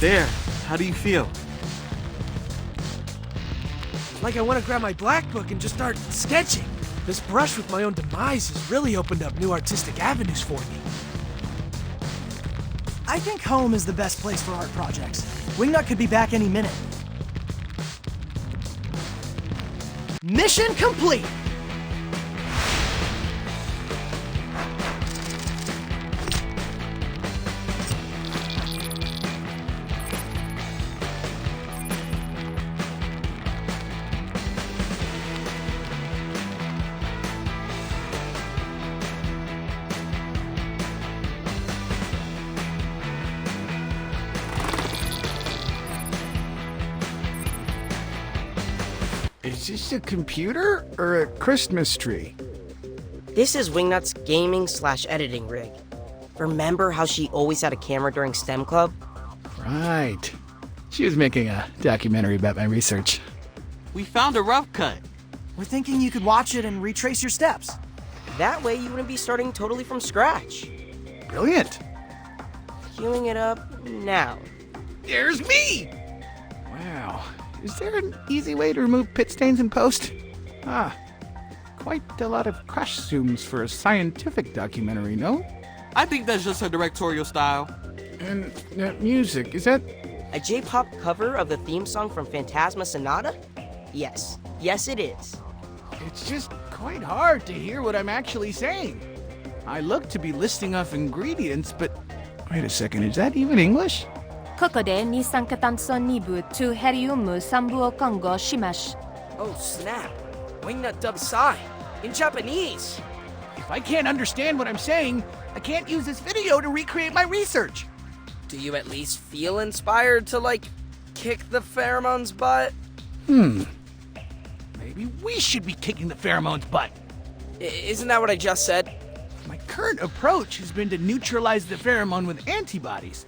There, how do you feel? Like I want to grab my black book and just start sketching. This brush with my own demise has really opened up new artistic avenues for me. I think home is the best place for art projects. Wingnut could be back any minute. Mission complete! Is this a computer or a Christmas tree? This is Wingnut's gaming/editing rig. Remember how she always had a camera during STEM Club? Right. She was making a documentary about my research. We found a rough cut. We're thinking you could watch it and retrace your steps. That way you wouldn't be starting totally from scratch. Brilliant. Queuing it up now. There's me! Wow. Is there an easy way to remove pit stains in post? Quite a lot of crash zooms for a scientific documentary, no? I think that's just her directorial style. And that music, is that... A J-pop cover of the theme song from Phantasma Sonata? Yes. Yes, it is. It's just quite hard to hear what I'm actually saying. I look to be listing off ingredients, but... Wait a second, is that even English? ここで二酸化炭素2部とヘリウム3部を混合します。 Oh snap! Wingnut dubs Psy in Japanese. If I can't understand what I'm saying, I can't use this video to recreate my research. Do you at least feel inspired to, like, kick the pheromones' butt? Maybe we should be kicking the pheromones' butt. Isn't that what I just said? My current approach has been to neutralize the pheromone with antibodies.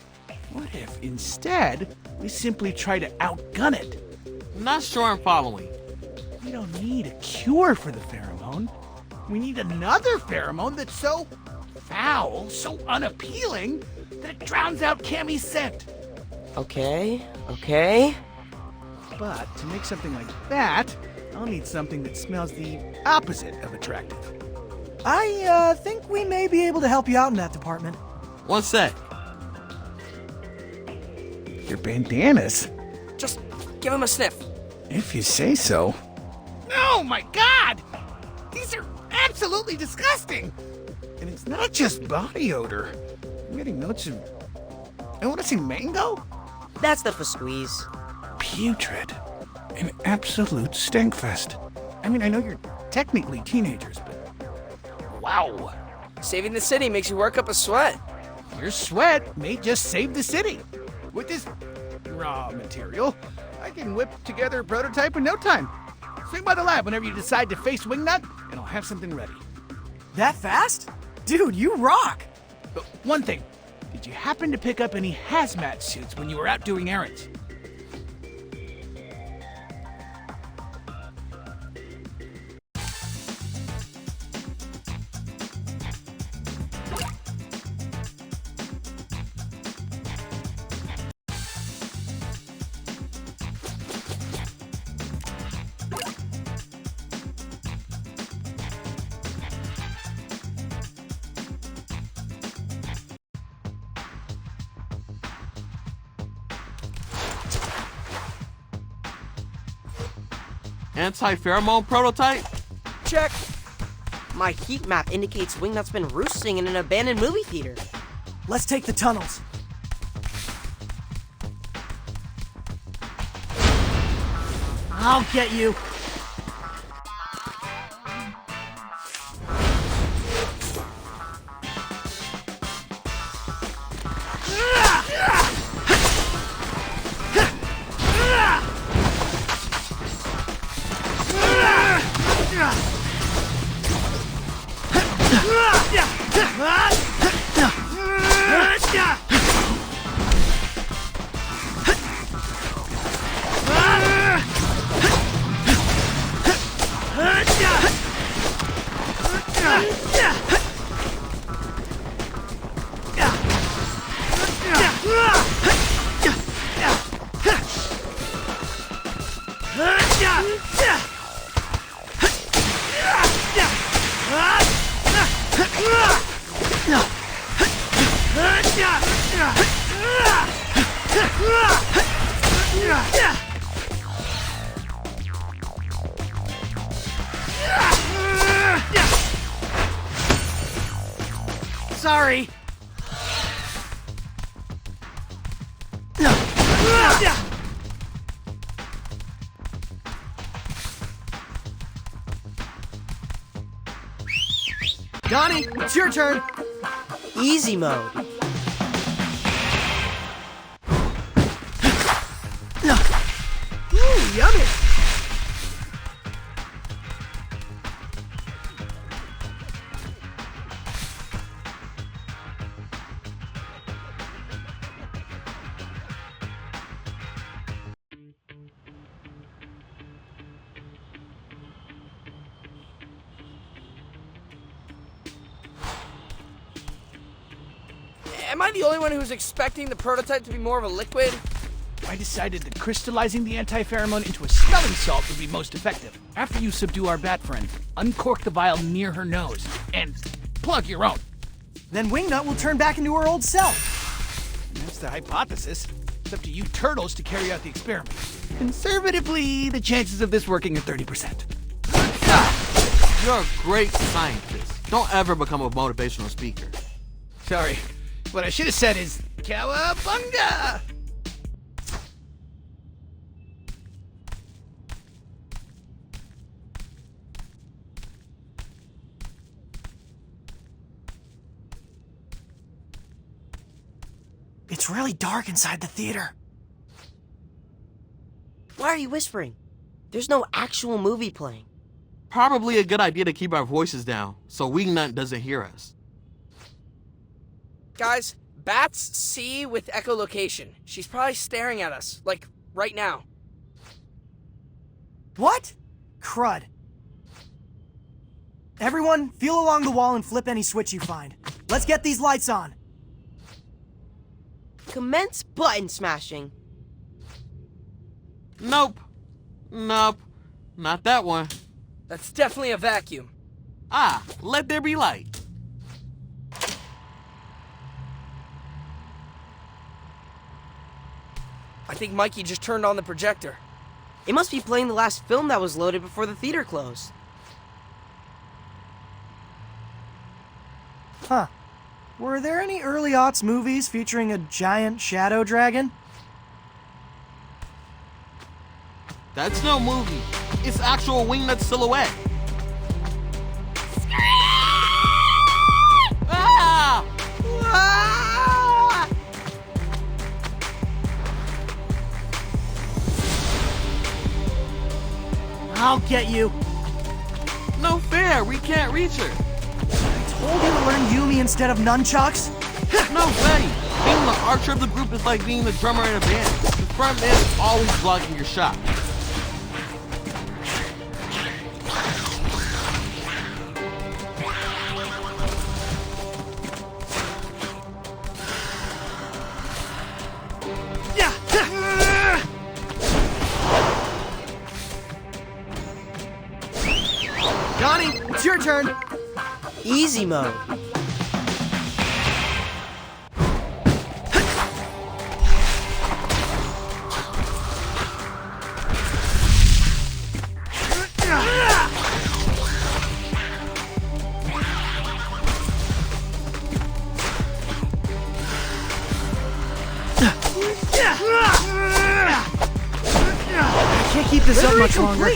What if, instead, we simply try to outgun it? I'm not sure I'm following. We don't need a cure for the pheromone. We need another pheromone that's so foul, so unappealing, that it drowns out Cammy's scent. Okay. But to make something like that, I'll need something that smells the opposite of attractive. I think we may be able to help you out in that department. One sec. Your bandanas? Just give him a sniff. If you say so. Oh my god! These are absolutely disgusting! And it's not just body odor. I'm getting notes of... I want to say mango? That's the squeeze. Putrid. An absolute stinkfest. I mean, I know you're technically teenagers, but... Wow! Saving the city makes you work up a sweat. Your sweat may just save the city. With this raw material, I can whip together a prototype in no time. Swing by the lab whenever you decide to face Wingnut, and I'll have something ready. That fast? Dude, you rock! But one thing, did you happen to pick up any hazmat suits when you were out doing errands? Anti-pheromone prototype? Check. My heat map indicates Wingnut's been roosting in an abandoned movie theater. Let's take the tunnels. I'll get you. Sorry. Donnie, it's your turn. Easy mode. Ooh, yummy. Am I the only one who's expecting the prototype to be more of a liquid? I decided that crystallizing the anti-pheromone into a smelling salt would be most effective. After you subdue our bat friend, uncork the vial near her nose and plug your own. Then Wingnut will turn back into her old self. That's the hypothesis. It's up to you turtles to carry out the experiment. Conservatively, the chances of this working are 30%. You're a great scientist. Don't ever become a motivational speaker. Sorry. What I should have said is, Cowabunga! It's really dark inside the theater. Why are you whispering? There's no actual movie playing. Probably a good idea to keep our voices down so Wingnut doesn't hear us. Guys, Bats C with echolocation. She's probably staring at us, like, right now. What? Crud. Everyone, feel along the wall and flip any switch you find. Let's get these lights on. Commence button smashing. Nope. Nope. Not that one. That's definitely a vacuum. Ah, let there be light. I think Mikey just turned on the projector. It must be playing the last film that was loaded before the theater closed. Huh. Were there any early aughts movies featuring a giant shadow dragon? That's no movie. It's actual Wingnut silhouette. Ah! Ah! I'll get you. No fair, we can't reach her. Told you to learn Yumi instead of nunchucks? No way. Being the archer of the group is like being the drummer in a band. The front man is always blocking your shot. Johnny, it's your turn. Easy mode. I can't keep this up much longer.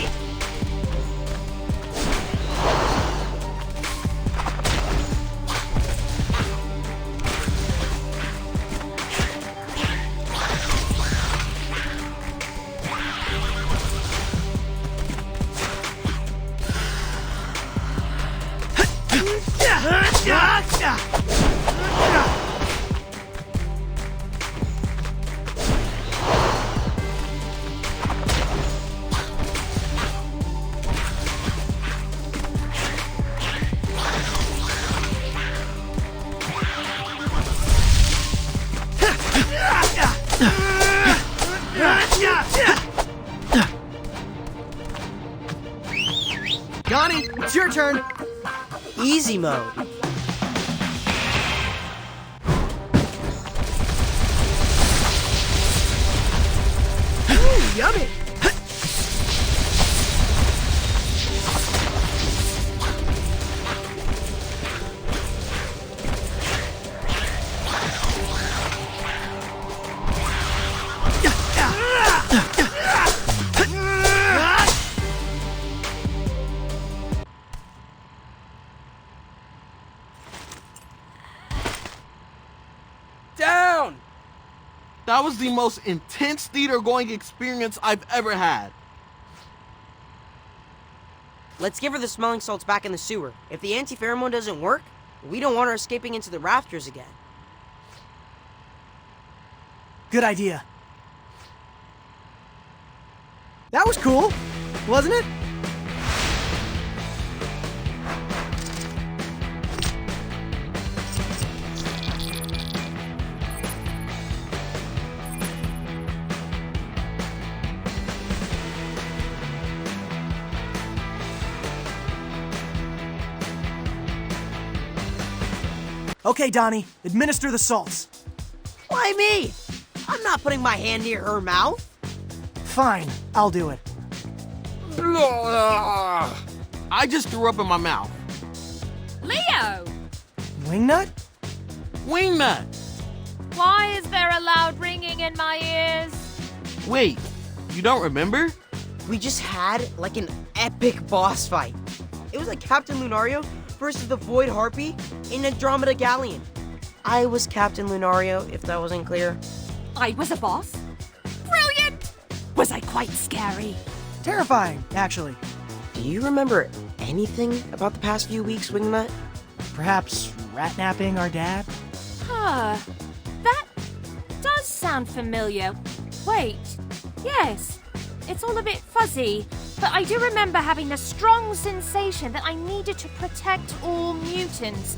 Johnny, it's your turn. Easy mode. That was the most intense theater-going experience I've ever had. Let's give her the smelling salts back in the sewer. If the anti-pheromone doesn't work, we don't want her escaping into the rafters again. Good idea. That was cool, wasn't it? Okay, Donnie, administer the salts. Why me? I'm not putting my hand near her mouth. Fine, I'll do it. I just threw up in my mouth. Leo! Wingnut? Wingnut! Why is there a loud ringing in my ears? Wait, you don't remember? We just had like an epic boss fight. It was like Captain Lunario versus the Void Harpy in Andromeda Galleon. I was Captain Lunario, if that wasn't clear. I was a boss? Brilliant! Was I quite scary? Terrifying, actually. Do you remember anything about the past few weeks, Wingnut? Perhaps rat-napping our dad? Huh. That does sound familiar. Wait. Yes. It's all a bit fuzzy, but I do remember having the strong sensation that I needed to protect all mutants.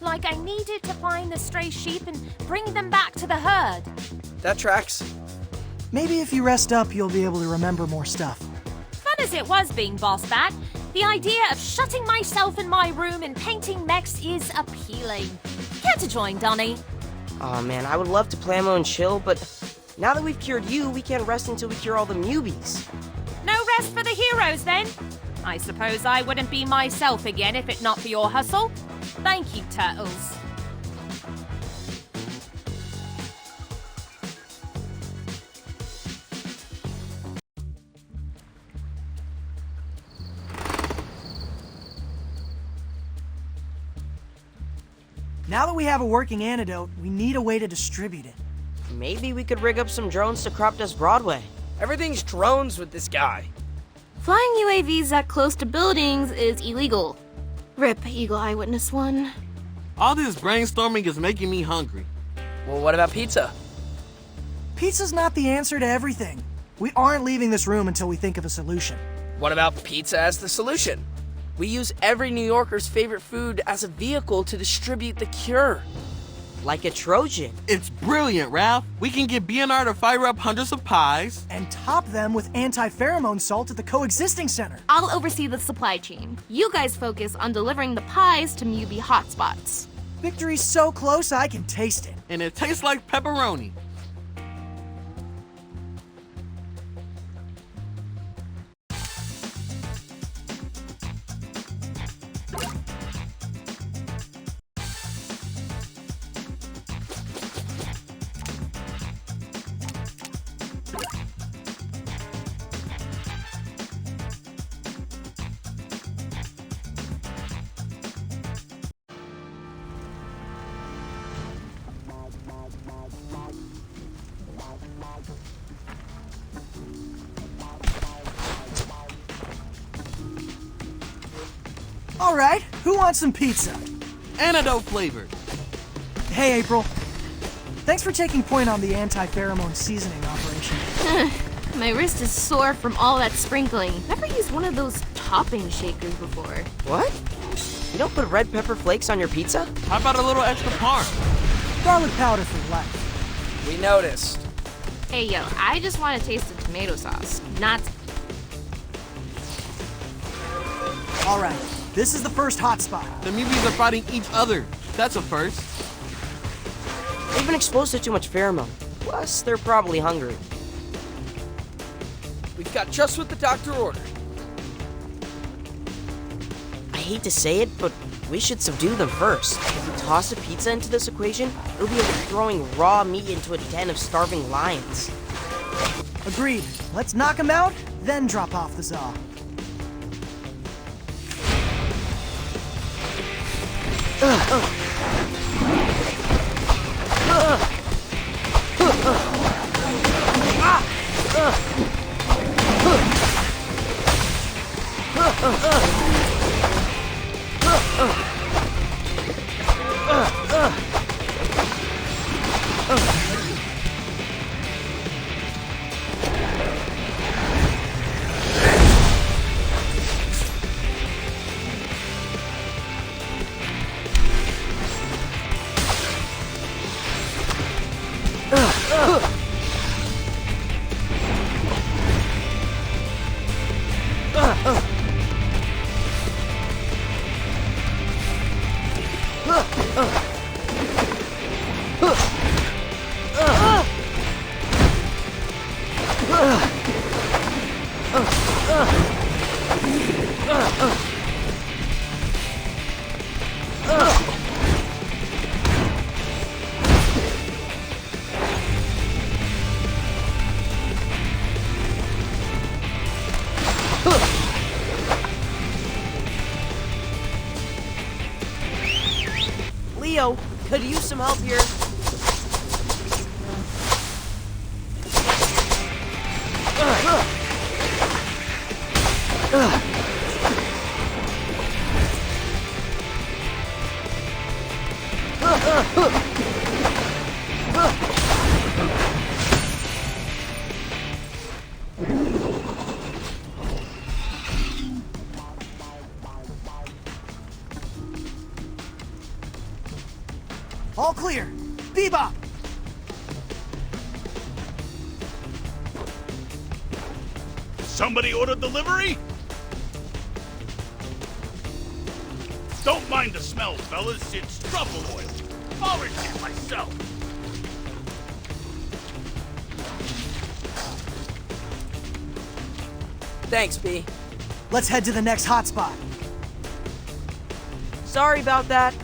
Like I needed to find the stray sheep and bring them back to the herd. That tracks. Maybe if you rest up, you'll be able to remember more stuff. Fun as it was being Boss Bat, the idea of shutting myself in my room and painting mechs is appealing. Care to join, Donnie? Aw man, I would love to plamo and chill, but now that we've cured you, we can't rest until we cure all the newbies. No rest for the heroes, then? I suppose I wouldn't be myself again if it not for your hustle. Thank you, Turtles. Now that we have a working antidote, we need a way to distribute it. Maybe we could rig up some drones to crop dust Broadway. Everything's drones with this guy. Flying UAVs that close to buildings is illegal. Rip Eagle Eyewitness 1. All this brainstorming is making me hungry. Well, what about pizza? Pizza's not the answer to everything. We aren't leaving this room until we think of a solution. What about pizza as the solution? We use every New Yorker's favorite food as a vehicle to distribute the cure. Like a Trojan. It's brilliant, Ralph. We can get BNR to fire up hundreds of pies. And top them with anti-pheromone salt at the Coexisting Center. I'll oversee the supply chain. You guys focus on delivering the pies to Mubi hotspots. Victory's so close I can taste it. And it tastes like pepperoni. All right, who wants some pizza? Antidote flavored. Hey, April. Thanks for taking point on the anti-pheromone seasoning operation. My wrist is sore from all that sprinkling. Never used one of those topping shakers before. What? You don't put red pepper flakes on your pizza? How about a little extra parm? Garlic powder for life. We noticed. Hey, yo, I just want to taste the tomato sauce, not... All right, this is the first hotspot. The Mubies are fighting each other. That's a first. They've been exposed to too much pheromone. Plus, they're probably hungry. We've got just what the doctor ordered. I hate to say it, but we should subdue them first. If we toss a pizza into this equation, it'll be like throwing raw meat into a den of starving lions. Agreed. Let's knock them out, then drop off the Zaw. here? All clear. Bebop! Somebody ordered delivery? Don't mind the smell, fellas. It's truffle oil. Foraged it myself. Thanks, B. Let's head to the next hotspot. Sorry about that.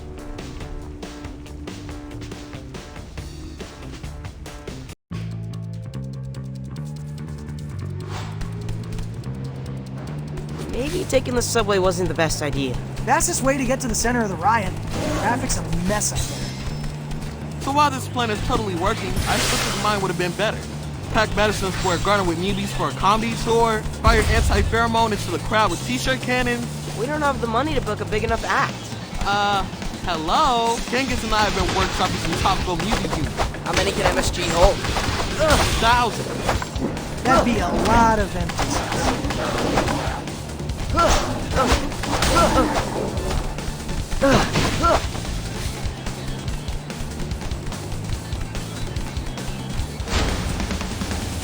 Maybe taking the subway wasn't the best idea. Fastest way to get to the center of the riot. Traffic's a mess up there. So while this plan is totally working, I still think mine would have been better. Pack Madison Square Garden with newbies for a comedy tour, fire anti-pheromone into the crowd with t-shirt cannons. We don't have the money to book a big enough act. Hello? Genghis and I have been workshopping some topical music units. How many can MSG hold? 1,000. That'd be a lot of emphasis.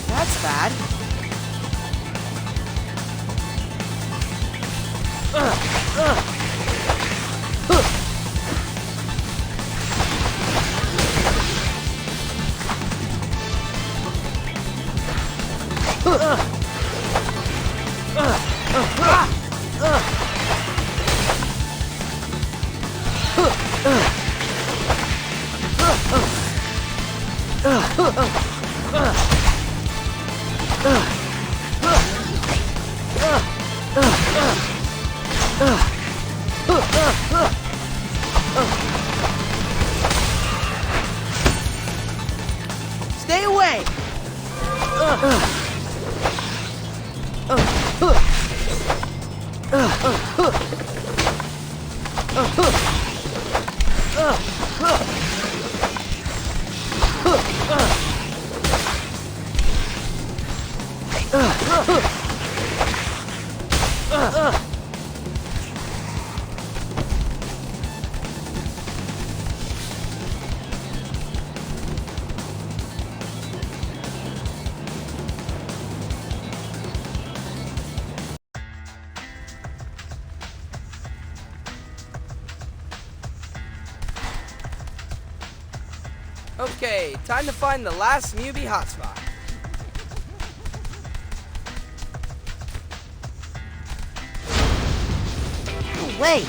That's bad. Stay away! Okay, time to find the last newbie hotspot. No way!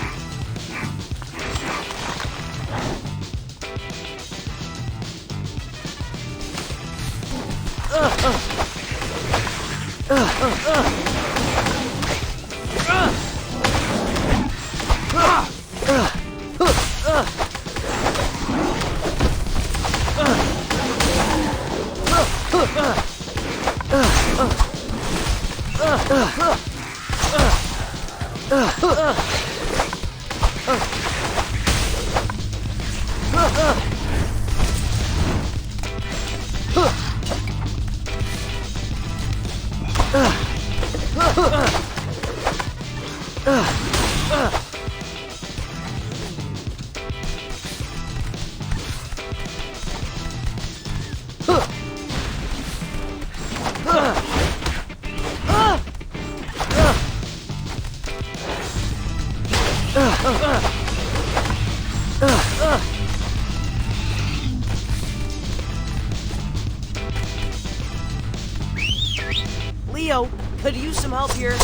Leo, could use some help here.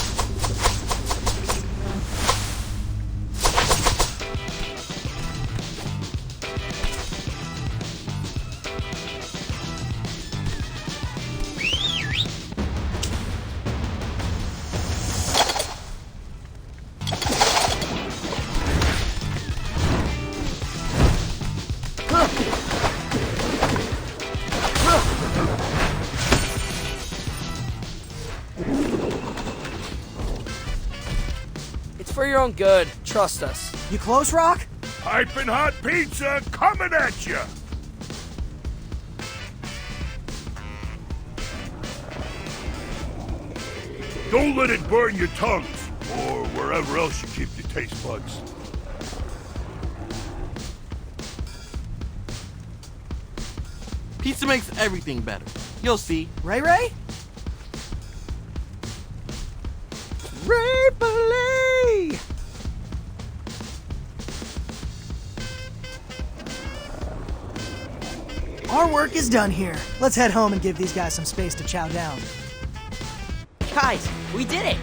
for your own good. Trust us. You close, Rock? Piping hot pizza coming at you. Don't let it burn your tongues, or wherever else you keep your taste buds. Pizza makes everything better. You'll see. Ray Ray? Ray-Billy! Our work is done here. Let's head home and give these guys some space to chow down. Guys, we did it!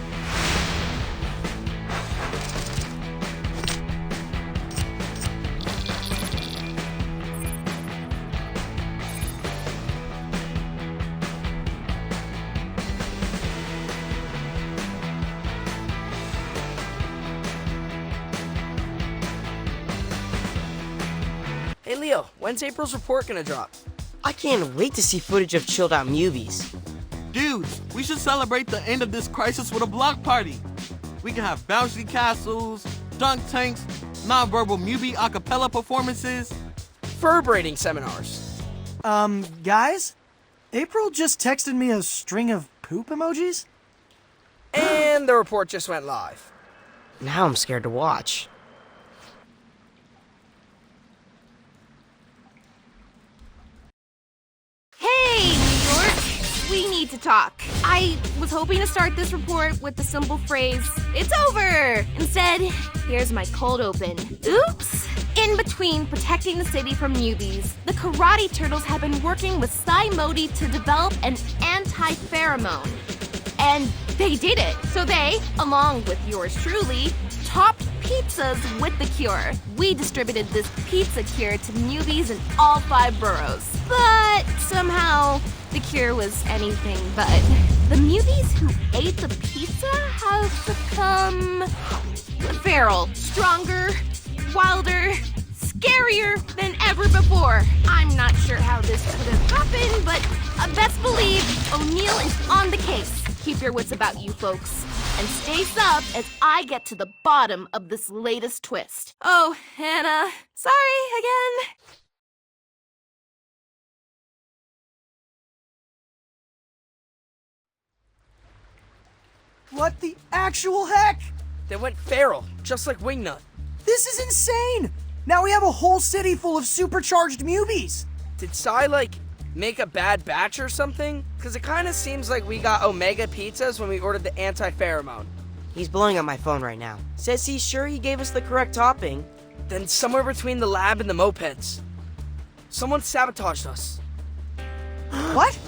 Hey Leo, when's April's report gonna drop? I can't wait to see footage of chilled out movies. Dudes, we should celebrate the end of this crisis with a block party. We can have bouncy castles, dunk tanks, non-verbal Mubi a cappella performances. Fur braiding seminars. Guys? April just texted me a string of poop emojis? And the report just went live. Now I'm scared to watch. Hey, New York! We need to talk. I was hoping to start this report with the simple phrase, "It's over!" Instead, here's my cold open. Oops! In between protecting the city from newbies, the Karate Turtles have been working with Sai Modi to develop an anti-pheromone. And they did it. So they, along with yours truly, topped pizzas with the cure. We distributed this pizza cure to newbies in all 5 boroughs. But somehow, the cure was anything but. The newbies who ate the pizza have become feral, stronger, wilder, scarier than ever before. I'm not sure how this could have happened, but best believe O'Neill is on the case. Keep your wits about you, folks. And stay sub as I get to the bottom of this latest twist. Oh, Hannah, sorry again. What the actual heck? They went feral, just like Wingnut. This is insane! Now we have a whole city full of supercharged mubies. Did Sai, make a bad batch or something? Because it kind of seems like we got Omega pizzas when we ordered the anti-pheromone. He's blowing up my phone right now. Says he's sure he gave us the correct topping. Then somewhere between the lab and the mopeds. Someone sabotaged us. What?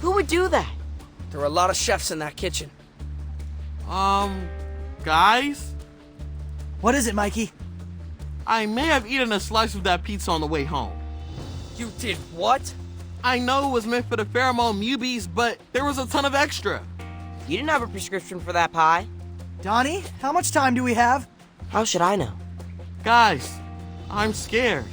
Who would do that? There were a lot of chefs in that kitchen. Guys? What is it, Mikey? I may have eaten a slice of that pizza on the way home. You did what? I know it was meant for the pheromone mubies, but there was a ton of extra. You didn't have a prescription for that pie. Donnie, how much time do we have? How should I know? Guys, I'm scared.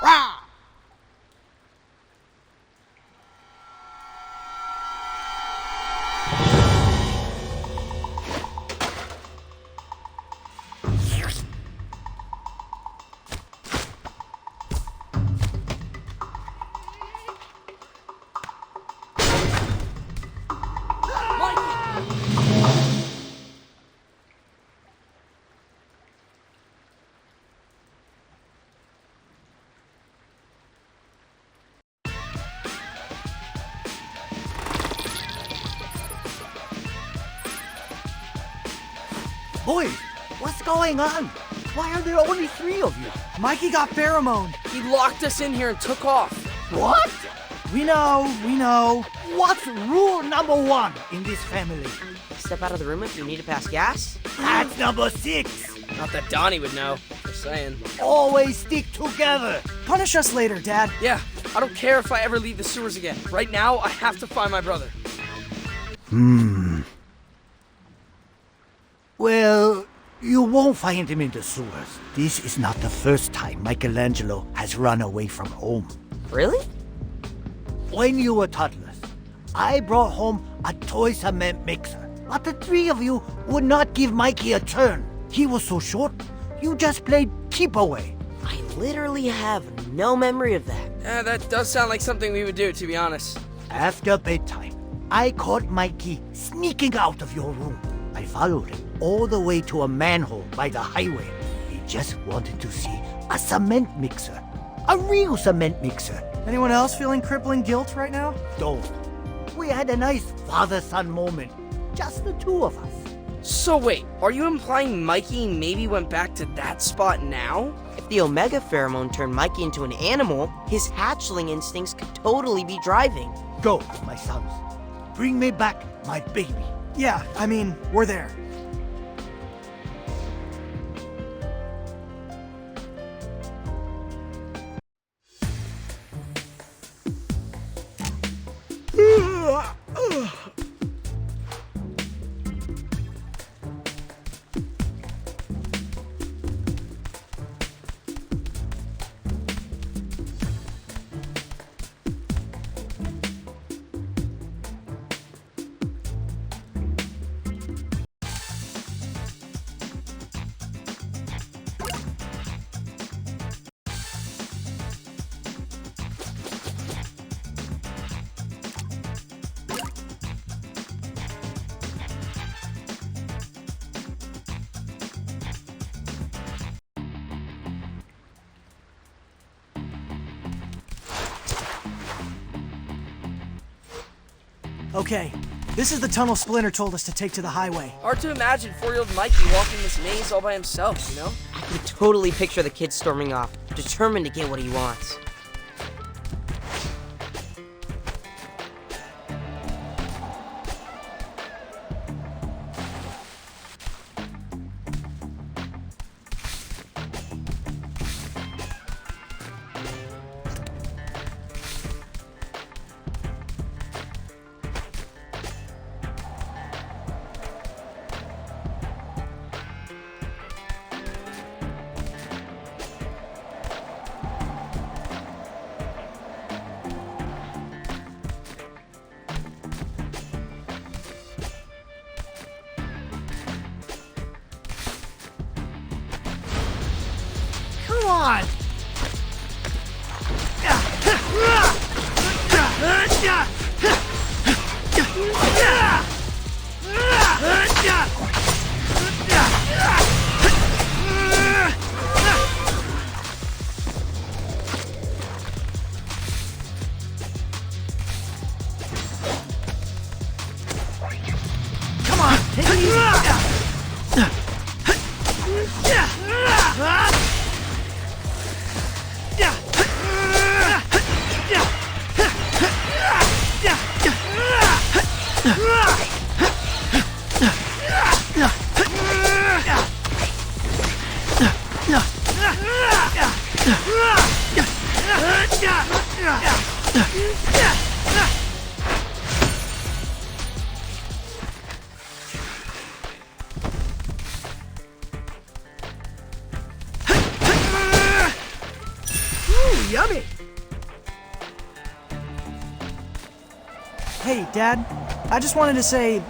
Rah! Boys, what's going on? Why are there only 3 of you? Mikey got pheromone. He locked us in here and took off. What? We know. What's rule number 1 in this family? Step out of the room if you need to pass gas? That's number 6. Not that Donnie would know. Just saying. Always stick together. Punish us later, Dad. Yeah, I don't care if I ever leave the sewers again. Right now, I have to find my brother. Well, you won't find him in the sewers. This is not the first time Michelangelo has run away from home. Really? When you were toddlers, I brought home a toy cement mixer. But the three of you would not give Mikey a turn. He was so short, you just played keep away. I literally have no memory of that. That does sound like something we would do, to be honest. After bedtime, I caught Mikey sneaking out of your room. I followed him all the way to a manhole by the highway. He just wanted to see a cement mixer. A real cement mixer. Anyone else feeling crippling guilt right now? Don't. We had a nice father-son moment. Just the two of us. So wait, are you implying Mikey maybe went back to that spot now? If the Omega Pheromone turned Mikey into an animal, his hatchling instincts could totally be driving. Go, my sons. Bring me back my baby. Yeah, I mean, we're there. Okay, this is the tunnel Splinter told us to take to the highway. Hard to imagine 4-year-old Mikey walking this maze all by himself, you know? I can totally picture the kid storming off, determined to get what he wants. Come on! Come on, take it easy. Ooh, yummy! Hey, Dad. I just wanted to say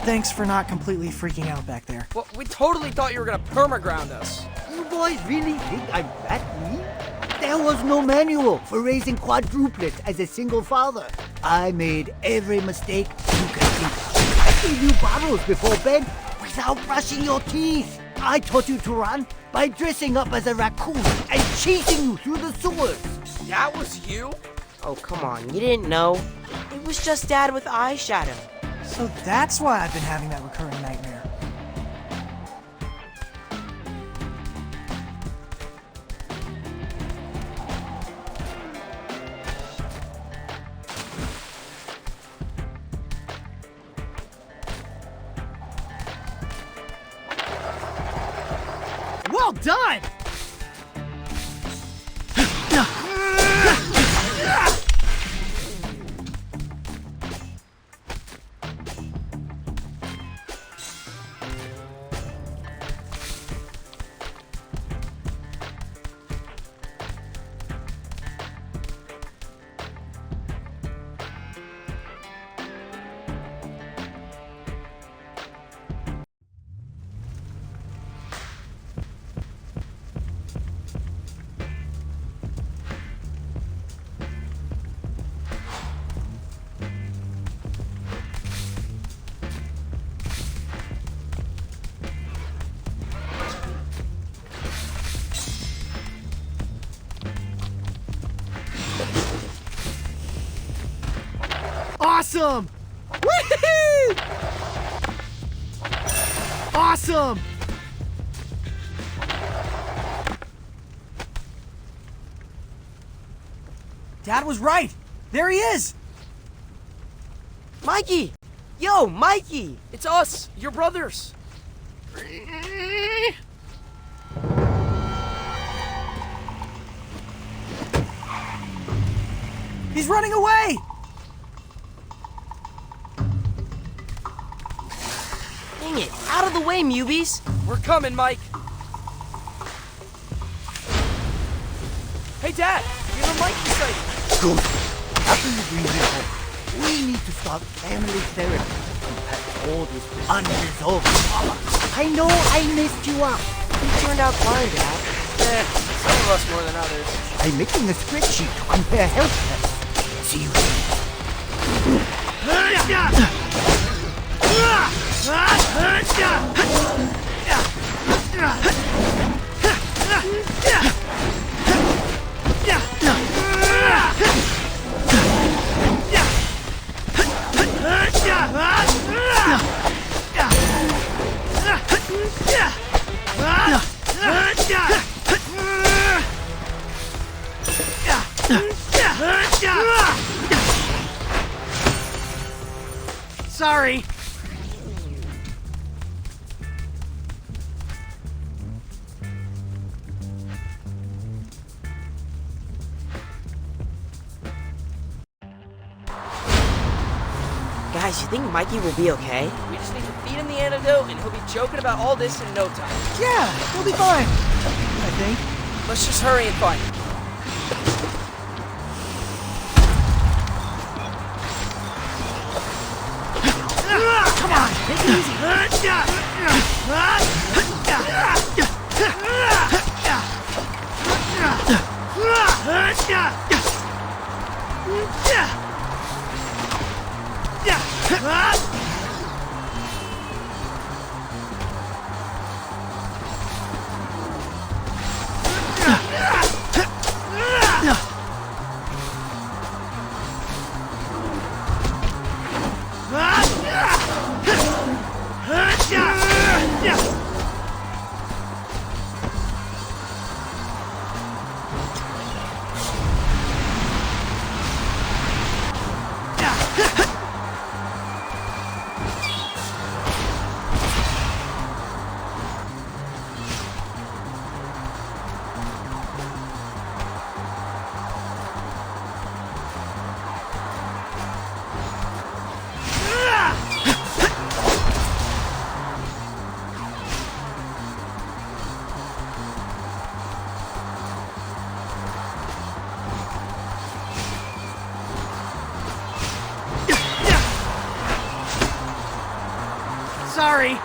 thanks for not completely freaking out back there. Well, we totally thought you were gonna permaground us. You boys really think I'm that mean? There was no manual for raising quadruplets as a single father. I made every mistake you can think of. I gave you bottles before bed without brushing your teeth. I taught you to run by dressing up as a raccoon and chasing you through the sewers. That was you? Oh, come on, you didn't know? It was just Dad with eyeshadow. So that's why I've been having that recurring nightmare. Well done! Awesome! Woohoo! Awesome! Dad was right. There he is. Mikey! Yo, Mikey! It's us, your brothers. He's running away. Dang it, out of the way, Mubies! We're coming, Mike. Hey, Dad, we have a Mikey sighting. Good. After you bring him home, we need to start family therapy and patch all this unresolved trauma. I know I messed you up. You turned out fine, Dad. Some of us more than others. I'm making a spreadsheet to compare health tests. See you soon. Sorry. Guys, you think Mikey will be okay? We just need to feed him the antidote and he'll be joking about all this in no time. Yeah, we'll be fine. I think. Let's just hurry and find him. Come on, take it easy. Sorry.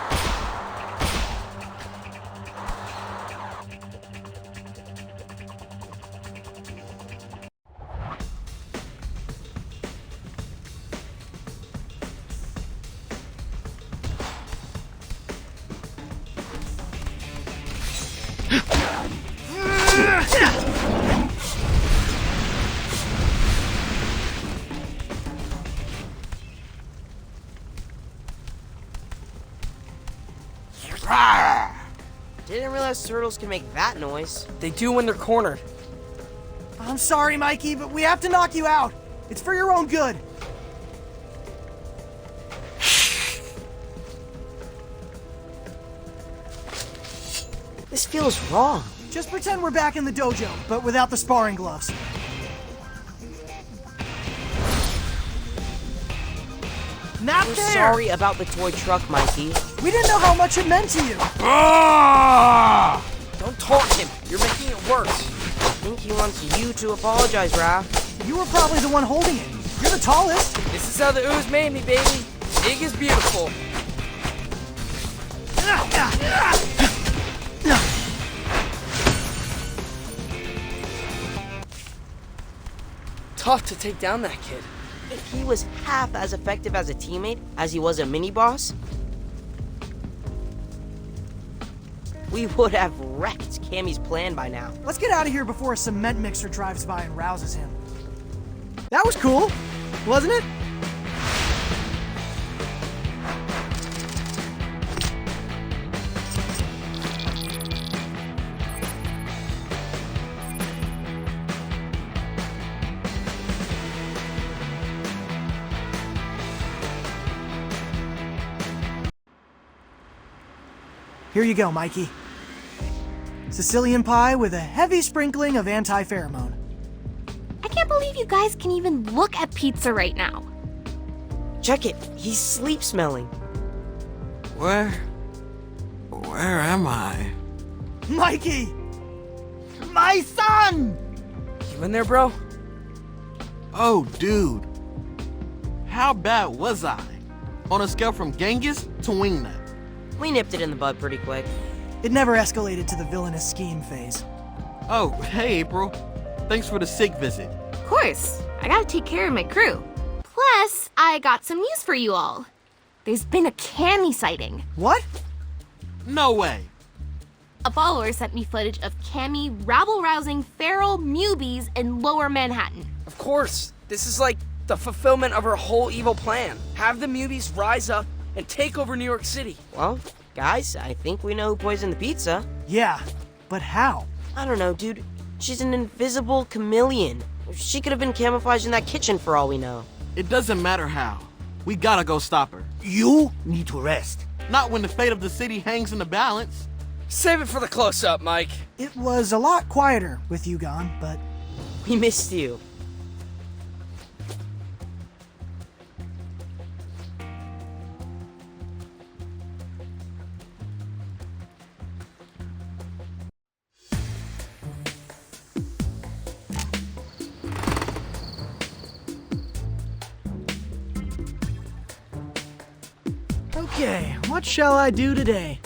Didn't realize turtles can make that noise. They do when they're cornered. I'm sorry, Mikey, but we have to knock you out. It's for your own good. This feels wrong. Just pretend we're back in the dojo, but without the sparring gloves. Not I'm there! sorry about the toy truck, Mikey. We didn't know how much it meant to you. Don't taunt him. You're making it worse. I think he wants you to apologize, Raph. You were probably the one holding it. You're the tallest. This is how the ooze made me, baby. Big is beautiful. Tough to take down that kid. If he was half as effective as a teammate as he was a mini-boss, we would have wrecked Cammy's plan by now. Let's get out of here before a cement mixer drives by and rouses him. That was cool, wasn't it? Here you go, Mikey. Sicilian pie with a heavy sprinkling of anti-pheromone. I can't believe you guys can even look at pizza right now. Check it. He's sleep smelling. Where am I? Mikey! My son! You in there, bro? Oh, dude. How bad was I? On a scale from Genghis to Wingnut. We nipped it in the bud pretty quick. It never escalated to the villainous scheme phase. Oh, hey, April. Thanks for the sick visit. Of course, I gotta take care of my crew. Plus, I got some news for you all. There's been a Cammy sighting. What? No way. A follower sent me footage of Cammy rabble-rousing feral mubies in Lower Manhattan. Of course. This is like the fulfillment of her whole evil plan. Have the mubies rise up and take over New York City. Well, guys, I think we know who poisoned the pizza. Yeah, but how? I don't know, dude. She's an invisible chameleon. She could have been camouflaged in that kitchen for all we know. It doesn't matter how. We gotta go stop her. You need to rest. Not when the fate of the city hangs in the balance. Save it for the close-up, Mike. It was a lot quieter with you gone, but... We missed you. Okay, what shall I do today?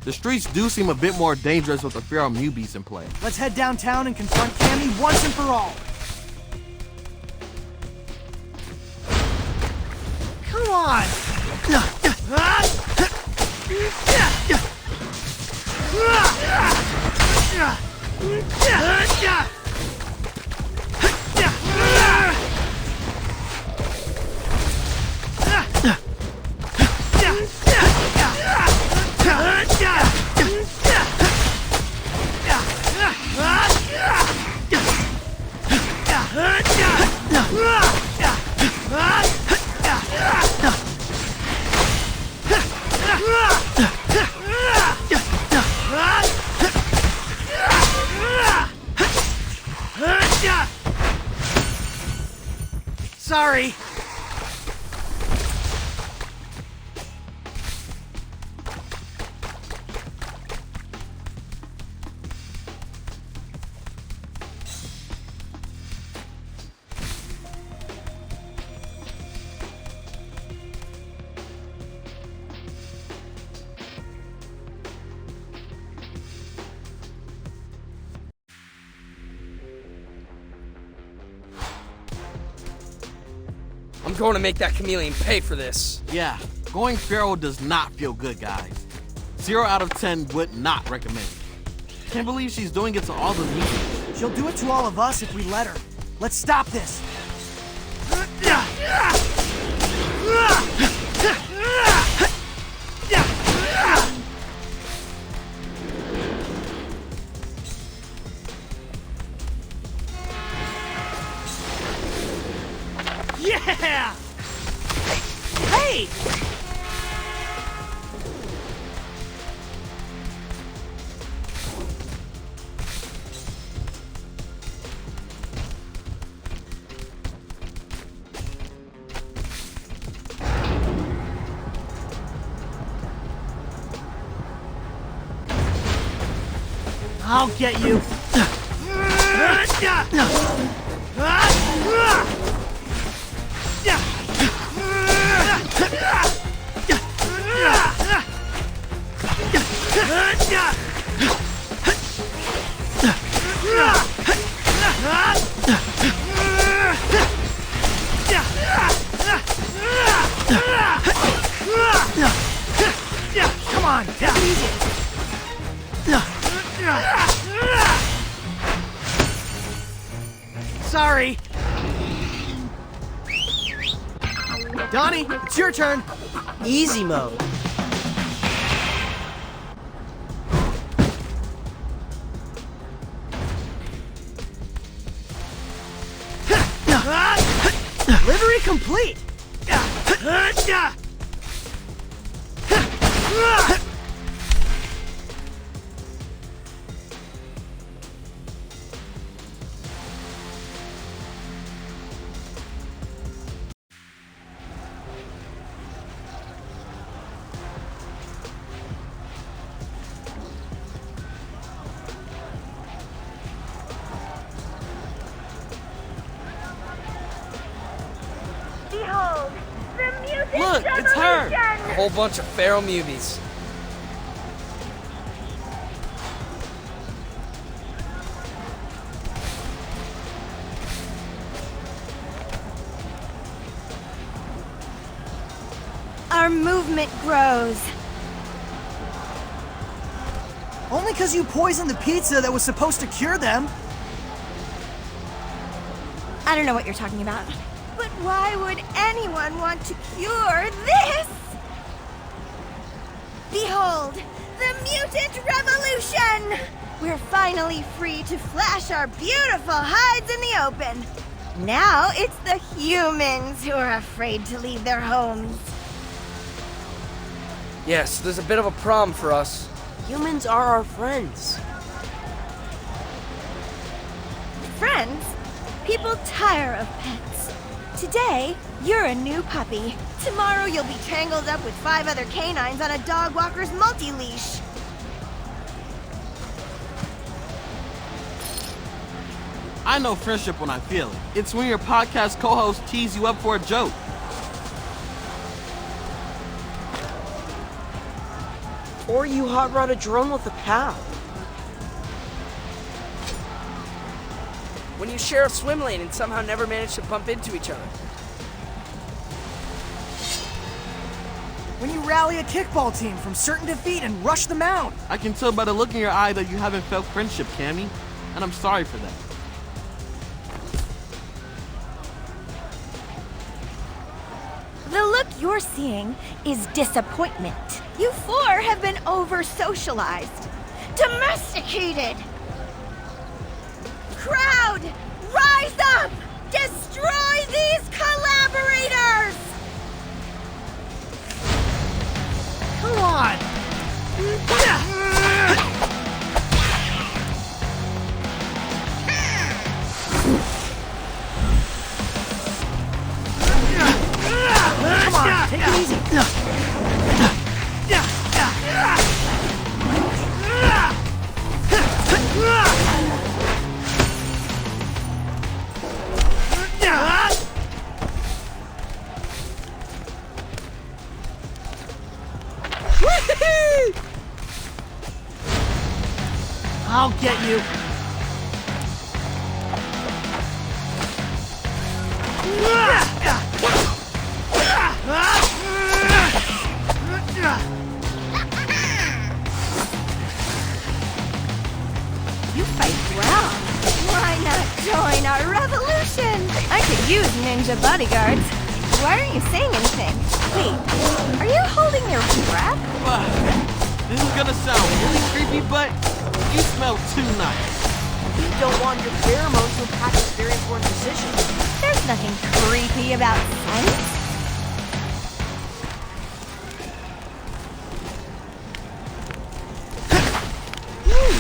The streets do seem a bit more dangerous with the feral mubies in play. Let's head downtown and confront Cammy once and for all. Come on! Sorry. I'm going to make that chameleon pay for this. Yeah, going feral does not feel good, guys. 0 out of 10 would not recommend. Can't believe she's doing it to all the mutants. She'll do it to all of us if we let her. Let's stop this. Yeah! Hey! I'll get you. Come on, take it easy. Sorry. Donnie, it's your turn. Easy mode. Delivery complete. Behold, the Mutant Look, it's her! Revolution! A whole bunch of Pheromones. Our movement grows. Only because you poisoned the pizza that was supposed to cure them. I don't know what you're talking about. But why would anyone want to cure this? Behold, the Mutant Revolution! We're finally free to flash our beautiful hides in the open. Now it's the humans who are afraid to leave their homes. Yes, there's a bit of a problem for us. Humans are our friends. Friends, people tire of pets. Today, you're a new puppy. Tomorrow you'll be tangled up with 5 other canines on a dog walker's multi-leash. I know friendship when I feel it. It's when your podcast co-host tees you up for a joke. Or you hot rod a drone with a cow. When you share a swim lane and somehow never manage to bump into each other. When you rally a kickball team from certain defeat and rush the mound. I can tell by the look in your eye that you haven't felt friendship, Cammy, and I'm sorry for that. The look you're seeing is disappointment. You 4 have been over-socialized, domesticated. Crowd, rise up! Destroy these collaborators! Come on! Come on, take it easy. I'll get you. You fight well. Why not join our revolution? I could use ninja bodyguards. Why aren't you saying anything? Wait, are you holding your breath? This is gonna sound really creepy, but you smell too nice. You don't want your pheromones to impact this very important decision. There's nothing creepy about scent.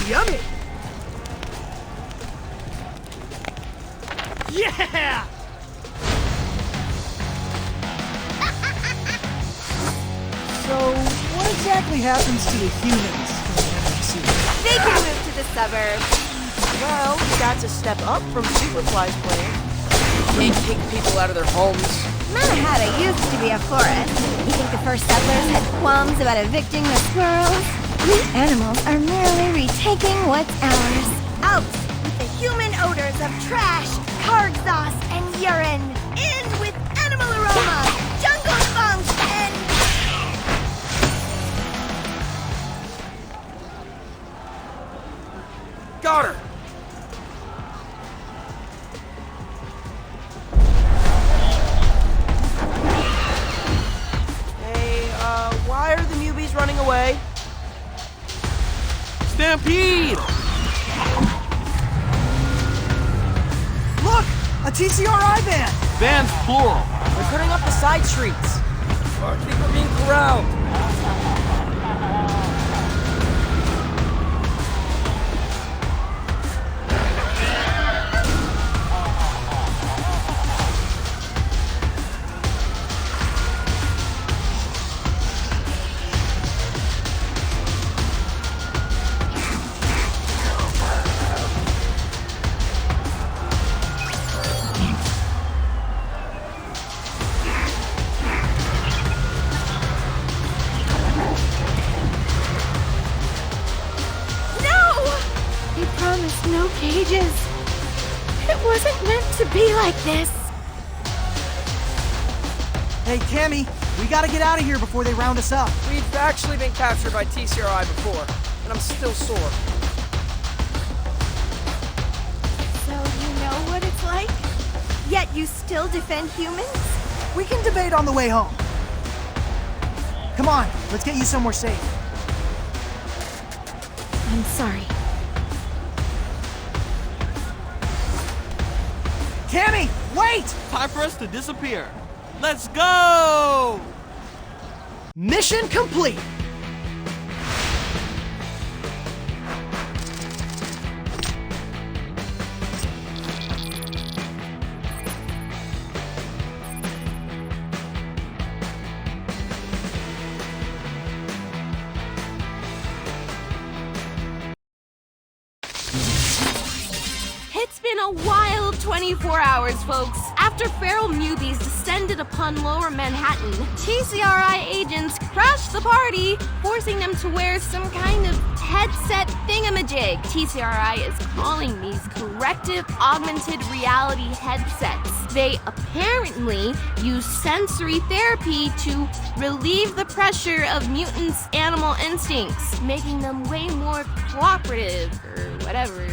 Yummy! Yeah! So, what exactly happens to the humans in the NMC? They can move to the suburbs. Well, that's a step up from Superfly's plan. Can't kick people out of their homes. Manhattan used to be a forest. You think the first settlers had qualms about evicting the squirrels? We animals are merely retaking what's ours. Out with the human odors of trash, car exhaust, and urine. In with animal aroma, jungle funk, and... Got her! Hey, why are the newbies running away? Stampede! Look! A TCRI van! Vans plural. They're cutting up the side streets. I think we're being corralled. No cages. It wasn't meant to be like this. Hey, Cammy, we gotta get out of here before they round us up. We've actually been captured by TCRI before, and I'm still sore. So you know what it's like? Yet you still defend humans? We can debate on the way home. Come on, let's get you somewhere safe. I'm sorry. Cammy, wait! Time for us to disappear. Let's go! Mission complete! It's been a wild 24 hours, folks. After feral newbies descended upon Lower Manhattan, TCRI agents crashed the party, forcing them to wear some kind of headset thingamajig. TCRI is calling these corrective augmented reality headsets. They apparently use sensory therapy to relieve the pressure of mutants' animal instincts, making them way more cooperative, or whatever.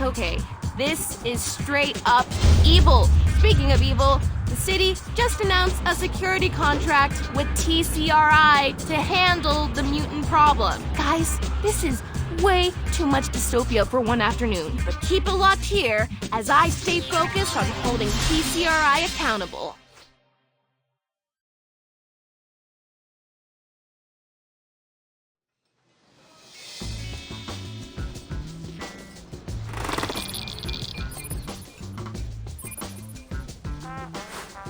Okay. This is straight up evil. Speaking of evil, the city just announced a security contract with TCRI to handle the mutant problem. Guys, this is way too much dystopia for one afternoon. But keep it locked here as I stay focused on holding TCRI accountable.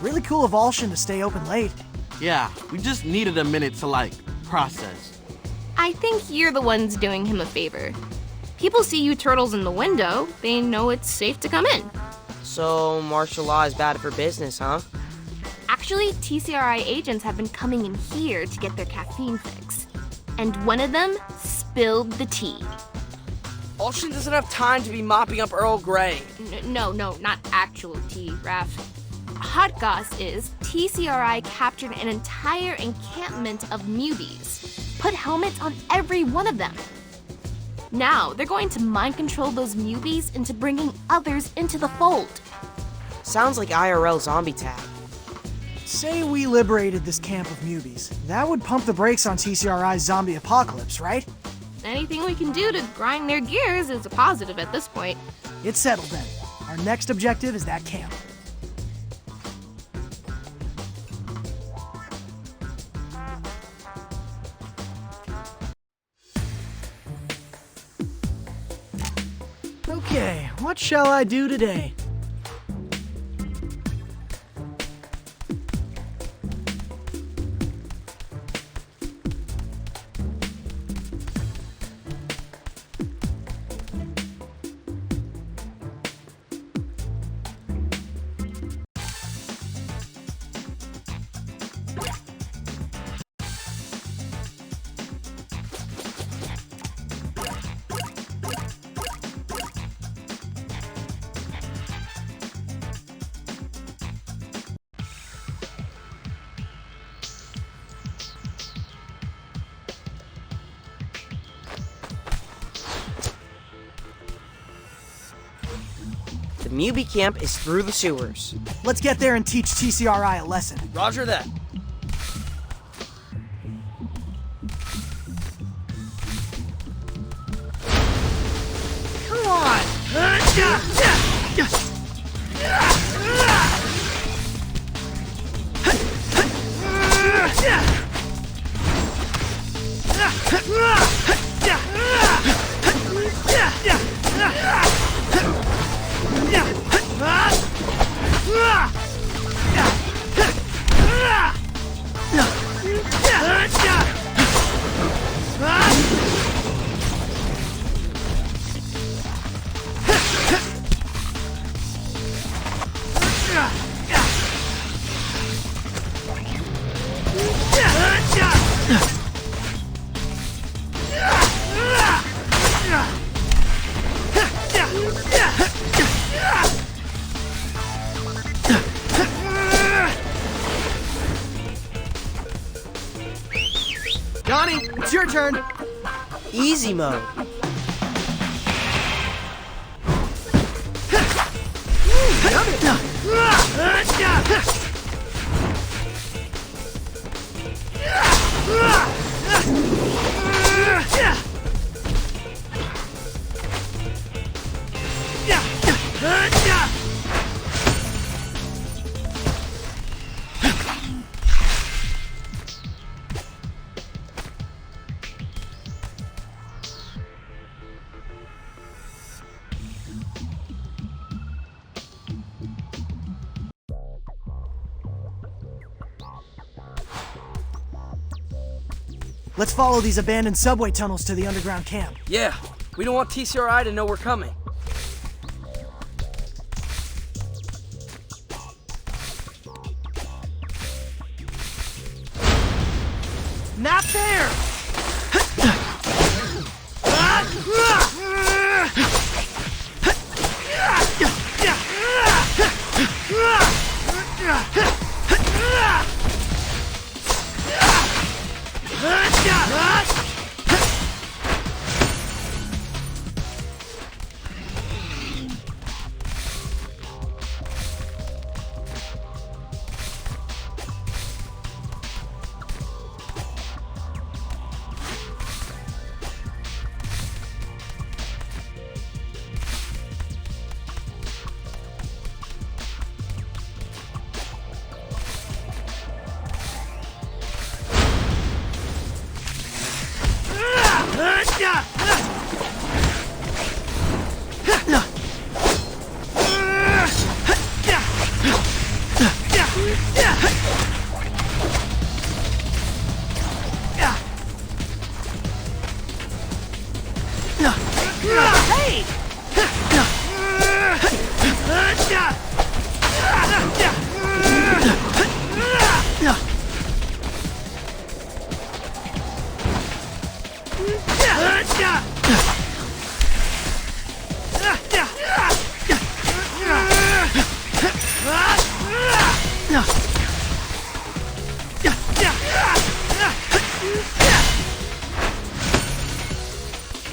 Really cool of Alshin to stay open late. Yeah, we just needed a minute to, process. I think you're the ones doing him a favor. People see you turtles in the window, they know it's safe to come in. So martial law is bad for business, huh? Actually, TCRI agents have been coming in here to get their caffeine fix. And one of them spilled the tea. Alshin doesn't have time to be mopping up Earl Grey. No, not actual tea, Raph. Hot goss is TCRI captured an entire encampment of newbies. Put helmets on every one of them. Now, they're going to mind control those newbies into bringing others into the fold. Sounds like IRL zombie tag. Say we liberated this camp of newbies. That would pump the brakes on TCRI's zombie apocalypse, right? Anything we can do to grind their gears is a positive at this point. It's settled then. Our next objective is that camp. Okay, what shall I do today? The Mewbie camp is through the sewers. Let's get there and teach TCRI a lesson. Roger that. Come on! Johnny, it's your turn. Easy mode. Let's follow these abandoned subway tunnels to the underground camp. Yeah, we don't want TCRI to know we're coming. Not there!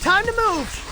Time to move!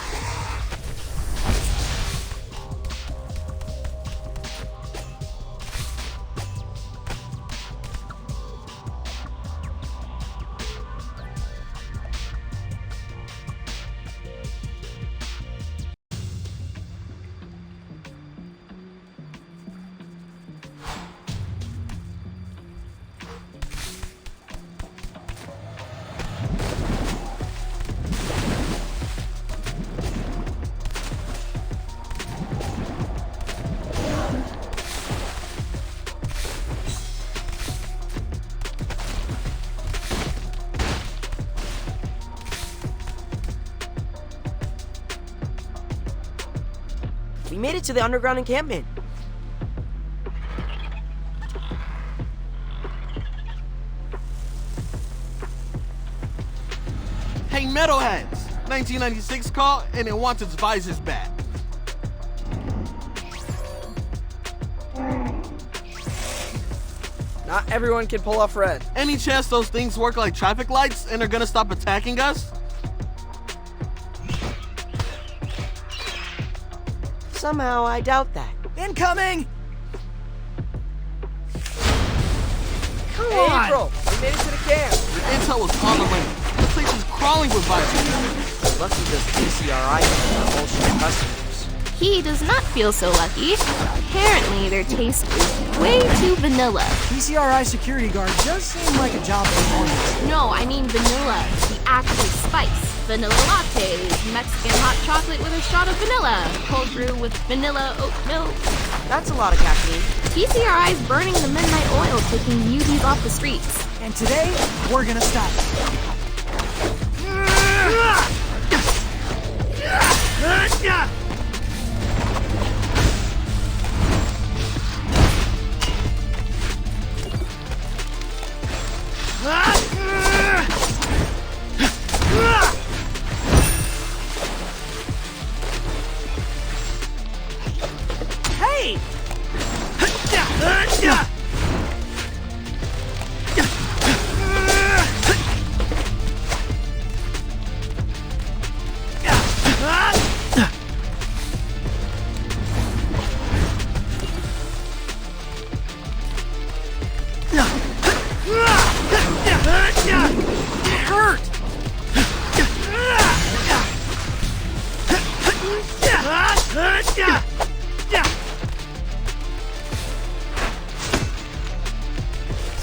We made it to the underground encampment. Hey, Metalheads! 1996 call, and it wants its visors back. Not everyone can pull off red. Any chance those things work like traffic lights and are gonna stop attacking us? Somehow, I doubt that. Incoming! Come Hey, on! April, we made it to the camp. Your intel was on the way. The place is crawling with visors. Lucky those PCRI are bullshit customers. He does not feel so lucky. Apparently, their taste is way too vanilla. PCRI security guard does seem like a job performance. No, I mean vanilla, the actual spice. Vanilla lattes, Mexican hot chocolate with a shot of vanilla, cold brew with vanilla oat milk. That's a lot of caffeine. PCRI's burning the midnight oil, taking newbies off the streets. And today, we're gonna stop it. Hey! It hurt!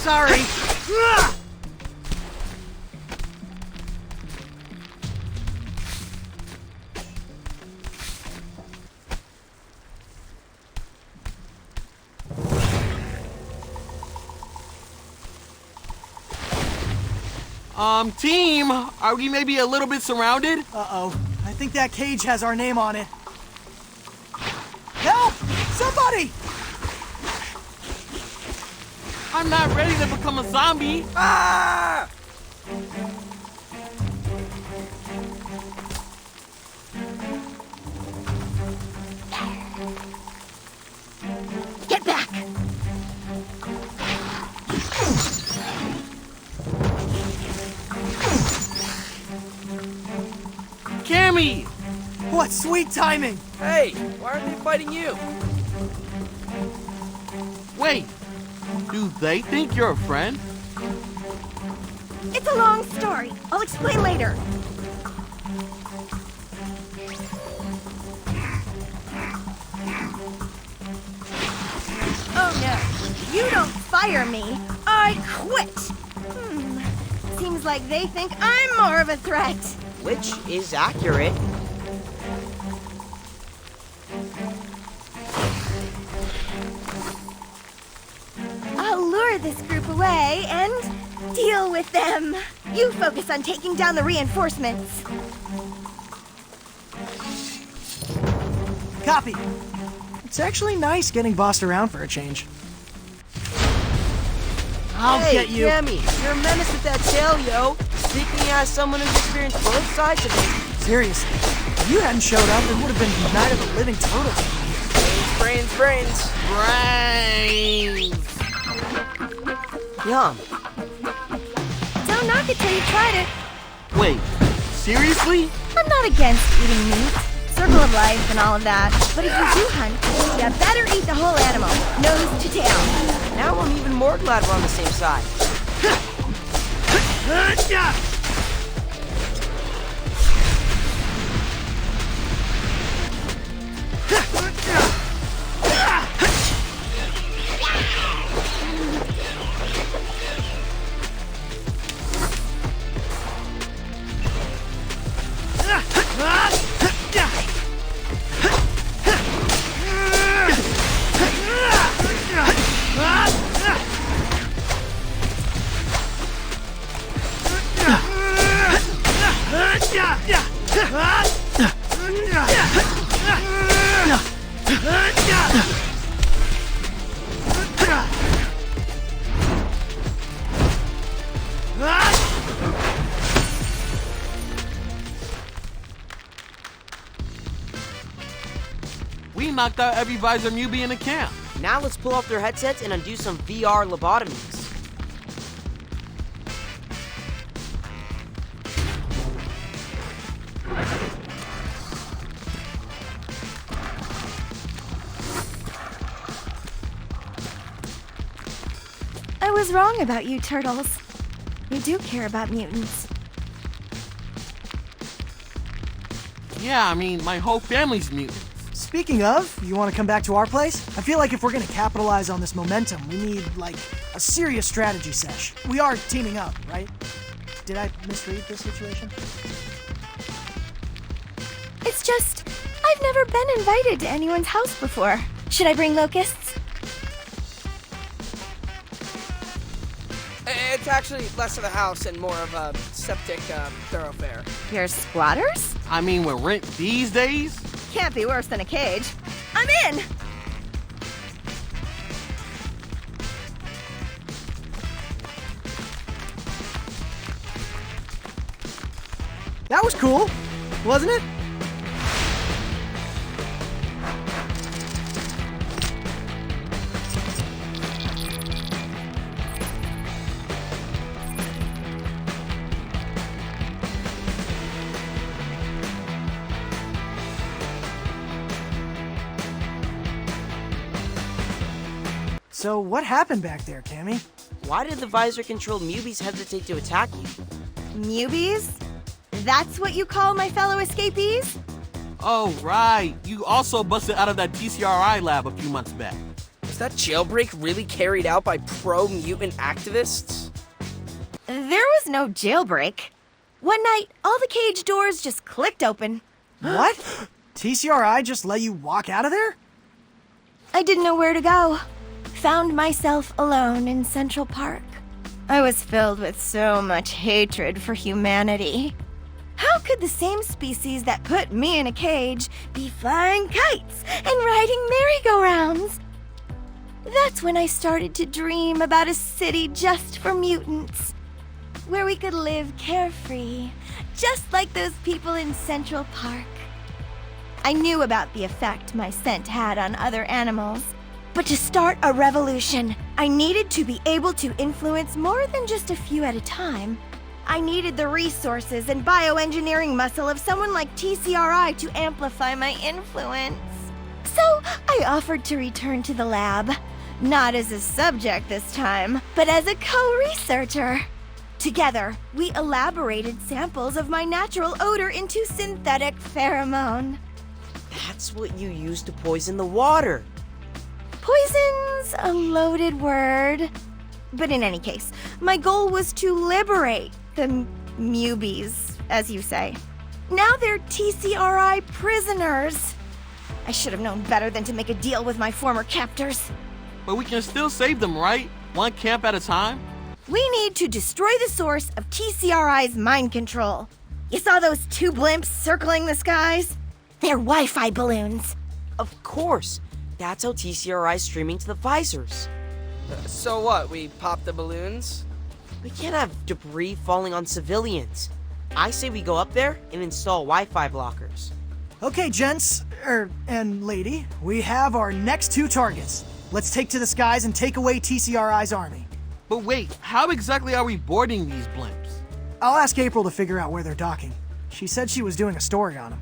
Sorry. Team, are we maybe a little bit surrounded? Uh-oh. I think that cage has our name on it. Help! Somebody! I'm not ready to become a zombie. Ah! Get back! Cammy! What sweet timing! Hey, why aren't they fighting you? Wait, do they think you're a friend? It's a long story. I'll explain later. Oh no, you don't fire me. I quit. Seems like they think I'm more of a threat. Which is accurate. I'll lure this group away and deal with them. You focus on taking down the reinforcements. Copy. It's actually nice getting bossed around for a change. I'll get you. Cammy, you're a menace with that tail, yo. Speaking as someone who's experienced both sides of it. Seriously, if you hadn't showed up, it would have been Night of the Living Turtles. Brains, brains. Yum. Don't knock it till you tried it. Wait, seriously? I'm not against eating meat, circle of life and all of that. But if you do hunt, you better eat the whole animal, nose to tail. Now I'm even more glad we're on the same side. We knocked out every visor newbie in the camp. Now let's pull off their headsets and undo some VR lobotomies. was wrong about you, Turtles. You do care about mutants. Yeah, I mean, my whole family's mutants. Speaking of, you want to come back to our place? I feel like if we're going to capitalize on this momentum, we need, like, a serious strategy sesh. We are teaming up, right? Did I misread this situation? It's just, I've never been invited to anyone's house before. Should I bring locusts? It's actually less of a house and more of a septic thoroughfare. You're squatters? I mean, with rent these days? Can't be worse than a cage. I'm in! That was cool, wasn't it? So what happened back there, Cammy? Why did the visor-controlled Mubies hesitate to attack you? Mubies? That's what you call my fellow escapees? Oh, right. You also busted out of that TCRI lab a few months back. Was that jailbreak really carried out by pro-mutant activists? There was no jailbreak. One night, all the cage doors just clicked open. What? TCRI just let you walk out of there? I didn't know where to go. Found myself alone in Central Park. I was filled with so much hatred for humanity. How could the same species that put me in a cage be flying kites and riding merry-go-rounds? That's when I started to dream about a city just for mutants, where we could live carefree, just like those people in Central Park. I knew about the effect my scent had on other animals. But to start a revolution, I needed to be able to influence more than just a few at a time. I needed the resources and bioengineering muscle of someone like TCRI to amplify my influence. So I offered to return to the lab, not as a subject this time, but as a co-researcher. Together, we elaborated samples of my natural odor into synthetic pheromone. That's what you used to poison the water. Poison's a loaded word. But in any case, my goal was to liberate the Mubies, as you say. Now they're TCRI prisoners. I should have known better than to make a deal with my former captors. But we can still save them, right? One camp at a time? We need to destroy the source of TCRI's mind control. You saw those two blimps circling the skies? They're Wi-Fi balloons. Of course. That's how TCRI's streaming to the visors. So what, we pop the balloons? We can't have debris falling on civilians. I say we go up there and install Wi-Fi blockers. Okay, gents, and lady, we have our next two targets. Let's take to the skies and take away TCRI's army. But wait, how exactly are we boarding these blimps? I'll ask April to figure out where they're docking. She said she was doing a story on them.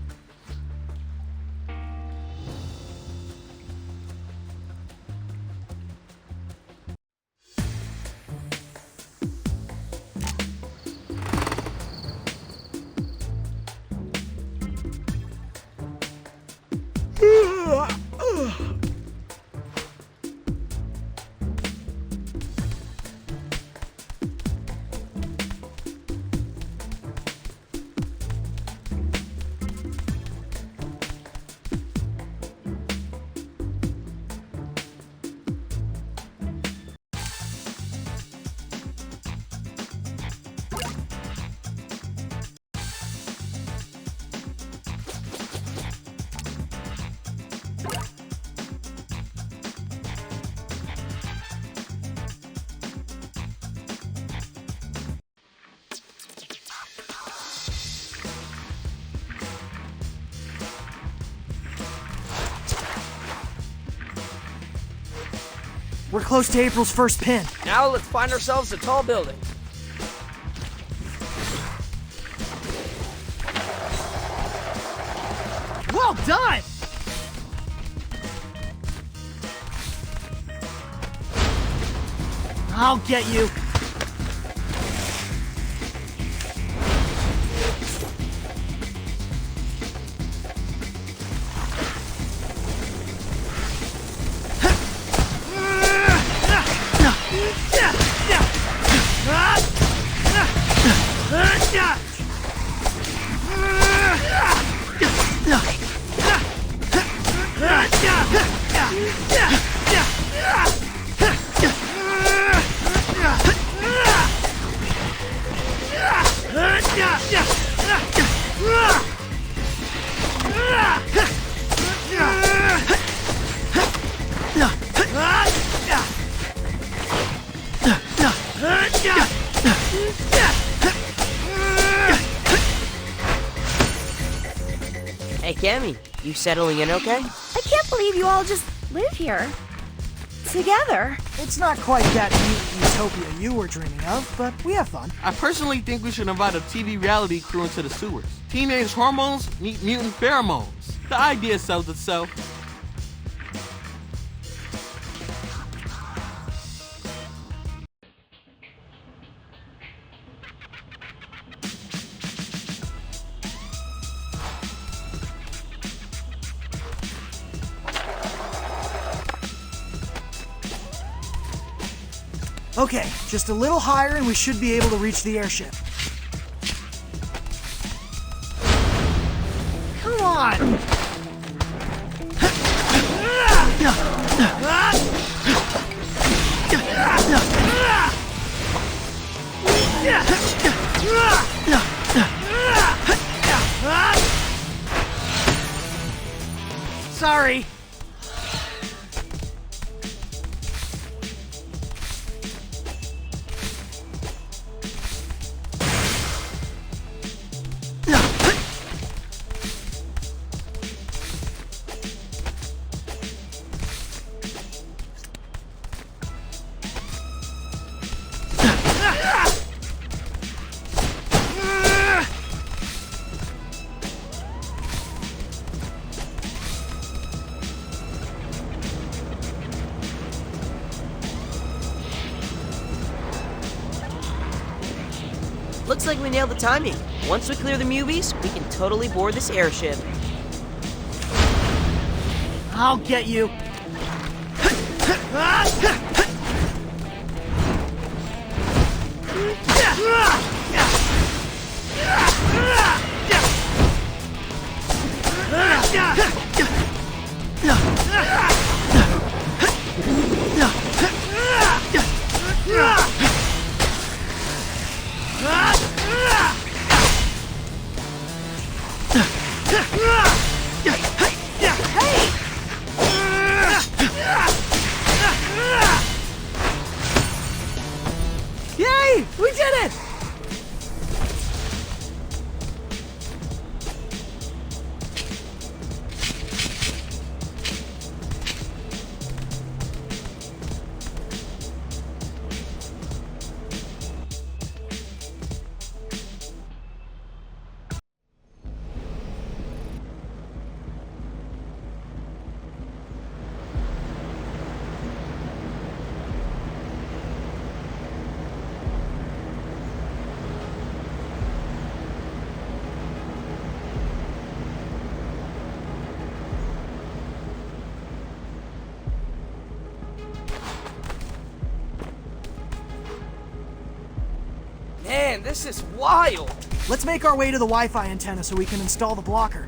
We're close to April's first pin. Now let's find ourselves a tall building. Well done! I'll get you. Hey, Cammy, you settling in okay? I can't believe you all just live here. Together. It's not quite that mutant utopia you were dreaming of, but we have fun. I personally think we should invite a TV reality crew into the sewers. Teenage hormones meet mutant pheromones. The idea sells itself. Okay, just a little higher and we should be able to reach the airship. Come on! Sorry. Looks like we nailed the timing. Once we clear the Mubies, we can totally board this airship. I'll get you. Yay! We did it! Man, this is wild. Let's make our way to the Wi-Fi antenna so we can install the blocker.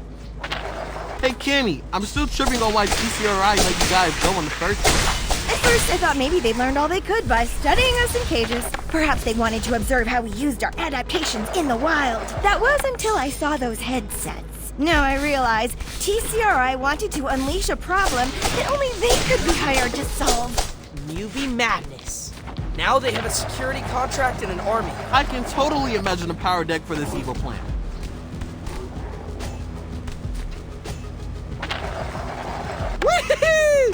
Hey, Cammy, I'm still tripping on why TCRI let you guys go in the first place. At first, I thought maybe they learned all they could by studying us in cages. Perhaps they wanted to observe how we used our adaptations in the wild. That was until I saw those headsets. Now I realize TCRI wanted to unleash a problem that only they could be hired to solve. Newbie madness. Now they have a security contract and an army. I can totally imagine a power deck for this evil plan. Whee!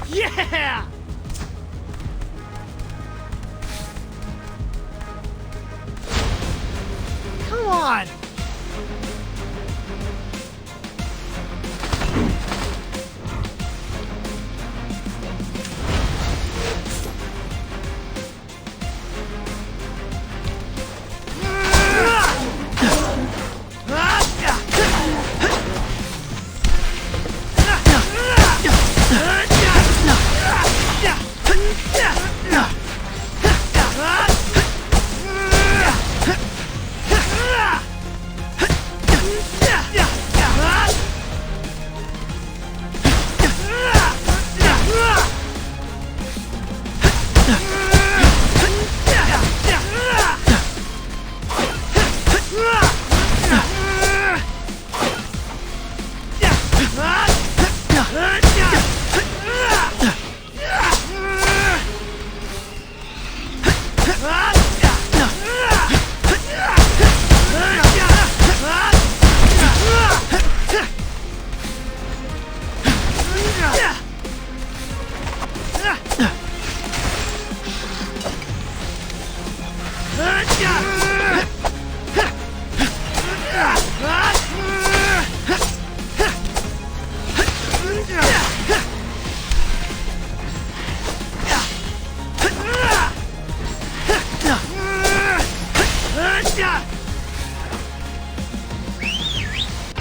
Yeah! Come on!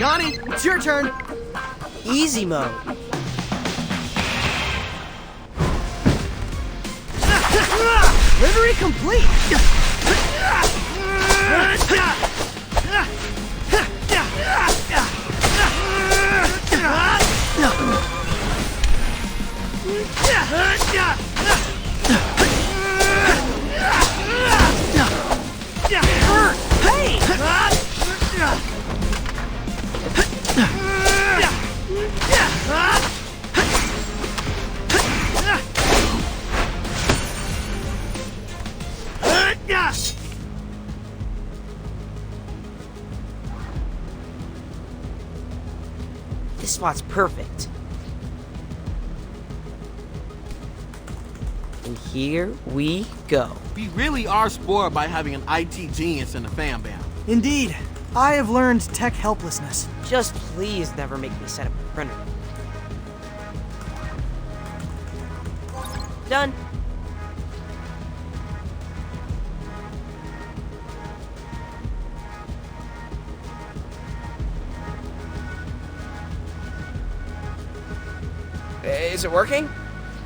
Johnny, it's your turn. Easy mode. Livery complete. This spot's perfect. And here we go. We really are spoiled by having an IT genius in the fan band. Indeed. I have learned tech helplessness. Just please never make me set up a printer. Done. Is it working?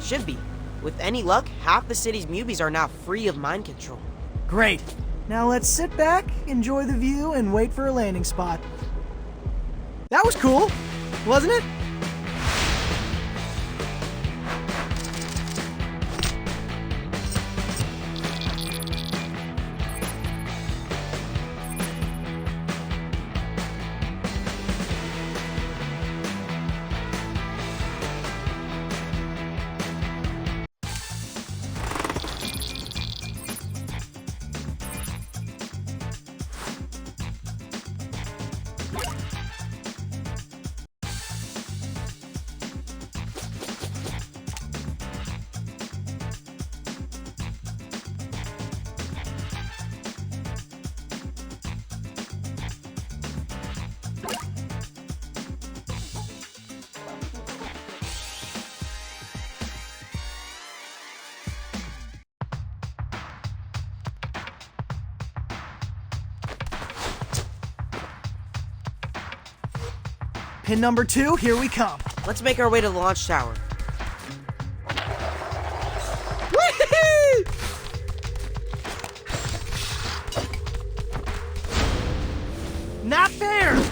Should be. With any luck, half the city's mubies are now free of mind control. Great. Now let's sit back, enjoy the view, and wait for a landing spot. That was cool, wasn't it? Pin number 2, here we come. Let's make our way to the launch tower. Not fair!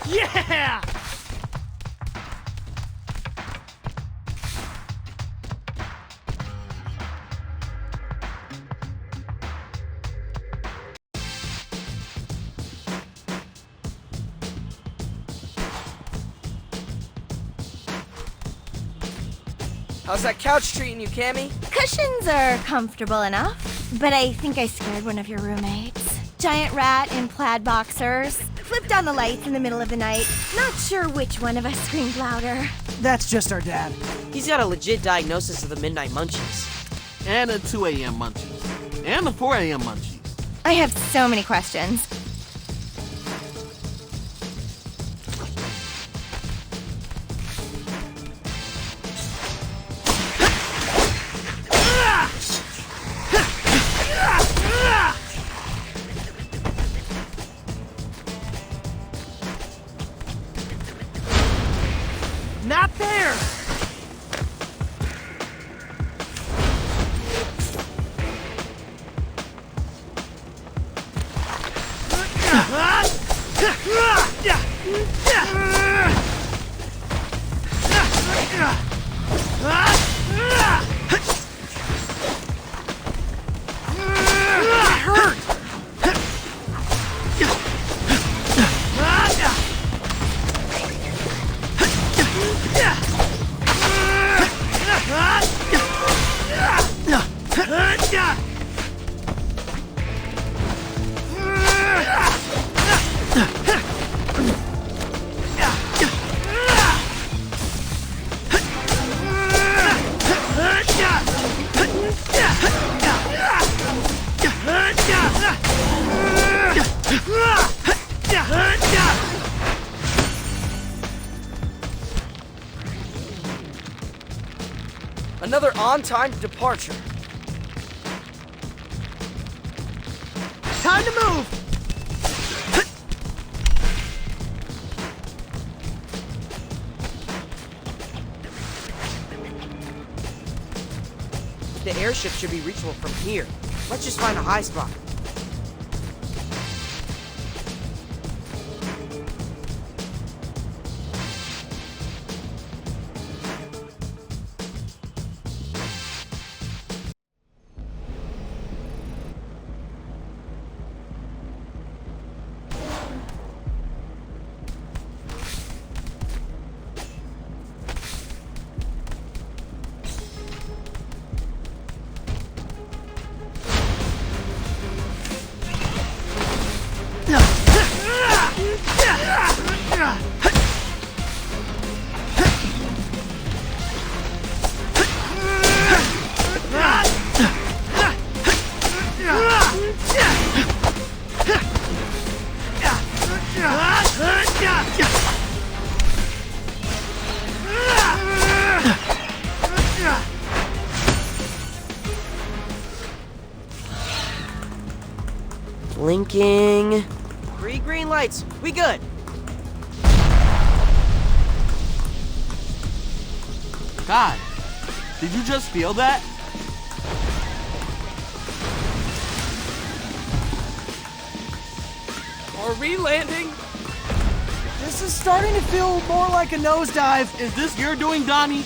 Yeah! How's that couch treating you, Cammy? Cushions are comfortable enough, but I think I scared one of your roommates. Giant rat in plaid boxers. Flipped on the lights in the middle of the night. Not sure which one of us screamed louder. That's just our dad. He's got a legit diagnosis of the midnight munchies. And the 2 a.m. munchies. And the 4 a.m. munchies. I have so many questions. Not fair! on-time departure. Time to move! The airship should be reachable from here. Let's just find a high spot. Blinking. 3 green lights. We good. God, did you just feel that? Are we landing? This is starting to feel more like a nosedive. Is this your doing, Donnie?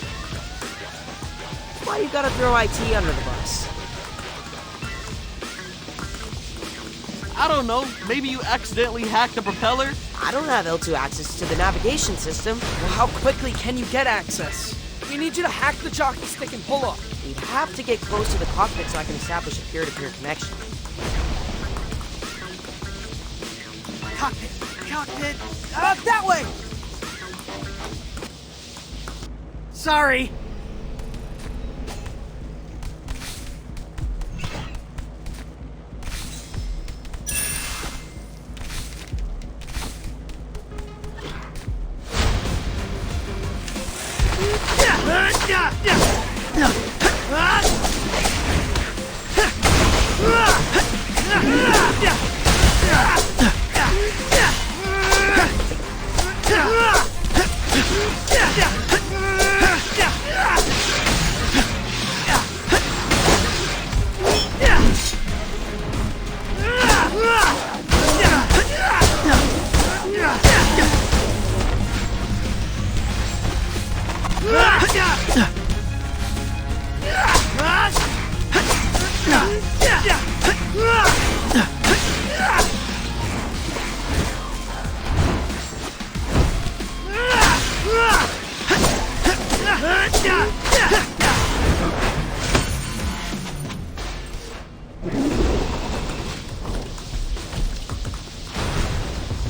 Why you gotta throw IT under the bus? I don't know. Maybe you accidentally hacked the propeller? I don't have L2 access to the navigation system. Well, how quickly can you get access? We need you to hack the jockey stick and pull up. We'd have to get close to the cockpit so I can establish a peer-to-peer connection. Cockpit! Cockpit! That way! Sorry.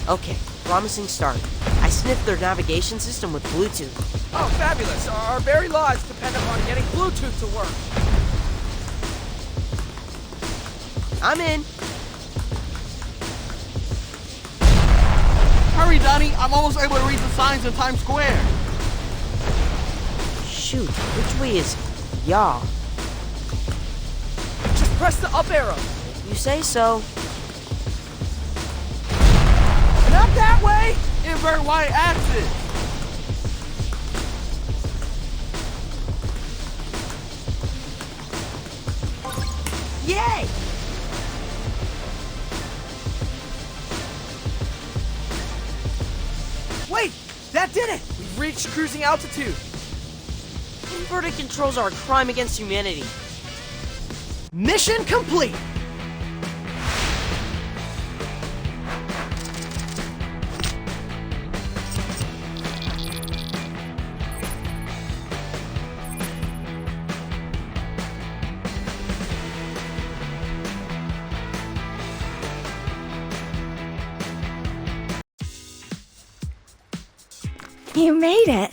Okay, promising start. I sniffed their navigation system with Bluetooth. Oh, fabulous. Our very lives depend upon getting Bluetooth to work. I'm in. Hurry, Donnie. I'm almost able to read the signs in Times Square. Shoot, which way is y'all? Just press the up arrow. You say so. Not that way! Invert Y-axis. Yay! Wait! That did it! We've reached cruising altitude. Inverted controls are a crime against humanity. Mission complete! You made it.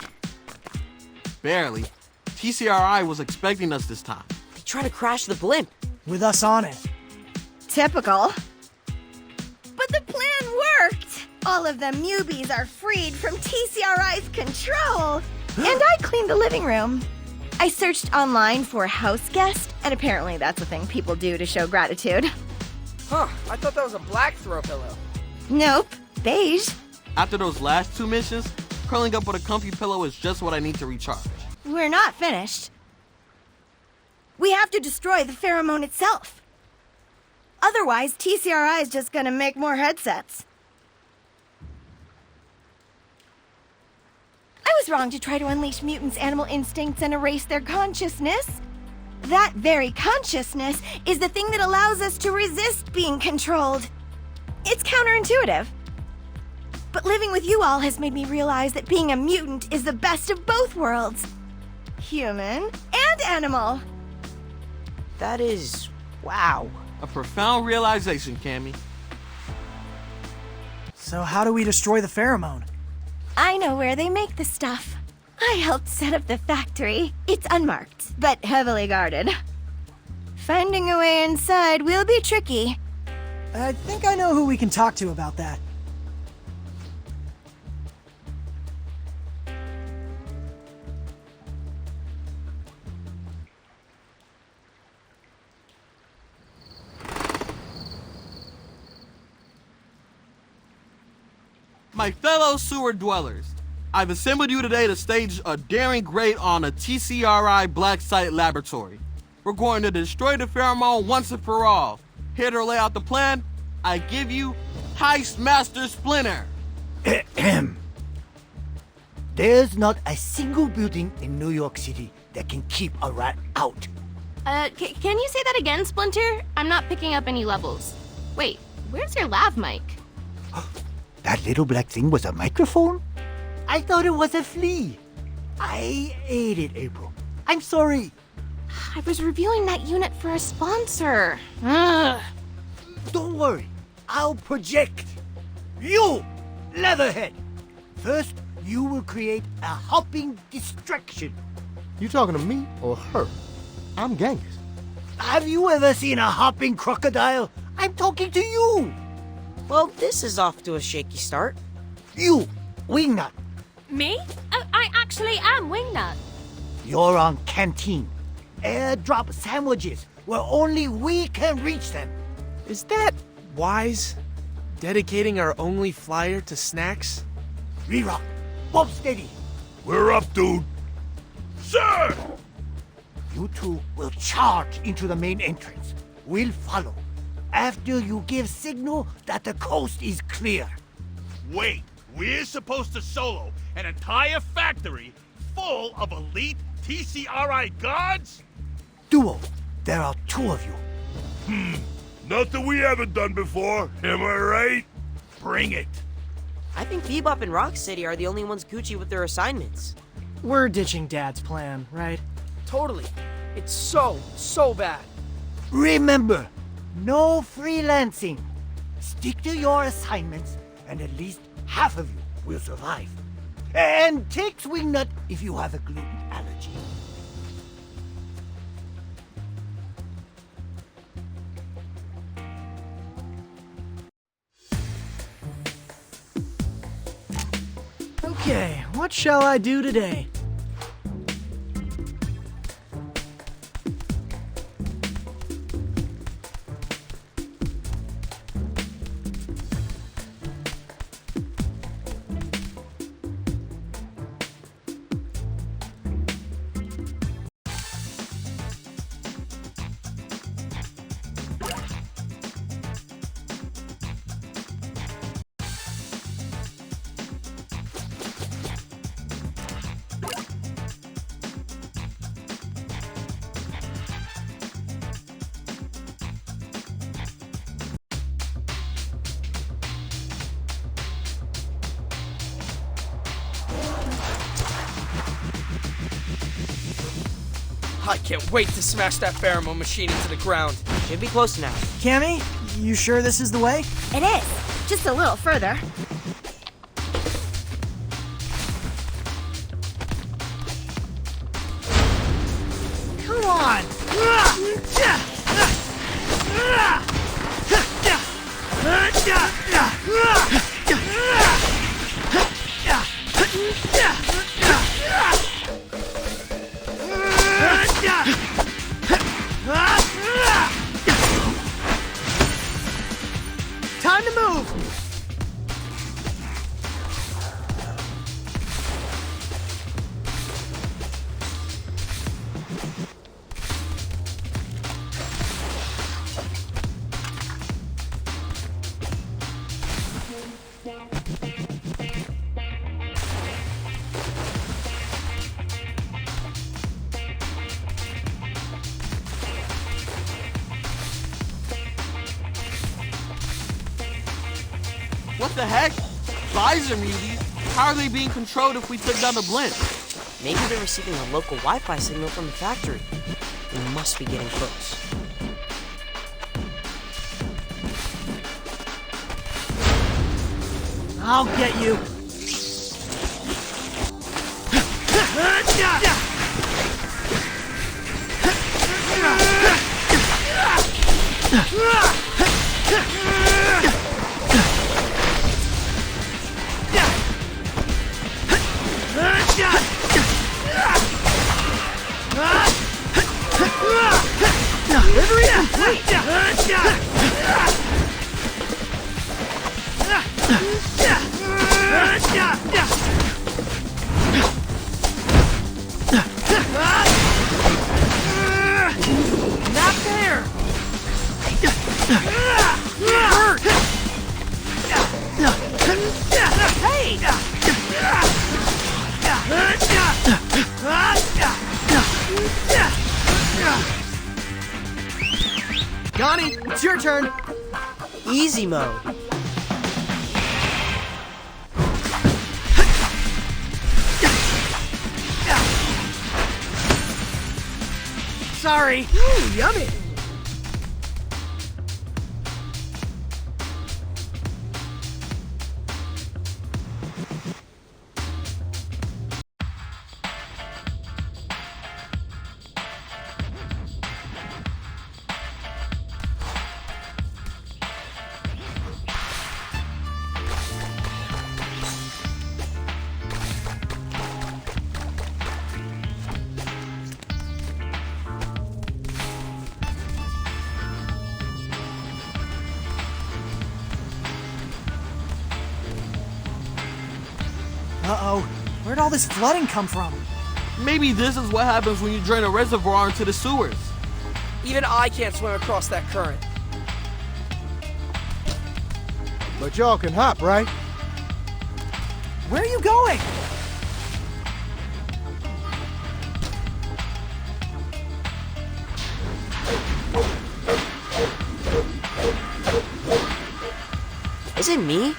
Barely. TCRI was expecting us this time. They tried to crash the blimp. With us on it. Typical. But the plan worked! All of the Mubies are freed from TCRI's control. And I cleaned the living room. I searched online for house guest, and apparently that's a thing people do to show gratitude. Huh, I thought that was a black throw pillow. Nope, beige. After those last 2 missions, curling up with a comfy pillow is just what I need to recharge. We're not finished. We have to destroy the pheromone itself. Otherwise, TCRI is just gonna make more headsets. I was wrong to try to unleash mutants' animal instincts and erase their consciousness. That very consciousness is the thing that allows us to resist being controlled. It's counterintuitive. But living with you all has made me realize that being a mutant is the best of both worlds. Human and animal. That is... wow. A profound realization, Cammy. So how do we destroy the pheromone? I know where they make the stuff. I helped set up the factory. It's unmarked, but heavily guarded. Finding a way inside will be tricky. I think I know who we can talk to about that. My fellow sewer dwellers, I've assembled you today to stage a daring raid on a TCRI Black Site laboratory. We're going to destroy the pheromone once and for all. Here to lay out the plan, I give you Heist Master Splinter. Ahem. There's not a single building in New York City that can keep a rat out. Can you say that again, Splinter? I'm not picking up any levels. Wait, where's your lav mic? That little black thing was a microphone? I thought it was a flea. I ate it, April. I'm sorry. I was reviewing that unit for a sponsor. Ugh. Don't worry. I'll project. You, Leatherhead. First, you will create a hopping distraction. You talking to me or her? I'm Genghis. Have you ever seen a hopping crocodile? I'm talking to you. Well, this is off to a shaky start. You, Wingnut. Me? Oh, I actually am Wingnut. You're on Canteen. Airdrop sandwiches where only we can reach them. Is that wise? Dedicating our only flyer to snacks? Re-rock. Bob steady. We're up, dude. Sir! You two will charge into the main entrance. We'll follow. After you give signal that the coast is clear. Wait, we're supposed to solo an entire factory full of elite TCRI guards? Duo, there are 2 of you. Nothing we haven't done before, am I right? Bring it. I think Bebop and Rocksteady are the only ones Gucci with their assignments. We're ditching Dad's plan, right? Totally. It's so bad. Remember, no freelancing. Stick to your assignments, and at least half of you will survive. And take Swingnut if you have a gluten allergy. Okay, what shall I do today? I can't wait to smash that pheromone machine into the ground. Should be close now. Cammy, you sure this is the way? It is. Just a little further. Come on! What the heck? Visor muties? How are they being controlled if we took down the blimp? Maybe they're receiving a local Wi-Fi signal from the factory. We must be getting close. I'll get you. Delivery complete. Not there. Hurt. Hey. Connie, it's your turn. Easy mode. Sorry. Ooh, yummy. Uh-oh. Where'd all this flooding come from? Maybe this is what happens when you drain a reservoir into the sewers. Even I can't swim across that current. But y'all can hop, right? Where are you going? Is it me?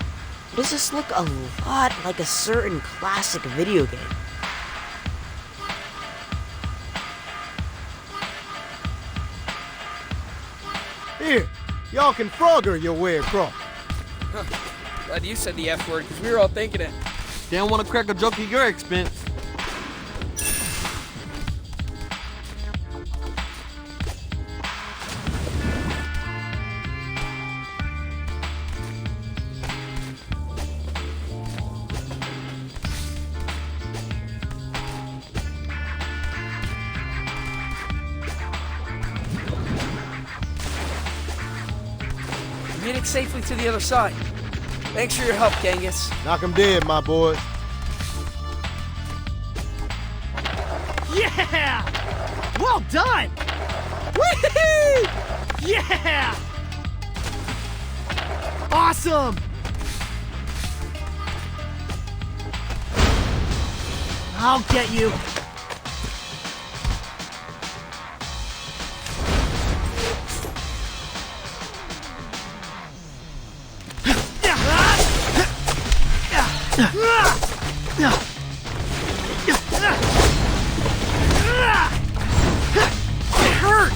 Does this look a lot like a certain classic video game? Here, y'all can frogger your way across. Glad you said the F word, because we were all thinking it. Didn't want to crack a joke at your expense. Made it safely to the other side. Thanks for your help, Genghis. Knock 'em dead, my boys. Yeah! Well done! Whee! Yeah! Awesome! I'll get you. It hurt!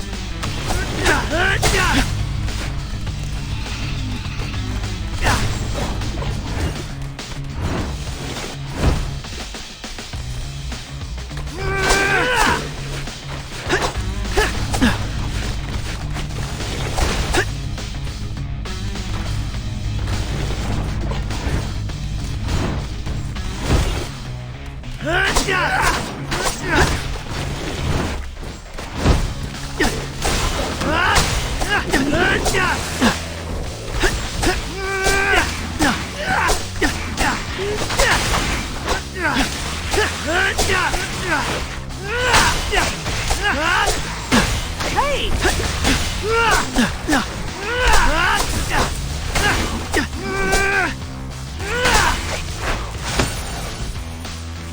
Hey!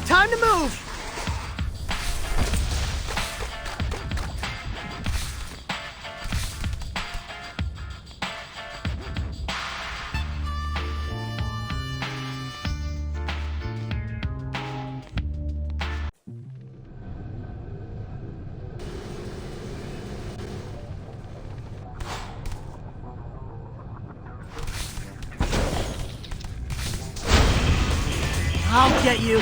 Time to move! I'll get you.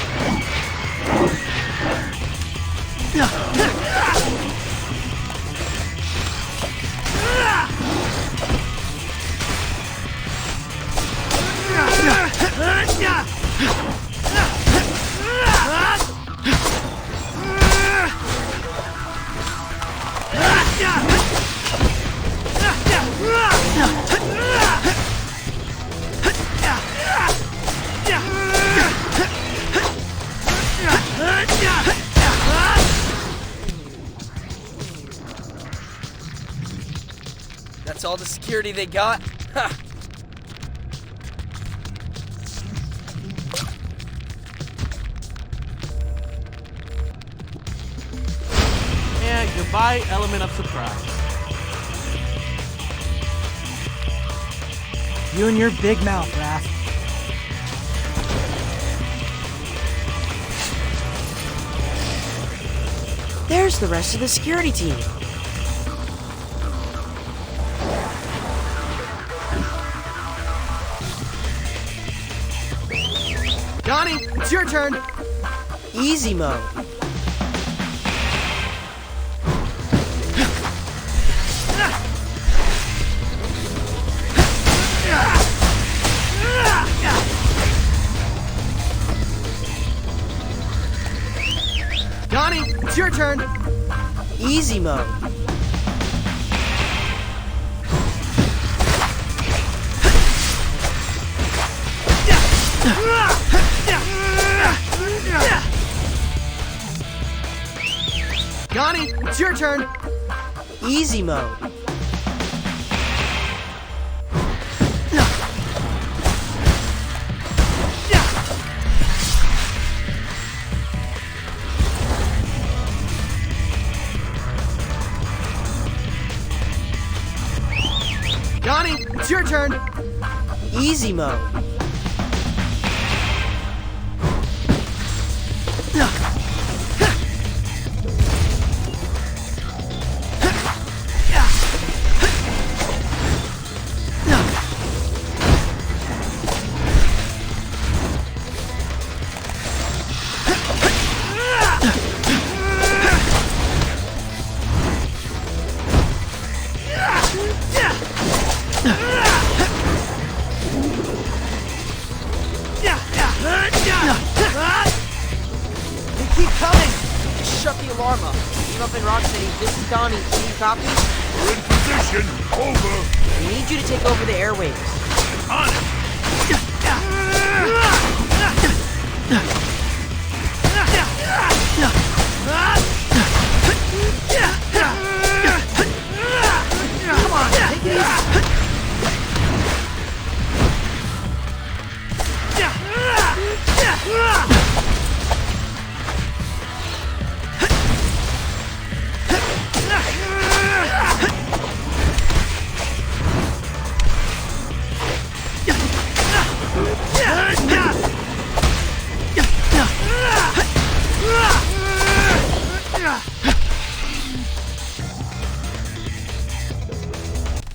That's all the security they got? Ha! And goodbye, element of surprise. You and your big mouth, Raph. There's the rest of the security team. Johnny, it's your turn. Easy mode. Johnny, it's your turn. Easy mode. Johnny, it's your turn. Easy mode. Johnny, it's your turn. Easy mode. Donnie, can you copy? We're in position. Over. We need you to take over the airwaves. On it. Come on, take it easy.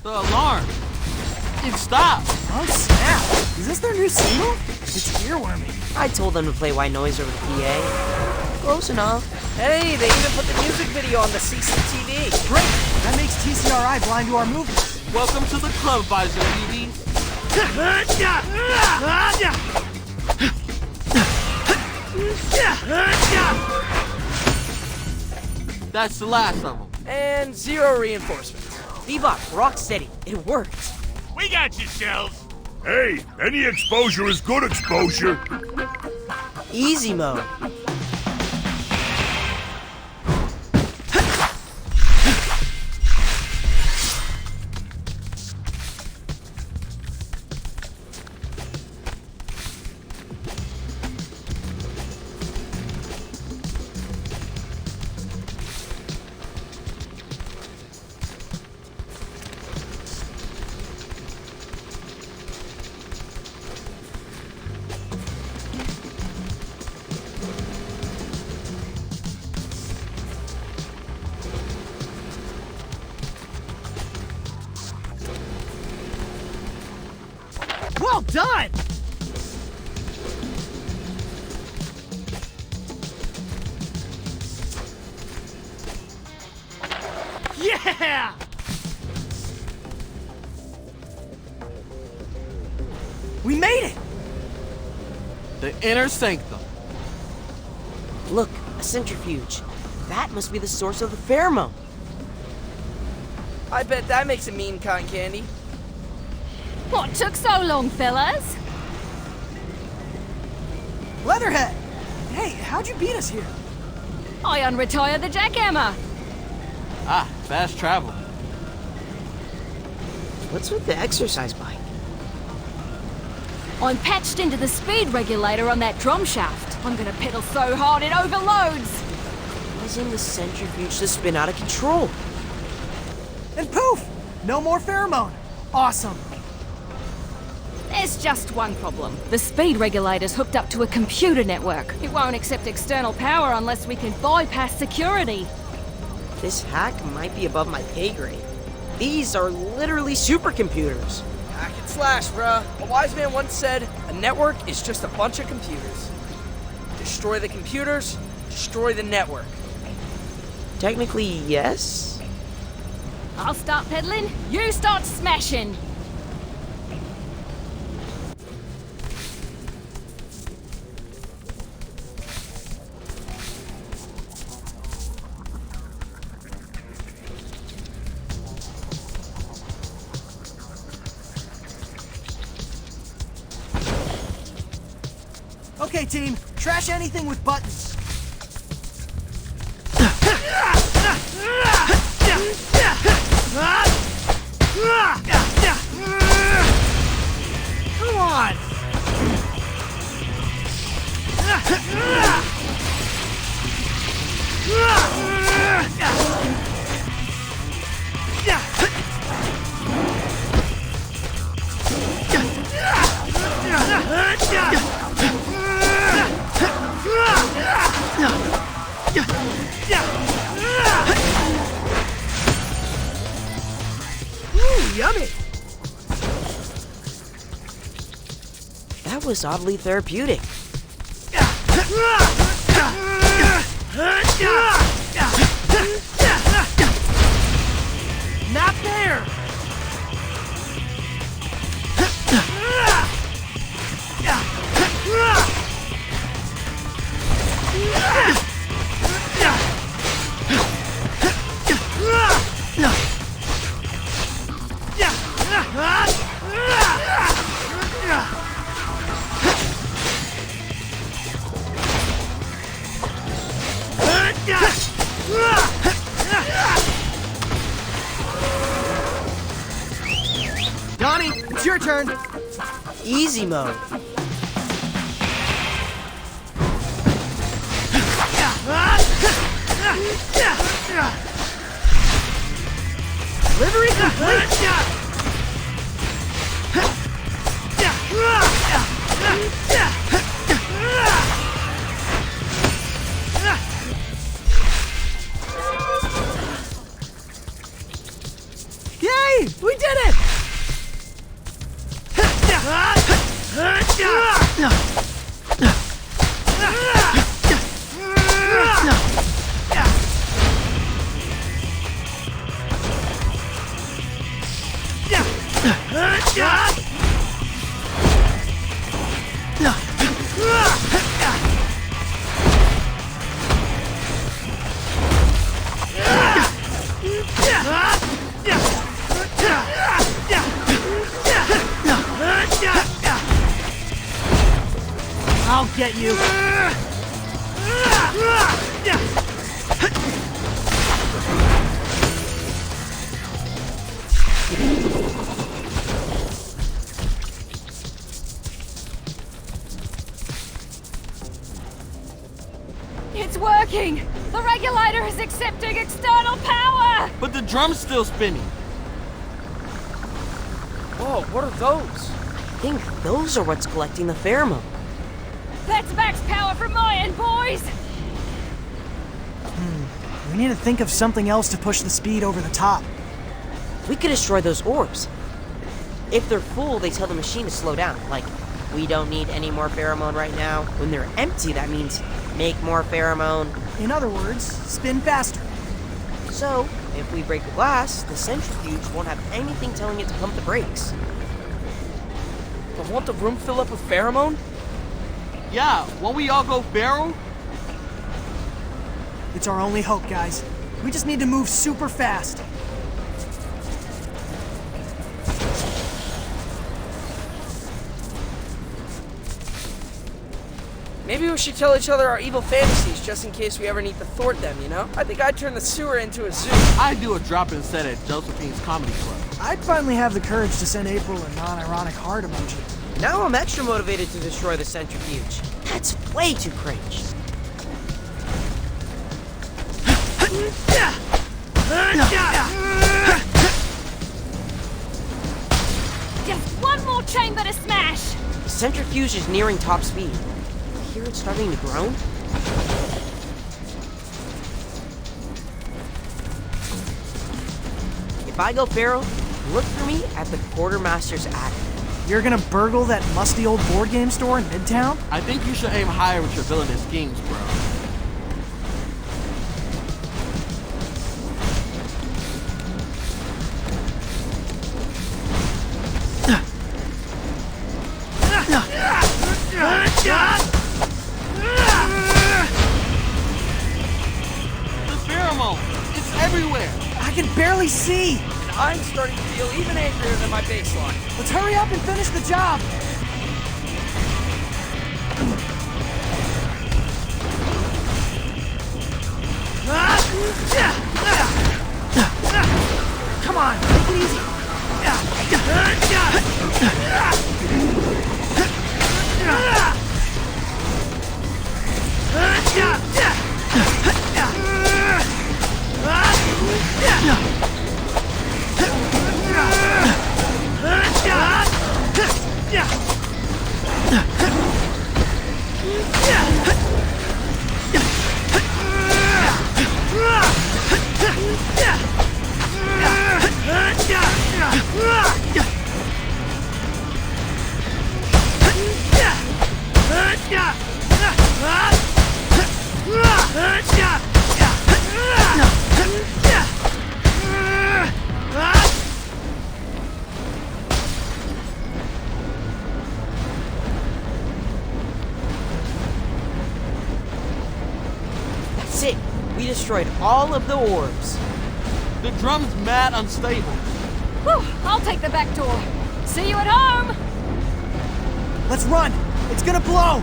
The alarm. It stopped. Oh snap! Is this their new single? It's earwormy. I told them to play White Noise over the PA. Close enough. Hey, they even put the music video on the CCTV. Great! That makes TCRI blind to our movements. Welcome to the club, Visor BBs. That's the last of them. And 0 reinforcements. Bebop, rock steady. It worked. We got you, Shells. Hey, any exposure is good exposure. Easy mode. Well done! Yeah! We made it! The inner sanctum. Look, a centrifuge. That must be the source of the pheromone. I bet that makes a mean cotton candy. What took so long, fellas? Leatherhead! Hey, how'd you beat us here? I unretired the jackhammer. Ah, fast travel. What's with the exercise bike? I'm patched into the speed regulator on that drum shaft. I'm gonna pedal so hard it overloads. Causing the centrifuge to spin out of control. And poof! No more pheromone. Awesome. There's just one problem. The speed regulator's hooked up to a computer network. It won't accept external power unless we can bypass security. This hack might be above my pay grade. These are literally supercomputers. Hack and slash, bruh. A wise man once said, a network is just a bunch of computers. Destroy the computers, destroy the network. Technically, yes. I'll start pedaling, you start smashing. Okay, team. Trash anything with buttons. Come on! Ooh, yummy! That was oddly therapeutic. Not there! Donnie, it's your turn. Easy mode. Delivery complete. Yay! We did it! I'll get you. It's working! The regulator is accepting external power! But the drum's still spinning. Whoa, what are those? I think those are what's collecting the pheromone. That's max power from my end, boys! We need to think of something else to push the speed over the top. We could destroy those orbs. If they're full, they tell the machine to slow down. Like, we don't need any more pheromone right now. When they're empty, that means make more pheromone. In other words, spin faster. So, If we break the glass, the centrifuge won't have anything telling it to pump the brakes. But won't the room fill up with pheromone? Yeah, won't we all go feral? It's our only hope, guys. We just need to move super fast. Maybe we should tell each other our evil fantasies just in case we ever need to thwart them, you know? I think I'd turn the sewer into a zoo. I'd do a drop-in set at Josephine's Comedy Club. I'd finally have the courage to send April a non-ironic heart emoji. Now I'm extra motivated to destroy the centrifuge. That's way too cringe. Just one more chamber to smash! The centrifuge is nearing top speed. I hear it starting to groan. If I go feral, look for me at the quartermaster's attic. You're gonna burgle that musty old board game store in Midtown? I think you should aim higher with your villainous schemes, bro. The pheromone! It's everywhere! I can barely see! I'm starting to feel even angrier than my baseline. Let's hurry up and finish the job! Come on, take it easy! That's it. We destroyed all of the orbs. The drum's mad unstable. Whew, I'll take the back door. See you at home! Let's run! It's gonna blow!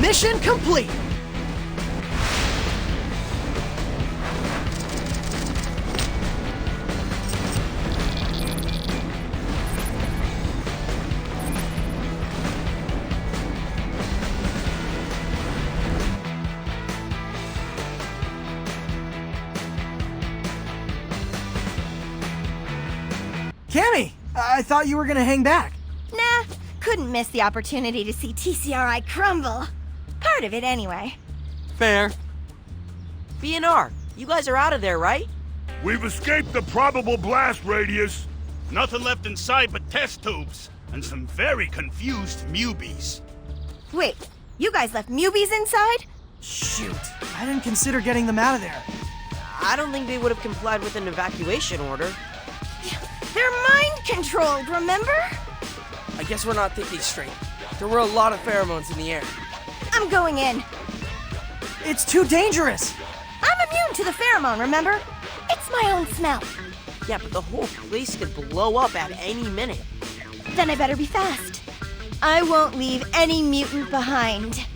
Mission complete! Cammy! I thought you were gonna hang back. Nah, couldn't miss the opportunity to see TCRI crumble. Part of it, anyway. Fair. BNR, you guys are out of there, right? We've escaped the probable blast radius. Nothing left inside but test tubes and some very confused mubies. Wait, you guys left Mubies inside? Shoot, I didn't consider getting them out of there. I don't think they would have complied with an evacuation order. They're mind-controlled, remember? I guess we're not thinking straight. There were a lot of pheromones in the air. I'm going in. It's too dangerous! I'm immune to the pheromone, remember? It's my own smell. Yeah, but the whole place could blow up at any minute. Then I better be fast. I won't leave any mutant behind.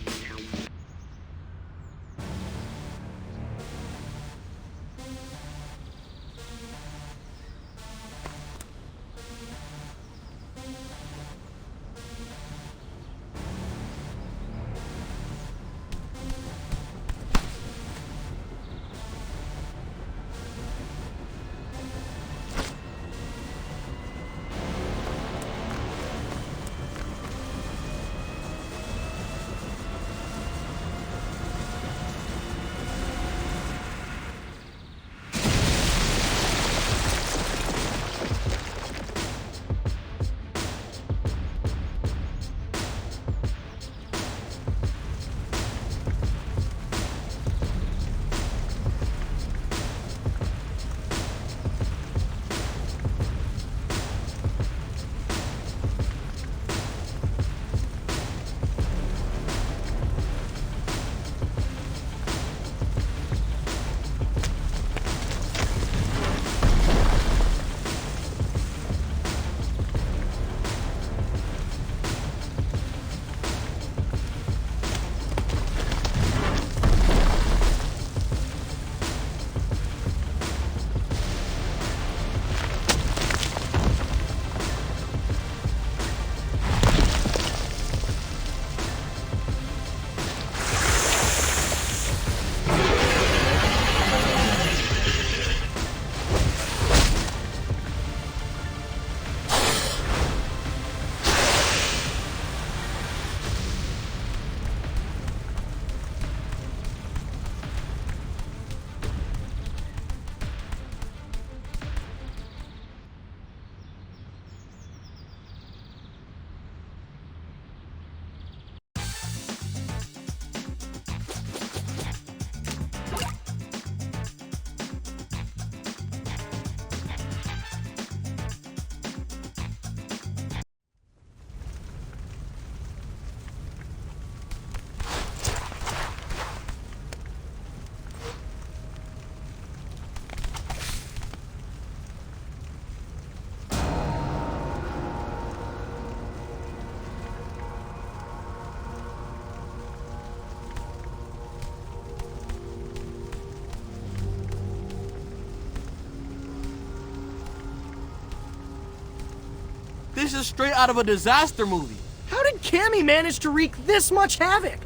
This is straight out of a disaster movie. How did Cammy manage to wreak this much havoc?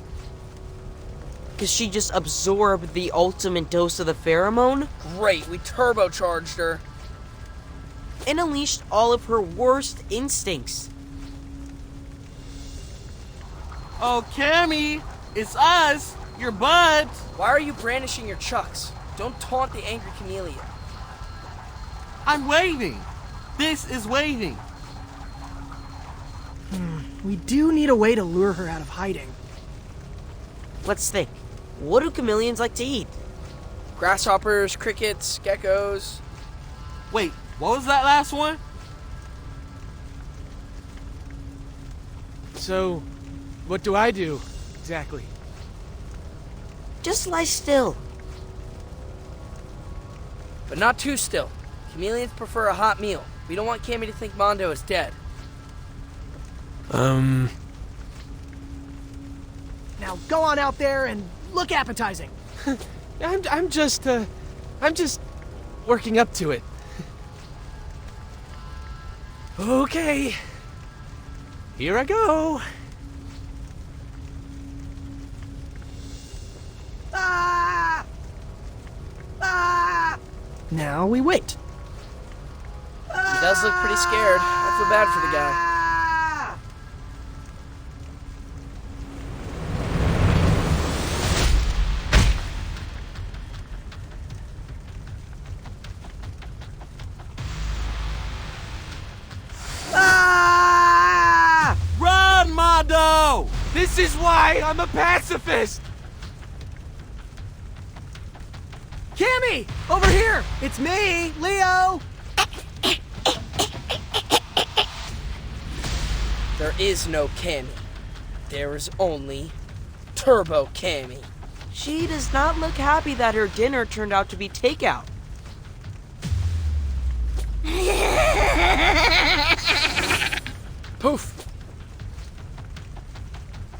Because she just absorbed the ultimate dose of the pheromone Great, we turbocharged her. and unleashed all of her worst instincts. Oh, Cammy, it's us, your buds. Why are you brandishing your chucks? Don't taunt the angry chameleon. I'm waving. This is waving. We do need a way to lure her out of hiding. Let's think. What do chameleons like to eat? Grasshoppers, crickets, geckos. Wait, what was that last one? So, what do I do exactly? Just lie still. But not too still. Chameleons prefer a hot meal. We don't want Cammy to think Mondo is dead. Now go on out there and look appetizing. I'm just working up to it. Okay. Here I go. Ah! Ah! Now we wait. He does look pretty scared. I feel bad for the guy. Ah! Run, Mondo! This is why I'm a pacifist. Cammy! Over here! It's me, Leo! There is no Cammy. There is only Turbo Cammy. She does not look happy that her dinner turned out to be takeout. Poof.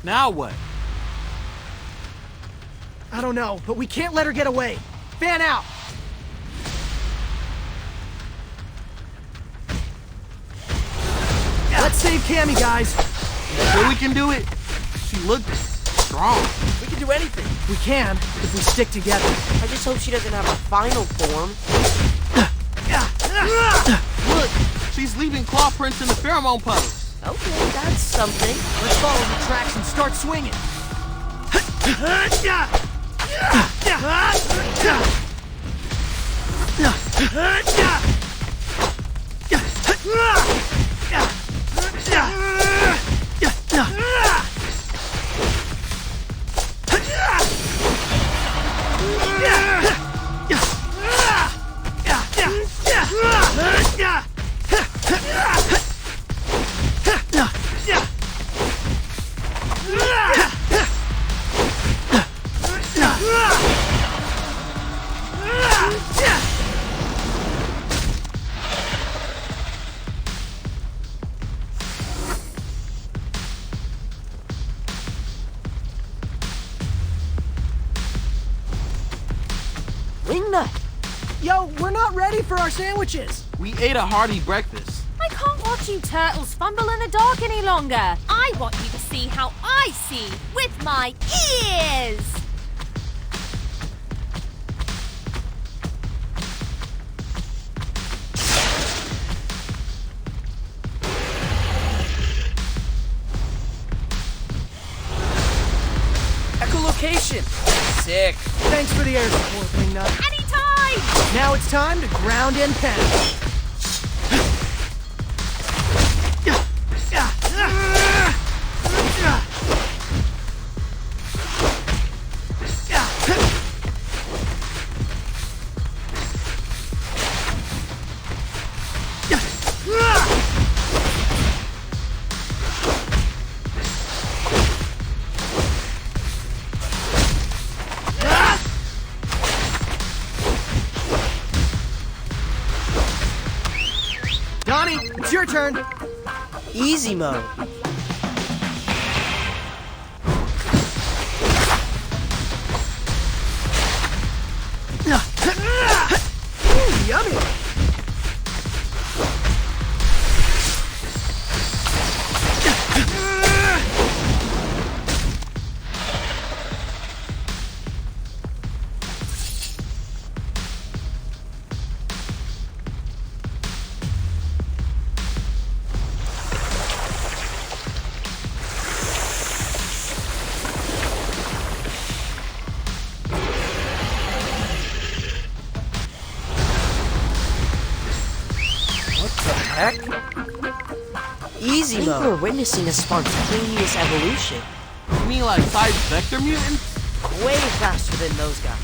Now what? I don't know, but we can't let her get away. Fan out! Let's save Cammy, guys. Sure we can do it? She looked strong. We can do anything. We can, if we stick together. I just hope she doesn't have a final form. Look, she's leaving claw prints in the pheromone puddles. Okay, that's something. Let's follow the tracks and start swinging. Wingnut! Yo, we're not ready for our sandwiches. We ate a hearty breakfast. I can't watch you turtles fumble in the dark any longer. I want you to see how I see with my ears. Echolocation. Sick. Thanks for the air support, Wingnut. Anytime! Now it's time to ground and pound. Donnie, it's your turn. Easy mode. Ooh, yummy. The heck? Easy mode. We're witnessing a spontaneous evolution. You mean like side vector mutants? Way faster than those guys.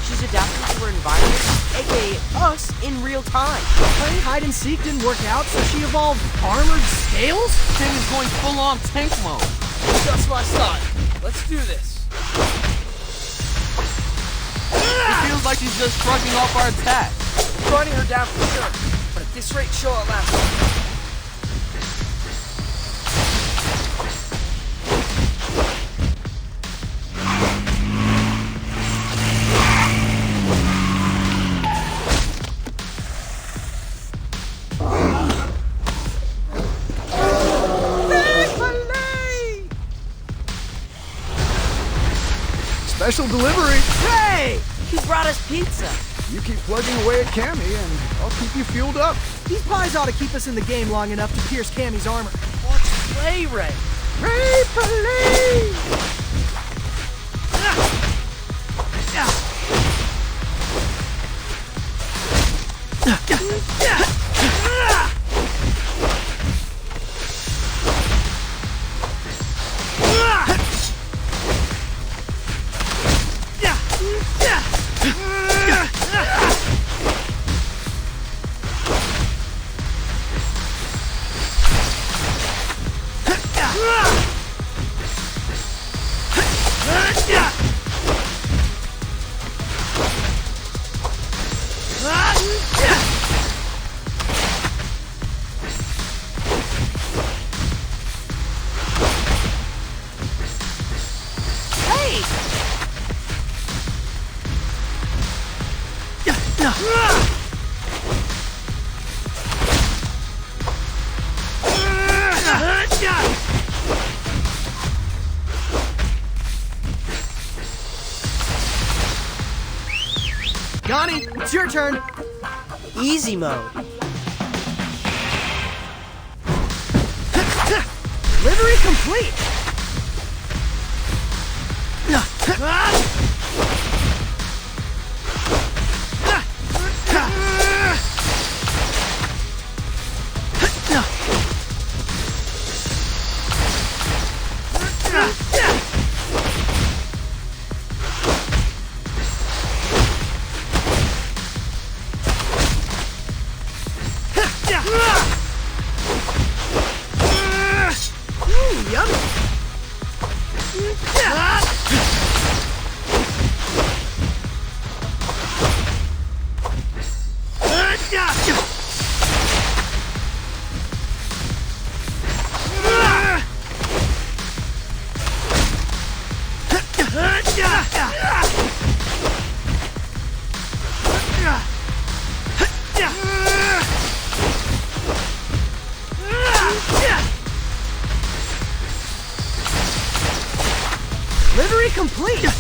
She's adapted to her environment, aka us, in real time. Playing hide and seek didn't work out, so she evolved armored scales? Cammy's going full-on tank mode. Just my style. Let's do this. It feels like she's just shrugging off our attack. Running her down for sure, but at this rate, she'll outlast us. Special delivery! Hey! He brought us pizza. You keep plugging away at Cammy, and I'll keep you fueled up. These pies ought to keep us in the game long enough to pierce Cammy's armor. Watch play, Ray. Ray police! Donnie, it's your turn. Easy mode. Delivery complete. Delivery complete!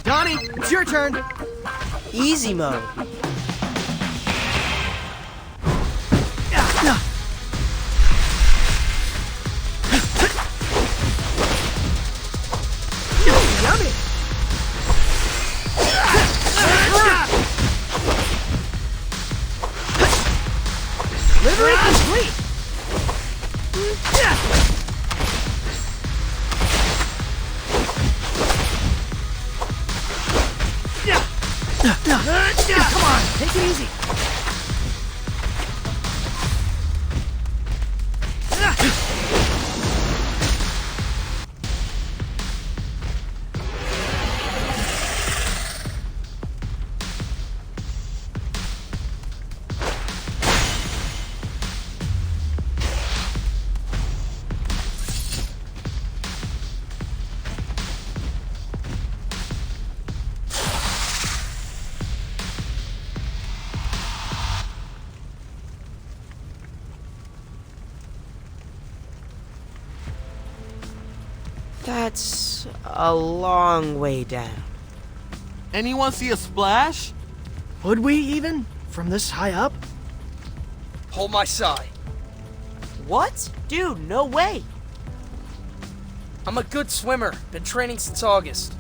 Donnie, it's your turn. Easy mode. Yummy. Delivery complete. Come on, take it easy. That's a long way down. Anyone see a splash? Would we even? From this high up? Hold my side. What? Dude, no way. I'm a good swimmer. Been training since August.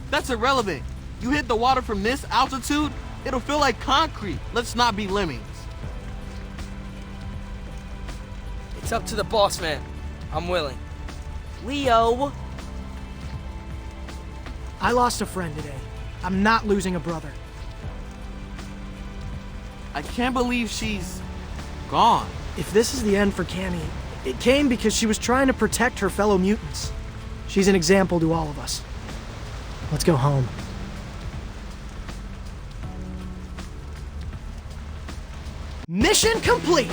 That's irrelevant. You hit the water from this altitude, it'll feel like concrete. Let's not be lemmings. It's up to the boss man. I'm willing. Leo. I lost a friend today. I'm not losing a brother. I can't believe she's gone. If this is the end for Cammy, it came because she was trying to protect her fellow mutants. She's an example to all of us. Let's go home. Mission complete!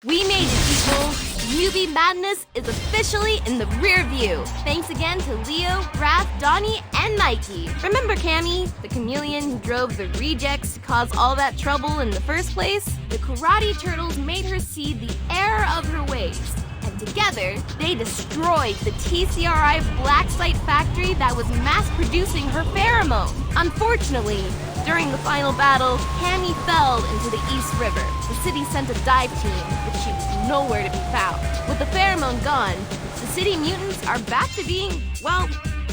We made it, people! Newbie Madness is officially in the rear view. Thanks again to Leo, Raph, Donnie, and Mikey. Remember Cammy, the chameleon who drove the rejects to cause all that trouble in the first place? The Karate Turtles made her see the error of her ways. And together, they destroyed the TCRI Black Site factory that was mass-producing her pheromone. Unfortunately, during the final battle, Cammy fell into the East River. The city sent a dive team, but she was nowhere to be found. With the pheromone gone, the city mutants are back to being, well,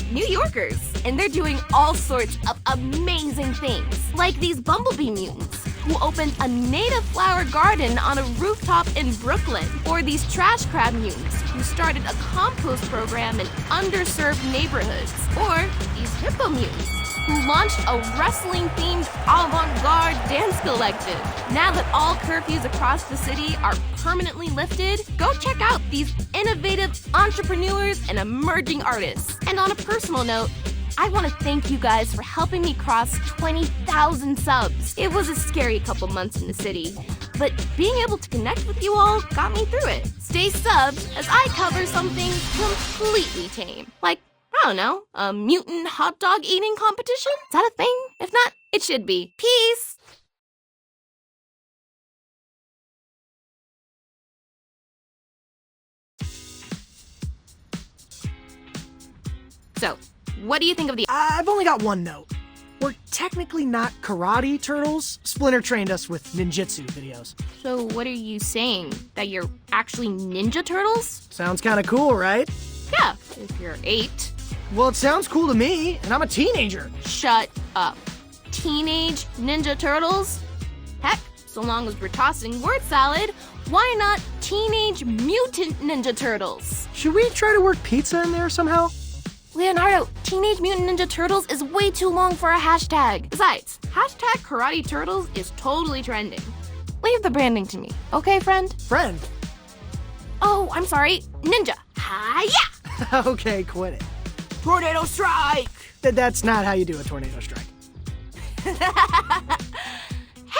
New Yorkers. And they're doing all sorts of amazing things. Like these bumblebee mutants, who opened a native flower garden on a rooftop in Brooklyn. Or these trash crab mutants, who started a compost program in underserved neighborhoods. Or these hippo mutants, who launched a wrestling-themed avant-garde dance collective. Now that all curfews across the city are permanently lifted, go check out these innovative entrepreneurs and emerging artists. And on a personal note, I want to thank you guys for helping me cross 20,000 subs. It was a scary couple months in the city, but being able to connect with you all got me through it. Stay subbed as I cover something completely tame, like, I don't know, a mutant hot dog eating competition? Is that a thing? If not, it should be. Peace! So, what do you think of the— I've only got one note. We're technically not karate turtles. Splinter trained us with ninjutsu videos. So what are you saying? That you're actually Ninja Turtles? Sounds kinda cool, right? Yeah, if you're 8. Well, it sounds cool to me, and I'm a teenager. Shut up. Teenage Ninja Turtles? Heck, so long as we're tossing word salad, why not Teenage Mutant Ninja Turtles? Should we try to work pizza in there somehow? Leonardo, Teenage Mutant Ninja Turtles is way too long for a hashtag. Besides, hashtag Karate Turtles is totally trending. Leave the branding to me, okay, friend? Friend? Oh, I'm sorry. Ninja. Hi-ya! Okay, quit it. Tornado strike! That's not how you do a tornado strike.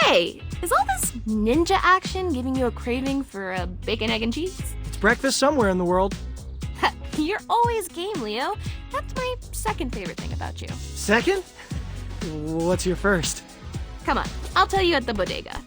Hey, is all this ninja action giving you a craving for a bacon, egg, and cheese? It's breakfast somewhere in the world. You're always game, Leo. That's my second favorite thing about you. Second? What's your first? Come on, I'll tell you at the bodega.